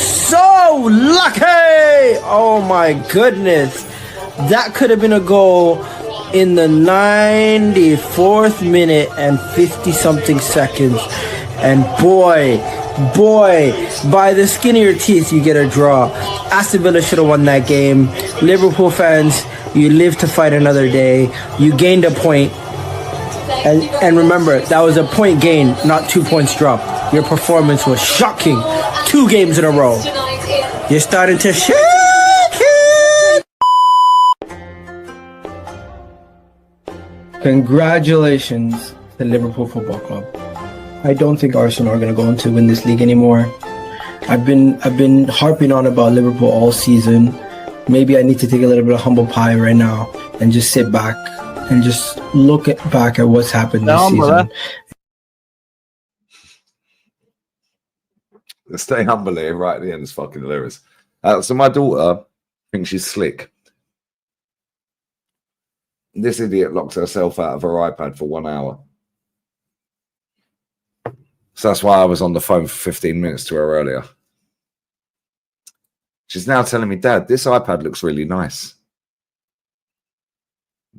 lucky. Oh my goodness. That could have been a goal in the 94th minute and 50 something seconds. And boy, by the skin of your teeth, you get a draw. Aston Villa should have won that game. Liverpool fans, you live to fight another day. You gained a point. And remember, that was a point gain, not 2 points dropped. Your performance was shocking. 2 games in a row. You're starting to shake it. Congratulations to Liverpool Football Club. I don't think Arsenal are going to go on to win this league anymore. I've been harping on about Liverpool all season. Maybe I need to take a little bit of humble pie right now and just sit back and just look back at what's happened this season. Stay humble here right at the end is fucking hilarious. So my daughter thinks she's slick. This idiot locks herself out of her iPad for 1 hour. So that's why I was on the phone for 15 minutes to her earlier. She's now telling me, Dad, this iPad looks really nice.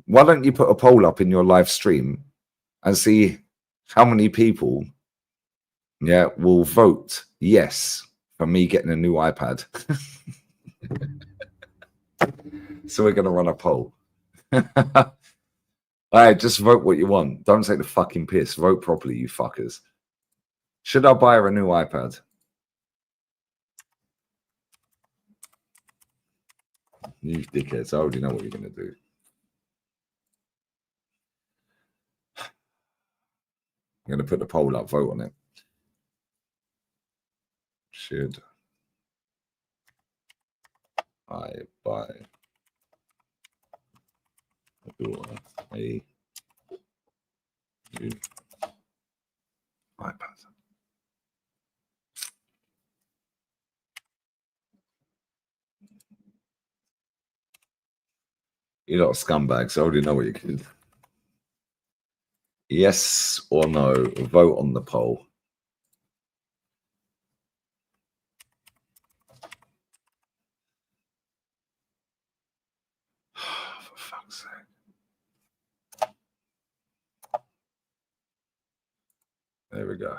Why don't you put a poll up in your live stream and see how many people will vote yes for me getting a new iPad? So we're going to run a poll. All right, just vote what you want. Don't take the fucking piss. Vote properly, you fuckers. Should I buy her a new iPad? You dickheads, I already know what you're going to do. I'm going to put the poll up, vote on it. Should I buy a new iPad? You're not scumbags. I already know what you can. Yes or no? Vote on the poll. For fuck's sake. There we go.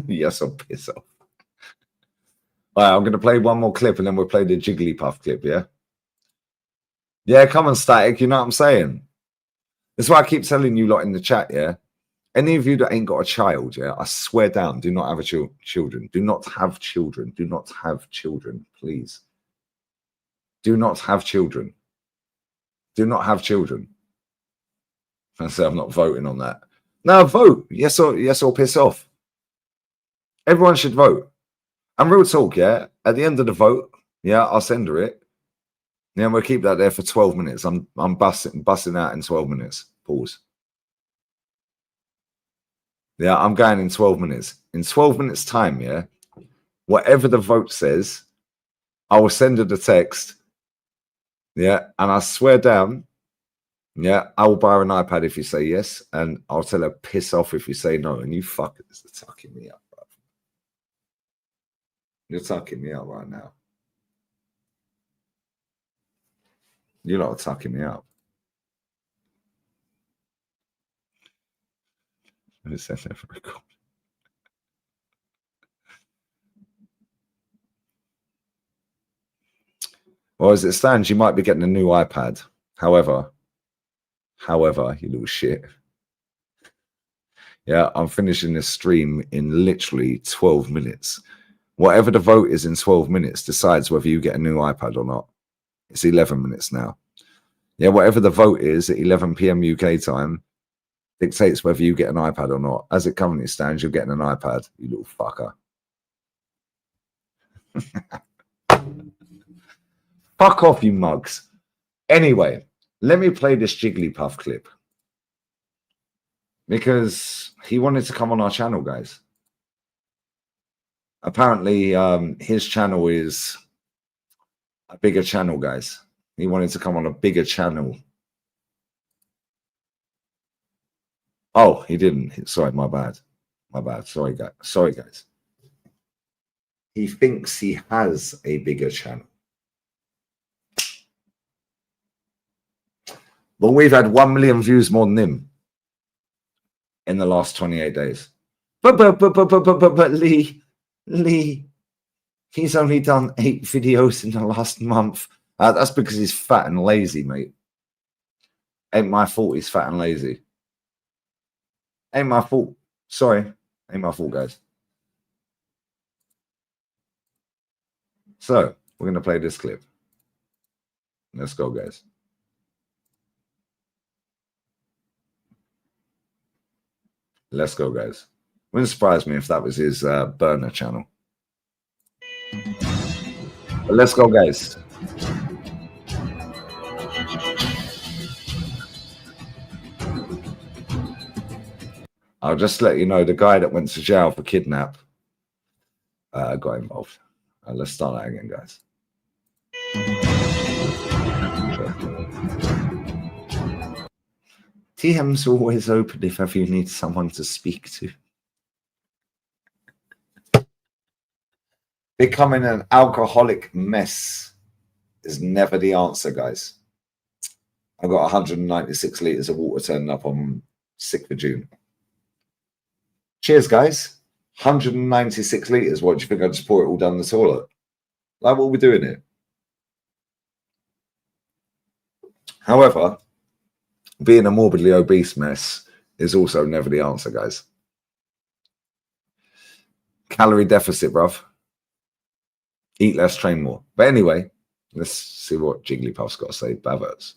Yes, I'll piss off. All right, I'm going to play one more clip and then we'll play the Jigglypuff clip, yeah? Yeah, come on, Static, you know what I'm saying? That's why I keep telling you lot in the chat, yeah? Any of you that ain't got a child, yeah? I swear down, do not have children. Do not have children. Do not have children, please. Do not have children. Do not have children. I say I'm not voting on that. No, vote. Yes or piss off. Everyone should vote. And real talk, yeah? At the end of the vote, yeah, I'll send her it. Yeah, and we'll keep that there for 12 minutes. I'm busting out in 12 minutes. Pause. Yeah, I'm going in 12 minutes. In 12 minutes' time, yeah, whatever the vote says, I will send her the text. Yeah, and I swear down, yeah, I will buy her an iPad if you say yes, and I'll tell her piss off if you say no. And you fuckers are tucking me up, bro. You're tucking me up right now. You're not tucking me up. Well, as it stands, you might be getting a new iPad. However, you little shit. Yeah, I'm finishing this stream in literally 12 minutes. Whatever the vote is in 12 minutes decides whether you get a new iPad or not. It's 11 minutes now. Yeah, whatever the vote is at 11 p.m. UK time dictates whether you get an iPad or not. As it currently stands, you're getting an iPad, you little fucker. Fuck off, you mugs. Anyway, let me play this Jigglypuff clip. Because he wanted to come on our channel, guys. Apparently, his channel is a bigger channel, guys. He wanted to come on a bigger channel. Oh, he didn't. Sorry, my bad. My bad. Sorry, guys. Sorry, guys. He thinks he has a bigger channel. But we've had 1 million views more than him in the last 28 days. But Lee, he's only done 8 videos in the last month. That's because he's fat and lazy, mate. Ain't my fault he's fat and lazy. Ain't my fault. Sorry. Ain't my fault, guys. So, we're going to play this clip. Let's go, guys. Let's go, guys. Wouldn't surprise me if that was his burner channel. But let's go, guys. I'll just let you know the guy that went to jail for kidnap got involved. Let's start that again, guys. TM's always open if ever you need someone to speak to. Becoming an alcoholic mess is never the answer, guys. I got 196 litres of water turning up on 6th of June. Cheers, guys. 196 litres. What do you think? I just pour it all down the toilet? Like, what are we doing here? However, being a morbidly obese mess is also never the answer, guys. Calorie deficit, bruv. Eat less, train more. But anyway, let's see what Jigglypuff's got to say. Baverts.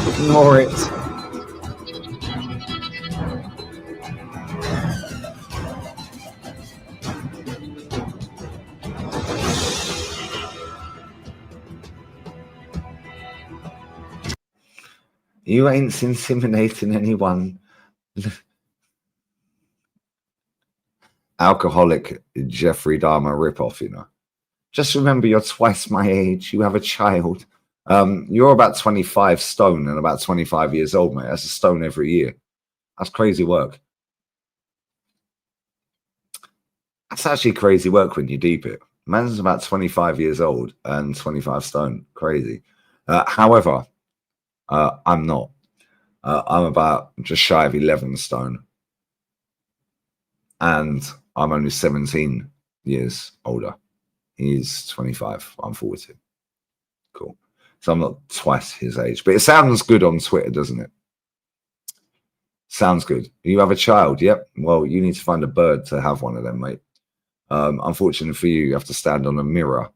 Ignore it. You ain't intimidating anyone. Alcoholic Jeffrey Dahmer ripoff, you know. Just remember you're twice my age. You have a child. You're about 25 stone and about 25 years old, mate. That's a stone every year. That's crazy work. That's actually crazy work when you deep it. Man's about 25 years old and 25 stone. Crazy. However, I'm not. I'm about just shy of 11 stone. And I'm only 17 years older. He's 25. I'm 42. Cool. So I'm not twice his age. But it sounds good on Twitter, doesn't it? Sounds good. You have a child? Yep. Well, you need to find a bird to have one of them, mate. Unfortunately for you, you have to stand on a mirror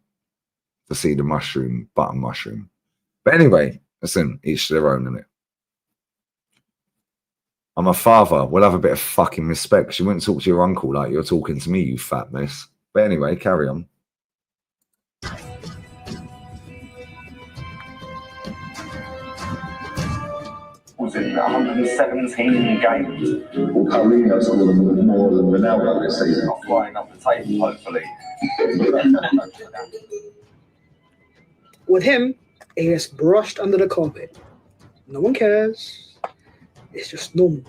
to see the mushroom, button mushroom. But anyway, listen, each to their own, innit? I'm a father. We'll have a bit of fucking respect. You wouldn't talk to your uncle like you're talking to me, you fat mess. But anyway, carry on. Was in 117 games. Well, Paulino's scored more than Ronaldo this season. Not flying up the table, hopefully. With him, it gets brushed under the carpet. No one cares. It's just normal.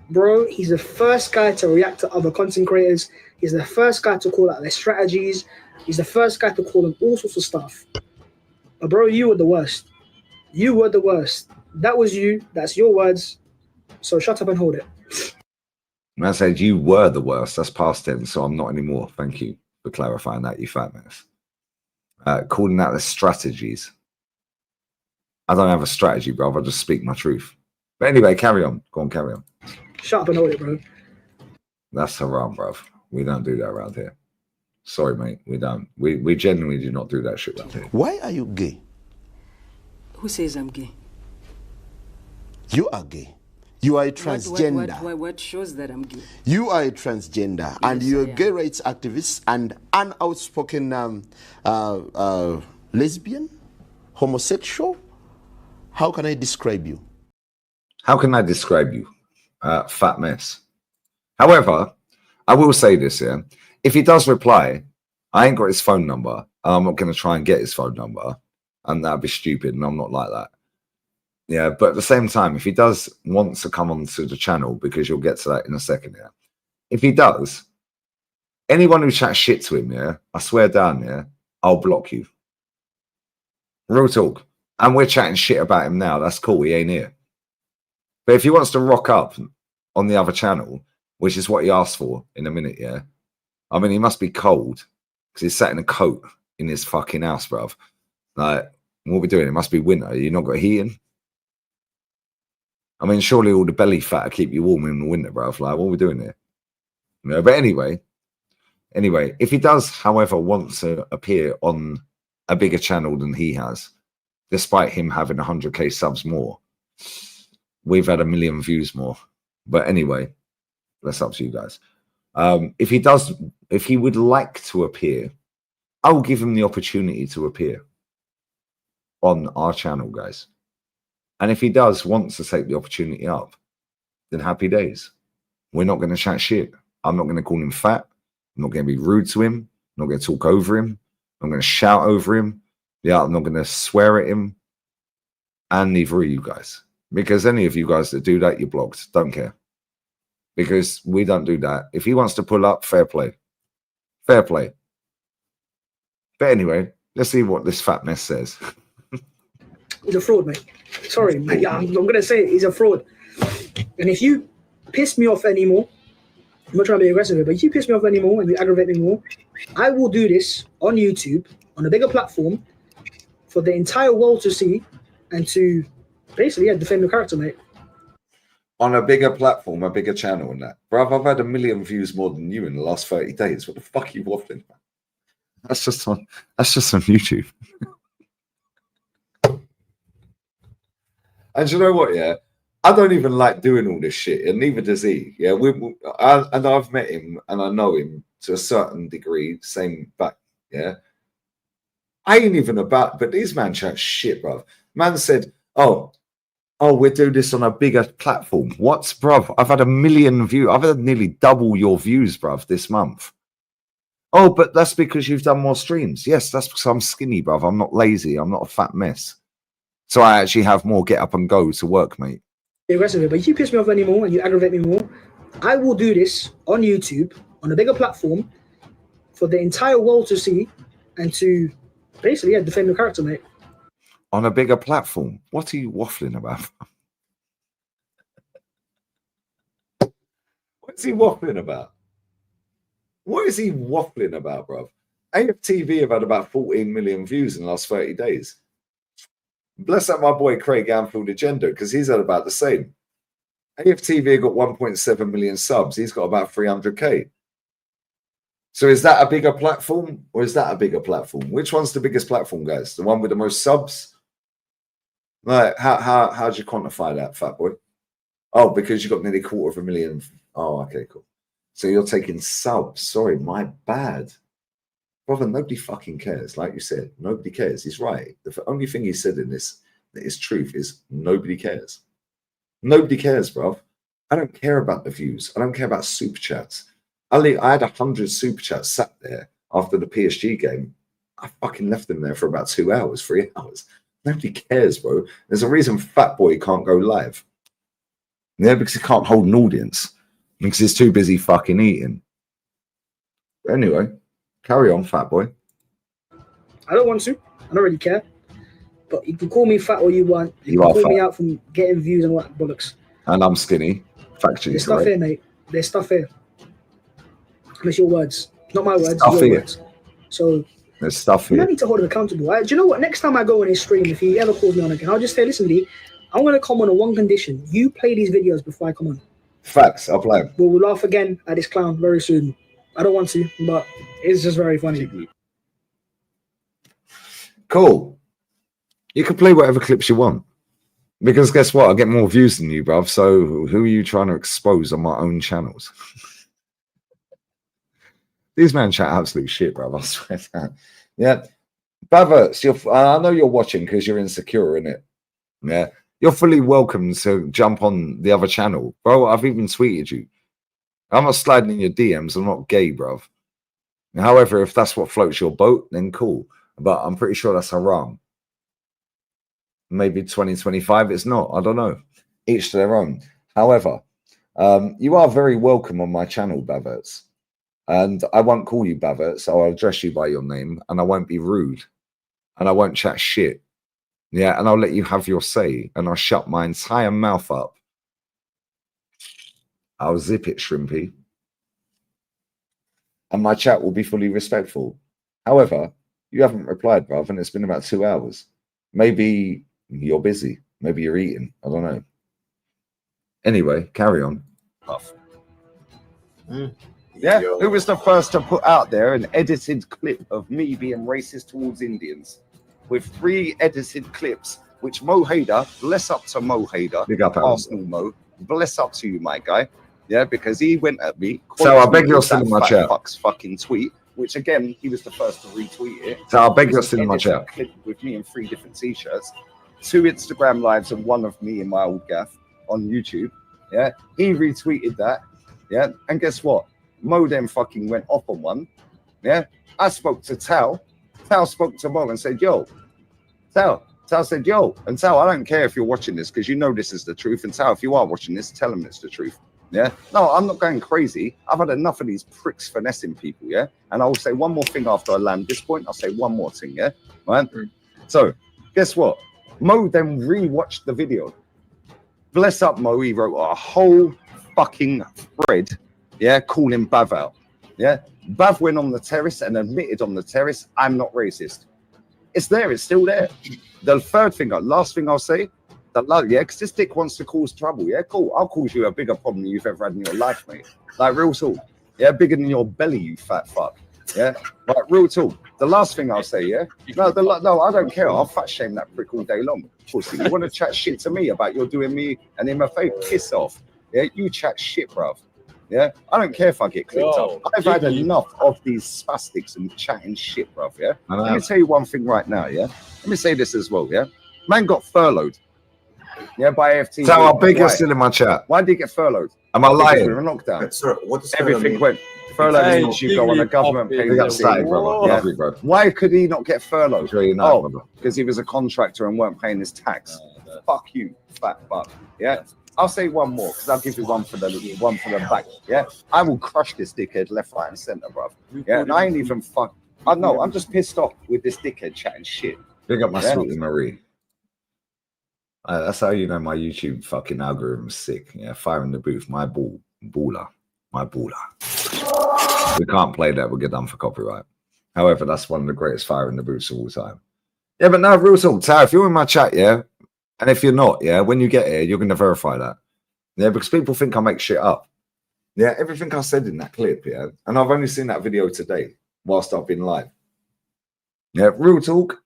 Bro, he's the first guy to react to other content creators. He's the first guy to call out their strategies. He's the first guy to call them all sorts of stuff. But bro, you were the worst. You were the worst. That was you. That's your words. So shut up and hold it. When I said you were the worst, that's past tense, so I'm not anymore. Thank you for clarifying that, you fat mess. Calling out the strategies. I don't have a strategy, bro. I just speak my truth. But anyway, carry on. Go on, carry on. Shut up and hold it, bro. That's haram, bro. We don't do that around here. Sorry, mate. We don't. We genuinely do not do that shit around here. Why are you gay? Who says I'm gay? You are gay. You are a transgender. What shows that I'm gay? You are a transgender, and you're a gay rights activist and an outspoken lesbian, homosexual. How can I describe you? How can I describe you? Fat mess. However, I will say this here. If he does reply, I ain't got his phone number. I'm not going to try and get his phone number. And that'd be stupid, and I'm not like that. Yeah, but at the same time, if he does want to come onto the channel, because you'll get to that in a second, yeah. If he does, anyone who chats shit to him, yeah, I swear down, yeah, I'll block you. Real talk. And we're chatting shit about him now. That's cool. He ain't here. But if he wants to rock up on the other channel, which is what he asked for in a minute, yeah. I mean, he must be cold because he's sat in a coat in his fucking house, bruv. Like, what are we doing? It must be winter. You not got heating? I mean, surely all the belly fat will keep you warm in the winter, bruv. Like, what are we doing here? No, but anyway, if he does, however, want to appear on a bigger channel than he has, despite him having 100k subs more, we've had 1 million views more. But anyway, that's up to you guys. If he would like to appear, I will give him the opportunity to appear on our channel, guys. And if he does want to take the opportunity up, then happy days. We're not going to chat shit. I'm not going to call him fat. I'm not going to be rude to him. I'm not going to talk over him. I'm going to shout over him. Yeah, I'm not going to swear at him. And neither are you guys. Because any of you guys that do that, you're blocked. Don't care. Because we don't do that. If he wants to pull up, fair play. Fair play. But anyway, let's see what this fat mess says. He's a fraud, mate. Sorry, mate. Yeah, I'm going to say it. He's a fraud. And if you piss me off anymore, I'm not trying to be aggressive here, but if you piss me off anymore and you aggravate me more, I will do this on YouTube, on a bigger platform, for the entire world to see and to basically, defend your character, mate. On a bigger platform, a bigger channel and that. Bruv, I've had 1 million views more than you in the last 30 days. What the fuck are you waffling about? That's just on YouTube. And you know what, yeah? I don't even like doing all this shit, and neither does he. Yeah, and I've met him, and I know him to a certain degree, same back, yeah? I ain't even about, but these man chat shit, bruv. Man said, oh, we're doing this on a bigger platform. What, bruv? I've had 1 million views. I've had nearly double your views, bruv, this month. Oh, but that's because you've done more streams. Yes, that's because I'm skinny, bruv. I'm not lazy. I'm not a fat mess. So I actually have more get up and go to work, mate. Aggressive, but if you piss me off anymore and you aggravate me more, I will do this on YouTube, on a bigger platform, for the entire world to see and to basically, defend your character, mate. On a bigger platform? What are you waffling about? What's he waffling about? What is he waffling about, bruv? AFTV have had about 14 million views in the last 30 days. Bless up my boy Craig Anfield Agenda, because he's had about the same. AFTV got 1.7 million subs. He's got about 300k. So is that a bigger platform, or is that a bigger platform? Which one's the biggest platform, guys? The one with the most subs? Like, how do you quantify that, fat boy? Oh, because you got nearly 250,000. Oh, okay, cool. So you're taking subs. Sorry, my bad. Brother, nobody fucking cares. Like you said, nobody cares. He's right. The only thing he said in this that is truth is nobody cares. Nobody cares, bro. I don't care about the views. I don't care about super chats. I had 100 super chats sat there after the PSG game. I fucking left them there for about 2 hours, 3 hours. Nobody cares, bro. There's a reason Fat Boy can't go live. Yeah, because he can't hold an audience. Because he's too busy fucking eating. But anyway, carry on, Fat Boy. I don't want to. I don't really care. But you can call me fat all you want. You can call me out from getting views and what bollocks. And I'm skinny. Factually, there's stuff here, mate. There's stuff here. And it's your words. Not my words, stuff your here. Words. So there's stuff here. I need to hold him accountable. Do you know what? Next time I go on his stream, if he ever calls me on again, I'll just say, listen, Lee, I'm going to come on one condition. You play these videos before I come on. Facts, I'll play them. We'll laugh again at this clown very soon. I don't want to, but it's just very funny. Cool. You can play whatever clips you want. Because guess what? I get more views than you, bruv. So who are you trying to expose on my own channels? These men chat absolute shit, bruv. I swear to God. Yeah. Baverts, I know you're watching because you're insecure, innit? Yeah. You're fully welcome to jump on the other channel. Bro, I've even tweeted you. I'm not sliding in your DMs. I'm not gay, bruv. However, if that's what floats your boat, then cool. But I'm pretty sure that's haram. Maybe 2025, it's not. I don't know. Each to their own. However, you are very welcome on my channel, Baverts. And I won't call you Baverts. I'll address you by your name. And I won't be rude. And I won't chat shit. Yeah, and I'll let you have your say. And I'll shut my entire mouth up. I'll zip it, Shrimpy. And my chat will be fully respectful. However, you haven't replied, bruv, and it's been about 2 hours. Maybe you're busy. Maybe you're eating. I don't know. Anyway, carry on. Puff. Yeah, who was the first to put out there an edited clip of me being racist towards Indians? With 3 edited clips, which Mo Hader, bless up to Mo Hader, Big up, Arsenal Mo, bless up to you, my guy. Yeah, because he went at me. So I beg you're still in my chat. Fuck's fucking tweet, which again, he was the first to retweet it. So I beg you're still in my chat. Clip with me in 3 different t-shirts, 2 Instagram lives and 1 of me in my old gaff on YouTube. Yeah, he retweeted that. Yeah, and guess what? Mo then fucking went off on one. Yeah, I spoke to Tal. Tal spoke to Mo and said, yo, Tal said, yo, and Tal, I don't care if you're watching this because you know this is the truth. And Tal, if you are watching this, tell them it's the truth. Yeah, no, I'm not going crazy. I've had enough of these pricks finessing people. Yeah, and I will say one more thing after I land this point. I'll say one more thing. Yeah, right. So, guess what? Mo then rewatched the video. Bless up, Mo. He wrote a whole fucking thread. Yeah, calling Bav out. Yeah, Bav went on the terrace and admitted on the terrace, I'm not racist. It's there. It's still there. The last thing I'll say. Yeah, because this dick wants to cause trouble. Yeah, cool. I'll cause you a bigger problem you've ever had in your life, mate. Like, real talk. Yeah, bigger than your belly, you fat fuck. Yeah, like, real talk. The last thing I'll say, yeah? No, I don't care. I'll fat shame that prick all day long. Pussy, you want to chat shit to me about you're doing me and him a favour? Piss off. Yeah, you chat shit, bruv. Yeah, I don't care if I get clipped up. I've had enough of these spastics and chatting shit, bruv. Yeah, let me tell you one thing right now. Yeah, let me say this as well. Yeah, man got furloughed. Yeah, by AFT. So I'll beg you're still in my chat. Why did he get furlouged? Am I lying? We were in lockdown. Sir, what does Everything went. Furlough means you go on a government paid. Bro. Why could he not get furloughed? Sure, you know, because he was a contractor and weren't paying his tax. Fuck you, fat fuck. Yeah. I'll say one more because I'll give you one for the back. Yeah, I will crush this dickhead left, right, and center, bro. Yeah, and I ain't even fuck. I know. I'm just pissed off with this dickhead chatting shit. Big up my sweetie Marie. That's how you know my YouTube fucking algorithm's sick. Yeah, fire in the booth, my baller. We can't play that. We'll get done for copyright. However, that's one of the greatest fire in the booths of all time. Yeah, but no, real talk, Tara, if you're in my chat, yeah, and if you're not, yeah, when you get here, you're going to verify that. Yeah, because people think I make shit up. Yeah, everything I said in that clip, yeah, and I've only seen that video today whilst I've been live. Yeah, real talk,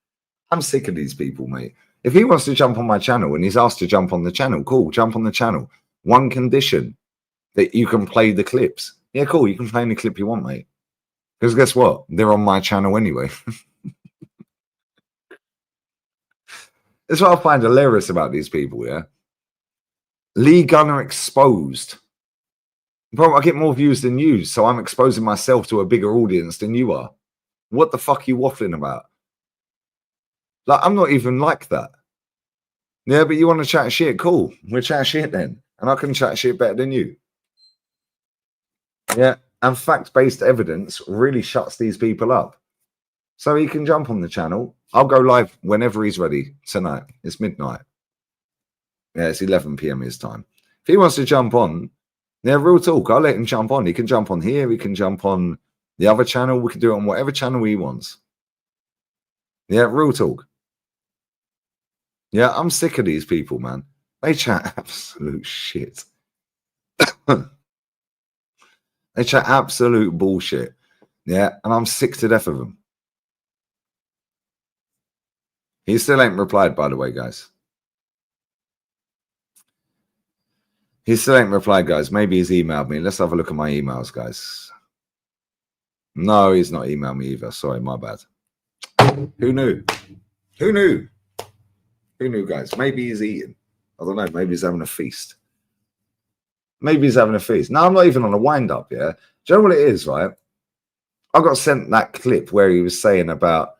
I'm sick of these people, mate. If he wants to jump on my channel and he's asked to jump on the channel, cool, jump on the channel. One condition, that you can play the clips. Yeah, cool, you can play any clip you want, mate. Because guess what? They're on my channel anyway. That's what I find hilarious about these people, yeah? Liga exposed. Bro, I get more views than you, so I'm exposing myself to a bigger audience than you are. What the fuck are you waffling about? Like, I'm not even like that. Yeah, but you want to chat shit? Cool. We'll chat shit then. And I can chat shit better than you. Yeah, and fact-based evidence really shuts these people up. So he can jump on the channel. I'll go live whenever he's ready tonight. It's midnight. Yeah, it's 11 p.m. his time. If he wants to jump on, yeah, real talk, I'll let him jump on. He can jump on here. He can jump on the other channel. We can do it on whatever channel he wants. Yeah, real talk. Yeah, I'm sick of these people, man. They chat absolute shit. They chat absolute bullshit. Yeah, and I'm sick to death of them. He still ain't replied, by the way, guys. He still ain't replied, guys. Maybe he's emailed me. Let's have a look at my emails, guys. No, he's not emailed me either. Sorry, my bad. Who knew? Who knew? Who knew, guys? Maybe he's eating. I don't know. Maybe he's having a feast. Maybe he's having a feast. No, I'm not even on a wind-up, yeah? Do you know what it is, right? I got sent that clip where he was saying about,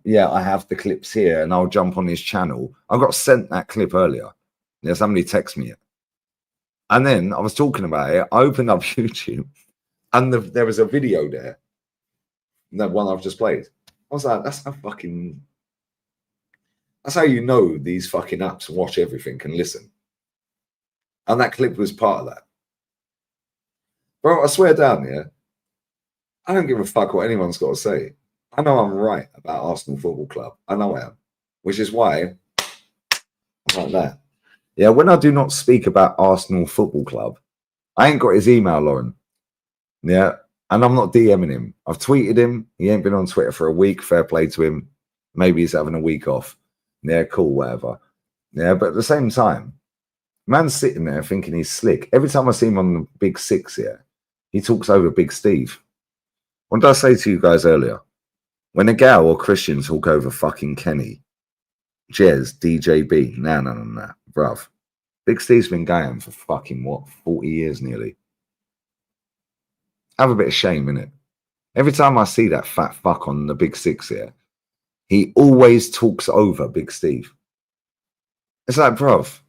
yeah, I have the clips here and I'll jump on his channel. I got sent that clip earlier. Yeah, somebody texted me it. And then I was talking about it. I opened up YouTube and there was a video there. That one I've just played. I was like, that's how you know these fucking apps watch everything and listen. And that clip was part of that. Bro, I swear down, yeah, I don't give a fuck what anyone's got to say. I know I'm right about Arsenal Football Club. I know I am. Which is why I'm like that. Yeah, when I do not speak about Arsenal Football Club, I ain't got his email, Lauren. Yeah, and I'm not DMing him. I've tweeted him. He ain't been on Twitter for a week. Fair play to him. Maybe he's having a week off. Yeah, cool, whatever. Yeah, but at the same time, man's sitting there thinking he's slick. Every time I see him on the Big Six here, he talks over Big Steve. What did I say to you guys earlier? When a gal or Christian talk over fucking Kenny, Jez, DJB, nah, bruv. Big Steve's been going for fucking, what, 40 years nearly. Have a bit of shame, innit? Every time I see that fat fuck on the Big Six here, he always talks over Big Steve. It's like, bruv,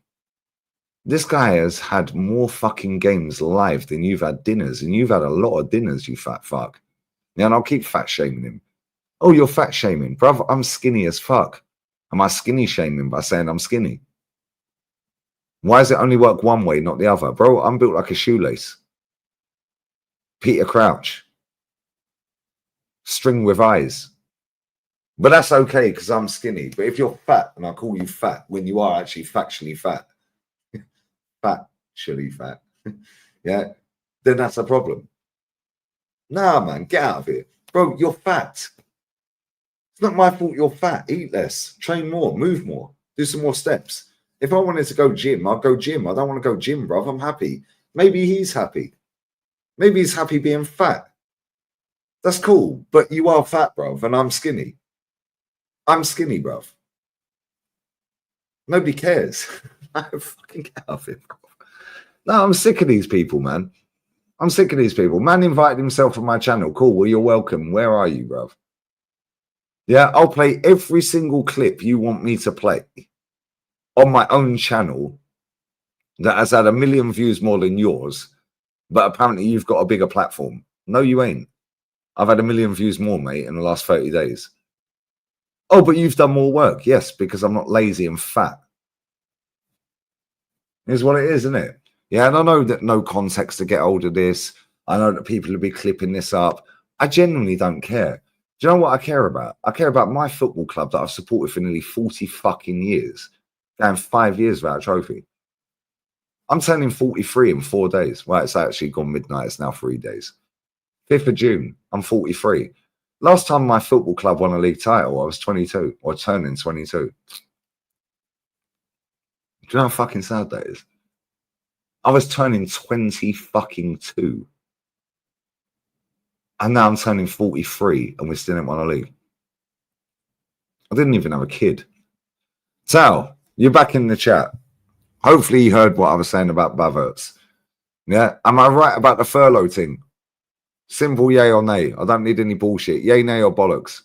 this guy has had more fucking games live than you've had dinners, and you've had a lot of dinners, you fat fuck. Yeah, and I'll keep fat shaming him. Oh, you're fat shaming. Bruv, I'm skinny as fuck. Am I skinny shaming by saying I'm skinny? Why does it only work one way, not the other? Bro, I'm built like a shoelace. Peter Crouch. String with eyes. But that's okay because I'm skinny. But if you're fat and I call you fat when you are actually factually fat, factually fat, yeah, then that's a problem. Nah, man, get out of here. Bro, you're fat. It's not my fault you're fat. Eat less, train more, move more, do some more steps. If I wanted to go gym, I'd go gym. I don't want to go gym, bro. I'm happy. Maybe he's happy. Maybe he's happy being fat. That's cool. But you are fat, bro, and I'm skinny. I'm skinny, bro. Nobody cares. I fucking get off it, bro. No, I'm sick of these people, man. I'm sick of these people. Man invited himself on my channel. Cool. Well, you're welcome. Where are you, bro? Yeah, I'll play every single clip you want me to play on my own channel that has had 1 million views more than yours, but apparently you've got a bigger platform. No, you ain't. I've had 1 million views more, mate, in the last 30 days. Oh, but you've done more work. Yes, because I'm not lazy and fat. Here's what it is, isn't it? Yeah, and I know that no context to get hold of this. I know that people will be clipping this up. I genuinely don't care. Do you know what I care about? I care about my football club that I've supported for nearly 40 fucking years. Going 5 years without a trophy. I'm turning 43 in 4 days. Well, it's actually gone midnight. It's now 3 days. 5th of June, I'm 43. Last time my football club won a league title, I was 22, or turning 22. Do you know how fucking sad that is? I was turning 20 fucking 2. And now I'm turning 43 and we still didn't win a league. I didn't even have a kid. Sal, you're back in the chat. Hopefully you heard what I was saying about Baverts. Yeah, am I right about the furlough thing? Simple yay or nay. I don't need any bullshit. Yay, nay, or bollocks.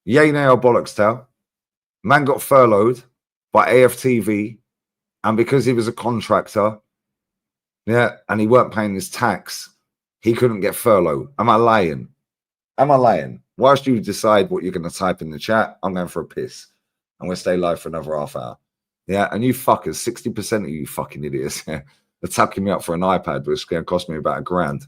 Yay, nay, or bollocks, Tal. Man got furloughed by AFTV, and because he was a contractor, yeah, and he weren't paying his tax, he couldn't get furlough. Am I lying? Am I lying? Whilst you decide what you're going to type in the chat, I'm going for a piss. I'm going to stay live for another half hour. Yeah, and you fuckers, 60% of you fucking idiots, yeah, are tucking me up for an iPad, which is going to cost me about £1,000.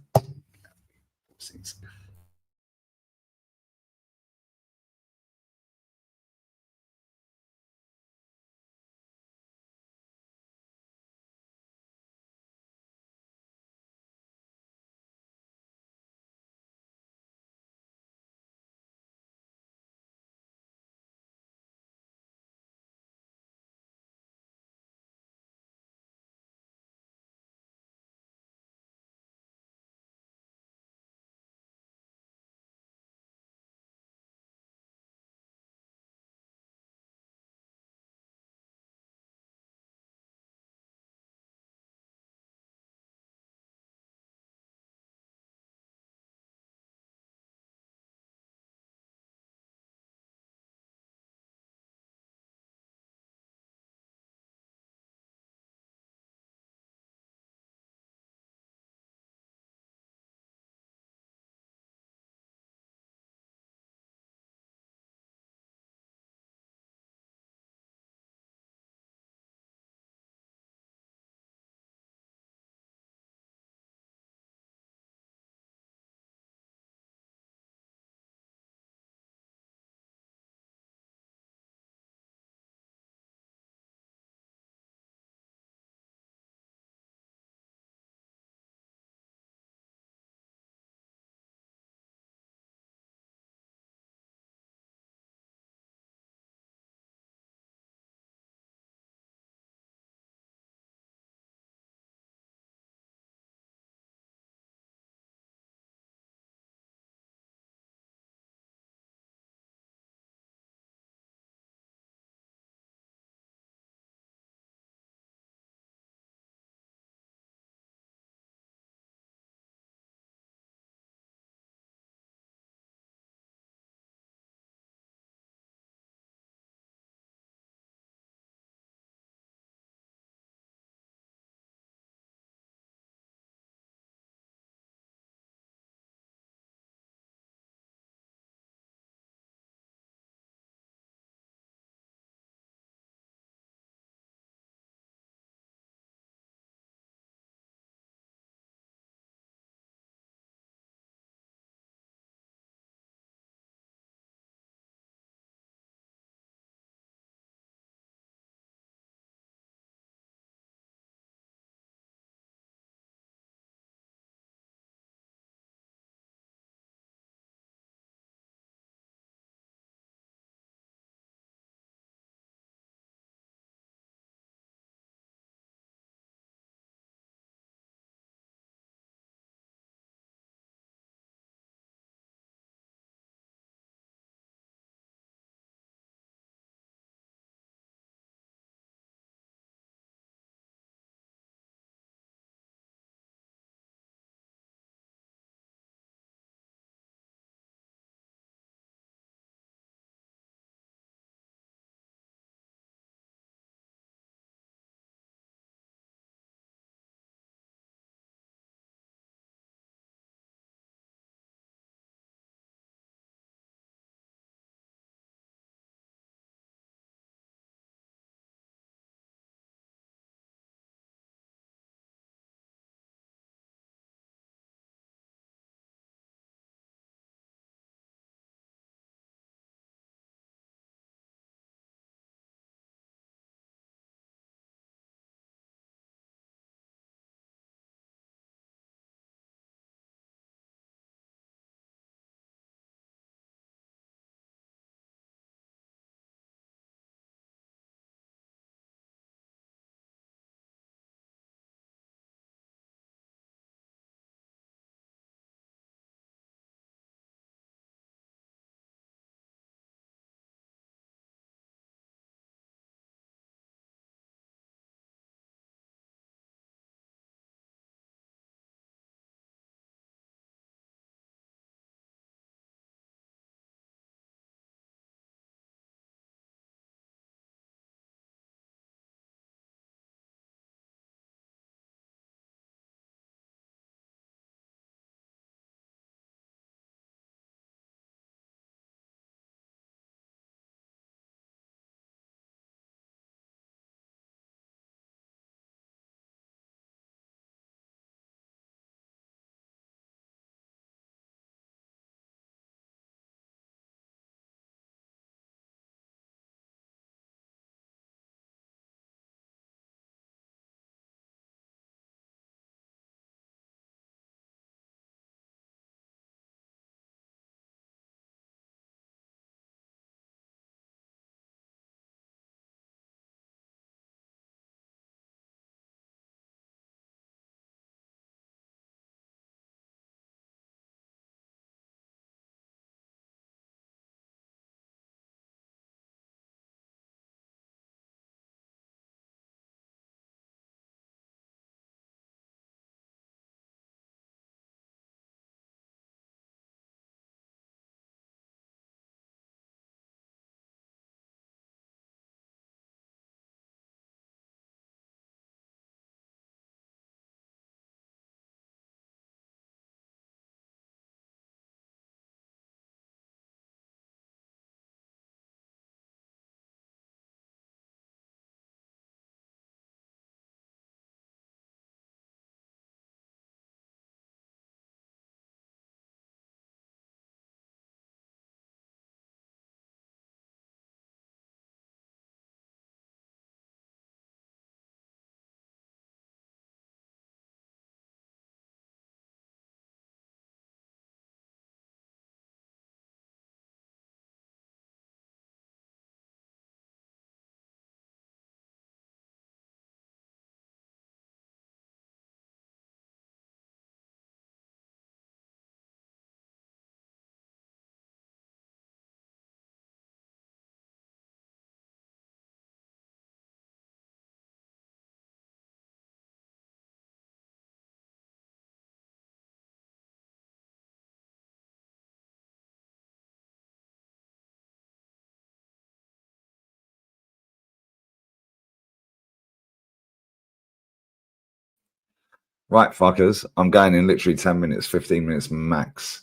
Right, fuckers. I'm going in literally 10 minutes, 15 minutes max.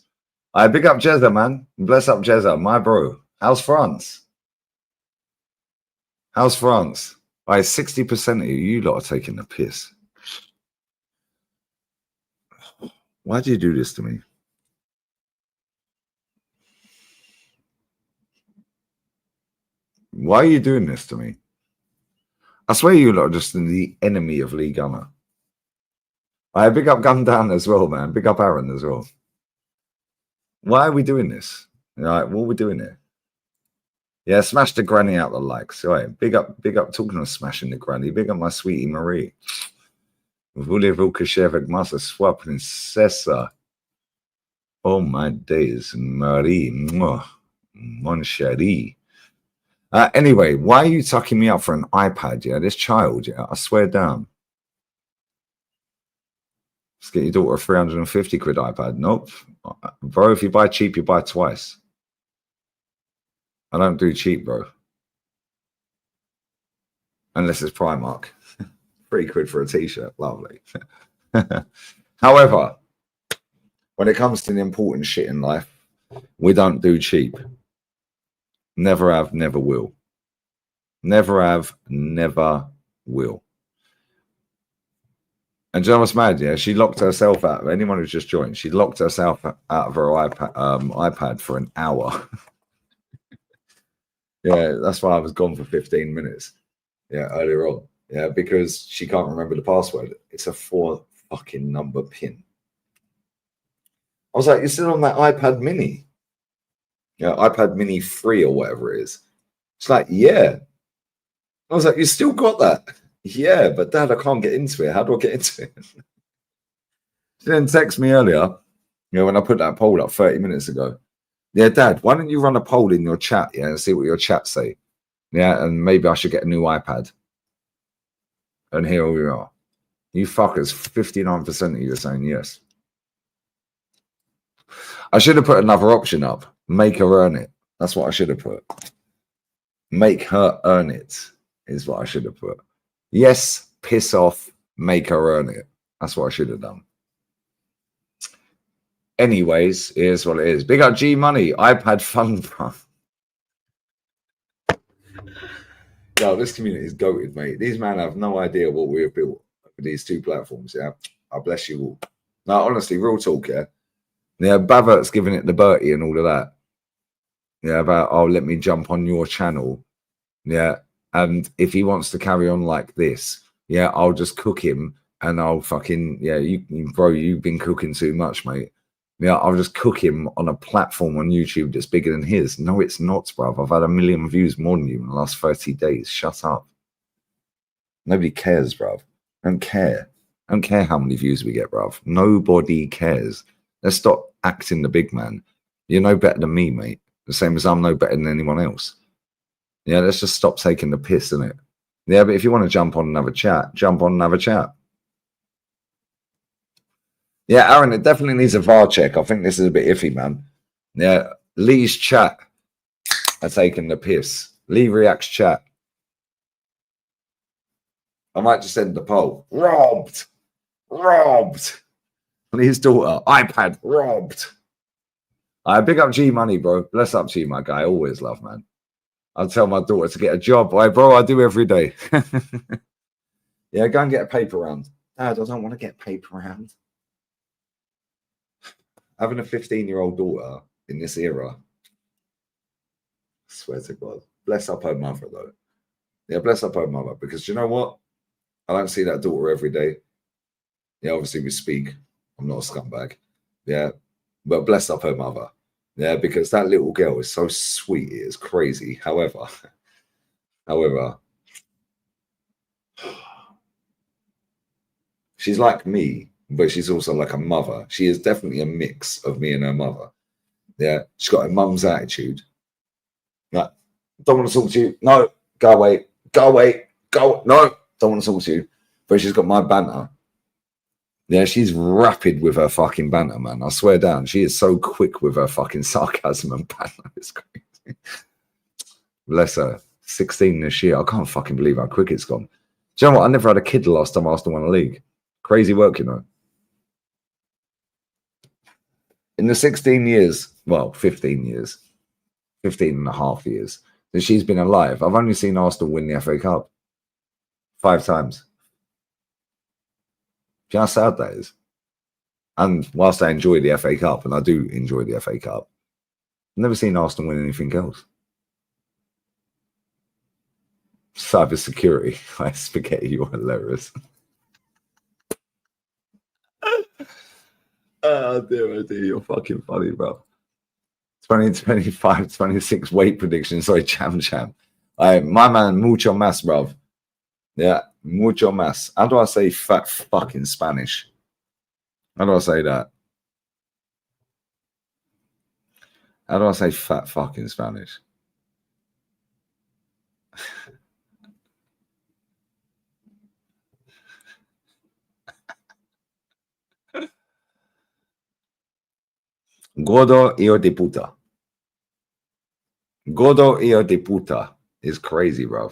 I big up Jezza, man. Bless up Jezza, my bro. How's France? How's France? 60% of you lot are taking the piss. Why do you do this to me? Why are you doing this to me? I swear you lot are just the enemy of Liga. I big up Gundown as well, man. Big up Aaron as well. Why are we doing this? What are we doing here? Yeah, smash the granny out the likes. Right, big up, talking of smashing the granny. Big up my sweetie Marie. Voulez-vous coucher avec moi ce soir, princessa? Oh my days, Marie. Mon chéri. Anyway, why are you tucking me up for an iPad? Yeah, this child, yeah, I swear down. Let's get your daughter a 350 quid iPad. Nope. Bro, if you buy cheap, you buy twice. I don't do cheap, bro. Unless it's Primark. 3 quid for a t-shirt. Lovely. However, when it comes to the important shit in life, we don't do cheap. Never have, never will. Never have, never will. And do you know what's mad? Yeah, she locked herself out. Anyone who's just joined, she locked herself out of her iPad for an hour. Yeah, that's why I was gone for 15 minutes. Yeah, earlier on. Yeah, because she can't remember the password. It's a 4 fucking number pin. I was like, you're still on that iPad mini? Yeah, iPad mini 3 or whatever it is. It's like, yeah. I was like, you still got that? Yeah, but Dad, I can't get into it. How do I get into it? She then texted me earlier, when I put that poll up 30 minutes ago. Yeah, Dad, why don't you run a poll in your chat, and see what your chat say? Yeah, and maybe I should get a new iPad. And here we are. You fuckers, 59% of you are saying yes. I should have put another option up. Make her earn it. That's what I should have put. Make her earn it is what I should have put. Yes, piss off, make her earn it. That's what I should have done. Anyways, here's what it is. Big up G Money, iPad Fun Fun. Yo, this community is goated, mate. These men have no idea what we have built with these 2 platforms, yeah? I bless you all. No, honestly, real talk, yeah? Yeah, Bavert's giving it the Bertie and all of that. Yeah, about, oh, let me jump on your channel. Yeah, and if he wants to carry on like this, yeah, I'll just cook him and I'll fucking, yeah, bro, you've been cooking too much, mate. Yeah, I'll just cook him on a platform on YouTube that's bigger than his. No, it's not, bruv. I've had 1 million views more than you in the last 30 days. Shut up. Nobody cares, bruv. I don't care. I don't care how many views we get, bruv. Nobody cares. Let's stop acting the big man. You're no better than me, mate. The same as I'm no better than anyone else. Yeah, let's just stop taking the piss, innit? Yeah, but if you want to jump on another chat, jump on another chat. Yeah, Aaron, it definitely needs a VAR check. I think this is a bit iffy, man. Yeah, Lee's chat are taking the piss. Lee reacts chat. I might just send the poll. Robbed. Robbed. Lee's daughter. iPad. Robbed. I big up G Money, bro. Bless up to you, my guy. Always love, man. I'll tell my daughter to get a job. Why, bro, I do every day. Yeah, go and get a paper round. Dad, I don't want to get paper round. Having a 15-year-old daughter in this era, I swear to God, bless up her mother, though. Yeah, bless up her mother, because you know what? I don't see that daughter every day. Yeah, obviously we speak. I'm not a scumbag. Yeah, but bless up her mother. Yeah, because that little girl is so sweet. It is crazy. However, she's like me, but she's also like a mother. She is definitely a mix of me and her mother. Yeah, she's got her mum's attitude. Like, don't want to talk to you. No, go away. Go away. Go. No, don't want to talk to you. But she's got my banter. Yeah, she's rapid with her fucking banter, man. I swear down. She is so quick with her fucking sarcasm and banter. It's crazy. Bless her. 16 this year. I can't fucking believe how quick it's gone. Do you know what? I never had a kid the last time Arsenal won a league. Crazy work, you know. In the 16 years, well, 15 years, 15 and a half years that she's been alive, I've only seen Arsenal win the FA Cup 5 times. Do you know how sad that is? And whilst I enjoy the FA Cup, and I do enjoy the FA Cup, I've never seen Arsenal win anything else. Cyber security. I spaghetti, you're hilarious. Oh dear, you're fucking funny, bro. 2025, 26 weight prediction. Sorry, Cham. My man, mucho más, bro. Yeah, mucho más. How do I say fat fucking Spanish? How do I say that? How do I say fat fucking Spanish? Gordo hijo de puta. Gordo hijo de puta is crazy, bro.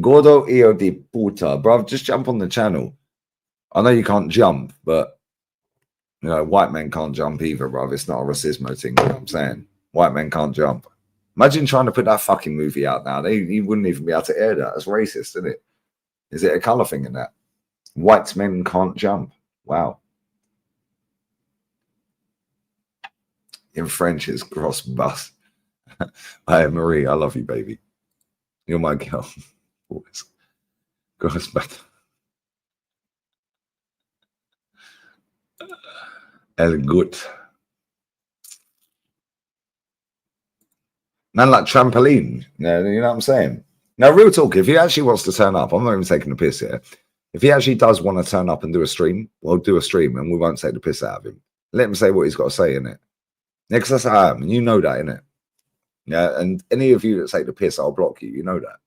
Gordo hijo de puta. Bro, just jump on the channel. I know you can't jump, but you know, white men can't jump either, bro. It's not a racismo thing, you know what I'm saying? White men can't jump. Imagine trying to put that fucking movie out now. You wouldn't even be able to air that. That's racist, isn't it? Is it a colour thing in that? White men can't jump. Wow. In French, it's gross bus. Hi, Marie. I love you, baby. You're my girl. Always. Gross bus. El gut. Man, like trampoline. You know what I'm saying? Now, real talk, if he actually wants to turn up, I'm not even taking the piss here. If he actually does want to turn up and do a stream, we'll do a stream and we won't take the piss out of him. Let him say what he's got to say, innit? Yeah, because that's how I am. And you know that, innit? Yeah, and any of you that take the piss, I'll block you. You know that.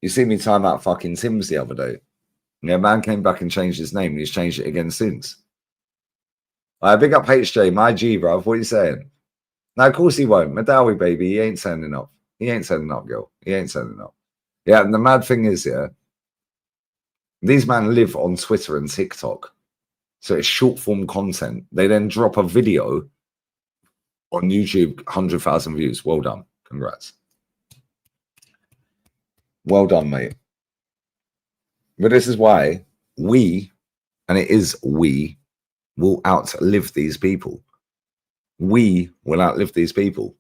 You see me time out fucking Tim's the other day. Yeah, man came back and changed his name and he's changed it again since. Big up HJ, my G, bro. What are you saying? No, of course he won't. Madawi, baby, he ain't sending up. He ain't sending up, girl. He ain't sending up. Yeah, and the mad thing is, yeah, these men live on Twitter and TikTok. So it's short form content. They then drop a video on YouTube, 100,000 views. Well done. Congrats. Well done, mate. But this is why we, and it is we, will outlive these people. We will outlive these people.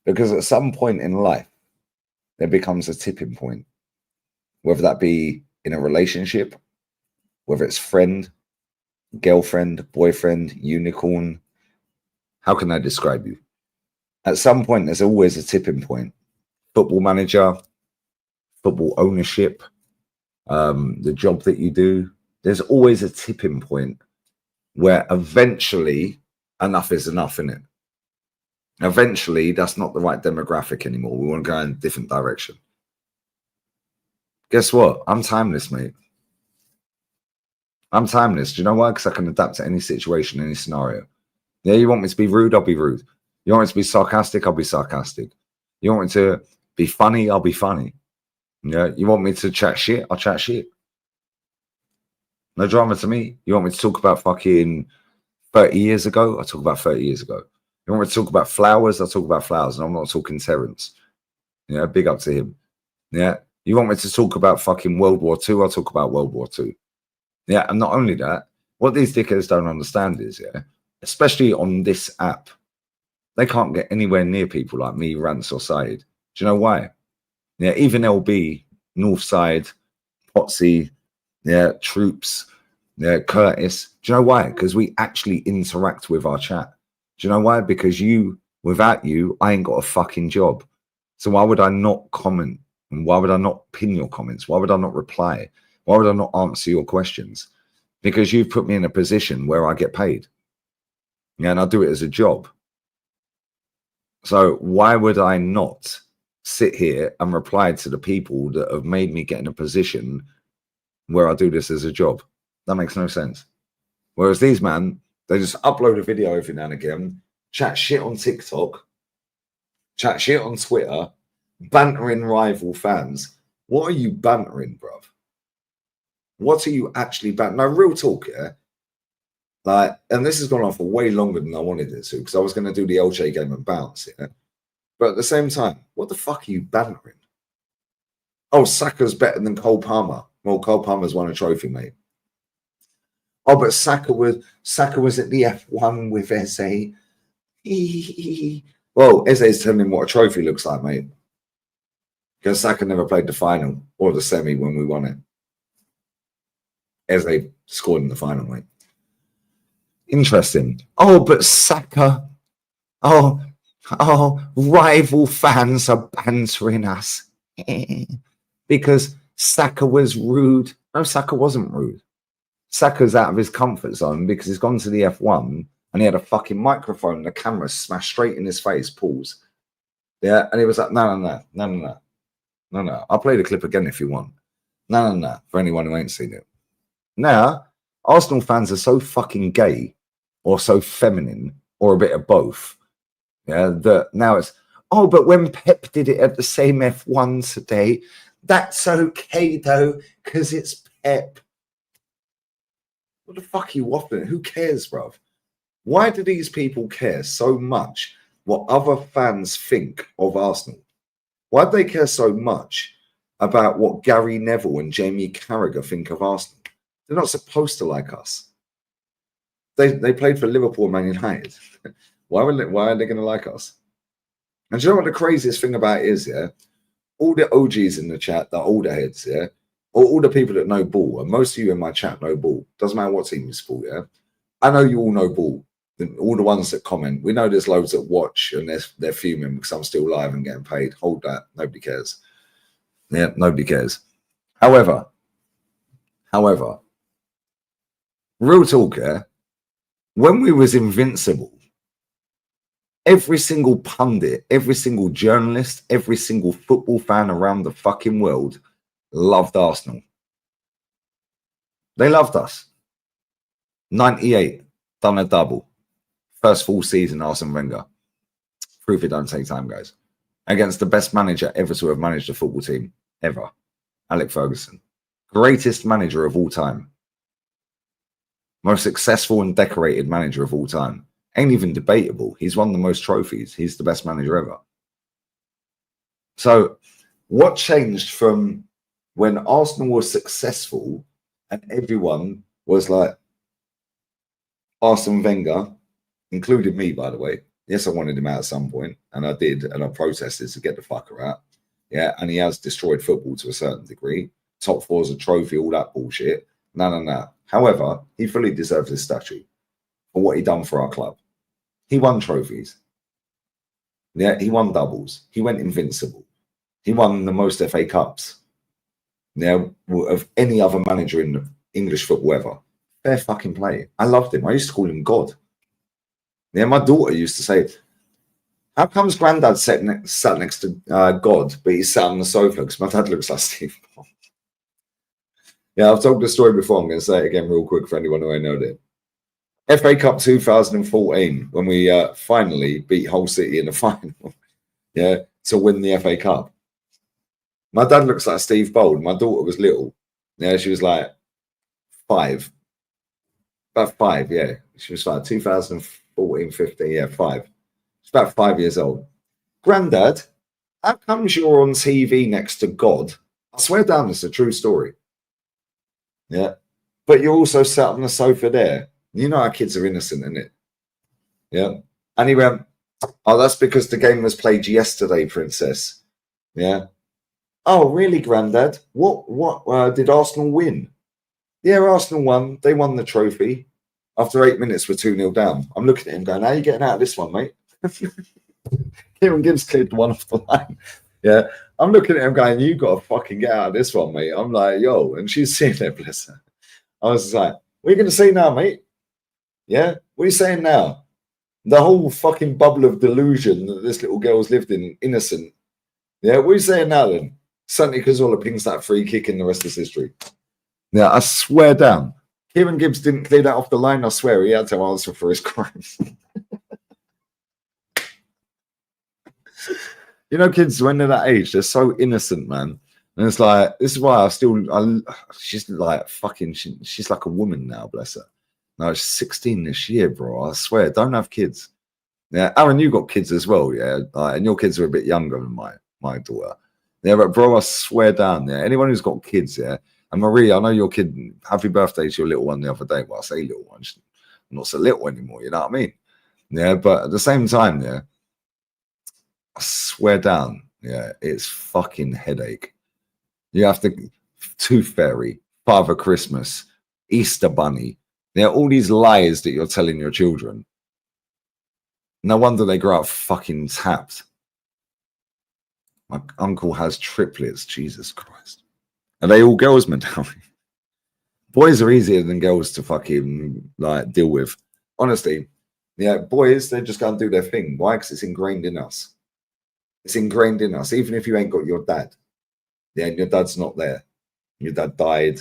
Because at some point in life, there becomes a tipping point. Whether that be in a relationship, whether it's friend, girlfriend, boyfriend, unicorn. How can I describe you? At some point, there's always a tipping point. Football manager, football ownership, the job that you do. There's always a tipping point where eventually enough is enough, innit? Eventually, that's not the right demographic anymore. We want to go in a different direction. Guess what? I'm timeless, mate. I'm timeless. Do you know why? Because I can adapt to any situation, any scenario. Yeah, you want me to be rude? I'll be rude. You want me to be sarcastic? I'll be sarcastic. You want me to be funny? I'll be funny. Yeah, you want me to chat shit? I'll chat shit. No drama to me. You want me to talk about fucking 30 years ago? I'll talk about 30 years ago. You want me to talk about flowers? I'll talk about flowers. And I'm not talking Terrence. Yeah, big up to him. Yeah. You want me to talk about fucking World War II? I'll talk about World War II. Yeah, and not only that, what these dickheads don't understand is, yeah, especially on this app, they can't get anywhere near people like me, Rance or Said. Do you know why? Yeah, even LB, Northside, Potsy, yeah, Troops, yeah, Curtis. Do you know why? Because we actually interact with our chat. Do you know why? Because without you, I ain't got a fucking job. So why would I not comment? And why would I not pin your comments? Why would I not reply? Why would I not answer your questions? Because you've put me in a position where I get paid. Yeah, and I do it as a job. So why would I not sit here and reply to the people that have made me get in a position where I do this as a job? That makes no sense. Whereas these man, they just upload a video every now and again, chat shit on TikTok, chat shit on Twitter, bantering rival fans. What are you bantering, bruv? What are you actually bantering? No, real talk, yeah? Like, and this has gone on for way longer than I wanted it to, because I was going to do the Elche game and bounce, yeah? But at the same time, what the fuck are you bantering? Oh, Saka's better than Cole Palmer. Well, Cole Palmer's won a trophy, mate. Oh, but Saka was at the F1 with Eze. Well, Eze's telling him what a trophy looks like, mate. Because Saka never played the final or the semi when we won it. Eze scored in the final, mate. Interesting. Oh, but Saka. Oh, rival fans are bantering us. Because Saka was rude. No, Saka wasn't rude. Saka's out of his comfort zone because he's gone to the F1 and he had a fucking microphone and the camera smashed straight in his face. Pause. Yeah, and he was like, no. I'll play the clip again if you want. No. For anyone who ain't seen it. Now, Arsenal fans are so fucking gay or so feminine or a bit of both. Yeah, that now it's, oh, but when Pep did it at the same F1 today, that's okay though, because it's Pep. What the fuck are you waffling? Who cares, bruv? Why do these people care so much what other fans think of Arsenal? Why do they care so much about what Gary Neville and Jamie Carragher think of Arsenal? They're not supposed to like us. They played for Liverpool and Man United. Why are they going to like us? And do you know what the craziest thing about it is, yeah? All the OGs in the chat, the older heads, yeah? Or all the people that know ball, and most of you in my chat know ball. Doesn't matter what team you support, yeah? I know you all know ball. All the ones that comment. We know there's loads that watch and they're fuming because I'm still live and getting paid. Hold that. Nobody cares. Yeah, nobody cares. However, real talk, yeah? When we was invincible, every single pundit, every single journalist, every single football fan around the fucking world loved Arsenal. They loved us. 98, done a double. First full season, Arsene Wenger. Proof it don't take time, guys. Against the best manager ever to have managed a football team, ever. Alex Ferguson. Greatest manager of all time. Most successful and decorated manager of all time. Ain't even debatable. He's won the most trophies. He's the best manager ever. So, what changed from when Arsenal was successful and everyone was like, Arsene Wenger, including me, by the way. Yes, I wanted him out at some point, and I did, and I protested to get the fucker out. Yeah, and he has destroyed football to a certain degree. Top four's a trophy, all that bullshit. No. However, he fully deserves his statue for what he done for our club. He won trophies. Yeah, he won doubles. He went invincible. He won the most FA Cups. Yeah, of any other manager in English football ever. Fair fucking play. I loved him. I used to call him God. Yeah, my daughter used to say, how comes Grandad sat next to God, but he's sat on the sofa? Because my dad looks like Steve. Yeah, I've told the story before. I'm going to say it again real quick for anyone who ain't know it. FA Cup 2014, when we finally beat Hull City in the final, yeah, to win the FA Cup. My dad looks like Steve Bold. My daughter was little. Yeah, she was like 5. About 5, yeah. She was like 2014, 15, yeah, 5. She's about 5 years old. Grandad, how comes you're on TV next to God? I swear down, it's a true story. Yeah. But you're also sat on the sofa there. You know our kids are innocent, innit? Yeah. And he went, oh, that's because the game was played yesterday, princess. Yeah. Oh, really, Grandad? What did Arsenal win? Yeah, Arsenal won. They won the trophy. After 8 minutes, we're 2-0 down. I'm looking at him going, how are you getting out of this one, mate? Kieran Gibbs cleared the one off the line. Yeah. I'm looking at him going, you got to fucking get out of this one, mate. I'm like, yo. And she's seeing it, bless her. I was just like, what are you going to say now, mate? Yeah? What are you saying now? The whole fucking bubble of delusion that this little girl's lived in, innocent. Yeah? What are you saying now, then? Santi Cazorla pings that free kick and the rest is history. Yeah, I swear down. Kieran Gibbs didn't clear that off the line. I swear he had to answer for his crimes. You know, kids, when they're that age, they're so innocent, man. And it's like, this is why she's like fucking, she's like a woman now, bless her. No, she's 16 this year, bro. I swear, don't have kids. Yeah, Aaron, you got kids as well, yeah? And your kids are a bit younger than my daughter. Yeah, but bro, I swear down, yeah, anyone who's got kids, yeah, and Marie, I know your kid, happy birthday to your little one the other day. Well, I say little one, she's not so little anymore, you know what I mean? Yeah, but at the same time, yeah, I swear down, yeah, it's fucking headache. You have to, Tooth Fairy, Father Christmas, Easter Bunny, yeah, all these lies that you're telling your children. No wonder they grow up fucking tapped. My uncle has triplets, Jesus Christ. Are they all girls, madame? Boys are easier than girls to fucking like deal with. Honestly, yeah, boys, they just go and do their thing. Why? Because it's ingrained in us. It's ingrained in us. Even if you ain't got your dad, yeah, and your dad's not there. Your dad died.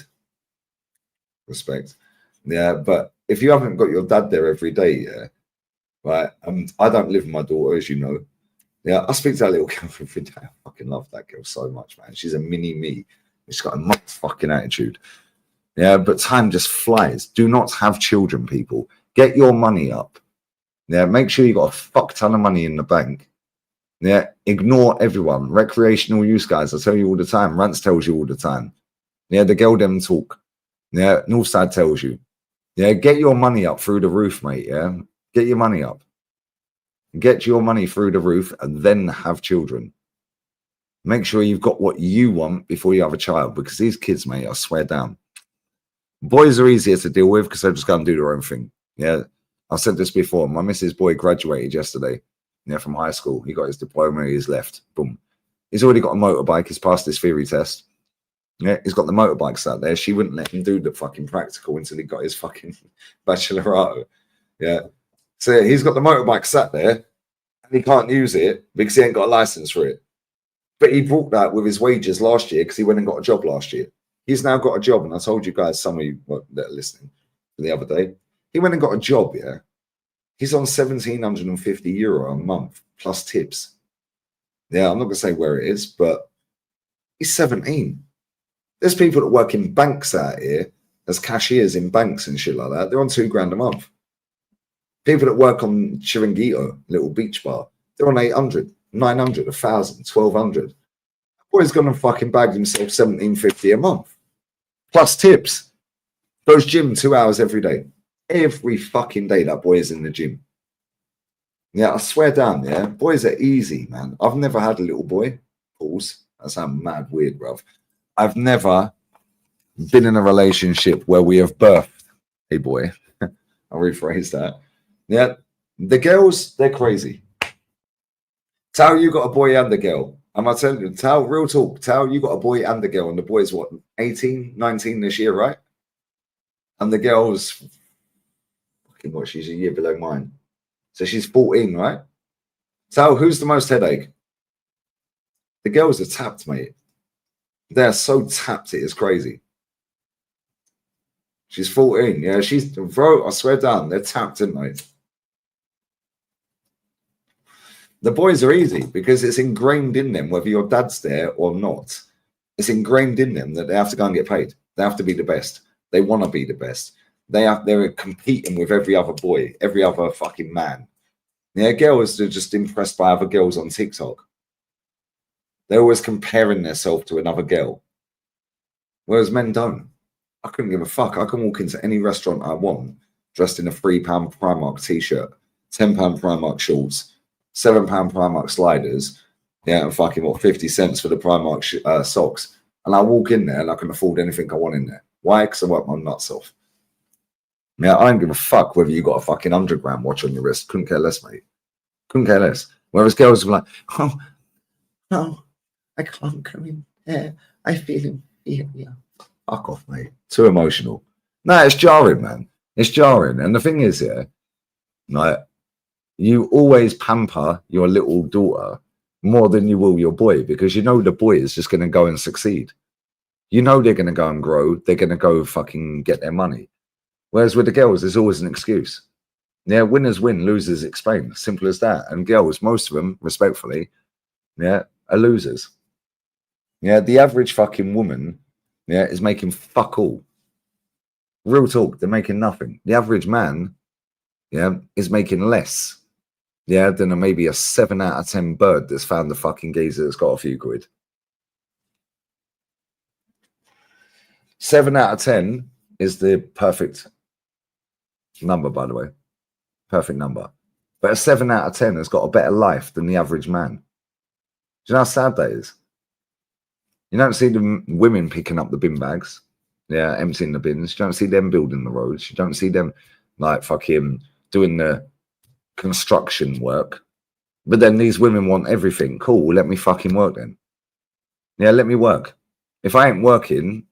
Respect. Yeah, but if you haven't got your dad there every day, yeah, right? I don't live with my daughter, as you know. Yeah, I speak to that little girl every day. I fucking love that girl so much, man. She's a mini me. She's got a motherfucking attitude. Yeah, but time just flies. Do not have children, people. Get your money up. Yeah, make sure you got a fuck ton of money in the bank. Yeah, ignore everyone. Recreational use guys, I tell you all the time. Rance tells you all the time. Yeah, the girl them talk. Yeah, Northside tells you. Yeah, get your money up through the roof, mate. Yeah, get your money up. Get your money through the roof and then have children. Make sure you've got what you want before you have a child, because these kids, mate, I swear down. Boys are easier to deal with because they just go and do their own thing. Yeah, I've said this before. My missus' boy graduated yesterday, yeah, from high school. He got his diploma, he's left. Boom. He's already got a motorbike. He's passed his theory test. Yeah, he's got the motorbike sat there. She wouldn't let him do the fucking practical until he got his fucking bachelorette. Yeah. So he's got the motorbike sat there and he can't use it because he ain't got a license for it. But he brought that with his wages last year because he went and got a job last year. He's now got a job. And I told you guys, some of you that are listening the other day, he went and got a job, yeah. He's on €1,750 a month plus tips. Yeah, I'm not going to say where it is, but he's 17. There's people that work in banks out here as cashiers in banks and shit like that. They're on $2,000 a month. People that work on Chiringuito, little beach bar, they're on 800, 900, 1,000, 1,200. Boy's gone and fucking bagged himself $1,750 a month. Plus tips. Goes gym 2 hours every day. Every fucking day that boy is in the gym. Yeah, I swear down, yeah. Boys are easy, man. I've never had a little boy. Pause. That sounds mad weird, bruv. I've never been in a relationship where we have birthed a boy. I'll rephrase that. Yeah, the girls, they're crazy. Tao, you got a boy and a girl. I'm not telling you, Tao, real talk. Tao, you got a boy and a girl, and the boy's what, 18, 19 this year, right? And the girl's, fucking what, she's a year below mine. So she's 14, right? Tao, who's the most headache? The girls are tapped, mate. They're so tapped, it is crazy. She's 14, yeah. She's, bro, I swear down, they're tapped, aren't they? The boys are easy because it's ingrained in them, whether your dad's there or not. It's ingrained in them that they have to go and get paid. They have to be the best. They want to be the best. They're competing with every other boy, every other fucking man. Yeah, girls are just impressed by other girls on TikTok. They're always comparing themselves to another girl. Whereas men don't. I couldn't give a fuck. I can walk into any restaurant I want dressed in a £3 Primark t-shirt, £10 Primark shorts, £7 Primark sliders, yeah, and fucking what, 50 cents for the Primark socks. And I walk in there and I can afford anything I want in there. Why? Because I work my nuts off. Yeah, I don't give a fuck whether you got a fucking 100-gram watch on your wrist. Couldn't care less, mate. Couldn't care less. Whereas girls were like, oh, no, I can't come in there. I feel inferior. Fuck off, mate. Too emotional. No, it's jarring, man. It's jarring. And the thing is, yeah, like, you always pamper your little daughter more than you will your boy because you know the boy is just going to go and succeed. You know they're going to go and grow. They're going to go fucking get their money. Whereas with the girls, there's always an excuse. Yeah, winners win, losers explain. Simple as that. And girls, most of them, respectfully, yeah, are losers. Yeah, the average fucking woman, yeah, is making fuck all. Real talk, they're making nothing. The average man, yeah, is making less, yeah, than maybe a 7 out of 10 bird that's found the fucking geezer that's got a few quid. 7 out of 10 is the perfect number, by the way. Perfect number. But a 7 out of 10 has got a better life than the average man. Do you know how sad that is? You don't see the women picking up the bin bags, yeah, emptying the bins. You don't see them building the roads. You don't see them like fucking doing the construction work. But then these women want everything. Cool, well, let me fucking work then. Yeah, let me work. If I ain't working,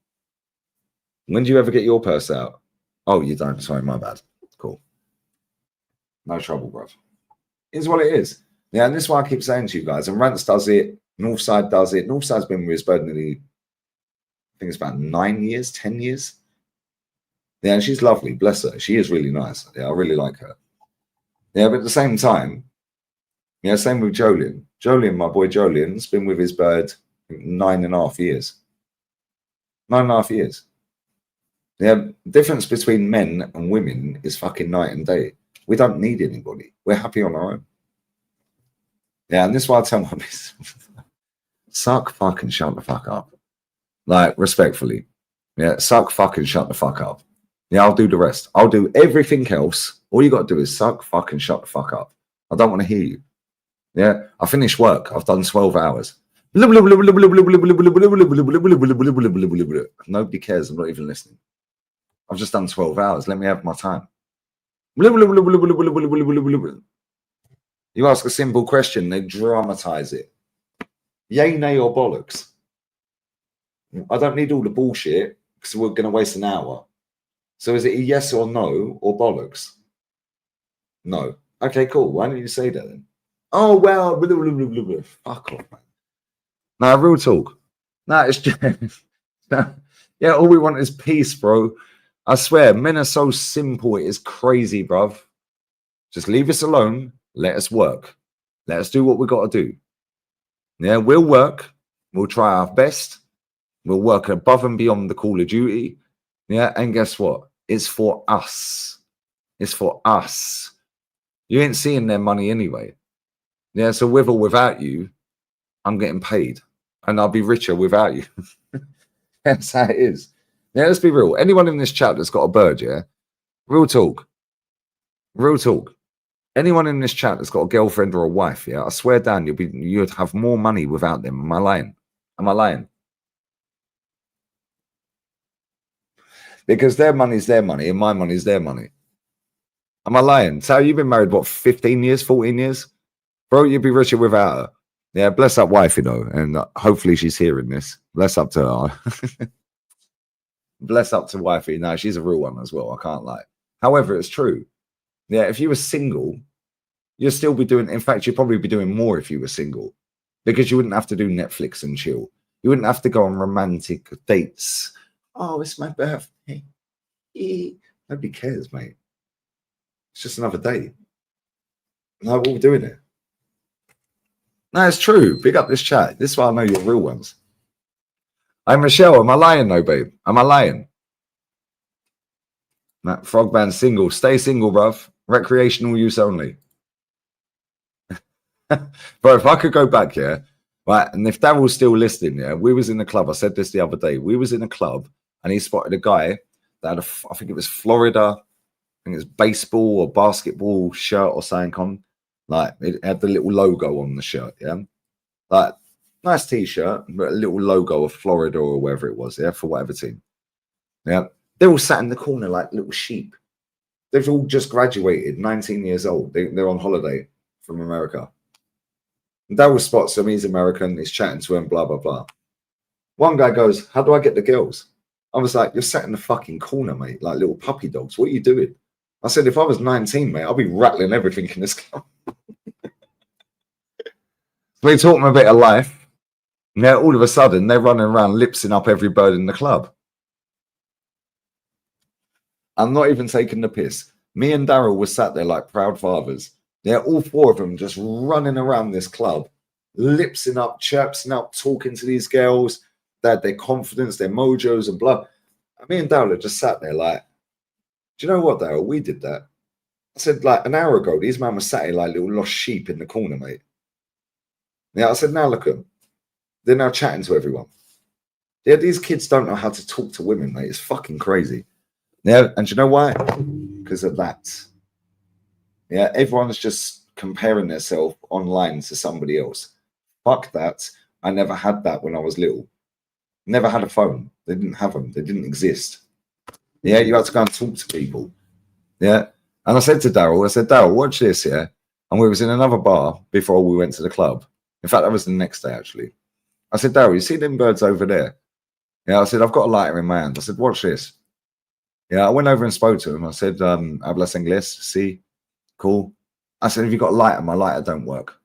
when do you ever get your purse out? Oh, you don't. Sorry, my bad. Cool. No trouble, bruv. It's what it is. Yeah, and this is why I keep saying to you guys, and Rants does it, Northside does it. Northside's been with his bird nearly, I think it's about 9 years, 10 years. Yeah, and she's lovely, bless her. She is really nice. Yeah, I really like her. Yeah, but at the same time, yeah, same with Jolien. Jolien, my boy Jolien's been with his bird 9.5 years. 9.5 years. Yeah, difference between men and women is fucking night and day. We don't need anybody. We're happy on our own. Yeah, and this is why I tell my business, suck fucking shut the fuck up. Like, respectfully. Yeah, suck fucking shut the fuck up. Yeah, I'll do the rest. I'll do everything else. All you got to do is suck fucking shut the fuck up. I don't want to hear you. Yeah, I finished work. I've done 12 hours. Nobody cares. I'm not even listening. I've just done 12 hours. Let me have my time. You ask a simple question, they dramatize it. Yay, nay, or bollocks? I don't need all the bullshit because we're going to waste an hour. So is it a yes or no or bollocks? No. Okay, cool. Why don't you say that then? Oh, well, fuck off, man. No, real talk. No, it's just, yeah, all we want is peace, bro. I swear, men are so simple. It is crazy, bruv. Just leave us alone. Let us work. Let us do what we got to do. Yeah, we'll work. We'll try our best. We'll work above and beyond the call of duty. Yeah, and guess what? It's for us. It's for us. You ain't seeing their money anyway. Yeah, so with or without you, I'm getting paid. And I'll be richer without you. That's how it is. Yeah, let's be real. Anyone in this chat that's got a bird, yeah? Real talk. Real talk. Anyone in this chat that's got a girlfriend or a wife, yeah? I swear down, you'd have more money without them. Am I lying? Am I lying? Because their money's their money and my money's their money. Am I lying? So you've been married, what, 15 years, 14 years? Bro, you'd be richer without her. Yeah, bless that wife, you know, and hopefully she's hearing this. Bless up to her. Bless up to wifey. No, she's a real one as well. I can't lie. However, it's true. Yeah, if you were single, you'd still be doing, in fact, you'd probably be doing more if you were single because you wouldn't have to do Netflix and chill. You wouldn't have to go on romantic dates. Oh, it's my birthday. Nobody cares, mate. It's just another day. No, what are we doing here? No, it's true. Big up this chat. This is why I know you're real ones. Hey, Michelle, am I lying though, babe? Am I lying? That Frogman single. Stay single, bruv. Recreational use only. Bro, if I could go back here, right, and if Daryl's still listening, yeah, we was in the club. I said this the other day. We was in a club and he spotted a guy that had I think it was Florida, I think it was baseball or basketball shirt or something on. Like, it had the little logo on the shirt, yeah? Like, nice T-shirt, but a little logo of Florida or wherever it was, yeah, for whatever team. Yeah, they're all sat in the corner like little sheep. They've all just graduated, 19 years old. They're on holiday from America. Daryl spots him, he's American, he's chatting to him, blah, blah, blah. One guy goes, how do I get the girls? I was like, you're sat in the fucking corner, mate, like little puppy dogs. What are you doing? I said, if I was 19, mate, I'll be rattling everything in this club. We taught them a bit of life. Now, all of a sudden, they're running around lipsing up every bird in the club. I'm not even taking the piss. Me and Daryl were sat there like proud fathers. Yeah, all four of them just running around this club, lipsing up, chirping up, talking to these girls. They had their confidence, their mojos and blah. Me and Dowler just sat there like, do you know what, Dale? We did that. I said, like, an hour ago, these man were sat here like little lost sheep in the corner, mate. Yeah, I said, now look at them. They're now chatting to everyone. Yeah, these kids don't know how to talk to women, mate. It's fucking crazy. Yeah, and do you know why? Because of that. Yeah, everyone's just comparing themselves online to somebody else. Fuck that. I never had that when I was little. Never had a phone. They didn't have them. They didn't exist. Yeah, you had to go and talk to people. Yeah. And I said to Daryl, I said, Daryl, watch this, yeah? And we was in another bar before we went to the club. In fact, that was the next day, actually. I said, Daryl, you see them birds over there? Yeah, I said, I've got a lighter in my hand. I said, watch this. Yeah, I went over and spoke to him. I said, hablas inglés, see? Cool. I said, have you got a lighter? My lighter don't work.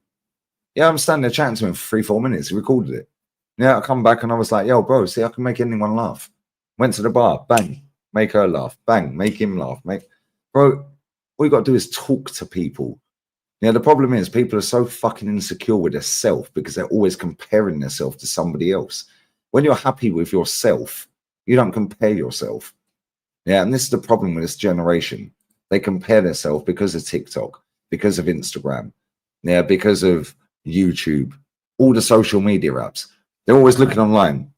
Yeah, I'm standing there chatting to him for 3-4 minutes. He recorded it. Yeah, I come back and I was like, yo, bro, see, I can make anyone laugh. Went to the bar, bang, make her laugh. Bang, make him laugh. Bro, all you got to do is talk to people. Yeah, the problem is people are so fucking insecure with themselves because they're always comparing themselves to somebody else. When you're happy with yourself, you don't compare yourself. Yeah, and this is the problem with this generation. They compare themselves because of TikTok, because of Instagram, yeah, because of YouTube, all the social media apps. They're always looking online.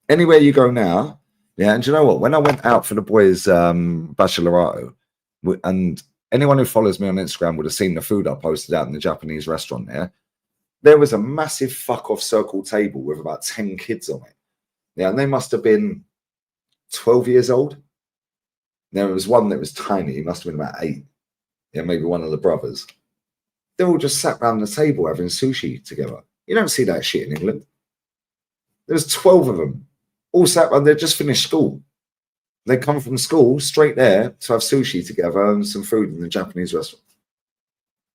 Anywhere you go now, yeah, and do you know what? When I went out for the boys' bachelorette, and anyone who follows me on Instagram would have seen the food I posted out in the Japanese restaurant there. There was a massive fuck-off circle table with about 10 kids on it. Yeah, and they must have been 12 years old. There was one that was tiny. He must have been about 8. Yeah, maybe one of the brothers. They all just sat around the table having sushi together. You don't see that shit in England. There was 12 of them. All sat around. They just finished school. They come from school straight there to have sushi together and some food in the Japanese restaurant.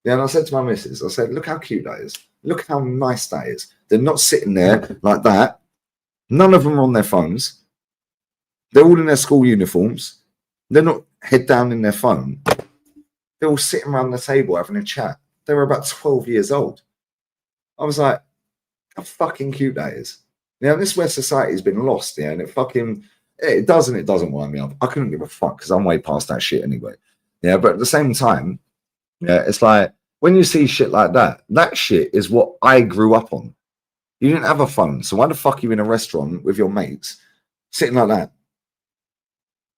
Yeah, and I said to my missus, I said, look how cute that is. Look how nice that is. They're not sitting there like that. None of them are on their phones. They're all in their school uniforms. They're not head down in their phone. They're all sitting around the table having a chat. They were about 12 years old. I was like, how fucking cute that is. Yeah, this is where society's been lost, yeah, and it doesn't wind me up. I couldn't give a fuck because I'm way past that shit anyway. Yeah, but at the same time, yeah, it's like when you see shit like that, that shit is what I grew up on. You didn't have a phone, so why the fuck are you in a restaurant with your mates sitting like that?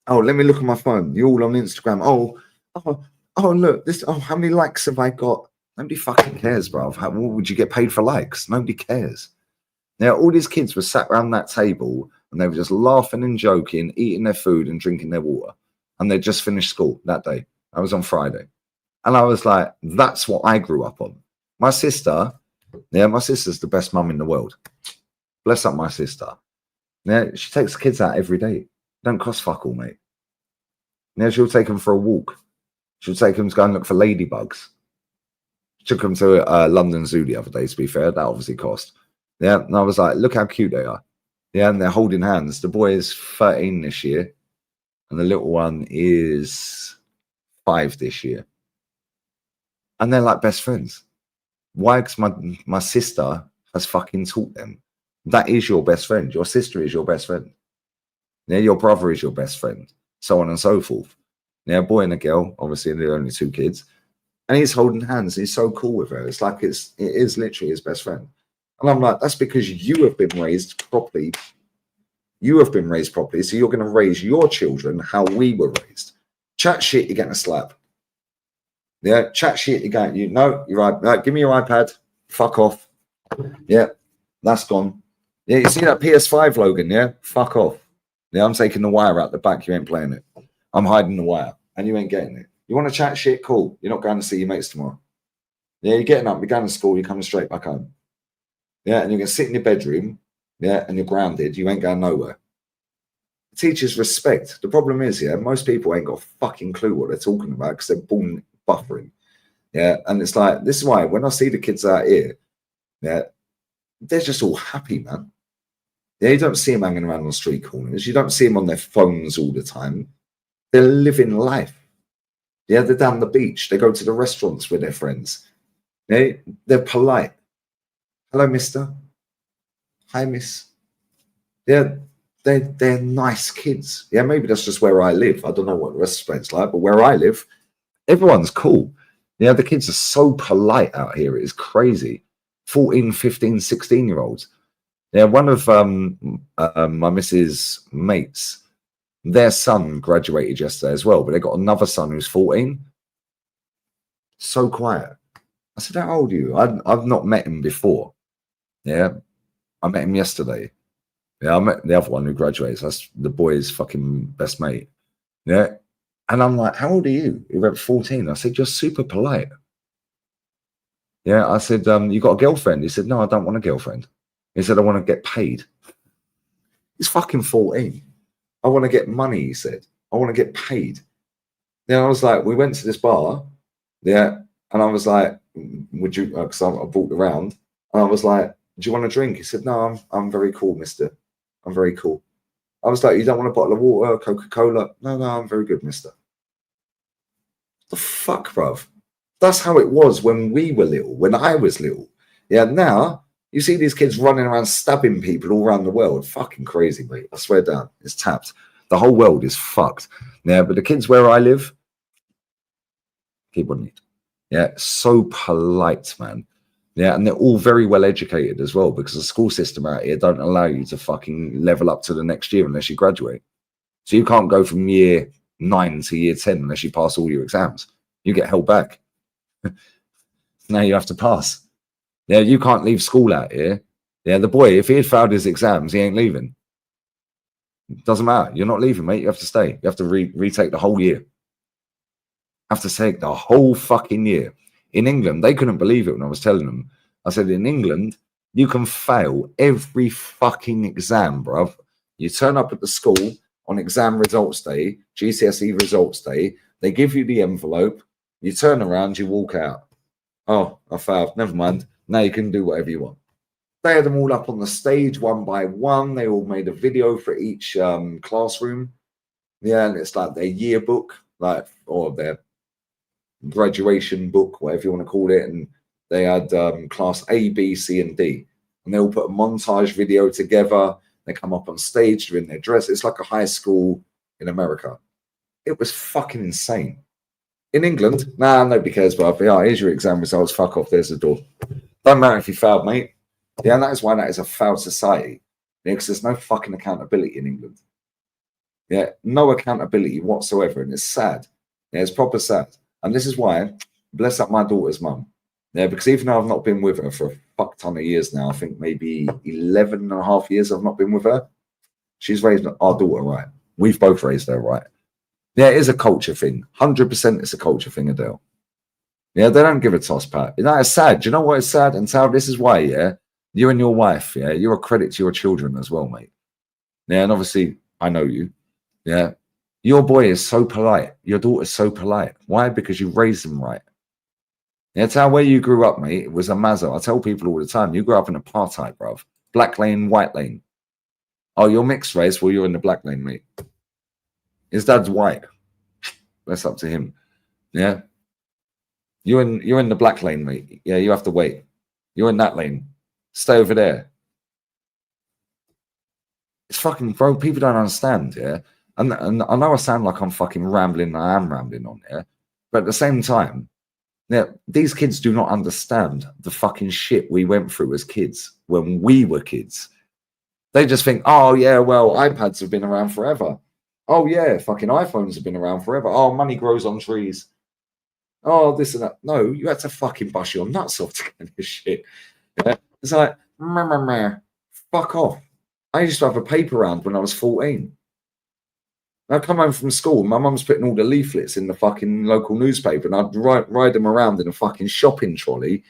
Oh, let me look at my phone. You're all on Instagram. Oh, look, this. Oh, how many likes have I got? Nobody fucking cares, bro. What would you get paid for likes? Nobody cares. Now, all these kids were sat around that table and they were just laughing and joking, eating their food and drinking their water. And they just finished school that day. I was on Friday. And I was like, that's what I grew up on. My sister, yeah, my sister's the best mum in the world. Bless up my sister. Yeah, she takes the kids out every day. Don't cost fuck all, mate. Yeah, she'll take them for a walk. She'll take them to go and look for ladybugs. She took them to London Zoo the other day, to be fair. That obviously cost. Yeah, and I was like, look how cute they are. Yeah, and they're holding hands. The boy is 13 this year, and the little one is 5 this year. And they're like best friends. Why? Because my sister has fucking taught them. That is your best friend. Your sister is your best friend. Yeah, your brother is your best friend. So on and so forth. Yeah, a boy and a girl. Obviously, they're only 2 kids. And he's holding hands. He's so cool with her. It's like it is literally his best friend. And I'm like, that's because you have been raised properly. You have been raised properly. So you're going to raise your children how we were raised. Chat shit, you're getting a slap. Yeah, chat shit, you're going, you're right. Give me your iPad. Fuck off. Yeah, that's gone. Yeah, you see that PS5, Logan? Yeah, fuck off. Yeah, I'm taking the wire out the back. You ain't playing it. I'm hiding the wire, and you ain't getting it. You want to chat shit? Cool. You're not going to see your mates tomorrow. Yeah, you're getting up. You're going to school. You're coming straight back home. Yeah, and you're going to sit in your bedroom. Yeah, and you're grounded. You ain't going nowhere. Teachers respect. The problem is, yeah, most people ain't got a fucking clue what they're talking about because they're born buffering. Yeah, and it's like, this is why when I see the kids out here, yeah, they're just all happy, man. Yeah, you don't see them hanging around on street corners. You don't see them on their phones all the time. They're living life. Yeah, they're down the beach. They go to the restaurants with their friends. They're polite. Hello, mister. Hi, miss. They're nice kids. Yeah, maybe that's just where I live. I don't know what the rest of Spain's like, but where I live, everyone's cool. Yeah, the kids are so polite out here. It is crazy. 14, 15, 16-year-olds. Yeah, one of my missus' mates, their son graduated yesterday as well, but they got another son who's 14. So quiet. I said, how old are you? I've not met him before. Yeah, I met him yesterday. Yeah, I met the other one who graduates. That's the boy's fucking best mate. Yeah. And I'm like, how old are you? He went 14. I said, you're super polite. Yeah, I said, you got a girlfriend? He said, no, I don't want a girlfriend. He said, I want to get paid. He's fucking 14. I want to get money, he said. I want to get paid. Then I was like, we went to this bar. Yeah. And I was like, would you, because I walked around. And I was like, do you want a drink? He said, no, I'm very cool, mister. I'm very cool. I was like, you don't want a bottle of water, Coca-Cola? No, I'm very good, mister. The fuck, bruv? That's how it was when we were little, when I was little. Yeah, now you see these kids running around stabbing people all around the world. Fucking crazy, mate. I swear down. It's tapped. The whole world is fucked. Yeah, but the kids where I live, keep on it. Yeah, so polite, man. Yeah, and they're all very well educated as well, because the school system out here don't allow you to fucking level up to the next year unless you graduate. So you can't go from year 9 to year 10 unless you pass all your exams. You get held back. Now you have to pass. Yeah, you can't leave school out here. Yeah, the boy, if he had failed his exams, he ain't leaving. It doesn't matter. You're not leaving, mate. You have to stay. You have to retake the whole year. Have to take the whole fucking year. In England, they couldn't believe it when I was telling them. I said, in England, you can fail every fucking exam, bruv. You turn up at the school on exam results day, GCSE results day. They give you the envelope. You turn around, you walk out. Oh, I failed. Never mind. Now you can do whatever you want. They had them all up on the stage one by one. They all made a video for each classroom. Yeah, and it's like their yearbook, like, or their graduation book, whatever you want to call it. And they had class A, B, C, and D. And they all put a montage video together. They come up on stage, they're in their dress. It's like a high school in America. It was fucking insane. In England, nah, nobody cares, but yeah, here's your exam results. Fuck off, there's the door. Don't matter if you failed, mate. Yeah, and that is why that is a failed society. Yeah, because there's no fucking accountability in England. Yeah, no accountability whatsoever. And it's sad. Yeah, it's proper sad. And this is why, bless up my daughter's mum. Yeah, because even though I've not been with her for a fuck ton of years now, I think maybe 11 and a half years I've not been with her, she's raised our daughter right. We've both raised her right. Yeah, it is a culture thing. 100% it's a culture thing, Adele. Yeah, they don't give a toss, Pat. You know, it's sad. Do you know what is sad? And Tal, this is why, yeah, you and your wife, yeah, you're a credit to your children as well, mate. Yeah, and obviously, I know you. Yeah. Your boy is so polite. Your daughter's so polite. Why? Because you raised them right. Yeah, Tal, where you grew up, mate, it was a mazza. I tell people all the time, you grew up in apartheid, bruv. Black lane, white lane. Oh, you're mixed race? Well, you're in the black lane, mate. His dad's white. That's up to him. Yeah. You're in the black lane, mate. Yeah, you have to wait. You're in that lane. Stay over there. It's fucking, bro, people don't understand, yeah? And I know I sound like I'm fucking rambling, I am rambling on there. But at the same time, yeah, these kids do not understand the fucking shit we went through as kids when we were kids. They just think, oh, yeah, well, iPads have been around forever. Oh, yeah, fucking iPhones have been around forever. Oh, money grows on trees. Oh, this and that. No, you had to fucking bust your nuts off to get this shit. Yeah? It's like, fuck off. I used to have a paper round when I was 14. I come home from school, my mum's putting all the leaflets in the fucking local newspaper, and I'd ride them around in a fucking shopping trolley,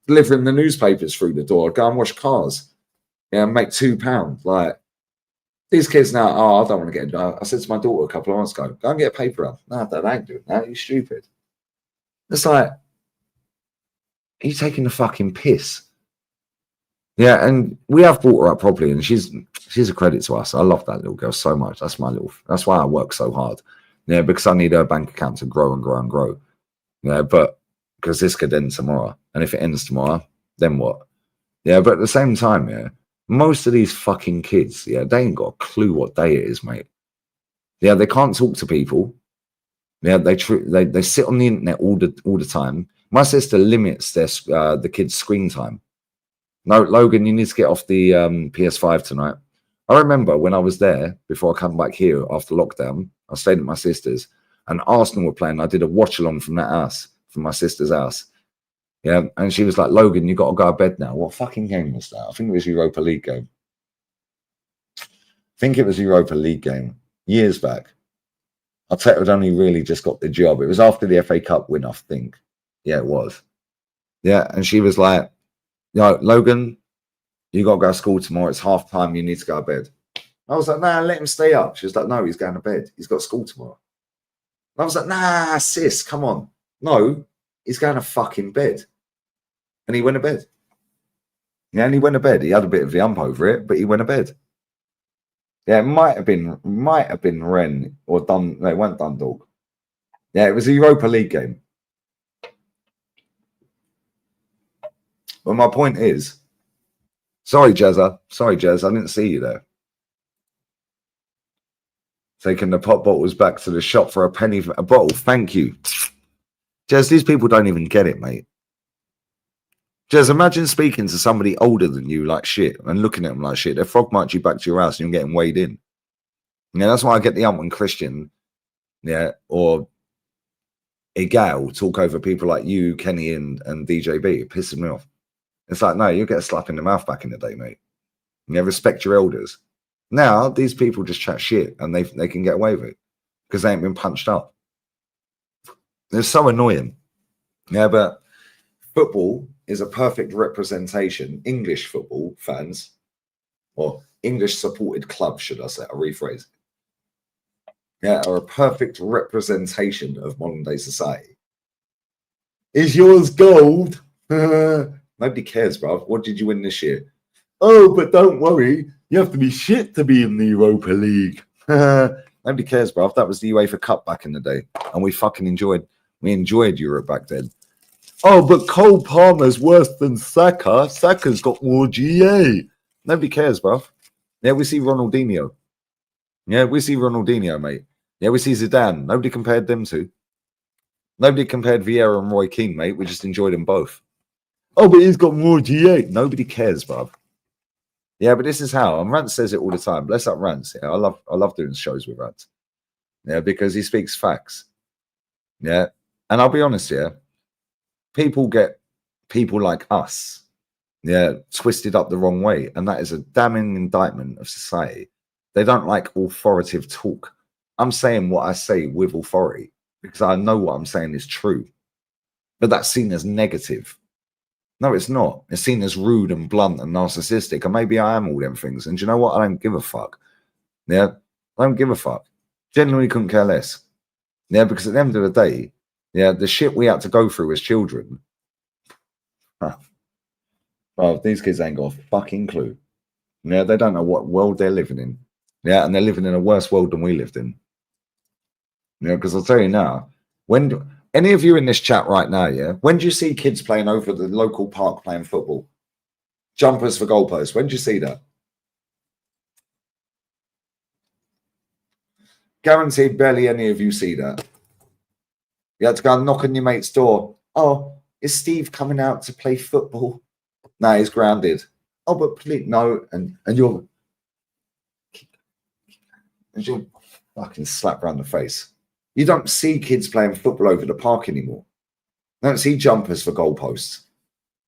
delivering the newspapers through the door. I'd go and wash cars, yeah, and make £2. Like, these kids now, oh, I don't want to get into. I said to my daughter a couple of months ago, go and get a paper round. No, Dad, I ain't doing that. You're stupid. It's like, are you taking the fucking piss? Yeah, and we have brought her up properly, and she's a credit to us. I love that little girl so much. That's why I work so hard. Yeah, because I need her bank account to grow and grow and grow. Yeah, but because this could end tomorrow. And if it ends tomorrow, then what? Yeah, but at the same time, yeah, most of these fucking kids, yeah, they ain't got a clue what day it is, mate. Yeah, they can't talk to people. Yeah, they sit on the internet all the time. My sister limits the kids' screen time. No, Logan, you need to get off the PS5 tonight. I remember when I was there before I come back here after lockdown, I stayed at my sister's and Arsenal were playing. I did a watch along from that house, from my sister's house. Yeah, and she was like, Logan, you got to go to bed now. What fucking game was that? I think it was Europa League game. Years back. I tell you, I'd only really just got the job. It was after the FA Cup win, I think. Yeah, it was. Yeah, and she was like, Logan, you got to go to school tomorrow. It's half time. You need to go to bed. I was like, nah, let him stay up. She was like, no, he's going to bed. He's got school tomorrow. And I was like, nah, sis, come on. No, he's going to fucking bed. And he went to bed. Yeah, and he went to bed. He had a bit of the ump over it, but he went to bed. Yeah, it might have been Ren or Dun. No, it weren't Dundalk. Yeah, it was a Europa League game. But my point is, sorry, Jezza, I didn't see you there. Taking the pop bottles back to the shop for a penny a bottle. Thank you. Jez, these people don't even get it, mate. Jez, imagine speaking to somebody older than you like shit and looking at them like shit. They frog march you back to your house and you're getting weighed in. Yeah, that's why I get the ump when Christian, yeah, or Egal talk over people like you, Kenny, and DJB. It pisses me off. It's like, no, you get a slap in the mouth back in the day, mate. You respect your elders. Now, these people just chat shit and they can get away with it because they ain't been punched up. It's so annoying. Yeah, but football is a perfect representation. English football fans, or English supported clubs, should I say, I'll rephrase it. Yeah, are a perfect representation of modern day society. Is yours gold? Nobody cares, bruv. What did you win this year? Oh, but don't worry. You have to be shit to be in the Europa League. Nobody cares, bruv. That was the UEFA Cup back in the day. And we fucking enjoyed Europe back then. Oh, but Cole Palmer's worse than Saka. Saka's got more GA. Nobody cares, bruv. Yeah, we see Ronaldinho. Yeah, we see Ronaldinho, mate. Yeah, we see Zidane. Nobody compared them two. Nobody compared Vieira and Roy Keane, mate. We just enjoyed them both. Oh, but he's got more GA. Nobody cares, bruv. Yeah, but this is how. And Rance says it all the time. Bless up Rance. Yeah, I love doing shows with Rance. Yeah, because he speaks facts. Yeah. And I'll be honest, yeah. People get people like us, yeah, twisted up the wrong way. And that is a damning indictment of society. They don't like authoritative talk. I'm saying what I say with authority because I know what I'm saying is true. But that's seen as negative. No, it's not. It's seen as rude and blunt and narcissistic. And maybe I am all them things. And do you know what? I don't give a fuck. Yeah, I don't give a fuck. Genuinely couldn't care less. Yeah, because at the end of the day, yeah, the shit we had to go through as children. Well, these kids ain't got a fucking clue. Yeah, they don't know what world they're living in. Yeah, and they're living in a worse world than we lived in. Yeah, because I'll tell you now, any of you in this chat right now, yeah, when do you see kids playing over the local park playing football? Jumpers for goalposts. When do you see that? Guaranteed barely any of you see that. You had to go and knock on your mate's door. Oh, is Steve coming out to play football? No, he's grounded. Oh, but please, no. And you're fucking slap around the face. You don't see kids playing football over the park anymore. You don't see jumpers for goalposts.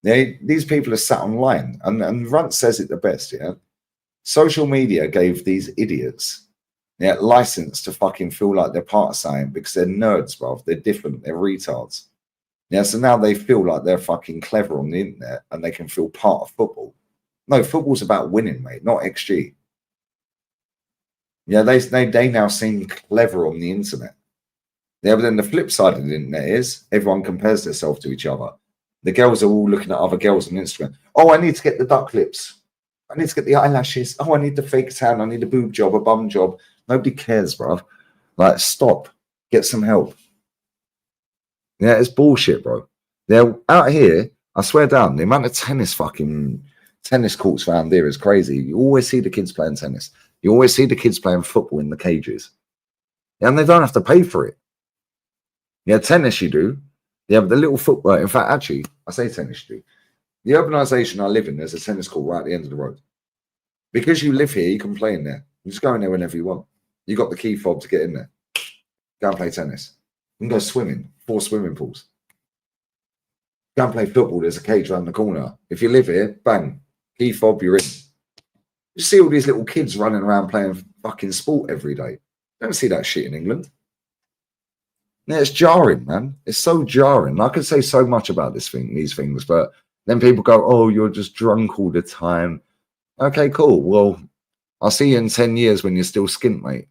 Yeah, these people are sat online. And Runt says it the best, yeah. Social media gave these idiots license to fucking feel like they're part of something because they're nerds, bruv. They're different. They're retards. Yeah, so now they feel like they're fucking clever on the internet and they can feel part of football. No, football's about winning, mate, not XG. Yeah, they now seem clever on the internet. Yeah, but then the flip side of the internet is everyone compares themselves to each other. The girls are all looking at other girls on Instagram. Oh, I need to get the duck lips. I need to get the eyelashes. Oh, I need the fake tan. I need a boob job, a bum job. Nobody cares, bruv. Like, stop. Get some help. Yeah, it's bullshit, bro. They're out here, I swear down, the amount of tennis courts around here is crazy. You always see the kids playing tennis. You always see the kids playing football in the cages. And they don't have to pay for it. Yeah, tennis you do. Yeah, but the little football, in fact, actually, I say tennis you do. The urbanisation I live in, there's a tennis court right at the end of the road. Because you live here, you can play in there. You just go in there whenever you want. You got the key fob to get in there. Go and play tennis. You can go swimming, 4 swimming pools. Go and play football, there's a cage around the corner. If you live here, bang, key fob, you're in. You see all these little kids running around playing fucking sport every day. You don't see that shit in England. Yeah, it's jarring, man. It's so jarring. I could say so much about these things, but then people go, oh, you're just drunk all the time. Okay, cool. Well, I'll see you in 10 years when you're still skint, mate.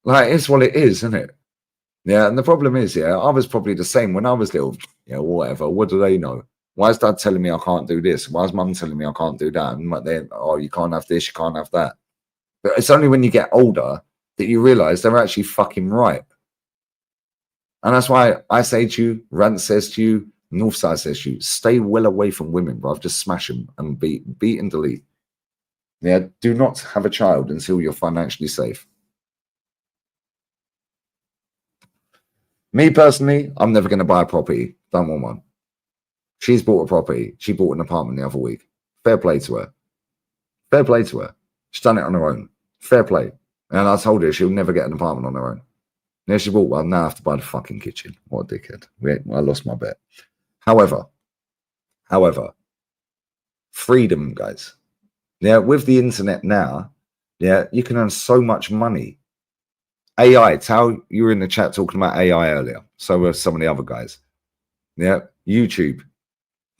Like, it's what it is, isn't it? Yeah, and the problem is, yeah, I was probably the same when I was little. Yeah, whatever. What do they know? Why is dad telling me I can't do this? Why is mum telling me I can't do that? And then, oh, you can't have this, you can't have that. But it's only when you get older that you realise they're actually fucking right. And that's why I say to you, Rant says to you, Northside says to you, stay well away from women, bruv. Just smash them and beat and delete. Yeah, do not have a child until you're financially safe. Me personally, I'm never going to buy a property. Don't want one. She's bought a property. She bought an apartment the other week. Fair play to her. Fair play to her. She's done it on her own. Fair play. And I told her she'll never get an apartment on her own. Now she bought one. Now I have to buy the fucking kitchen. What a dickhead. I lost my bet. However, freedom, guys. Yeah, with the internet now, yeah, you can earn so much money. AI, Tal, you were in the chat talking about AI earlier. So were some of the other guys. Yeah, YouTube.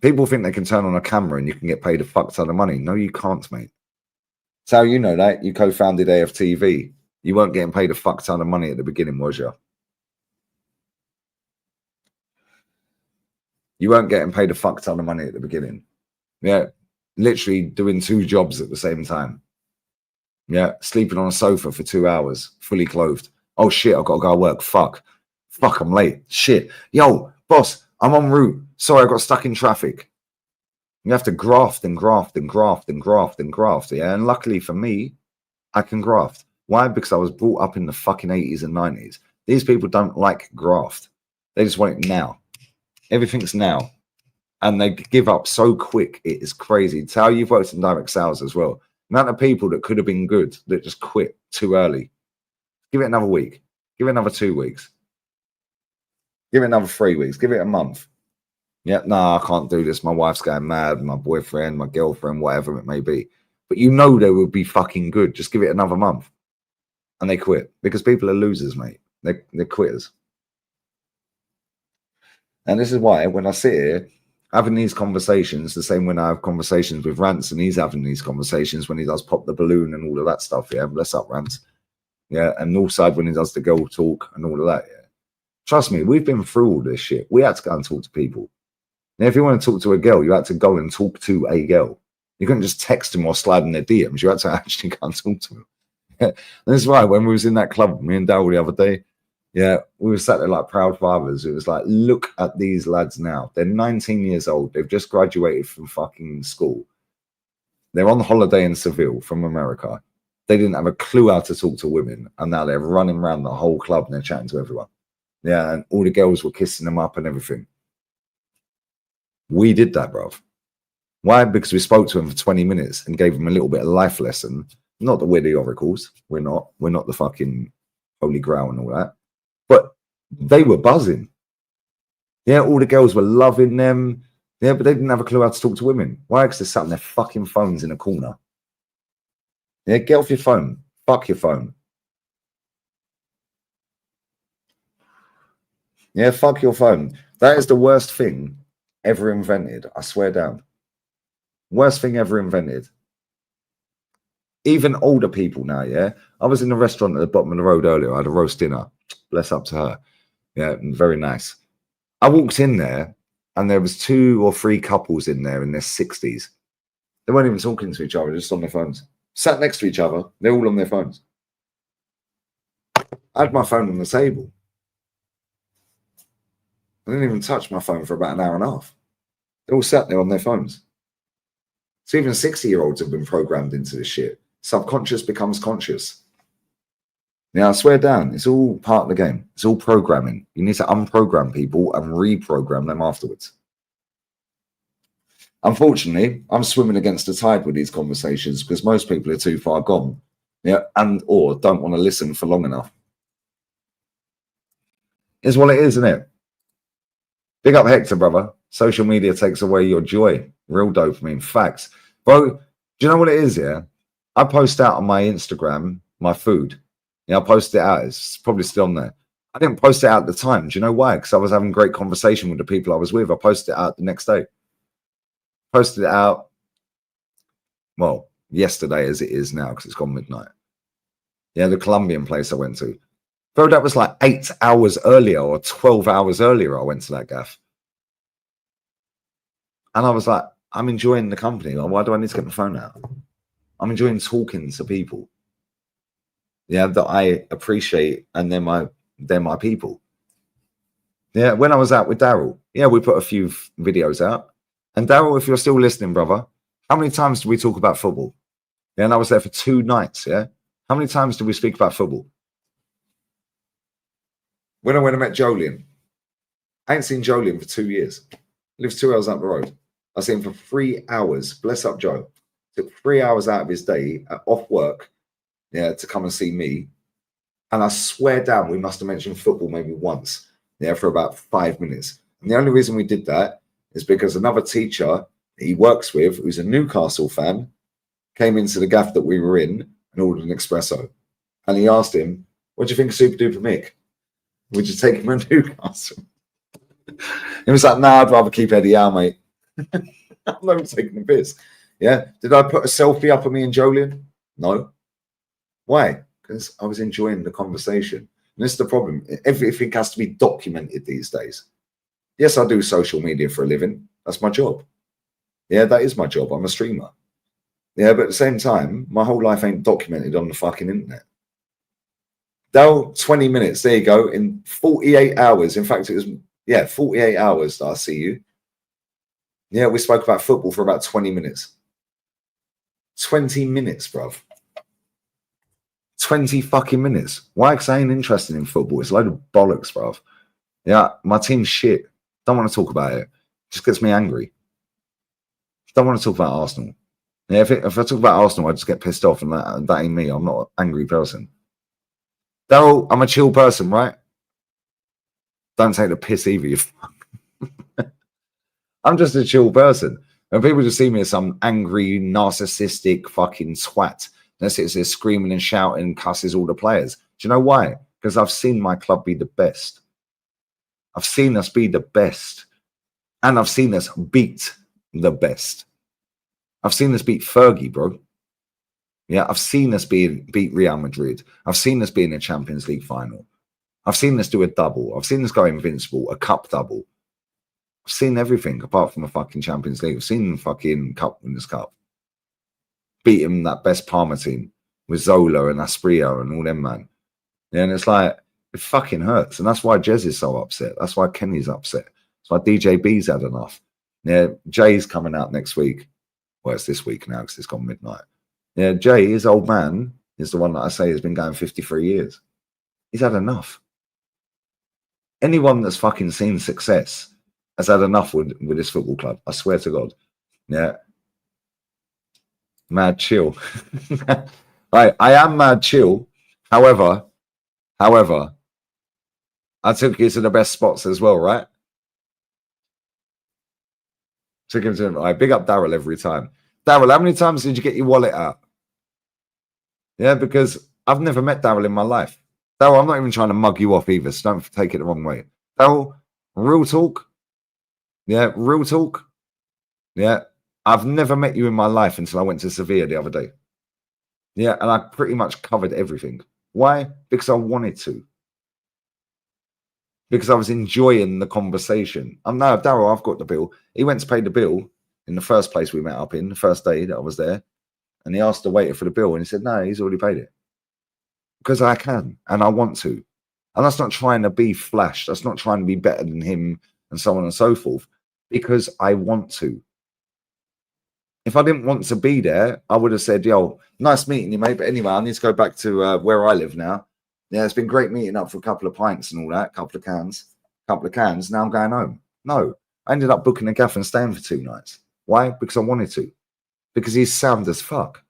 People think they can turn on a camera and you can get paid a fuck ton of money. No, you can't, mate. Tal, you know that. You co-founded AFTV. You weren't getting paid a fuck ton of money at the beginning, was you? You weren't getting paid a fuck ton of money at the beginning. Yeah, literally doing 2 jobs at the same time. Yeah, sleeping on a sofa for 2 hours, fully clothed. Oh shit, I've got to go to work. Fuck, I'm late. Shit. Yo, boss, I'm en route. Sorry, I got stuck in traffic. You have to graft and graft and graft and graft and graft. Yeah, and luckily for me, I can graft. Why? Because I was brought up in the fucking 80s and 90s. These people don't like graft. They just want it now. Everything's now. And they give up so quick. It is crazy. Tell you've worked in direct sales as well. The amount of people that could have been good that just quit too early. Give it another week. Give it another 2 weeks. Give it another 3 weeks. Give it a month. Yeah, no, I can't do this. My wife's going mad. My boyfriend, my girlfriend, whatever it may be. But you know they will be fucking good. Just give it another month. And they quit. Because people are losers, mate. They're quitters. And this is why when I sit here having these conversations, the same when I have conversations with Rants and he's having these conversations when he does Pop the Balloon and all of that stuff. Yeah, bless up, Rants. Yeah, and Northside when he does the girl talk and all of that. Yeah, trust me, we've been through all this shit. We had to go and talk to people. Now, if you want to talk to a girl, you had to go and talk to a girl. You couldn't just text them or slide in their DMs. You had to actually go and talk to them. This is why when we was in that club, me and Dal the other day, yeah, we were sat there like proud fathers. It was like, look at these lads now. They're 19 years old. They've just graduated from fucking school. They're on holiday in Seville from America. They didn't have a clue how to talk to women. And now they're running around the whole club and they're chatting to everyone. Yeah, and all the girls were kissing them up and everything. We did that, bruv. Why? Because we spoke to them for 20 minutes and gave them a little bit of life lesson. Not that we're the oracles. We're not. We're not the fucking Holy Grail and all that. But they were buzzing. Yeah, all the girls were loving them. Yeah, but they didn't have a clue how to talk to women. Why? Because they sat on their fucking phones in a corner. Yeah, get off your phone. Fuck your phone. Yeah, fuck your phone. That is the worst thing ever invented. I swear down. Worst thing ever invented. Even older people now, yeah? I was in a restaurant at the bottom of the road earlier. I had a roast dinner. Bless up to her. Yeah, very nice. I walked in there and there was 2 or 3 couples in there in their 60s. They weren't even talking to each other, just on their phones. Sat next to each other. They're all on their phones. I had my phone on the table. I didn't even touch my phone for about an hour and a half. They're all sat there on their phones. So even 60-year-olds have been programmed into this shit. Subconscious becomes conscious. Now, I swear down, it's all part of the game. It's all programming. You need to unprogram people and reprogram them afterwards. Unfortunately, I'm swimming against the tide with these conversations because most people are too far gone, and or don't want to listen for long enough. It's what it is, isn't it? Big up Hector, brother. Social media takes away your joy. Real dopamine. Facts. Bro, do you know what it is, yeah? I post out on my Instagram my food. I posted it out. It's probably still on there. I didn't post it out at the time. Do you know why? Because I was having great conversation with the people I was with. I posted it out the next day. Posted it out, well, yesterday as it is now because it's gone midnight. Yeah, the Colombian place I went to. Bro, that was like 8 hours earlier or 12 hours earlier I went to that gaff. And I was like, I'm enjoying the company. Like, why do I need to get my phone out? I'm enjoying talking to people. Yeah, that I appreciate, and they're my people. Yeah, when I was out with Daryl, yeah, we put a few videos out. And Daryl, if you're still listening, brother, how many times do we talk about football? Yeah, and I was there for 2 nights, yeah? How many times do we speak about football? When I went and met Jolien, I ain't seen Jolien for 2 years. He lives 2 hours up the road. I see him for 3 hours. Bless up Joe. Took 3 hours out of his day off work, yeah, to come and see me. And I swear down, we must have mentioned football maybe once, yeah, for about 5 minutes. And the only reason we did that is because another teacher he works with, who's a Newcastle fan, came into the gaff that we were in and ordered an espresso. And he asked him, what do you think of Super Duper Mick? Would you take him to Newcastle? He was like, nah, I'd rather keep Eddie Howe, mate. I'm not taking the piss. Yeah. Did I put a selfie up of me and Jolien? No. Why? Because I was enjoying the conversation. And this is the problem. Everything has to be documented these days. Yes, I do social media for a living. That's my job. Yeah, that is my job. I'm a streamer. Yeah, but at the same time, my whole life ain't documented on the fucking internet. Dell, 20 minutes. There you go. In 48 hours. In fact, it was, 48 hours that I see you. Yeah, we spoke about football for about 20 minutes. 20 minutes, bruv. 20 fucking minutes. Why? Because I ain't interested in football. It's a load of bollocks, bruv. Yeah, my team's shit. Don't want to talk about it. Just gets me angry. Don't want to talk about Arsenal. Yeah, if I talk about Arsenal, I just get pissed off, and that ain't me. I'm not an angry person. Daryl, I'm a chill person, right? Don't take the piss either, you fuck. I'm just a chill person. And people just see me as some angry, narcissistic fucking twat that sits there screaming and shouting and cusses all the players. Do you know why? Because I've seen my club be the best. I've seen us be the best. And I've seen us beat the best. I've seen us beat Fergie, bro. Yeah, I've seen us beat Real Madrid. I've seen us be in a Champions League final. I've seen us do a double. I've seen us go invincible, a cup double. I've seen everything apart from a fucking Champions League. I've seen fucking Cup Winners' Cup. Beating that best Parma team with Zola and Asprilla and all them, man. Yeah, and it's like, it fucking hurts. And that's why Jez is so upset. That's why Kenny's upset. That's why DJ B's had enough. Yeah, Jay's coming out next week. Well, it's this week now because it's gone midnight. Yeah, Jay, his old man, is the one that I say has been going 53 years. He's had enough. Anyone that's fucking seen success has had enough with this football club. I swear to God. Yeah. Mad chill. Right, I am mad chill. However, I took you to the best spots as well, right? Took him to, I big up Daryl every time. Daryl, how many times did you get your wallet out? Yeah, because I've never met Daryl in my life. Daryl, I'm not even trying to mug you off either, so don't take it the wrong way. Daryl, real talk. Yeah, real talk. Yeah, I've never met you in my life until I went to Sevilla the other day. Yeah, and I pretty much covered everything. Why? Because I wanted to. Because I was enjoying the conversation. No, Daryl, I've got the bill. He went to pay the bill in the first place we met up in, the first day that I was there. And he asked the waiter for the bill, and he said, no, he's already paid it. Because I can, and I want to. And that's not trying to be flash. That's not trying to be better than him and so on and so forth, because I want to. If I didn't want to be there, I would have said, yo, nice meeting you, mate. But anyway, I need to go back to where I live now. Yeah, it's been great meeting up for a couple of pints and all that, couple of cans. Now I'm going home. No, I ended up booking a gaff and staying for 2 nights. Why? Because I wanted to. Because he's sound as fuck.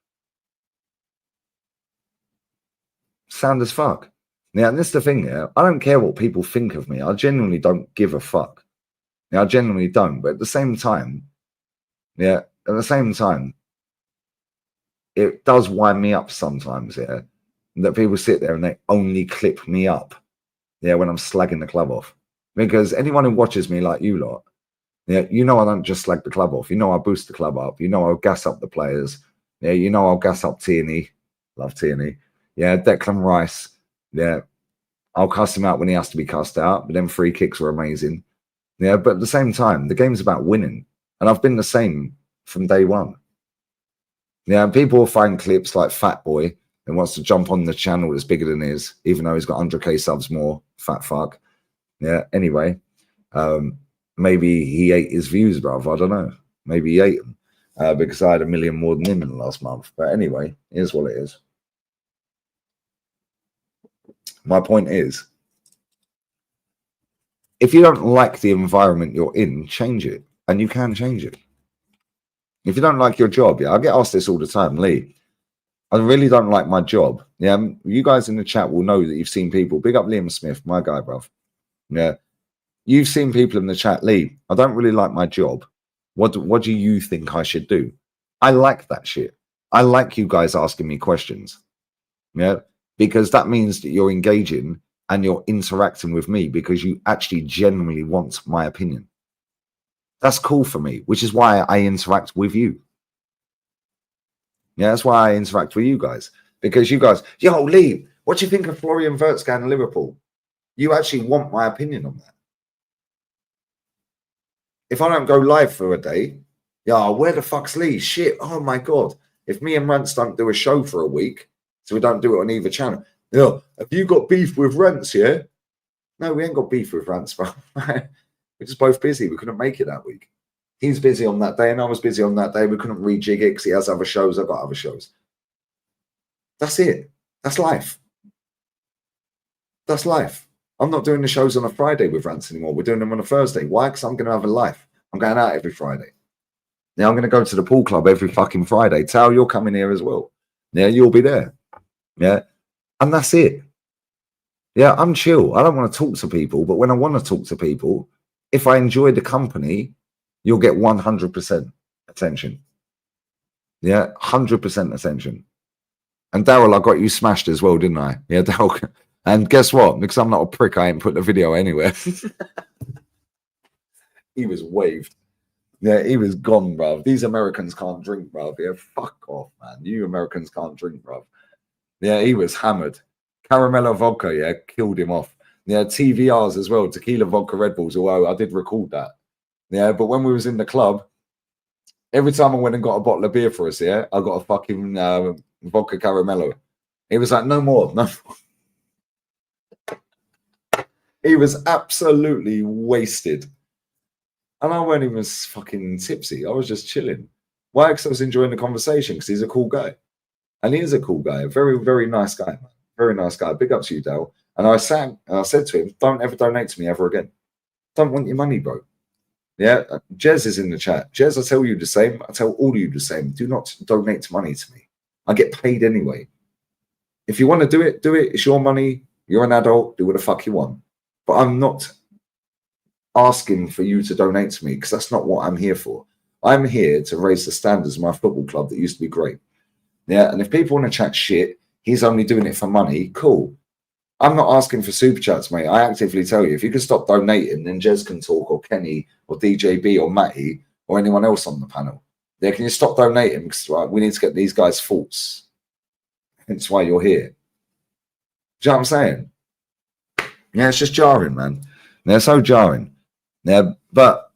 Sound as fuck. Yeah, and this is the thing, yeah. I don't care what people think of me. I genuinely don't give a fuck. Yeah, I genuinely don't. But at the same time, it does wind me up sometimes, yeah, that people sit there and they only clip me up, yeah, when I'm slagging the club off. Because anyone who watches me like you lot, yeah, you know I don't just slag the club off. You know I boost the club up. You know I'll gas up the players. Yeah, you know I'll gas up Tierney. Love Tierney. Yeah, Declan Rice. Yeah, I'll cuss him out when he has to be cussed out. But then free kicks were amazing. Yeah, but at the same time, the game's about winning. And I've been the same from day one. Yeah, and people will find clips like Fat Boy and wants to jump on the channel that's bigger than his, even though he's got 100k subs more. Fat fuck. Yeah, anyway. Maybe he ate his views, bruv. I don't know. Maybe he ate them because I had 1 million more than him in the last month. But anyway, here's what it is. My point is, if you don't like the environment you're in, change it. And you can change it. If you don't like your job, yeah, I get asked this all the time, Lee. I really don't like my job. Yeah, you guys in the chat will know that you've seen people. Big up Liam Smith, my guy, bruv. Yeah. You've seen people in the chat, Lee, I don't really like my job. What do you think I should do? I like that shit. I like you guys asking me questions. Yeah, because that means that you're engaging and you're interacting with me because you actually genuinely want my opinion. That's cool for me, which is why I interact with you. Yeah, that's why I interact with you guys. Because you guys, yo, Lee, what do you think of Florian Wirtz going to Liverpool? You actually want my opinion on that. If I don't go live for a day, yeah, where the fuck's Lee? Shit, oh my God. If me and Rance don't do a show for a week, so we don't do it on either channel, yeah, have you got beef with Rance, yeah? No, we ain't got beef with Rance, bro. We're just both busy. We couldn't make it that week. He's busy on that day and I was busy on that day. We couldn't rejig it because he has other shows. I've got other shows. That's it. That's life. That's life. I'm not doing the shows on a Friday with Rance anymore. We're doing them on a Thursday. Why? Because I'm going to have a life. I'm going out every Friday. Now I'm going to go to the pool club every fucking Friday. Tal, you're coming here as well. Yeah, you'll be there. Yeah. And that's it. Yeah, I'm chill. I don't want to talk to people, but when I want to talk to people, if I enjoy the company, you'll get 100% attention. Yeah, 100% attention. And Daryl, I got you smashed as well, didn't I? Yeah, Daryl. And guess what? Because I'm not a prick, I ain't put the video anywhere. He was waved. Yeah, he was gone, bruv. These Americans can't drink, bruv. Yeah, fuck off, man. You Americans can't drink, bruv. Yeah, he was hammered. Caramello vodka, yeah, killed him off. Yeah, TVRs as well, tequila, vodka, Red Bulls, although I did record that. Yeah, but when we was in the club, every time I went and got a bottle of beer for us, yeah, I got a fucking vodka caramello. He was like, no more, no more. He was absolutely wasted. And I weren't even fucking tipsy. I was just chilling. Why? Because I was enjoying the conversation because he's a cool guy. And he is a cool guy. A very, very nice guy, man. Very nice guy. Big up to you, Dale. And I said to him, don't ever donate to me ever again. Don't want your money, bro. Yeah, Jez is in the chat. Jez, I tell you the same. I tell all of you the same. Do not donate money to me. I get paid anyway. If you want to do it, do it. It's your money. You're an adult. Do what the fuck you want. But I'm not asking for you to donate to me because that's not what I'm here for. I'm here to raise the standards of my football club that used to be great. Yeah, and if people want to chat shit, he's only doing it for money. Cool. I'm not asking for super chats, mate. I actively tell you, if you can stop donating, then Jez can talk, or Kenny, or DJB, or Matty, or anyone else on the panel. Yeah, can you stop donating? Because right, we need to get these guys' thoughts. Hence why you're here. Do you know what I'm saying? Yeah, it's just jarring, man. They're so jarring. Yeah, but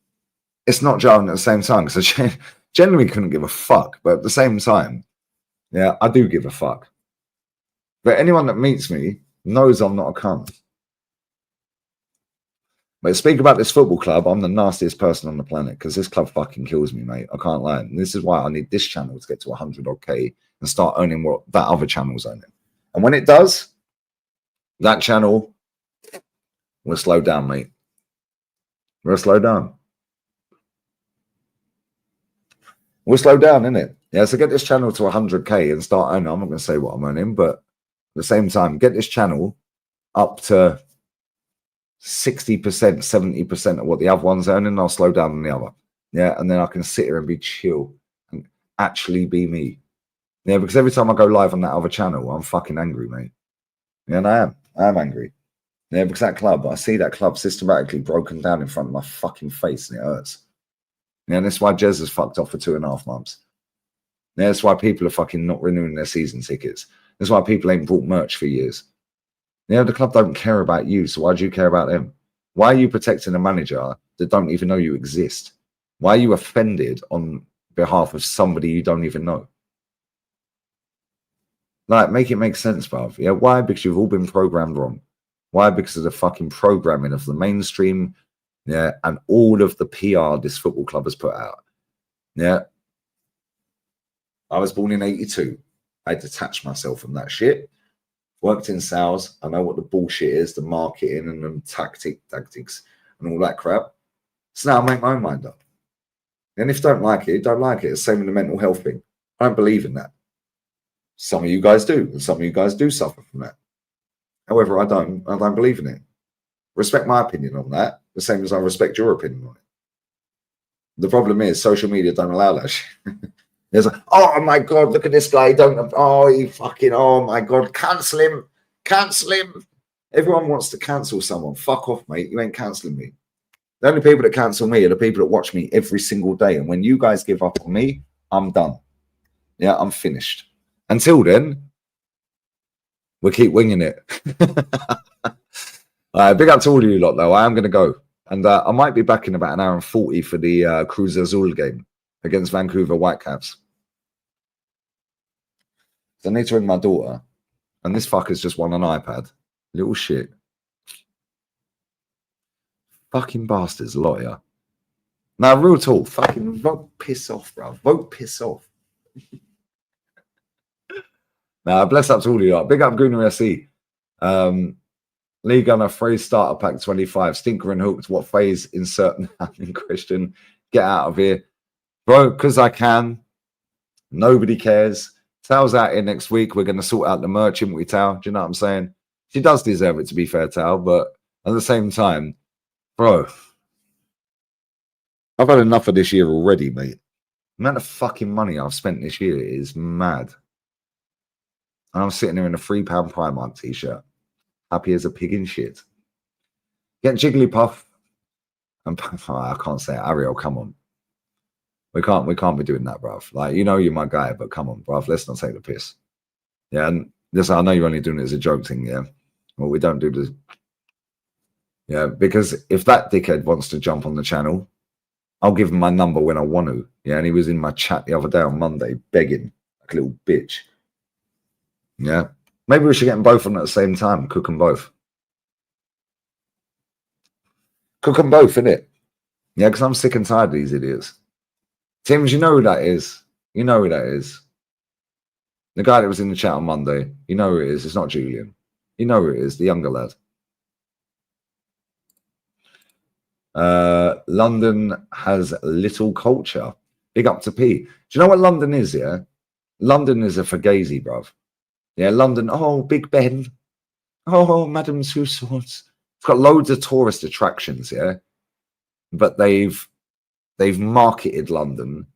it's not jarring at the same time because I genuinely couldn't give a fuck. But at the same time, yeah, I do give a fuck. But anyone that meets me knows I'm not a cunt. But speak about this football club, I'm the nastiest person on the planet because this club fucking kills me, mate. I can't lie. And this is why I need this channel to get to 100 odd K and start owning what that other channel's owning. And when it does, that channel will slow down, mate. We'll slow down. We'll slow down, innit? Yeah, so get this channel to 100K and start owning. I'm not going to say what I'm earning, but at the same time, get this channel up to 60%, 70% of what the other one's earning, and I'll slow down on the other. Yeah, and then I can sit here and be chill and actually be me. Yeah, because every time I go live on that other channel, I'm fucking angry, mate. Yeah, and I am angry. Yeah, because that club, I see that club systematically broken down in front of my fucking face and it hurts. Yeah, and that's why Jez has fucked off for 2.5 months. Yeah, that's why people are fucking not renewing their season tickets. That's why people ain't bought merch for years. You know, the club don't care about you, so why do you care about them? Why are you protecting a manager that don't even know you exist? Why are you offended on behalf of somebody you don't even know? Like, make it make sense, bruv. Yeah, why? Because you've all been programmed wrong. Why? Because of the fucking programming of the mainstream, yeah, and all of the PR this football club has put out. Yeah. I was born in 82. I detached myself from that shit. Worked in sales. I know what the bullshit is, the marketing and the tactics and all that crap. So now I make my own mind up. And if you don't like it, don't like it. It's the same with the mental health thing. I don't believe in that. Some of you guys do, and some of you guys do suffer from that. However, I don't believe in it. Respect my opinion on that, the same as I respect your opinion on it. The problem is social media don't allow that shit. There's like, oh my God, look at this guy. Oh my God, cancel him. Cancel him. Everyone wants to cancel someone. Fuck off, mate. You ain't canceling me. The only people that cancel me are the people that watch me every single day. And when you guys give up on me, I'm done. Yeah, I'm finished. Until then, we'll keep winging it. Big up to all of you lot, though. I am going to go. And I might be back in about 1 hour and 40 for the Cruz Azul game against Vancouver Whitecaps. So I need to ring my daughter. And this fucker's just won an iPad. Little shit. Fucking bastards, a lot here. Now, real talk. Fucking vote piss off, bro. Vote piss off. Now, bless up to all of you lot. Big up Gunnar SE. Liga on a phrase starter pack 25. Stinker and hooked. What phase insert now in question? Get out of here. Bro, because I can. Nobody cares. Tal's out here next week. We're going to sort out the merchant with Tal. Do you know what I'm saying? She does deserve it, to be fair, Tal. But at the same time, bro, I've had enough of this year already, mate. The amount of fucking money I've spent this year is mad. And I'm sitting here in a £3 Primark t-shirt. Happy as a pig in shit. Get Jigglypuff. And I can't say it. Ariel, come on. We can't be doing that, bruv. Like, you know you're my guy, but come on, bruv. Let's not take the piss. Yeah, and listen, I know you're only doing it as a joke thing, yeah. Well, we don't do this. Yeah, because if that dickhead wants to jump on the channel, I'll give him my number when I want to. Yeah, and he was in my chat the other day on Monday begging like a little bitch. Yeah. Maybe we should get them both on at the same time. Cook them both. Cook them both, innit? Yeah, because I'm sick and tired of these idiots. Tims, you know who that is. You know who that is. The guy that was in the chat on Monday. You know who it is. It's not Julian. You know who it is. The younger lad. London has little culture. Big up to P. Do you know what London is, yeah? London is a fugazi, bruv. Yeah, London. Oh, Big Ben. Oh, Madame Tussauds. It's got loads of tourist attractions, yeah? But they've marketed London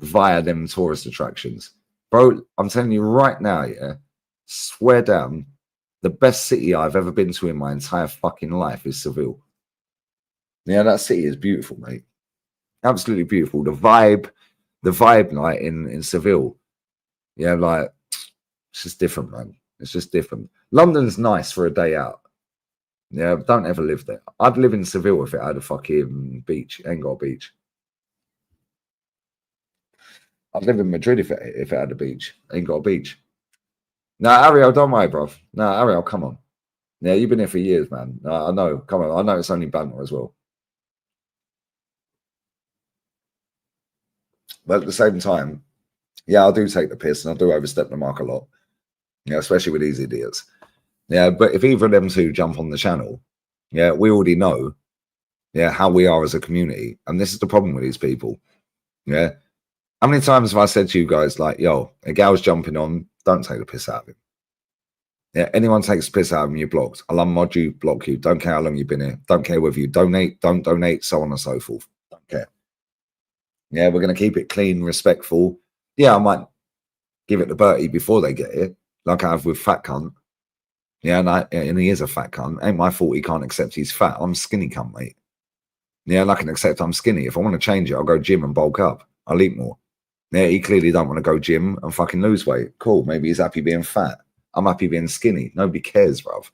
via them tourist attractions. Bro, I'm telling you right now, yeah, swear down, the best city I've ever been to in my entire fucking life is Seville. Yeah, that city is beautiful, mate. Absolutely beautiful. The vibe like in Seville. Yeah, like, it's just different, man. It's just different. London's nice for a day out. Yeah, don't ever live there. I'd live in Seville if it had a fucking beach. It ain't got a beach. I'd live in Madrid if it had a beach. Ain't got a beach. No, Ariel, don't worry, bruv. No, Ariel, come on. Yeah, you've been here for years, man. I know. Come on, I know it's only banter as well. But at the same time, yeah, I do take the piss and I do overstep the mark a lot. Yeah, especially with these idiots. Yeah, but if either of them two jump on the channel, yeah, we already know, yeah, how we are as a community. And this is the problem with these people. Yeah. How many times have I said to you guys, like, yo, a gal's jumping on, don't take the piss out of him. Yeah, anyone takes the piss out of him, you're blocked. I'll unmod you, block you. Don't care how long you've been here. Don't care whether you donate, don't donate, so on and so forth. Don't care. Yeah, we're going to keep it clean, respectful. Yeah, I might give it to Bertie before they get here, like I have with Fat Cunt. Yeah, and he is a fat cunt. Ain't my fault he can't accept he's fat. I'm skinny cunt, mate. Yeah, and I can accept I'm skinny. If I want to change it, I'll go gym and bulk up. I'll eat more. Yeah, he clearly don't want to go gym and fucking lose weight. Cool, maybe he's happy being fat. I'm happy being skinny. Nobody cares, bruv.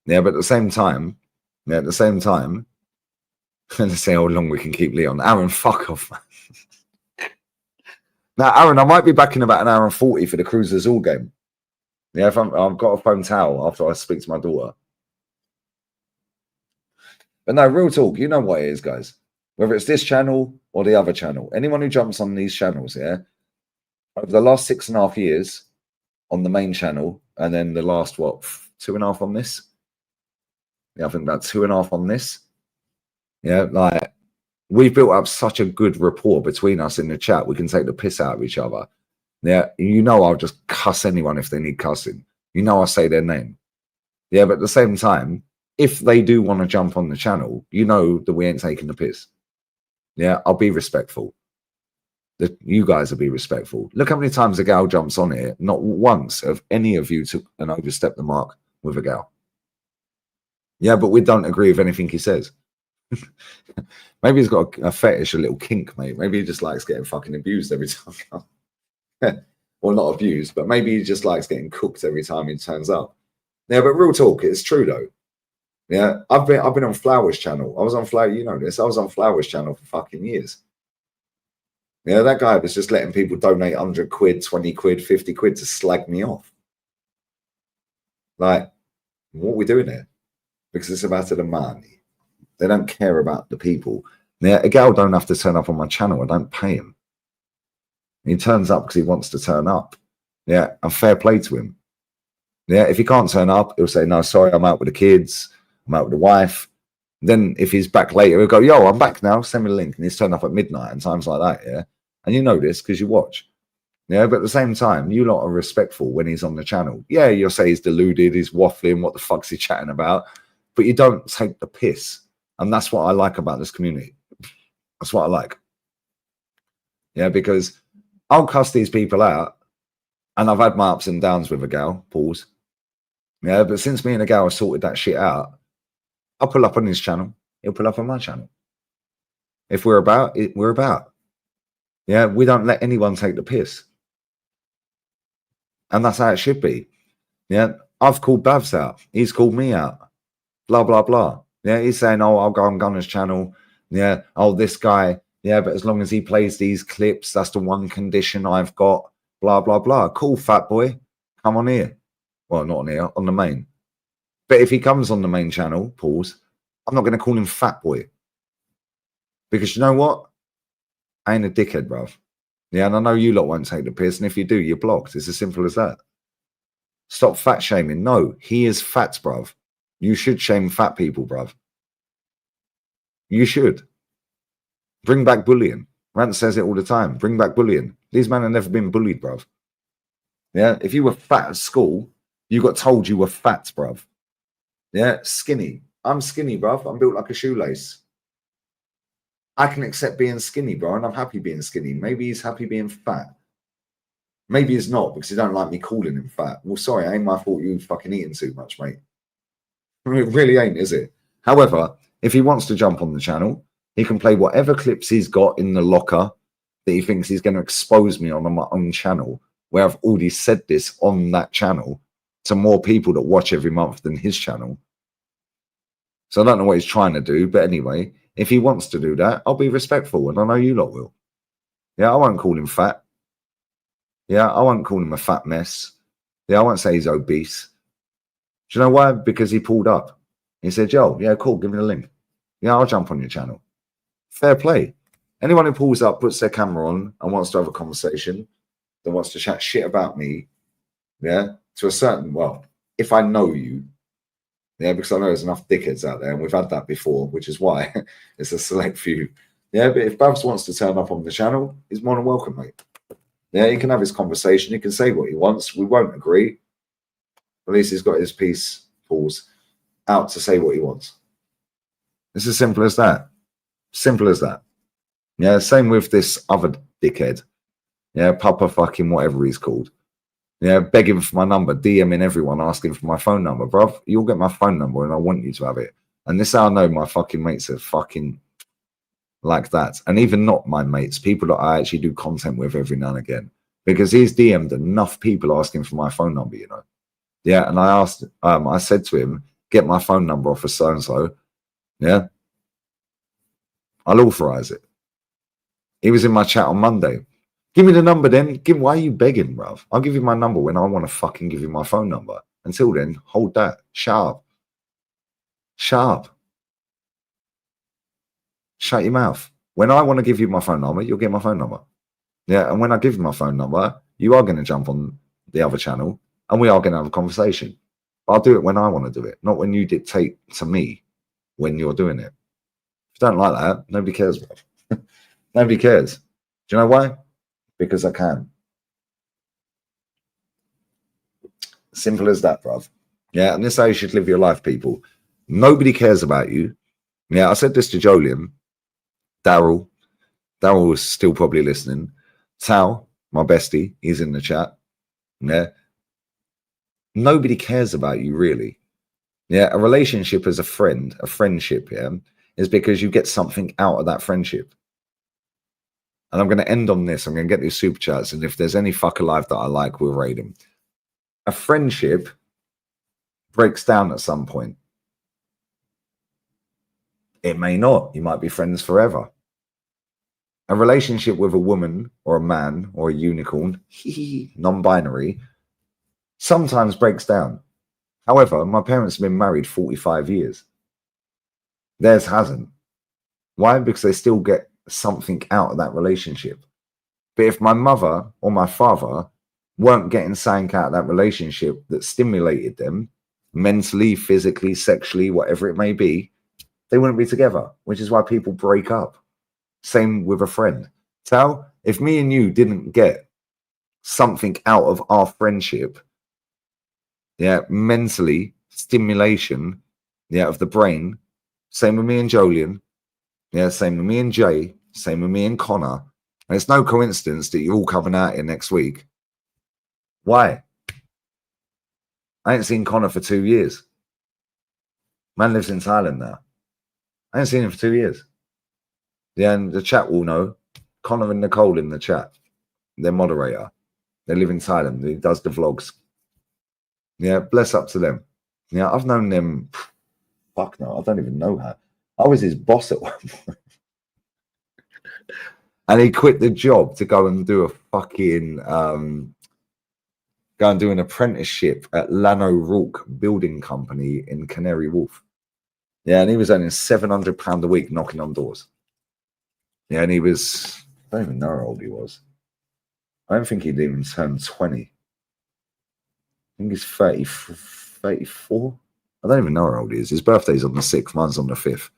Yeah, but at the same time, let's see how long we can keep Leon. Aaron, fuck off, man. Now, Aaron, I might be back in about an hour and 40 for the Cruisers All game. Yeah, if I've got a phone towel after I speak to my daughter. But no, real talk, you know what it is, guys. Whether it's this channel or the other channel, anyone who jumps on these channels, yeah, over the last 6.5 years on the main channel, and then the last, 2.5 on this? Yeah, I think about 2.5 on this. Yeah, like, we've built up such a good rapport between us in the chat. We can take the piss out of each other. Yeah, you know I'll just cuss anyone if they need cussing. You know I'll say their name. Yeah, but at the same time, if they do want to jump on the channel, you know that we ain't taking the piss. Yeah, I'll be respectful. That you guys will be respectful. Look how many times a gal jumps on here. Not once have any of you took and overstepped the mark with a gal. Yeah, but we don't agree with anything he says. Maybe he's got a fetish, a little kink, mate. Maybe he just likes getting fucking abused every time. Well, not abused, but maybe he just likes getting cooked every time he turns up. Yeah, but real talk, it's true though. Yeah, I've been on Flowers channel. I was on Flower, you know this. I was on Flowers channel for fucking years. Yeah, that guy was just letting people donate 100 quid, 20 quid, 50 quid to slag me off. Like, what are we doing here? Because it's about the money. They don't care about the people. Yeah, a gal don't have to turn up on my channel. I don't pay him. He turns up because he wants to turn up. Yeah, and fair play to him. Yeah, if he can't turn up, he'll say, no, sorry, I'm out with the kids. I'm out with the wife. Then if he's back later, he'll go, yo, I'm back now. Send me the link. And he's turned up at midnight and times like that, yeah? And you know this because you watch. Yeah, but at the same time, you lot are respectful when he's on the channel. Yeah, you'll say he's deluded, he's waffling, what the fuck's he chatting about? But you don't take the piss. And that's what I like about this community. That's what I like. Yeah, because I'll cuss these people out, and I've had my ups and downs with a gal, pause. Yeah, but since me and a gal have sorted that shit out, I'll pull up on his channel, he'll pull up on my channel. If we're about it, we're about. Yeah, we don't let anyone take the piss. And that's how it should be. Yeah, I've called Bavs out, he's called me out, blah, blah, blah. Yeah, he's saying, oh, I'll go on Gunner's channel. Yeah, oh, this guy. Yeah, but as long as he plays these clips, that's the one condition I've got. Blah, blah, blah. Cool, fat boy. Come on here. Well, not on here, on the main. But if he comes on the main channel, pause, I'm not going to call him fat boy. Because you know what? I ain't a dickhead, bruv. Yeah, and I know you lot won't take the piss. And if you do, you're blocked. It's as simple as that. Stop fat shaming. No, he is fat, bruv. You should shame fat people, bruv. You should. Bring back bullying. Rant says it all the time. Bring back bullying. These men have never been bullied, bruv. Yeah, if you were fat at school, you got told you were fat, bruv. Yeah, skinny. I'm skinny, bruv. I'm built like a shoelace. I can accept being skinny, bro, and I'm happy being skinny. Maybe he's happy being fat. Maybe he's not because he don't like me calling him fat. Well, sorry, ain't my fault you fucking eating too much, mate. It really ain't, is it? However, if he wants to jump on the channel, he can play whatever clips he's got in the locker that he thinks he's going to expose me on my own channel, where I've already said this on that channel to more people that watch every month than his channel. So I don't know what he's trying to do, but anyway, if he wants to do that, I'll be respectful, and I know you lot will. Yeah, I won't call him fat. Yeah, I won't call him a fat mess. Yeah, I won't say he's obese. Do you know why? Because he pulled up. He said, "Yo, yeah, cool, give me the link. Yeah, I'll jump on your channel." Fair play. Anyone who pulls up, puts their camera on, and wants to have a conversation, that wants to chat shit about me, yeah, to a certain, well, if I know you, yeah, because I know there's enough dickheads out there, and we've had that before, which is why it's a select few. Yeah, but if Babs wants to turn up on the channel, he's more than welcome, mate. Yeah, he can have his conversation. He can say what he wants. We won't agree. At least he's got his piece, Paul's, out to say what he wants. It's as simple as that. Simple as that. Yeah, same with this other dickhead. Yeah, Papa fucking whatever he's called. Yeah, begging for my number, DMing everyone, asking for my phone number. Bruv, you'll get my phone number and I want you to have it. And this is how I know my fucking mates are fucking like that. And even not my mates, people that I actually do content with every now and again. Because he's DM'd enough people asking for my phone number, you know. Yeah, and I asked, I said to him, get my phone number off of so-and-so. Yeah. I'll authorize it. He was in my chat on Monday. Give me the number then. Why are you begging, bruv? I'll give you my number when I want to fucking give you my phone number. Until then, hold that. Shut up. Shut up. Shut your mouth. When I want to give you my phone number, you'll get my phone number. Yeah, and when I give you my phone number, you are going to jump on the other channel and we are going to have a conversation. But I'll do it when I want to do it, not when you dictate to me when you're doing it. If you don't like that, nobody cares, bruv. Nobody cares. Do you know why? Because I can. Simple as that, bruv. Yeah, and this is how you should live your life, people. Nobody cares about you. Yeah, I said this to Jolien. Daryl is still probably listening. Tal, my bestie, he's in the chat. Yeah. Nobody cares about you, really. Yeah, a relationship as a friend, a friendship, yeah, is because you get something out of that friendship. And I'm going to end on this. I'm going to get these super chats. And if there's any fuck alive that I like, we'll raid them. A friendship breaks down at some point. It may not. You might be friends forever. A relationship with a woman or a man or a unicorn, non-binary, sometimes breaks down. However, my parents have been married 45 years. Theirs hasn't. Why? Because they still get something out of that relationship. But if my mother or my father weren't getting something out of that relationship that stimulated them mentally, physically, sexually, whatever it may be, they wouldn't be together, which is why people break up. Same with a friend. So if me and you didn't get something out of our friendship, yeah, mentally, stimulation, yeah, of the brain, same with me and Jolien, yeah, same with me and Jay, same with me and Connor. And it's no coincidence that you're all coming out here next week. Why? I ain't seen Connor for 2 years. Man lives in Thailand now. I ain't seen him for 2 years. Yeah, and the chat will know. Connor and Nicole in the chat. Their moderator. They live in Thailand. He does the vlogs. Yeah, bless up to them. Yeah, I've known them. Fuck no, I don't even know how. I was his boss at one point. And he quit the job to go and do a fucking go and do an apprenticeship at Lano Rourke Building Company in Canary Wharf. Yeah, and he was earning £700 a week knocking on doors. Yeah, and he was, I don't even know how old he was. I don't think he'd even turned 20. I think he's 34. I don't even know how old he is. His birthday's on the 6th, mine's on the 5th.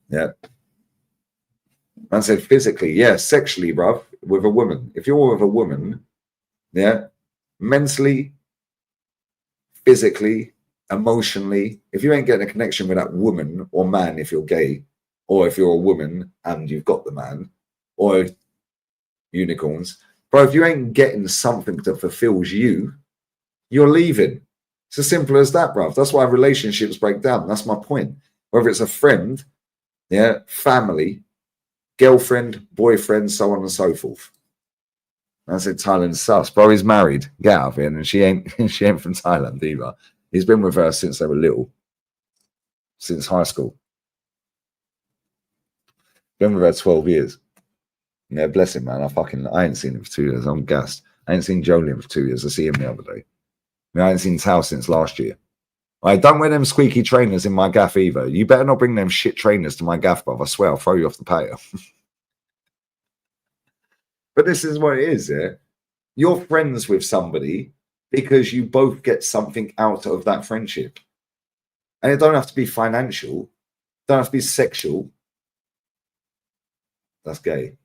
Yeah. I said physically, yeah, sexually, bruv, with a woman. If you're with a woman, yeah, mentally, physically, emotionally, if you ain't getting a connection with that woman or man, if you're gay, or if you're a woman and you've got the man, or unicorns, bro, if you ain't getting something that fulfills you, you're leaving. It's as simple as that, bruv. That's why relationships break down. That's my point. Whether it's a friend, yeah, family, girlfriend, boyfriend, so on and so forth. I said Thailand's sus. Bro, he's married. Get out of here. And she ain't from Thailand either. He's been with her since they were little. Since high school. Been with her 12 years. Yeah, bless him, man. I ain't seen him for 2 years. I'm gassed. I ain't seen Jolien for 2 years. I see him the other day. I ain't seen Tal since last year. All right, don't wear them squeaky trainers in my gaff either. You better not bring them shit trainers to my gaff, bruv. I swear I'll throw you off the patio. But this is what it is, yeah? You're friends with somebody because you both get something out of that friendship. And it don't have to be financial. Don't have to be sexual. That's gay.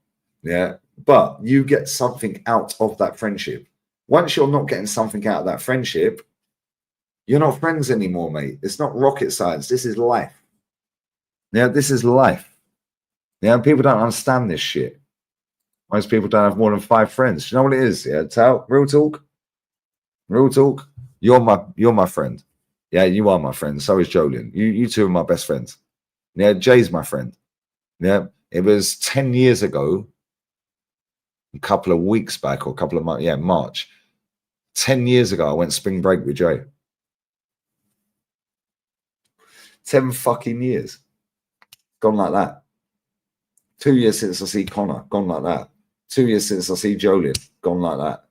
Yeah. But you get something out of that friendship. Once you're not getting something out of that friendship, you're not friends anymore, mate. It's not rocket science. This is life. Yeah, this is life. Yeah, people don't understand this shit. Most people don't have more than 5 friends. You know what it is? Yeah, Tal, real talk. Real talk. You're my friend. Yeah, you are my friend. So is Jolien. You two are my best friends. Yeah, Jay's my friend. Yeah, it was 10 years ago, a couple of weeks back or a couple of months. Yeah, March. 10 years ago, I went spring break with Jay. 10 fucking years. Gone like that. 2 years since I see Connor. Gone like that. 2 years since I see Jolien. Gone like that.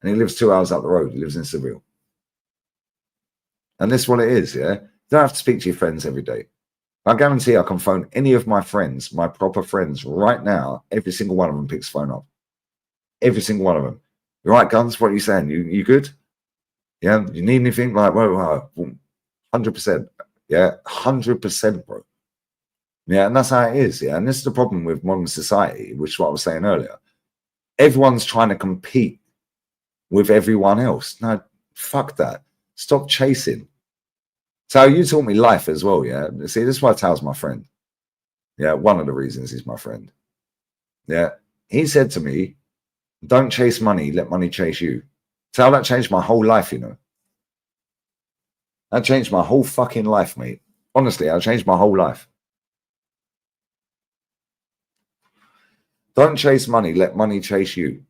And he lives 2 hours up the road. He lives in Seville. And this is what it is, yeah? You don't have to speak to your friends every day. I guarantee I can phone any of my friends, my proper friends, right now. Every single one of them picks the phone up. Every single one of them. You right, Guns? What are you saying? You good? Yeah? You need anything? Like, whoa, 100%. Yeah? 100%, bro. Yeah, and that's how it is, yeah? And this is the problem with modern society, which is what I was saying earlier. Everyone's trying to compete with everyone else. No, fuck that. Stop chasing. Tal, you taught me life as well, yeah? See, this is why Tal's my friend. Yeah, one of the reasons he's my friend. Yeah, he said to me, don't chase money, let money chase you. Tal, that changed my whole life, you know. That changed my whole fucking life, mate. Honestly, that changed my whole life. Don't chase money, let money chase you.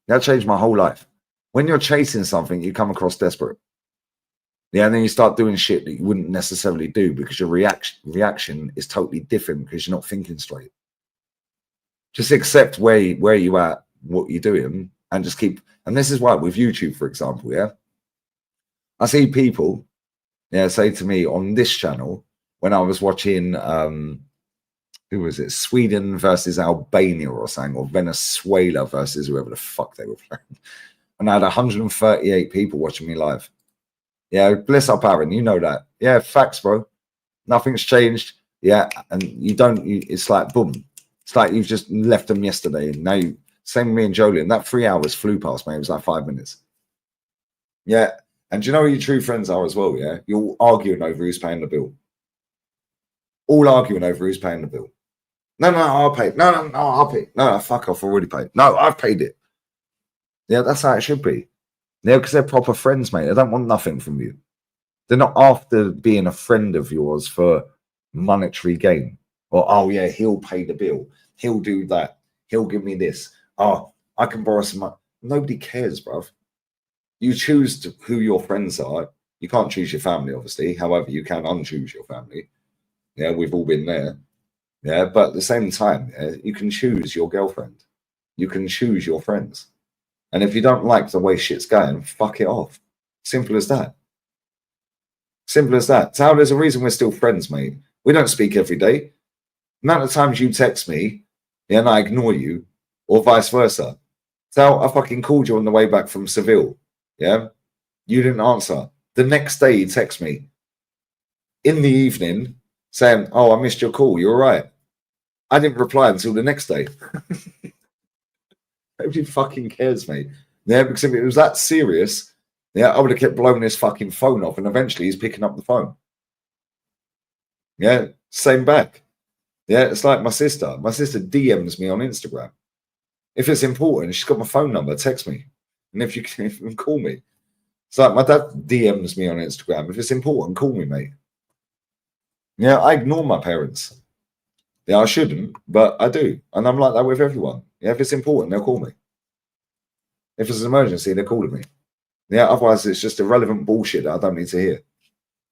That changed my whole life. When you're chasing something, you come across desperate. Yeah, and then you start doing shit that you wouldn't necessarily do because your reaction is totally different because you're not thinking straight. Just accept where you at, what you're doing, and just keep. And this is why with YouTube, for example, yeah, I see people, yeah, say to me on this channel when I was watching, who was it? Sweden versus Albania or something, or Venezuela versus whoever the fuck they were playing. And I had 138 people watching me live. Yeah, bless up, Aaron. You know that. Yeah, facts, bro. Nothing's changed. Yeah, and it's like, boom. It's like you've just left them yesterday. And now same with me and Jolien. That 3 hours flew past me. It was like 5 minutes. Yeah, and do you know who your true friends are as well, yeah? You're all arguing over who's paying the bill. All arguing over who's paying the bill. No, I'll pay. No, I'll pay. No, fuck off, I've already paid. No, I've paid it. Yeah, that's how it should be. Yeah, because they're proper friends, mate. They don't want nothing from you. They're not after being a friend of yours for monetary gain. Or, oh, yeah, he'll pay the bill. He'll do that. He'll give me this. Oh, I can borrow some money. Nobody cares, bruv. You choose who your friends are. You can't choose your family, obviously. However, you can unchoose your family. Yeah, we've all been there. Yeah, but at the same time, yeah, you can choose your girlfriend. You can choose your friends. And if you don't like the way shit's going, fuck it off. Simple as that. Simple as that. Tal, there's a reason we're still friends, mate. We don't speak every day. The amount of times you text me, yeah, and I ignore you, or vice versa. Tal, I fucking called you on the way back from Seville. Yeah? You didn't answer. The next day, you text me in the evening saying, oh, I missed your call. You're right. I didn't reply until the next day. Nobody fucking cares, mate. Yeah, because if it was that serious, yeah, I would have kept blowing his fucking phone off, and eventually he's picking up the phone. Yeah, same back. Yeah, it's like my sister. My sister DMs me on Instagram. If it's important, she's got my phone number, text me. And if you can call me. It's like my dad DMs me on Instagram. If it's important, call me, mate. Yeah, I ignore my parents. Yeah, I shouldn't, but I do. And I'm like that with everyone. Yeah, if it's important, they'll call me. If it's an emergency, they're calling me. Yeah, otherwise it's just irrelevant bullshit that I don't need to hear.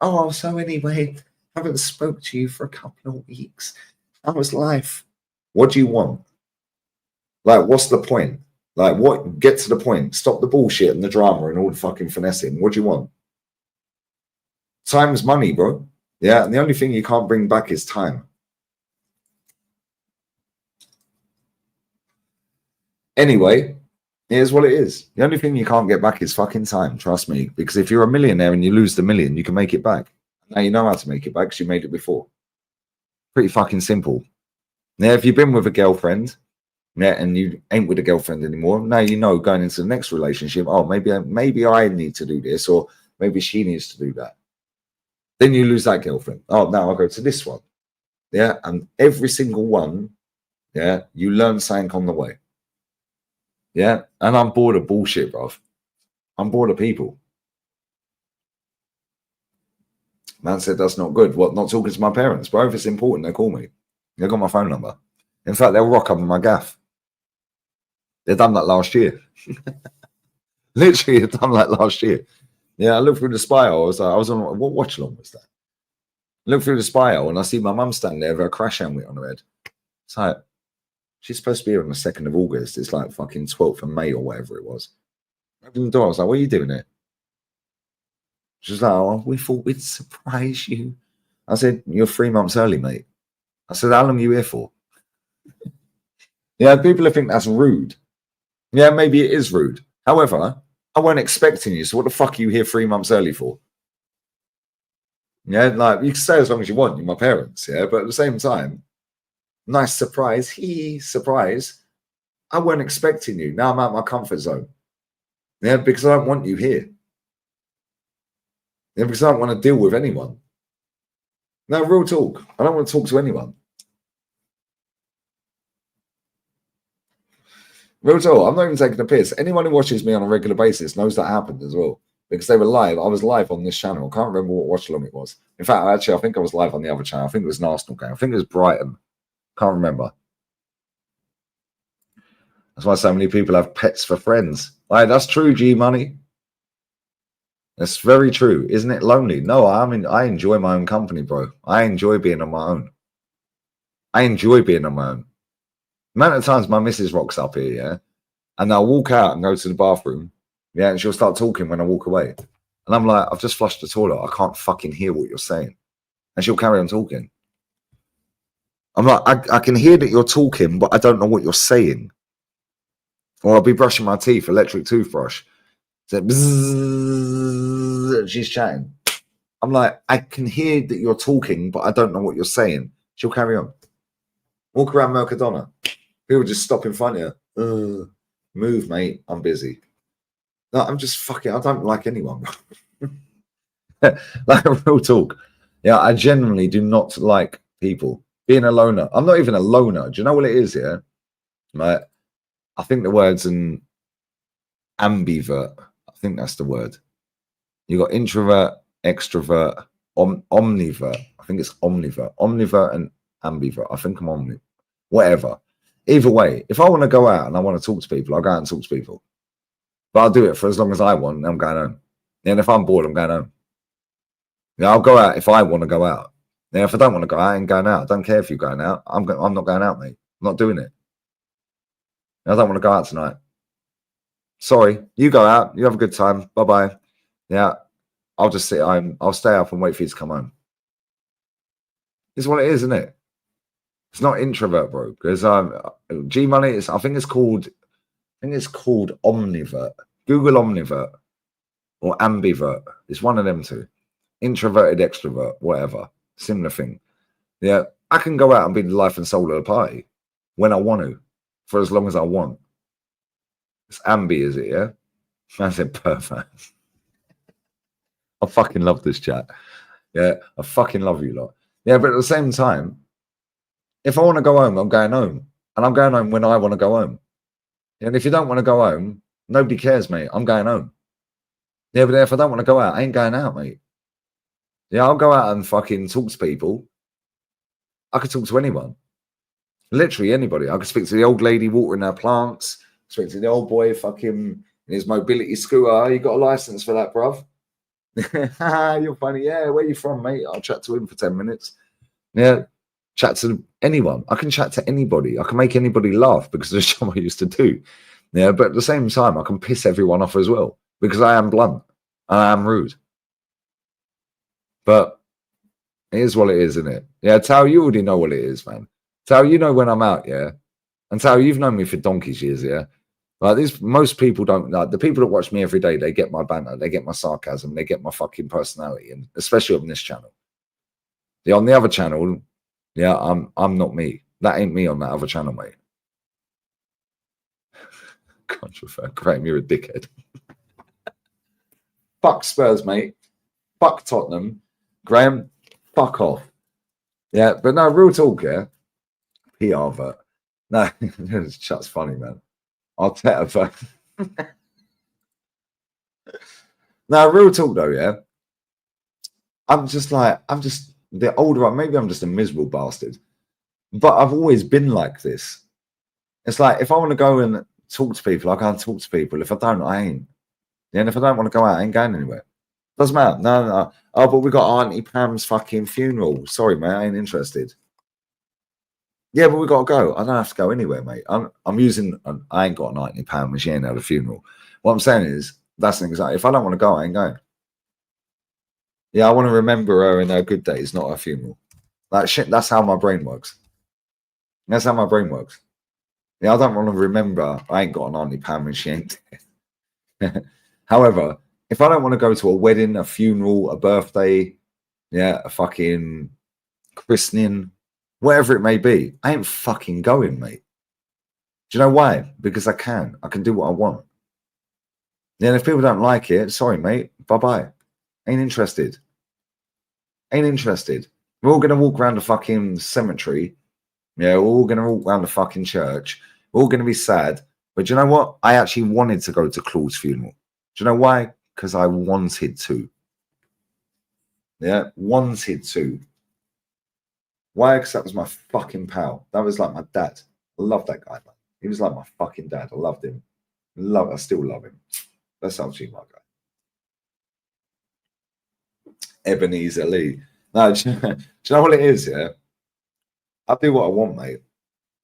Oh, so anyway, I haven't spoke to you for a couple of weeks. How was life? What do you want? Like, what's the point? Like, what? Get to the point. Stop the bullshit and the drama and all the fucking finessing. What do you want? Time's money, bro. Yeah, and the only thing you can't bring back is time. Anyway, here's what it is. The only thing you can't get back is fucking time, trust me. Because if you're a millionaire and you lose the million, you can make it back. Now you know how to make it back because you made it before. Pretty fucking simple. Now, if you've been with a girlfriend, yeah, and you ain't with a girlfriend anymore, now you know going into the next relationship, oh, maybe I need to do this, or maybe she needs to do that. Then you lose that girlfriend. Oh, now I'll go to this one. Yeah, and every single one, yeah, you learn something on the way. Yeah, and I'm bored of bullshit, bruv. I'm bored of people. Man said that's not good. What, not talking to my parents? Bro, if it's important, they call me. They got my phone number. In fact, they'll rock up in my gaff. They've done that last year. Literally, they've done that last year. Yeah, I looked through the spy hole. I was on, what watch-along was that? I looked through the spy hole and I see my mum standing there with her crash helmet on her head. It's like, she's supposed to be here on the 2nd of August. It's like fucking 12th of May or whatever it was. I opened the door. I was like, what are you doing here? She's like, oh, we thought we'd surprise you. I said, you're 3 months early, mate. I said, how long are you here for? Yeah, people think that's rude. Yeah, maybe it is rude. However, I weren't expecting you, so what the fuck are you here 3 months early for? Yeah, like, you can stay as long as you want. You're my parents, yeah? But at the same time, nice surprise. Surprise. I weren't expecting you. Now I'm out of my comfort zone. Yeah, because I don't want you here. Yeah, because I don't want to deal with anyone. No, real talk. I don't want to talk to anyone. Real talk. I'm not even taking a piss. Anyone who watches me on a regular basis knows that happened as well. Because they were live. I was live on this channel. I can't remember what watch-along it was. In fact, actually, I think I was live on the other channel. I think it was an Arsenal game. I think it was Brighton. Can't remember. That's why so many people have pets for friends. Like, that's true, G-Money. That's very true. Isn't it lonely? No, I enjoy my own company, bro. I enjoy being on my own. I enjoy being on my own. The amount of times my missus rocks up here, yeah, and I'll walk out and go to the bathroom, yeah, and she'll start talking when I walk away. And I'm like, I've just flushed the toilet. I can't fucking hear what you're saying. And she'll carry on talking. I'm like, I can hear that you're talking, but I don't know what you're saying. Or I'll be brushing my teeth, electric toothbrush. So bzzz, she's chatting. I'm like, I can hear that you're talking, but I don't know what you're saying. She'll carry on. Walk around Mercadona. People just stop in front of you. Move, mate. I'm busy. No, I'm just fucking, I don't like anyone. Like a real talk. Yeah, I genuinely do not like people. Being a loner. I'm not even a loner. Do you know what it is, yeah? Like, I think the word's an ambivert. I think that's the word. You got introvert, extrovert, omnivert. I think it's omnivert. Omnivert and ambivert. I think I'm omni. Whatever. Either way, if I want to go out and I want to talk to people, I'll go out and talk to people. But I'll do it for as long as I want, and I'm going home. And if I'm bored, I'm going home. Yeah, I'll go out if I want to go out. Now, if I don't want to go out, I ain't going out. I don't care if you're going out. I'm not going out, mate. I'm not doing it. I don't want to go out tonight. Sorry, you go out. You have a good time. Bye-bye. Yeah, I'll just sit home. I'll stay up and wait for you to come home. It's what it is, isn't it? It's not introvert, bro. Because G-Money is, I think it's called omnivert. Google omnivert or ambivert. It's one of them two. Introverted, extrovert, whatever. Similar thing. Yeah, I can go out and be the life and soul of the party when I want to, for as long as I want. It's ambi, is it, yeah? I said perfect. I fucking love this chat. Yeah, I fucking love you lot. Yeah, but at the same time, if I want to go home, I'm going home. And I'm going home when I want to go home. And if you don't want to go home, nobody cares, mate. I'm going home. Yeah, but if I don't want to go out, I ain't going out, mate. Yeah, I'll go out and fucking talk to people. I could talk to anyone. Literally anybody. I could speak to the old lady watering her plants. Speak to the old boy fucking in his mobility scooter. You got a license for that, bruv? You're funny. Yeah, where you from, mate? I'll chat to him for 10 minutes. Yeah, chat to anyone. I can chat to anybody. I can make anybody laugh because of the job I used to do. Yeah, but at the same time, I can piss everyone off as well because I am blunt. I am rude. But it is what it is, isn't it? Yeah, Tao, you already know what it is, man. Tao, you know when I'm out, yeah? And Tao, you've known me for donkey's years, yeah? Like this, most people don't, like the people that watch me every day, they get my banter, they get my sarcasm, they get my fucking personality, and especially on this channel. Yeah, on the other channel, yeah, I'm not me. That ain't me on that other channel, mate. Controversial. Graham, you're a dickhead. Fuck Spurs, mate. Fuck Tottenham. Graham, fuck off. Yeah, but no, real talk, yeah. PR, but no, it's just funny, man. Arteta, but no, real talk though, yeah. I'm just the older maybe I'm just a miserable bastard, but I've always been like this. It's like if I want to go and talk to people, I can't talk to people. If I don't, I ain't. Yeah, and if I don't want to go out, I ain't going anywhere. Doesn't matter. No. Oh, but we got Auntie Pam's fucking funeral. Sorry, mate, I ain't interested. Yeah, but we got to go. I don't have to go anywhere, mate. I'm using. I ain't got an Auntie Pam and she ain't had a funeral. What I'm saying is that's an example. If I don't want to go, I ain't going. Yeah, I want to remember her in her good days, not her funeral. Like shit. That's how my brain works. That's how my brain works. Yeah, I don't want to remember. I ain't got an Auntie Pam and she ain't dead. However, if I don't want to go to a wedding, a funeral, a birthday, yeah, a fucking christening, whatever it may be, I ain't fucking going, mate. Do you know why? Because I can do what I want. Then if people don't like it, sorry, mate, bye-bye. Ain't interested. Ain't interested. We're all going to walk around the fucking cemetery. Yeah, we're all going to walk around the fucking church. We're all going to be sad. But do you know what? I actually wanted to go to Claude's funeral. Do you know why? Because I wanted to. Yeah, wanted to. Why? Because that was my fucking pal. That was like my dad. I love that guy, man. He was like my fucking dad. I loved him. I still love him. That's actually my guy. Ebenezer Lee. No, do you know what it is, yeah? I do what I want, mate.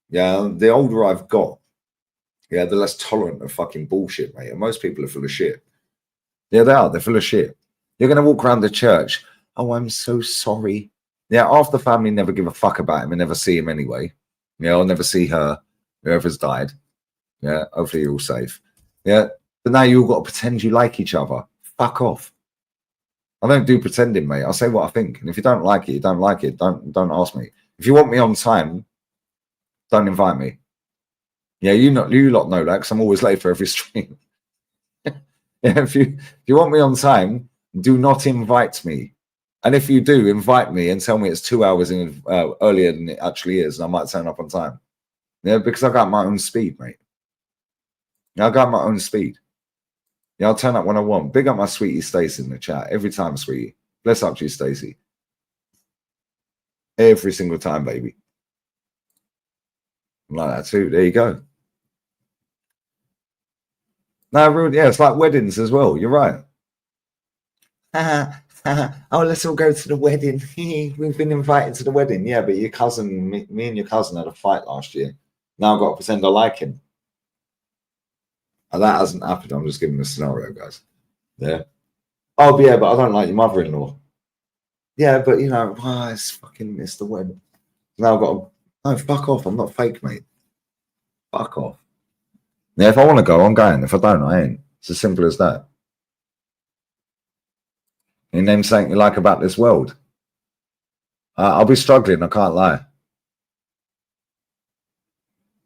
Yeah, the older I've got, yeah, the less tolerant of fucking bullshit, mate. And most people are full of shit. Yeah, they are. They're full of shit. You're going to walk around the church. Oh, I'm so sorry. Yeah, half the family never give a fuck about him and never see him anyway. Yeah, I'll never see her, whoever's died. Yeah, hopefully you're all safe. Yeah, but now you all got to pretend you like each other. Fuck off. I don't do pretending, mate. I'll say what I think. And if you don't like it, you don't like it. Don't ask me. If you want me on time, don't invite me. Yeah, you lot know that because I'm always late for every stream. Yeah, if you want me on time, do not invite me. And if you do, invite me and tell me it's 2 hours earlier than it actually is, and I might turn up on time. Yeah, because I got my own speed, mate. Yeah, I got my own speed. Yeah, I'll turn up when I want. Big up my sweetie Stacey in the chat every time, sweetie. Bless up to you, Stacey. Every single time, baby. I'm like that too. There you go. No, yeah, it's like weddings as well. You're right. Oh, let's all go to the wedding. We've been invited to the wedding. Yeah, but your cousin, me and your cousin had a fight last year. Now I've got to pretend I like him. And that hasn't happened. I'm just giving a scenario, guys. Yeah. Oh, but yeah, but I don't like your mother-in-law. Yeah, but you know, it's the wedding. Now I've got to, no, fuck off. I'm not fake, mate. Fuck off. Yeah, if I want to go, I'm going. If I don't, I ain't. It's as simple as that. You name something you like about this world. I'll be struggling, I can't lie.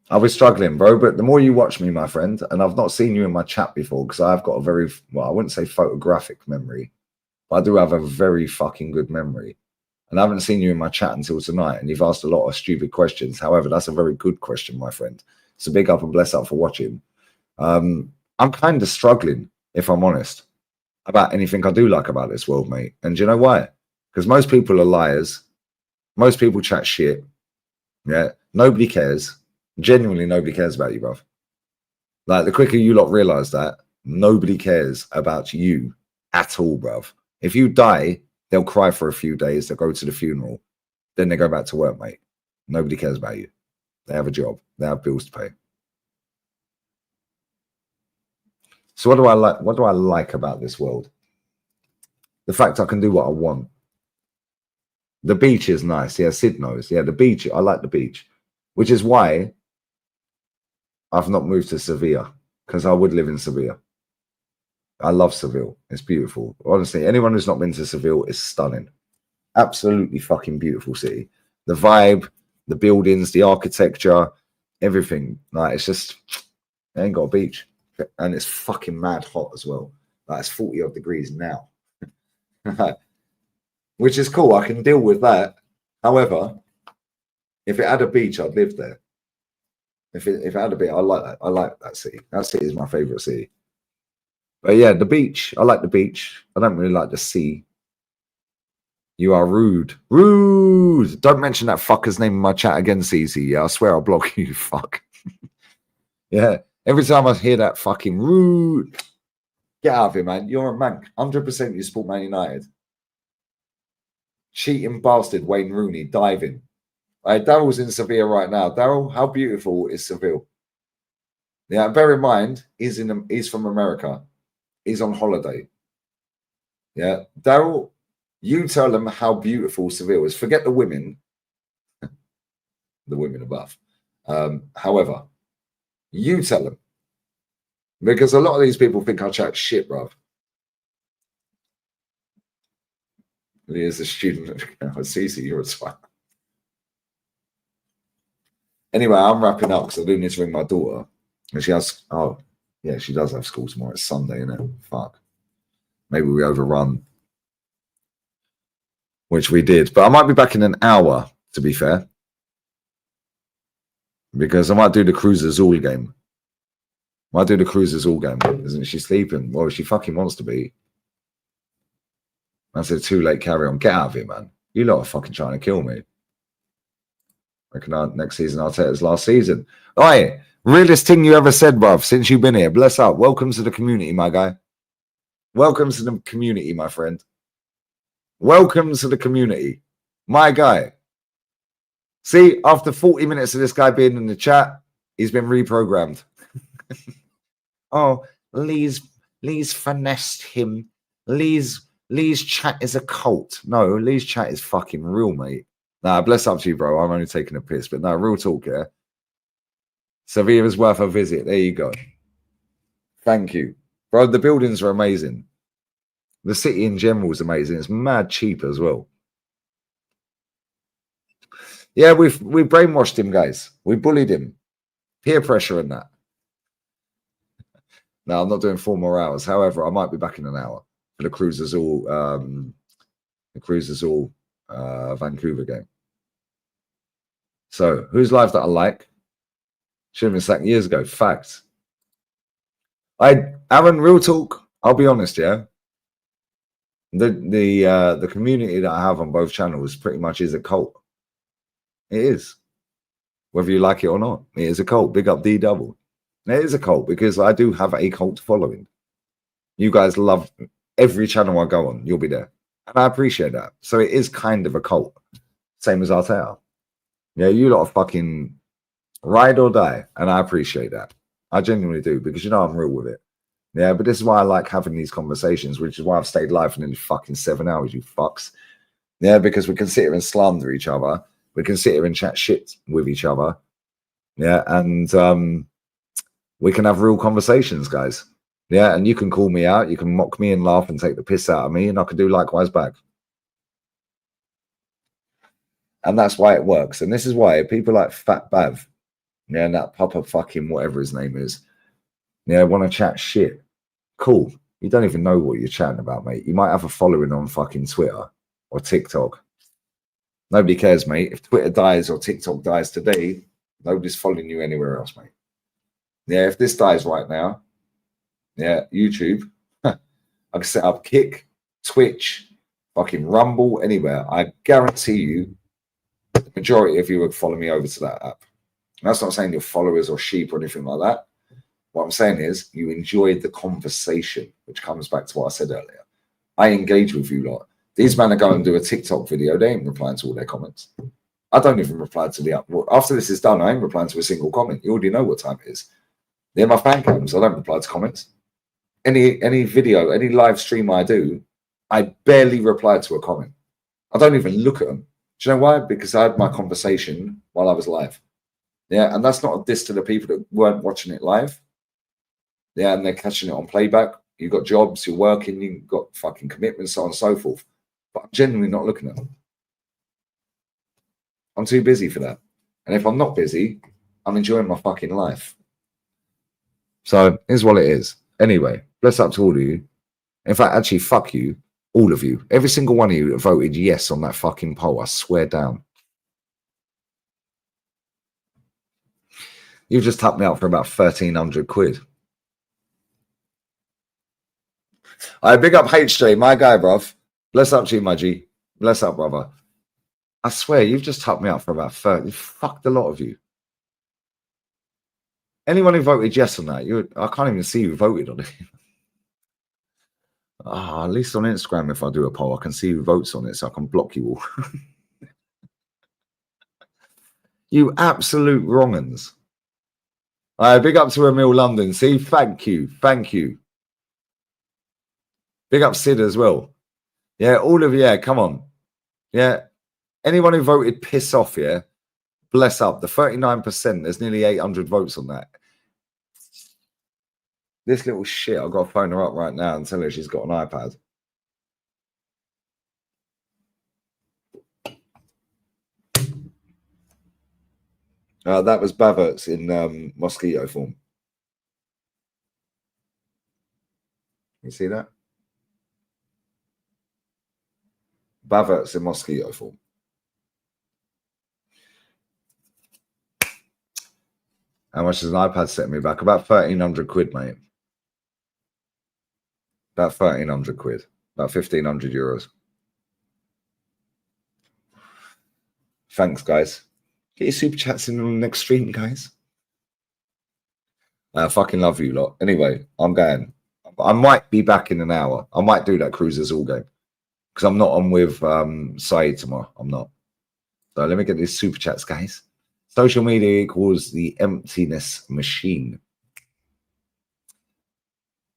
I'll be struggling, bro. But the more you watch me, my friend, and I've not seen you in my chat before because I've got a very, well, I wouldn't say photographic memory, but I do have a very fucking good memory. And I haven't seen you in my chat until tonight, and you've asked a lot of stupid questions. However, that's a very good question, my friend. So big up and bless up for watching. I'm kind of struggling, if I'm honest, about anything I do like about this world, mate. And do you know why? Because most people are liars. Most people chat shit. Yeah. Nobody cares. Genuinely, nobody cares about you, bruv. Like, the quicker you lot realize that, nobody cares about you at all, bruv. If you die, they'll cry for a few days. They'll go to the funeral. Then they go back to work, mate. Nobody cares about you. They have a job. They have bills to pay. So what do I like? What do I like about this world? The fact I can do what I want. The beach is nice. Yeah, Sid knows. Yeah, the beach. I like the beach, which is why I've not moved to Sevilla, because I would live in Sevilla. I love Seville. It's beautiful. Honestly, anyone who's not been to Seville is stunning. Absolutely fucking beautiful city. The vibe, the buildings, the architecture, everything. Like, it's just, it ain't got a beach. And it's fucking mad hot as well. Like, it's 40 odd degrees now. Which is cool. I can deal with that. However, if it had a beach, I'd live there. If it had a beach, I like that. I like that city. That city is my favorite city. But yeah, the beach. I like the beach. I don't really like the sea. You are rude. Rude. Don't mention that fucker's name in my chat again, CZ. Yeah, I swear I'll block you, fuck. Yeah. Every time I hear that fucking rude, get out of here, man. You're a mank. 100% you support Man United. Cheating bastard, Wayne Rooney, diving. Daryl's in Sevilla right now. Daryl, how beautiful is Seville? Yeah, bear in mind, he's from America. He's on holiday. Yeah, Daryl, you tell them how beautiful Seville is. Forget the women. The women above. However, you tell them. Because a lot of these people think I chat shit, bruv. Leah's a student. Cece, you're a twat. Anyway, I'm wrapping up because I do need to ring my daughter. And she has, oh, yeah, she does have school tomorrow. It's Sunday, isn't it? Fuck. Maybe we overrun. Which we did. But I might be back in an hour, to be fair. Because I might do the Cruz Azul game. Might do the Cruz Azul game. Isn't she sleeping? Well, she fucking wants to be. I said, too late, carry on. Get out of here, man. You lot are fucking trying to kill me. Reckon next season Arteta's last season. Oi, realest thing you ever said, bruv, since you've been here. Bless up. Welcome to the community, my guy. Welcome to the community, my friend. Welcome to the community. My guy. See, after 40 minutes of this guy being in the chat, he's been reprogrammed. Oh, Lee's finessed him. Lee's chat is a cult. No, Lee's chat is fucking real, mate. Nah, bless up to you, bro. I'm only taking a piss. But no, real talk, yeah. Sevilla's worth a visit. There you go. Thank you. Bro, the buildings are amazing. The city in general is amazing. It's mad cheap as well. Yeah, we brainwashed him, guys. We bullied him. Peer pressure and that. No, I'm not doing 4 more hours. However, I might be back in an hour for the Cruz Azul, Vancouver game. So, who's live that I like? Should have been sacked years ago. Facts. Aaron, real talk. I'll be honest, yeah. The community that I have on both channels pretty much is a cult. It is. Whether you like it or not, it is a cult. Big up D double. It is a cult because I do have a cult following. You guys love every channel I go on. You'll be there. And I appreciate that. So it is kind of a cult. Same as Arteta. Yeah, you lot are fucking ride or die. And I appreciate that. I genuinely do because you know I'm real with it. Yeah, but this is why I like having these conversations, which is why I've stayed live for nearly fucking 7 hours, you fucks. Yeah, because we can sit here and slander each other. We can sit here and chat shit with each other. Yeah, and we can have real conversations, guys. Yeah, and you can call me out. You can mock me and laugh and take the piss out of me, and I can do likewise back. And that's why it works. And this is why people like Fat Bav, yeah, and that Papa fucking whatever his name is, yeah, want to chat shit. Cool. You don't even know what you're chatting about, mate. You might have a following on fucking Twitter or TikTok. Nobody cares, mate. If Twitter dies or TikTok dies today, nobody's following you anywhere else, mate. Yeah, if this dies right now, yeah, YouTube, I can set up Kick, Twitch, fucking Rumble, anywhere. I guarantee you, the majority of you would follow me over to that app. And that's not saying you're followers or sheep or anything like that. What I'm saying is you enjoyed the conversation, which comes back to what I said earlier. I engage with you lot. These men are going to do a TikTok video. They ain't replying to all their comments. I don't even reply to the after this is done. I ain't replying to a single comment. You already know what time it is. They're my fan cams. I don't reply to comments. Any video, any live stream I do, I barely reply to a comment. I don't even look at them. Do you know why? Because I had my conversation while I was live. Yeah, and that's not a diss to the people that weren't watching it live. Yeah, and they're catching it on playback. You've got jobs, you're working, you've got fucking commitments, so on and so forth. But I'm genuinely not looking at them. I'm too busy for that. And if I'm not busy, I'm enjoying my fucking life. So here's what it is. Anyway, bless up to all of you. In fact, actually, fuck you, all of you. Every single one of you that voted yes on that fucking poll, I swear down. You've just tapped me out for about 1,300 quid. I big up HJ, my guy, bruv. Bless up to you, my G. Bless up, brother. I swear, you've just tapped me out for about 30. Fucked a lot of you. Anyone who voted yes on that, I can't even see who voted on it. At least on Instagram, if I do a poll, I can see who votes on it, so I can block you all. You absolute wrong-uns. Big up to Emil London. See, thank you. Thank you. Big up Sid as well. Yeah, all of you, yeah, come on. Yeah. Anyone who voted piss off, yeah, bless up. The 39%, there's nearly 800 votes on that. This little shit, I've got to phone her up right now and tell her she's got an iPad. That was Baverts in mosquito form. You see that? Baverts in mosquito form. How much does an iPad set me back? About 1,300 quid, mate. About 1,300 quid. About 1,500 euros. Thanks, guys. Get your super chats in on the next stream, guys. I fucking love you lot. Anyway, I'm going. I might be back in an hour. I might do that Cruisers all game. Because I'm not on with Saeed tomorrow. I'm not. So let me get these super chats, guys. Social media equals the emptiness machine.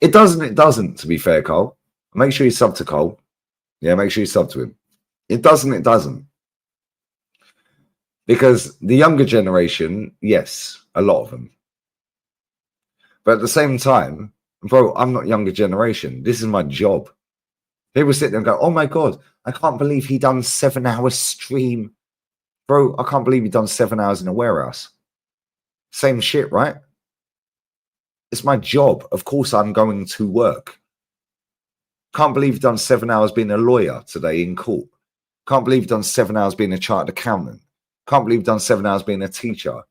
It doesn't, to be fair, Cole. Make sure you sub to Cole. Yeah, make sure you sub to him. It doesn't. Because the younger generation, yes, a lot of them. But at the same time, bro, I'm not younger generation. This is my job. People sit there and go, oh my God, I can't believe he done 7 hours stream. Bro, I can't believe he done 7 hours in a warehouse. Same shit, right? It's my job. Of course I'm going to work. Can't believe you've done 7 hours being a lawyer today in court. Can't believe you've done 7 hours being a chartered accountant. Can't believe you've done 7 hours being a teacher.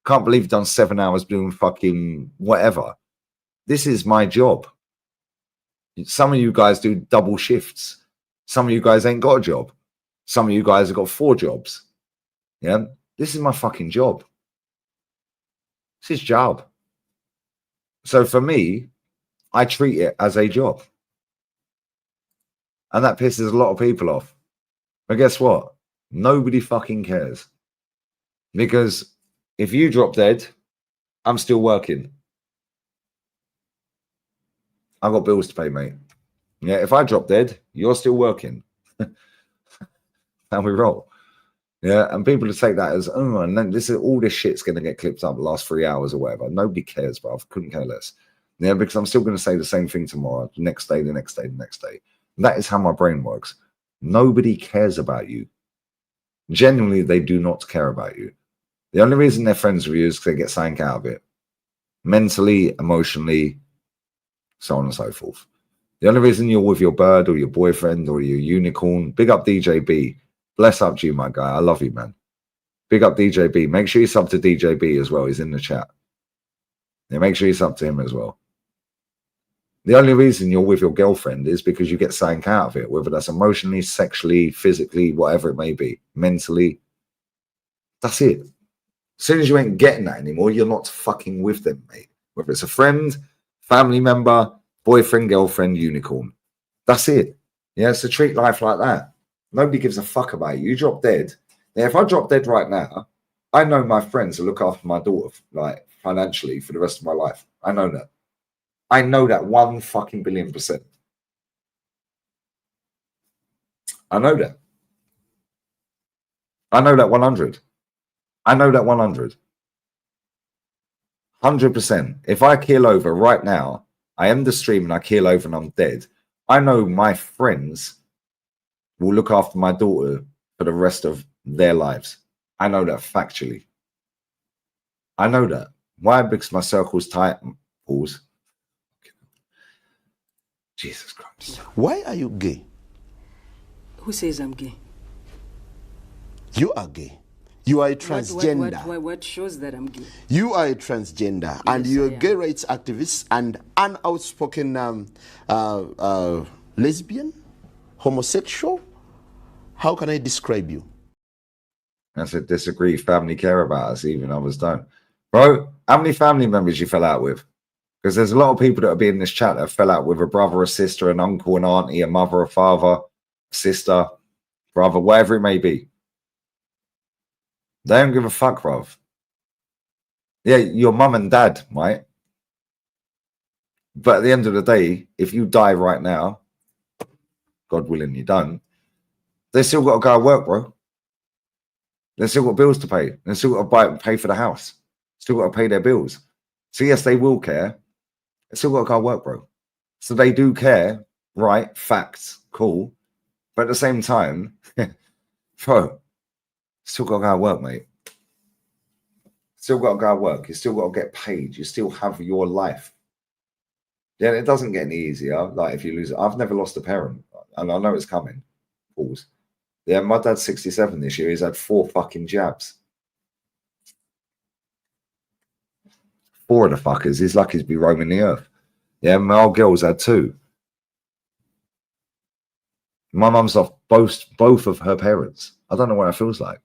Can't believe you've done 7 hours doing fucking whatever. This is my job. Some of you guys do double shifts. Some of you guys ain't got a job. Some of you guys have got 4 jobs. Yeah, this is my fucking job. It's his job. So for me, I treat it as a job. And that pisses a lot of people off. But guess what? Nobody fucking cares. Because if you drop dead, I'm still working. I've got bills to pay, mate. Yeah, if I drop dead, you're still working. And we roll. Yeah, and people to take that as, oh, and then all this shit's going to get clipped up the last 3 hours or whatever. Nobody cares, but I couldn't care less. Yeah, because I'm still going to say the same thing tomorrow, the next day, the next day, the next day. And that is how my brain works. Nobody cares about you. Genuinely, they do not care about you. The only reason they're friends with you is because they get something out of it. Mentally, emotionally, so on and so forth. The only reason you're with your bird or your boyfriend or your unicorn, big up DJB. Bless up to you, my guy. I love you, man. Big up DJB. Make sure you sub to DJB as well. He's in the chat. Yeah, make sure you sub to him as well. The only reason you're with your girlfriend is because you get something out of it, whether that's emotionally, sexually, physically, whatever it may be, mentally. That's it. As soon as you ain't getting that anymore, you're not fucking with them, mate. Whether it's a friend, family member, boyfriend, girlfriend, unicorn. That's it. Yeah, so treat life like that. Nobody gives a fuck about you. You drop dead. Now, if I drop dead right now, I know my friends will look after my daughter, like, financially for the rest of my life. I know that. I know that 1 fucking billion%. I know that. I know that 100. I know that 100. 100%. If I keel over right now, I end the stream and I keel over and I'm dead, I know my friends will look after my daughter for the rest of their lives. I know that factually. I know that. Why? Because my circle's tight. Pause. Jesus Christ. Why are you gay? Who says I'm gay? You are gay. You are a transgender. What shows that I'm gay? You are a transgender, and you're a gay rights activist and an outspoken lesbian, homosexual. How can I describe you? I said, disagree. Family care about us, even others don't. Bro, how many family members you fell out with? Because there's a lot of people that are in this chat that fell out with a brother, a sister, an uncle, an auntie, a mother, a father, sister, brother, whatever it may be. They don't give a fuck, bruv. Yeah, your mum and dad might. But at the end of the day, if you die right now, God willing you don't, they still got to go to work, bro. They still got bills to pay. They still got to pay for the house. Still got to pay their bills. So yes, they will care. They still got to go to work, bro. So they do care, right? Facts, cool. But at the same time, bro, still got to go to work, mate. Still got to go to work. You still got to get paid. You still have your life. Yeah, it doesn't get any easier. Like if you lose it, I've never lost a parent, and I know it's coming. Pause. Yeah, my dad's 67 this year. He's had 4 fucking jabs. 4 of the fuckers. He's lucky to be roaming the earth. Yeah, my old girl's had 2. My mum's lost both of her parents. I don't know what it feels like.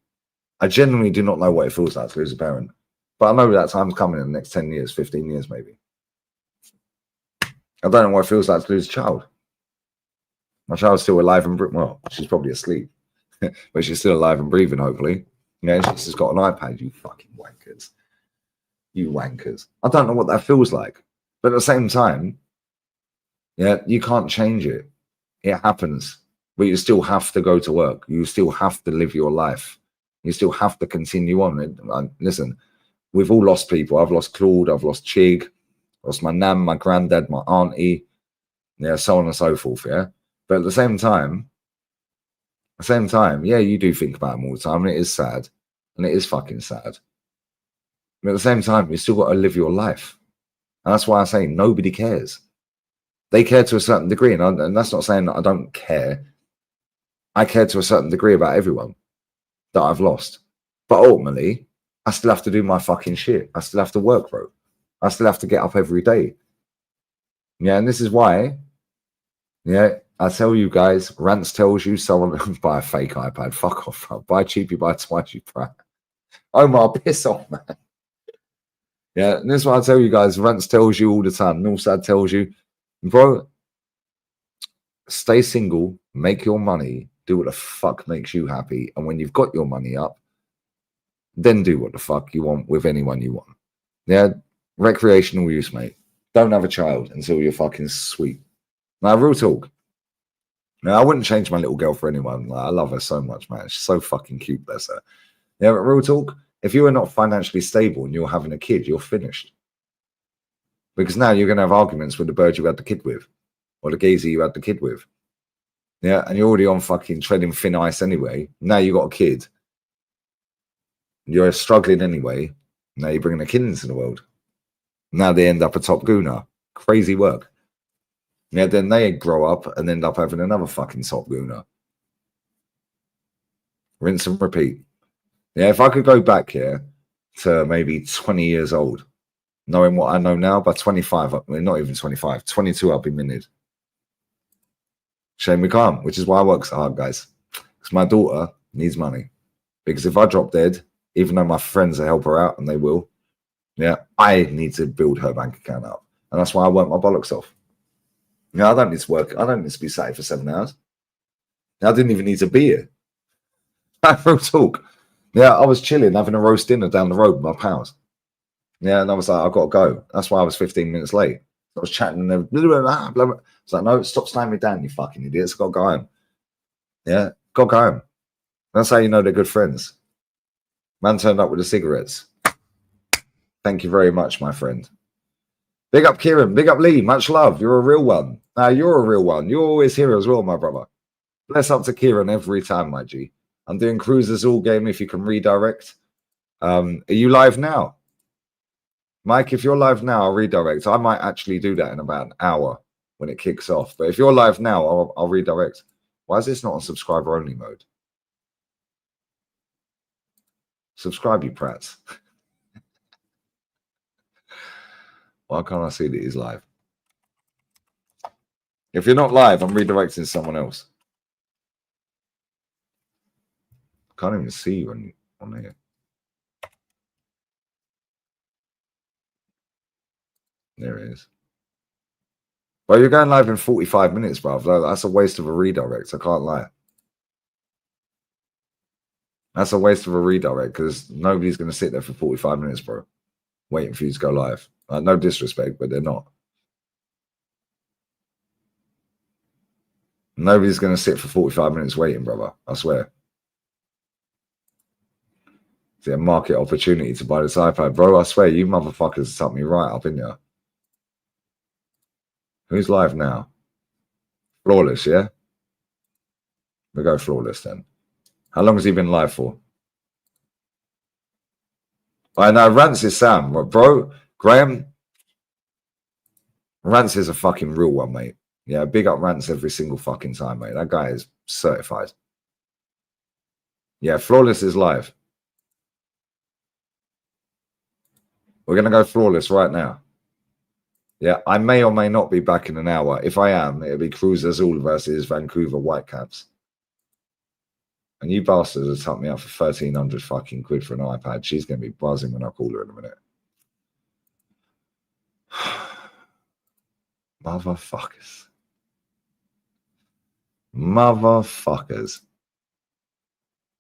I genuinely do not know what it feels like to lose a parent. But I know that time's coming in the next 10 years, 15 years maybe. I don't know what it feels like to lose a child. My child's still alive and well, she's probably asleep. But she's still alive and breathing, hopefully. Yeah, she's just got an iPad, you fucking wankers. You wankers. I don't know what that feels like. But at the same time, yeah, you can't change it. It happens. But you still have to go to work. You still have to live your life. You still have to continue on. And listen, we've all lost people. I've lost Claude. I've lost Chig. Lost my nan, my granddad, my auntie. Yeah, so on and so forth, yeah? But at the same time, yeah, you do think about them all the time, and it is sad, and it is fucking sad. But at the same time, you still got to live your life, and that's why I say nobody cares. They care to a certain degree, and that's not saying that I don't care. I care to a certain degree about everyone that I've lost, but ultimately, I still have to do my fucking shit. I still have to work, bro. I still have to get up every day. Yeah, and this is why, yeah, I tell you guys, Rants tells you someone buy a fake iPad. Fuck off, bro. Buy cheap, you buy twice, you prat. Omar, piss off, man. Yeah, and this is what I tell you guys. Rants tells you all the time. Northside tells you, bro, stay single, make your money, do what the fuck makes you happy. And when you've got your money up, then do what the fuck you want with anyone you want. Yeah, recreational use, mate. Don't have a child until you're fucking sweet. Now, real talk. Now, I wouldn't change my little girl for anyone. Like, I love her so much, man. She's so fucking cute, bless her. Yeah, but real talk, if you are not financially stable and you're having a kid, you're finished. Because now you're going to have arguments with the bird you had the kid with, or the geezer you had the kid with. Yeah, and you're already on fucking treading thin ice anyway. Now you got a kid. You're struggling anyway. Now you're bringing a kid into the world. Now they end up a top gooner. Crazy work. Yeah, then they grow up and end up having another fucking top gooner. Rinse and repeat. Yeah, if I could go back here to maybe 20 years old, knowing what I know now, by 25, not even 25, 22, I'll be minted. Shame we can't, which is why I work so hard, guys. Because my daughter needs money. Because if I drop dead, even though my friends will help her out, and they will, yeah, I need to build her bank account up. And that's why I work my bollocks off. Yeah, I don't need to work. I don't need to be sat here for 7 hours. I didn't even need to be here. Real talk. Yeah, I was chilling, having a roast dinner down the road with my pals. Yeah, and I was like, I've got to go. That's why I was 15 minutes late. I was chatting and blah, blah, blah, blah, blah. I was like, no, stop slamming me down, you fucking idiots. I've got to go home. Yeah, got to go home. That's how you know they're good friends. Man turned up with the cigarettes. Thank you very much, my friend. Big up Kieran. Big up Lee. Much love. You're a real one. You're a real one. You're always here as well, my brother. Bless up to Kieran every time, my G. I'm doing Cruisers all game if you can redirect. Are you live now? Mike, if you're live now, I'll redirect. I might actually do that in about an hour when it kicks off. But if you're live now, I'll redirect. Why is this not on subscriber only mode? Subscribe, you prats. Why can't I see that he's live? If you're not live, I'm redirecting someone else. Can't even see you on here. There it is. Well, you're going live in 45 minutes, bruv. That's a waste of a redirect. I can't lie. That's a waste of a redirect because nobody's going to sit there for 45 minutes, bro, waiting for you to go live. No disrespect, but they're not. Nobody's going to sit for 45 minutes waiting, brother. I swear. It's a market opportunity to buy this iPad. Bro, I swear, you motherfuckers tucked me right up in there. Who's live now? Flawless, yeah? We'll go Flawless then. How long has he been live for? I know, Rance is Sam. Bro, Graham, Rance is a fucking real one, mate. Yeah, big up Rance every single fucking time, mate. That guy is certified. Yeah, Flawless is live. We're going to go Flawless right now. Yeah, I may or may not be back in an hour. If I am, it'll be Cruz Azul versus Vancouver Whitecaps. And you bastards have tucked me up for 1,300 fucking quid for an iPad. She's going to be buzzing when I call her in a minute. Motherfuckers. Motherfuckers.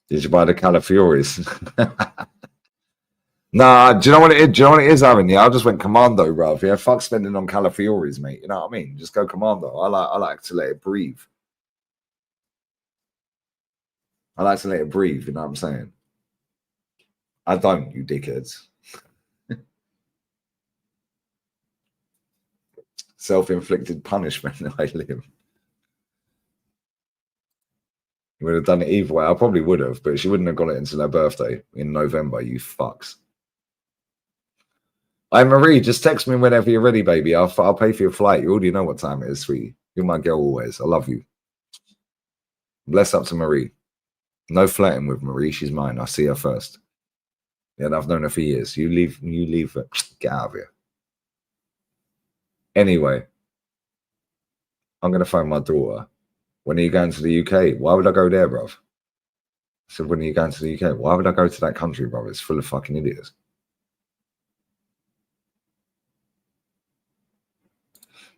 Did you buy the Calafioris? Nah, do you know what it is? Do you know what it is, Aaron? Yeah, I just went commando, bruv. Yeah, fuck spending on Calafioris, mate. You know what I mean? Just go commando. I like to let it breathe. I like to let it breathe, you know what I'm saying? I don't, you dickheads. Self-inflicted punishment I live. You would have done it either way. I probably would have, but she wouldn't have got it until her birthday in November, you fucks. Hey, Marie, just text me whenever you're ready, baby. I'll pay for your flight. You already know what time it is, sweetie. You're my girl always. I love you. Bless up to Marie. No flirting with Marie. She's mine. I see her first. Yeah, I've known her for years. You leave her. Get out of here. Anyway, I'm going to phone my daughter. When are you going to the UK? Why would I go there, bruv? I said, when are you going to the UK? Why would I go to that country, bruv? It's full of fucking idiots.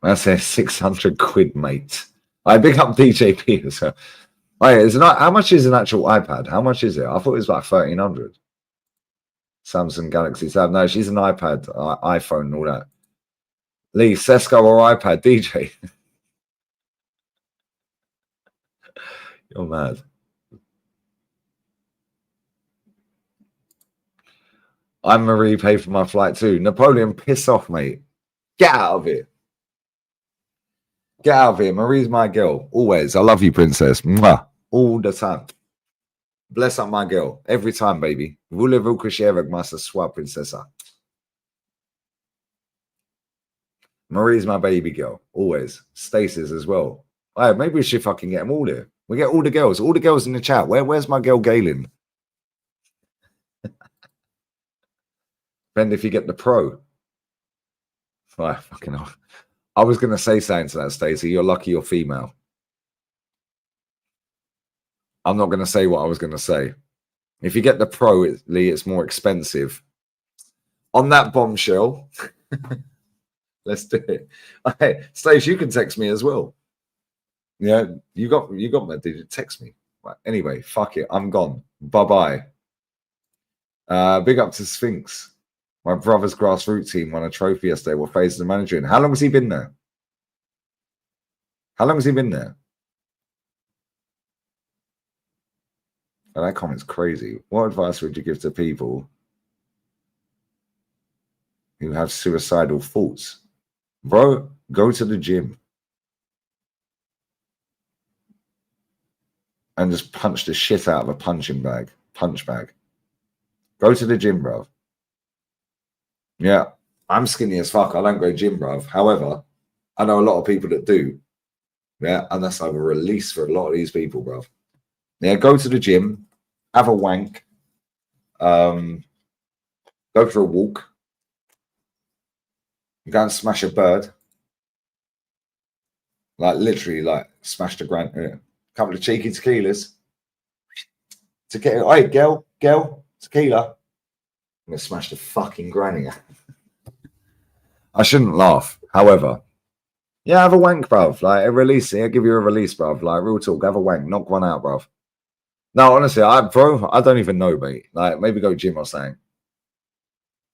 I said 600 quid, mate. I big up DJP as well. Oh, yeah, how much is an actual iPad? How much is it? I thought it was like 1,300. Samsung Galaxy Tab. No, she's an iPad, iPhone and all that. Lee, Sesko or iPad? DJ. You're mad. I'm Marie, pay for my flight too. Napoleon, piss off, mate. Get out of here. Get out of here. Marie's my girl. Always. I love you, princess. Mwah. All the time. Bless up my girl. Every time, baby. Voulez-vous coucher avec moi ce soir, princessa? Marie's my baby girl. Always. Stacey's as well. All right, maybe we should fucking get them all here. We get all the girls in the chat. Where's my girl Galen? Depend if you get the pro. Right, fucking hell. I was going to say something to that, Stacey. You're lucky you're female. I'm not going to say what I was going to say. If you get the pro, Lee, it's more expensive. On that bombshell, let's do it. Hey, Stacey, you can text me as well. Yeah, you got my digit. Text me. Right. Anyway, fuck it. I'm gone. Bye-bye. Big up to Sphinx. My brother's grassroots team won a trophy yesterday. What phase is the manager in? How long has he been there? How long has he been there? And that comment's crazy. What advice would you give to people who have suicidal thoughts? Bro, go to the gym. And just punch the shit out of a punch bag. Go to the gym, bro. Yeah, I'm skinny as fuck. I don't go gym, bro. However, I know a lot of people that do. Yeah, and that's like a release for a lot of these people, bro. Yeah, go to the gym, have a wank, go for a walk, go and smash a bird. Like literally, like smash the grand. Couple of cheeky tequilas. Hey, girl, tequila. I'm gonna smash the fucking granny. I shouldn't laugh. However, yeah, have a wank, bruv. Like a release. I'll give you a release, bruv. Like real talk. Have a wank. Knock one out, bruv. No, honestly, I don't even know, mate. Like maybe go gym or something.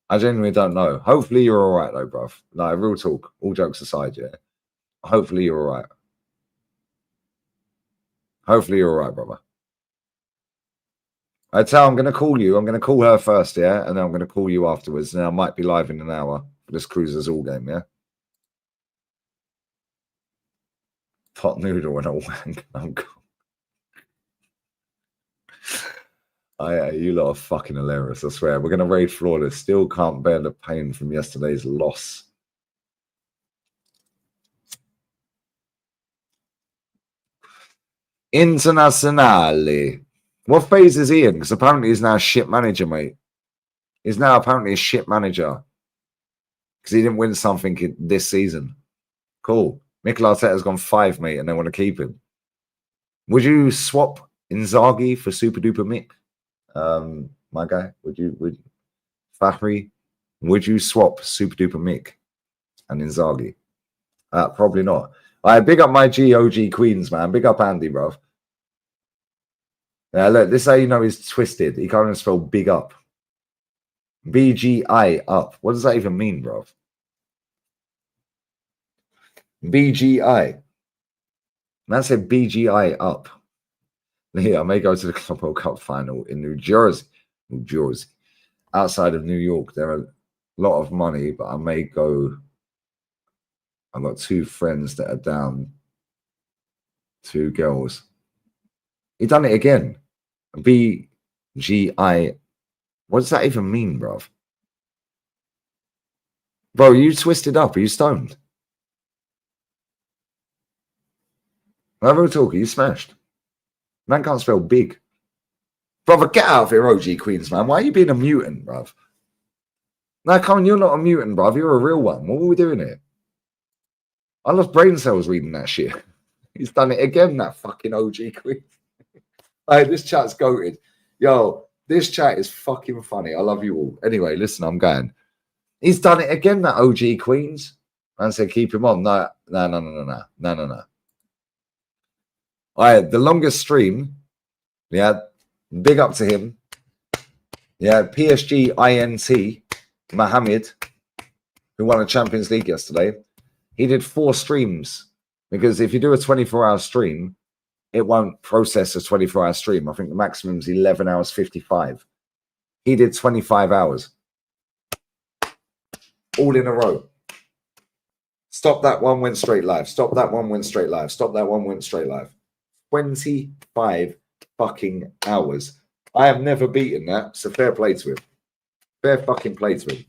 I genuinely don't know. Hopefully you're all right though, bruv. Like real talk. All jokes aside, yeah. Hopefully you're all right. Hopefully you're all right, brother. I tell I'm going to call you. I'm going to call her first, yeah? And then I'm going to call you afterwards. And I might be live in an hour for this Cruisers All game, yeah? Pot noodle and a wank. I'm cool. You lot are fucking hilarious, I swear. We're going to raid Florida. Still can't bear the pain from yesterday's loss. Internazionale. What phase is he in? Because apparently he's now a shit manager, mate. He's now apparently a shit manager. Because he didn't win something this season. Cool. Mikel Arteta's gone 5, mate, and they want to keep him. Would you swap Inzaghi for Super Duper Mick? My guy, would Fahri, would you swap Super Duper Mick and Inzaghi? Probably not. Big up my GOG Queens, man. Big up Andy, bro. Look, this is how you know he's twisted. He can't even spell big up. BGI up. What does that even mean, bro? BGI. Man said BGI up. Yeah, I may go to the Club World Cup final in New Jersey. Outside of New York, there are a lot of money, but I may go. I've got 2 friends that are down. 2 girls. He done it again. BGI. What does that even mean, bruv? Bro, you twisted up. Are you stoned? Have a talk. Are you smashed? Man can't spell big. Brother, get out of here, OG Queens, man. Why are you being a mutant, bruv? No, come on, you're not a mutant, bruv. You're a real one. What are we doing here? I lost brain cells reading that shit. He's done it again, that fucking OG Queen. Hey, this chat's goated. Yo, this chat is fucking funny. I love you all. Anyway, listen, I'm going. He's done it again, that OG Queens. Man said keep him on. No. All right, the longest stream. Yeah, big up to him. Yeah, PSG INT, Mohammed, who won a Champions League yesterday. He did 4 streams because if you do a 24-hour stream, it won't process a 24-hour stream. I think the maximum is 11 hours 55. He did 25 hours. All in a row. Stop that one, went straight live. Stop that one, went straight live. Stop that one, went straight live. 25 fucking hours. I have never beaten that, so fair play to him. Fair fucking play to him.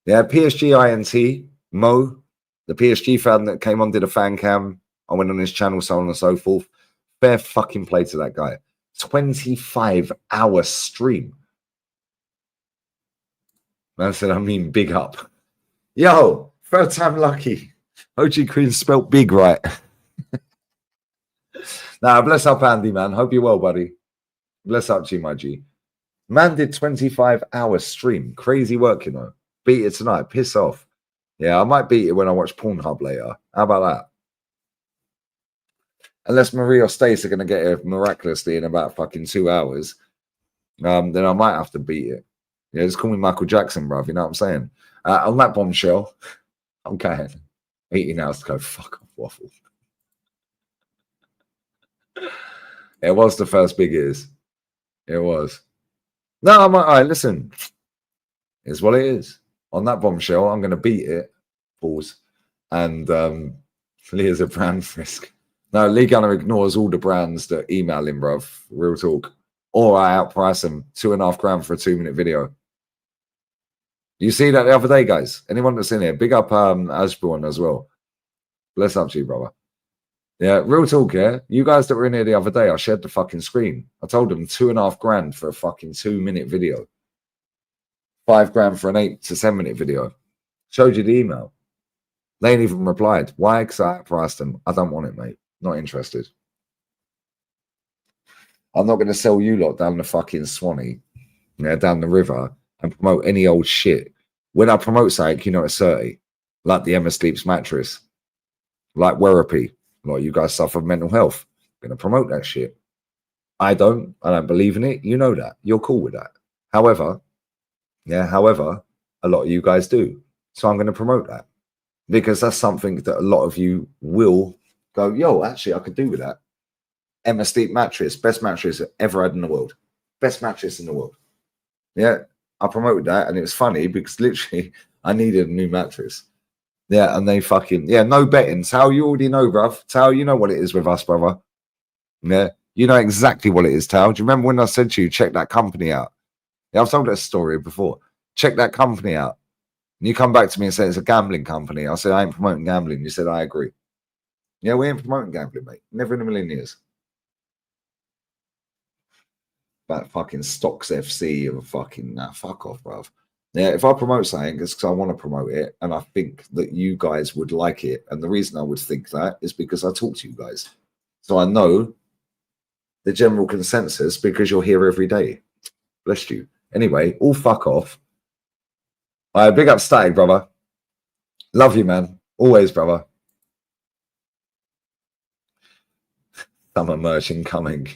Yeah, PSG INT, Mo, the PSG fan that came on, did a fan cam. I went on his channel, so on and so forth. Fair fucking play to that guy. 25-hour stream. Man said, I mean, big up. Yo, third time lucky. OG Queen spelt big right. Nah, bless up, Andy, man. Hope you're well, buddy. Bless up to you, my G. Man did 25-hour stream. Crazy work, you know. Beat it tonight. Piss off. Yeah, I might beat it when I watch Pornhub later. How about that? Unless Marie or Stace are going to get here miraculously in about fucking 2 hours, then I might have to beat it. Yeah, just call me Michael Jackson, bruv. You know what I'm saying? On that bombshell, I'm going 18 hours to go. Fuck off, waffle. It was the first big ears. It was. No, I'm all right. Listen, it's what it is. On that bombshell, I'm going to beat it. Pause. And Leah's a brand frisk. No, Lee Gunner ignores all the brands that email him, bruv. Real talk. Or I outprice them £2.5 for a 2-minute video. You see that the other day, guys? Anyone that's in here, big up Ashbourne as well. Bless up to you, brother. Yeah, real talk, yeah? You guys that were in here the other day, I shared the fucking screen. I told them £2.5 for a fucking 2-minute video. £5 for an 8 to 10 minute video. Showed you the email. They ain't even replied. Why? Because I outpriced them. I don't want it, mate. Not interested. I'm not going to sell you lot down the fucking Swanee, yeah, down the river, and promote any old shit. When I promote something, you know it's 30. Like the Emma Sleeps mattress. Like Werripy. Like you guys suffer mental health. I'm going to promote that shit. I don't believe in it. You know that. You're cool with that. However, a lot of you guys do. So I'm going to promote that. Because that's something that a lot of you will go, yo, actually, I could do with that. Emma Sleep mattress, best mattress ever had in the world. Best mattress in the world. Yeah, I promoted that, and it was funny because literally I needed a new mattress. Yeah, and they fucking, yeah, no betting. Tal, you already know, bruv. Tal, you know what it is with us, brother. Yeah, you know exactly what it is, Tal. Do you remember when I said to you, check that company out? Yeah, I've told that story before. Check that company out. And you come back to me and say it's a gambling company. I said, I ain't promoting gambling. You said, I agree. Yeah, we ain't promoting gambling, mate. Never in a million years. That fucking Stocks FC or fucking, nah, fuck off, bruv. Yeah, if I promote something, it's because I want to promote it and I think that you guys would like it. And the reason I would think that is because I talk to you guys. So I know the general consensus because you're here every day. Bless you. Anyway, all fuck off. All right, big up Static, brother. Love you, man. Always, brother. Summer merch incoming.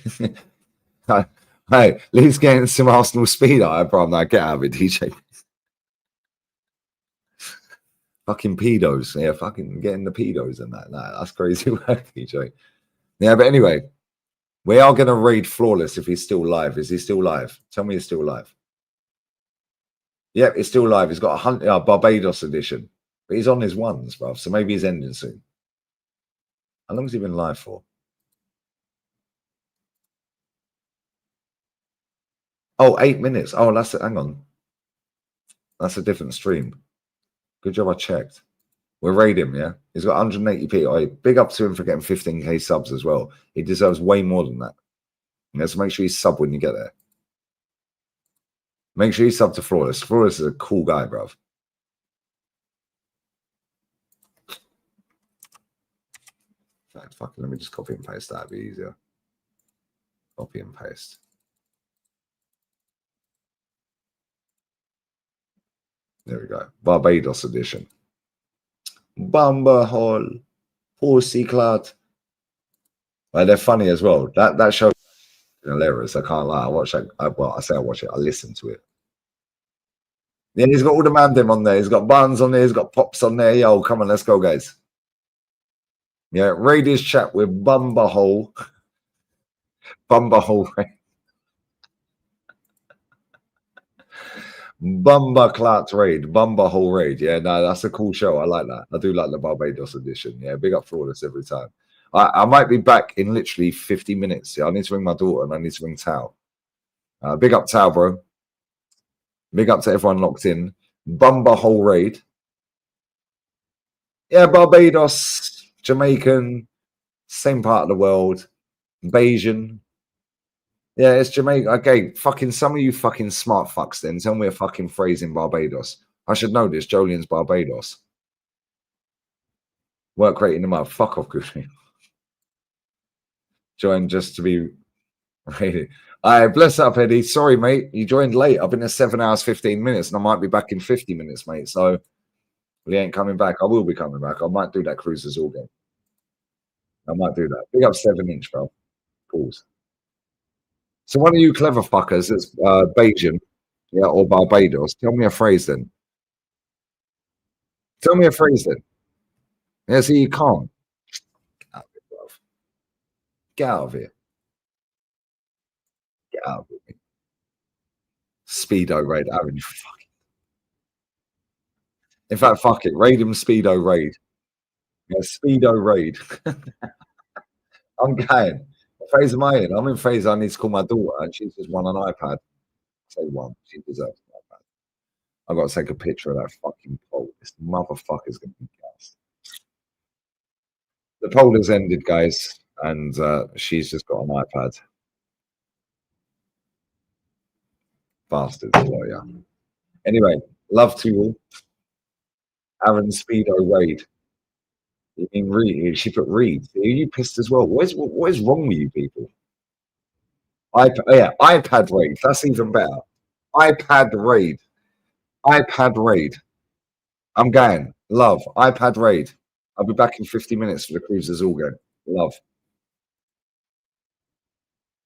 Hey, Lee's getting some Arsenal speed. I bro, now get out of it, DJ. Fucking pedos. Yeah, fucking getting the pedos and that. Nah, that's crazy work, DJ. Yeah, but anyway, we are going to raid Flawless if he's still live. Is he still live? Tell me he's still live. Yep, it's still live. He's got a Barbados edition, but he's on his ones, bruv. So maybe he's ending soon. How long has he been live for? Oh, 8 minutes. Oh, that's it. Hang on. That's a different stream. Good job I checked. We'll raid him, yeah? He's got 180p. Oh, big up to him for getting 15k subs as well. He deserves way more than that. Yeah, so make sure you sub when you get there. Make sure you sub to Flawless. Flawless is a cool guy, bruv. In fact, fucking, let me just copy and paste. That'd be easier. Copy and paste. There we go. Barbados edition. Bumba Hall. Pussyclad. Well, they're funny as well. That show is hilarious. I can't lie. I watch that. Well, I say I watch it. I listen to it. Yeah, he's got all the mandem on there. He's got Buns on there. He's got Pops on there. Yo, come on, let's go, guys. Yeah, Raiders chat with Bumba Hole. Bumba Hole. Bumba Clat Raid. Bumba Hole Raid. Yeah, no, that's a cool show. I like that. I do like the Barbados edition. Yeah, big up for all this every time. I might be back in literally 50 minutes. Yeah, I need to ring my daughter and I need to ring Tao. Big up Tao, bro. Big up to everyone locked in. Bumba Hole Raid. Yeah, Barbados, Jamaican, same part of the world. Bayesian. Yeah, it's Jamaica. Okay, fucking some of you fucking smart fucks then. Tell me a fucking phrase in Barbados. I should know this. Jolien's Barbados. Work rate in the month. Fuck off, Goofy. Join just to be rated. Bless up, Eddie. Sorry, mate. You joined late. I've been there 7 hours, 15 minutes, and I might be back in 50 minutes, mate. So we ain't coming back. I will be coming back. I might do that Cruisers all game. I might do that. Big up 7-inch, bro. Pause. So one of you clever fuckers that's Bayesian, yeah, or Barbados, tell me a phrase then. Tell me a phrase then. Yeah, see, you can't. Get out of here, bro. Get out of here. Get out of here. Speedo raid. Aaron, you fucking. In fact, fuck it. Raid him Speedo raid. Yeah, Speedo raid. I'm going. What phase am I in? I'm in phase I need to call my daughter, and she's just won an iPad. Say one. She deserves an iPad. I've got to take a picture of that fucking poll. This motherfucker's going to be gassed. The poll has ended, guys, and she's just got an iPad. Bastards, lawyer. Anyway, love to you all. Aaron Speedo raid. You mean Reed? She put Reed. Are you pissed as well? What is wrong with you people? iPad raid. That's even better. iPad raid. iPad raid. I'm going. Love. iPad raid. I'll be back in 50 minutes for the Cruisers all go. Love.